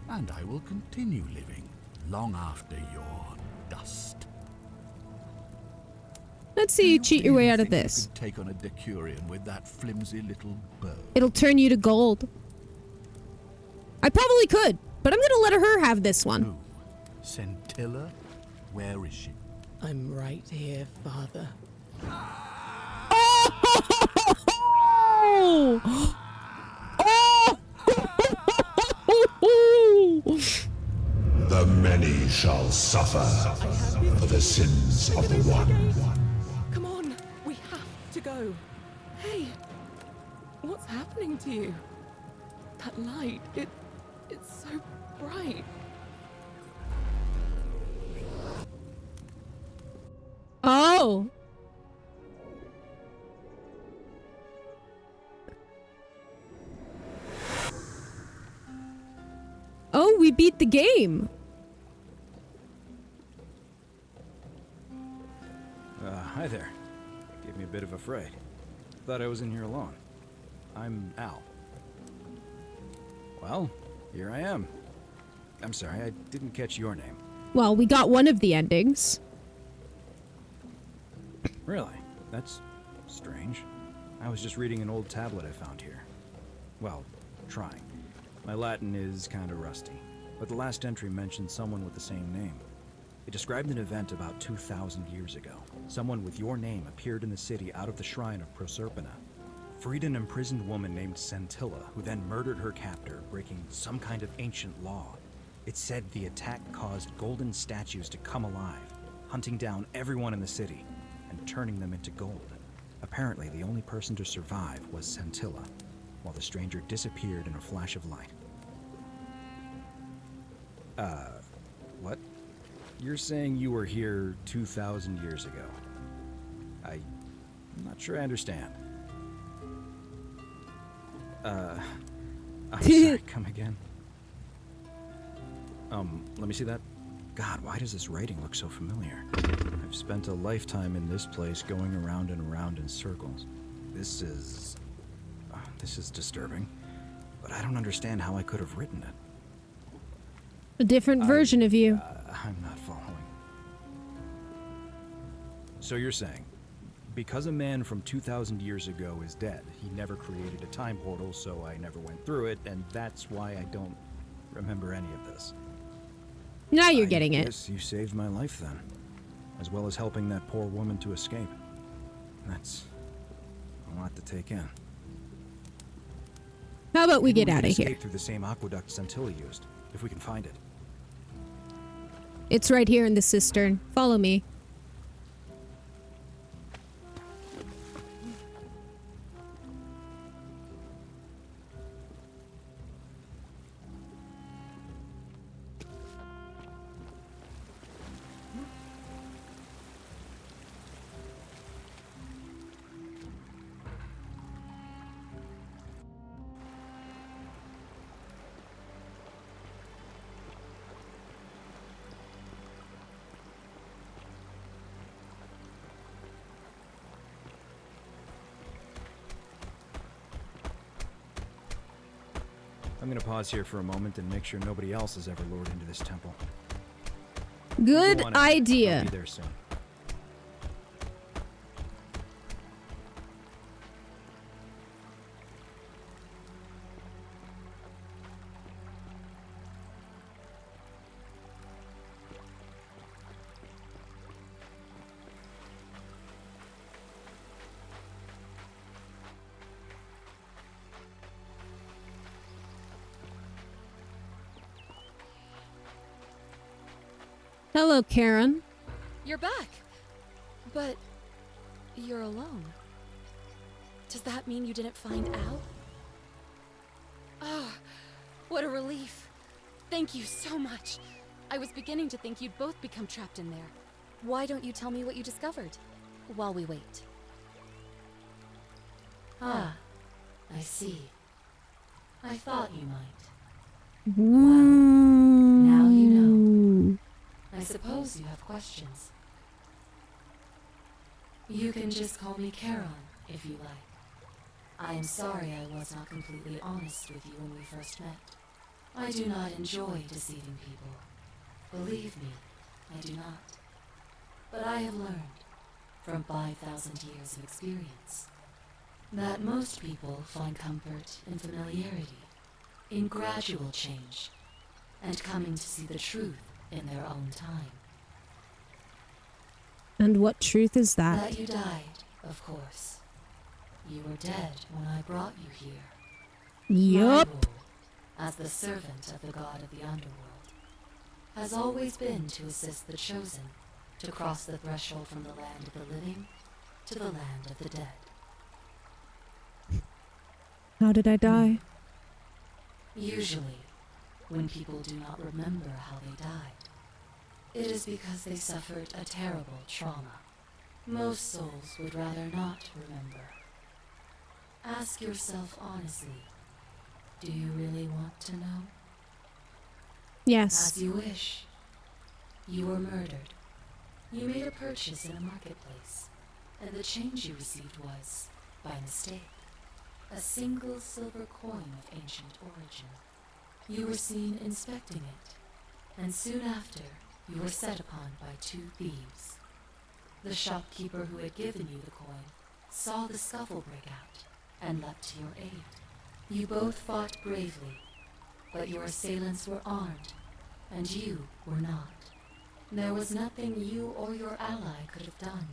And I will continue living long after your dust. Let's see you cheat your way out of this. You could take on a Decurion with that flimsy little bow. It'll turn you to gold. I probably could, but I'm gonna let her have this one. Scintilla? Where is she? I'm right here, Father. The many shall suffer for the sins of the one. Come on, we have to go. happened to you? That light, it's so bright. Oh! Oh, we beat the game! Hi there. Gave me a bit of a fright. Thought I was in here alone. I'm Al. Well, here I am. I'm sorry, I didn't catch your name. Well, we got one of the endings. Really? That's strange. I was just reading an old tablet I found here. Well, trying. My Latin is kind of rusty, but the last entry mentioned someone with the same name. It described an event about 2,000 years ago. Someone with your name appeared in the city out of the shrine of Proserpina. Freed an imprisoned woman named Scintilla, who then murdered her captor, breaking some kind of ancient law. It said the attack caused golden statues to come alive, hunting down everyone in the city and turning them into gold. Apparently, the only person to survive was Scintilla, while the stranger disappeared in a flash of light. What? You're saying you were here 2,000 years ago? I'm not sure I understand. I'm sorry, come again? Let me see that. God, why does this writing look so familiar? I've spent a lifetime in this place going around and around in circles. This is disturbing, but I don't understand how I could have written it. A different version of you. I'm not following. So you're saying, because a man from 2,000 years ago is dead, he never created a time portal, so I never went through it, and that's why I don't remember any of this. Now you're getting I it. guess you saved my life then, as well as helping that poor woman to escape. That's a lot to take in. How about we get Maybe out of escape here? through the same aqueduct Scintilla used, if we can find it. It's right here in the cistern. Follow me. I'm gonna pause here for a moment and make sure nobody else has ever lured into this temple. Good Go on ahead. idea. I'll be there soon. Hello, Karen. You're back. But you're alone. Does that mean you didn't find Al? Ah, what a relief. Thank you so much. I was beginning to think you'd both become trapped in there. Why don't you tell me what you discovered while we wait? Ah, I see. I thought you might. Now you know. I suppose you have questions. You can just call me Charon, if you like. I am sorry I was not completely honest with you when we first met. I do not enjoy deceiving people. Believe me, I do not. But I have learned, from 5,000 years of experience, that most people find comfort in familiarity, in gradual change, and coming to see the truth in their own time. And what truth is that? That you died, of course. You were dead when I brought you here. Yup. My role, as the servant of the god of the underworld, has always been to assist the chosen to cross the threshold from the land of the living to the land of the dead. How did I die? Usually, when people do not remember how they died, it is because they suffered a terrible trauma. Most souls would rather not remember. Ask yourself honestly, do you really want to know? Yes. As you wish. You were murdered. You made a purchase in a marketplace, and the change you received was, by mistake, a single silver coin of ancient origin. You were seen inspecting it, and soon after, you were set upon by 2 thieves. The shopkeeper who had given you the coin saw the scuffle break out and leapt to your aid. You both fought bravely, but your assailants were armed, and you were not. There was nothing you or your ally could have done.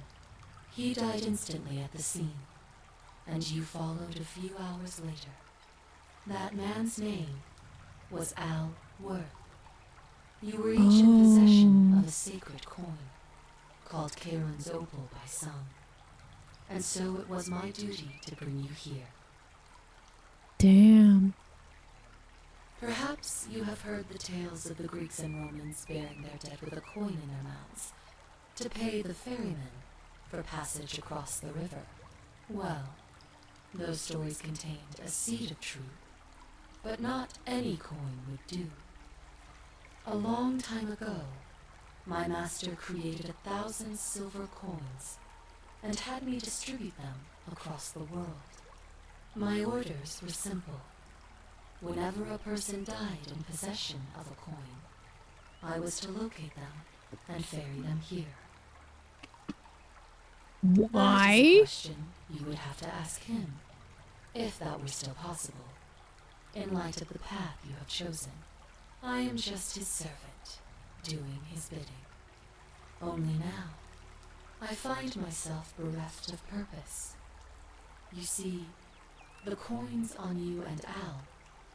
He died instantly at the scene, and you followed a few hours later. That man's name was Al Worth. You were each in possession of a sacred coin, called Charon's Opal by some. And so it was my duty to bring you here. Damn. Perhaps you have heard the tales of the Greeks and Romans bearing their dead with a coin in their mouths to pay the ferryman for passage across the river. Well, those stories contained a seed of truth, but not any coin would do. A long time ago, my master created 1,000 silver coins and had me distribute them across the world. My orders were simple. Whenever a person died in possession of a coin, I was to locate them and ferry them here. Why? That is a question you would have to ask him, if that were still possible, in light of the path you have chosen. I am just his servant, doing his bidding. Only now, I find myself bereft of purpose. You see, the coins on you and Al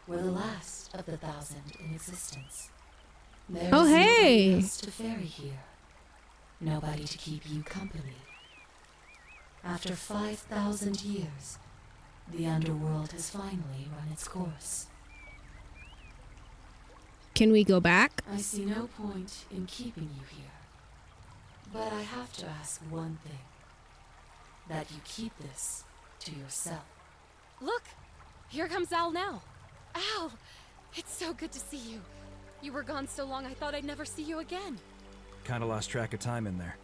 were the last of the 1,000 in existence. There Oh, is hey! nobody else to ferry here. Nobody to keep you company. After 5,000 years, the underworld has finally run its course. Can we go back? I see no point in keeping you here. But I have to ask one thing. That you keep this to yourself. Look! Here comes Al now. Al! It's so good to see you. You were gone so long I thought I'd never see you again. Kinda lost track of time in there.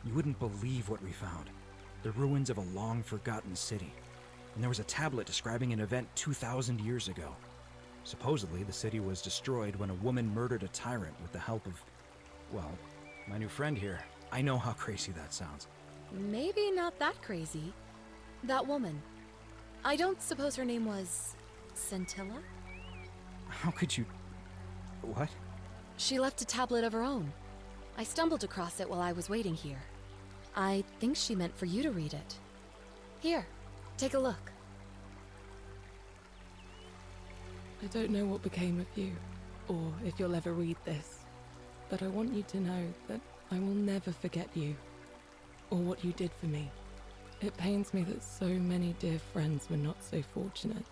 You wouldn't believe what we found. The ruins of a long-forgotten city. And there was a tablet describing an event 2,000 years ago. Supposedly, the city was destroyed when a woman murdered a tyrant with the help of, well, my new friend here. I know how crazy that sounds. Maybe not that crazy. That woman. I don't suppose her name was... Scintilla? How could you... What? She left a tablet of her own. I stumbled across it while I was waiting here. I think she meant for you to read it. Here, take a look. I don't know what became of you, or if you'll ever read this, but I want you to know that I will never forget you, or what you did for me. It pains me that so many dear friends were not so fortunate.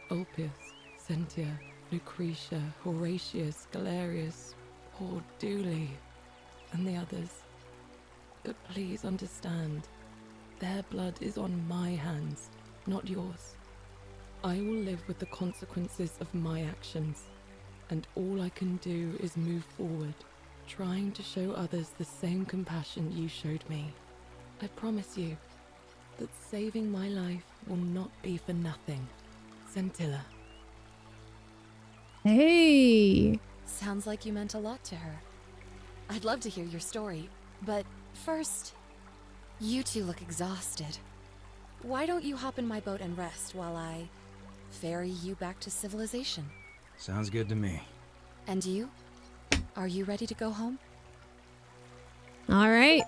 Ulpius, Sentia, Lucretia, Horatius, Galerius, poor Dooley, and the others. But please understand, their blood is on my hands, not yours. I will live with the consequences of my actions, and all I can do is move forward, trying to show others the same compassion you showed me. I promise you that saving my life will not be for nothing. Scintilla. Hey! Sounds like you meant a lot to her. I'd love to hear your story, but first, you two look exhausted. Why don't you hop in my boat and rest while I ferry you back to civilization? Sounds good to me. And you? Are you ready to go home? All right.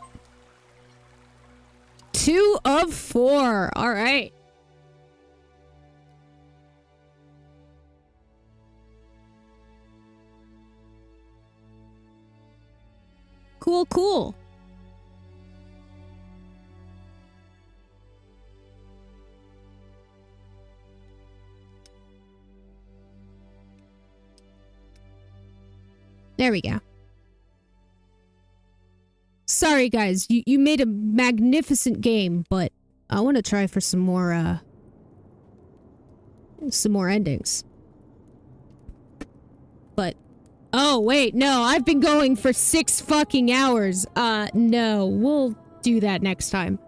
2 of 4. All right. Cool, cool. There we go. Sorry, guys. You made a magnificent game, but I want to try for some more endings. But, oh, wait, no, I've been going for 6 fucking hours. No, we'll do that next time.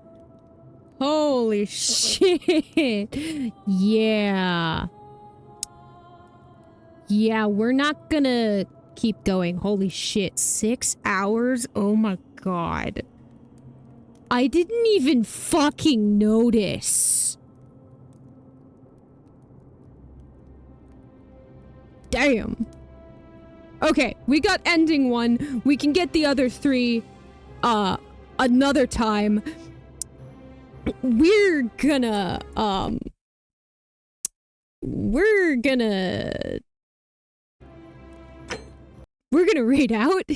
Holy shit. Yeah. Yeah, we're not gonna keep going. Holy shit, 6 hours? Oh my god. I didn't even fucking notice. Damn. Okay, we got ending 1. We can get the other 3 another time. We're gonna raid out.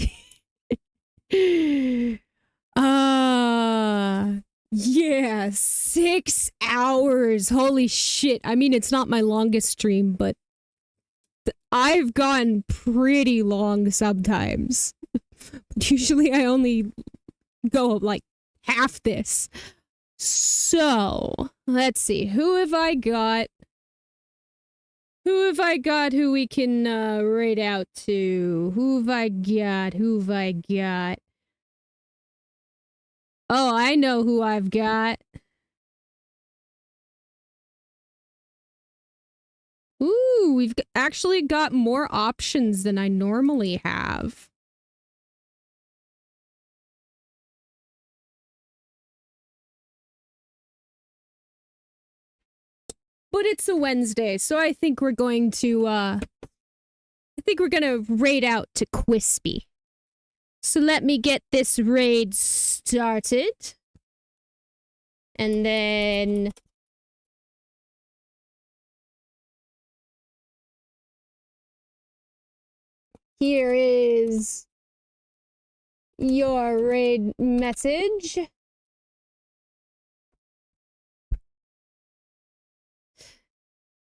Yeah, 6 hours. Holy shit. I mean, it's not my longest stream, but I've gone pretty long sometimes. Usually I only go like half this. So, let's see. Who have I got? Who we can raid out to? Who have I got? Oh, I know who I've got. Ooh, we've actually got more options than I normally have. But it's a Wednesday, so I think we're going to, gonna raid out to Quispy. So let me get this raid started. And then... here is your raid message.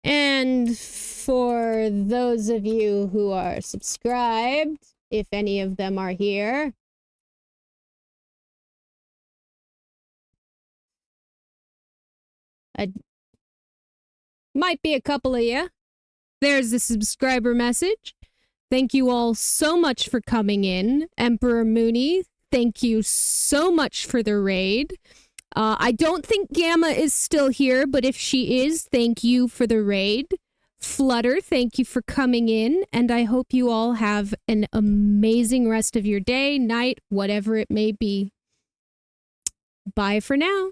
And for those of you who are subscribed, if any of them are here, might be a couple of you. There's the subscriber message. Thank you all so much for coming in. Emperor Mooney, thank you so much for the raid. I don't think Gamma is still here, but if she is, thank you for the raid. Flutter, thank you for coming in, and I hope you all have an amazing rest of your day, night, whatever it may be. Bye for now.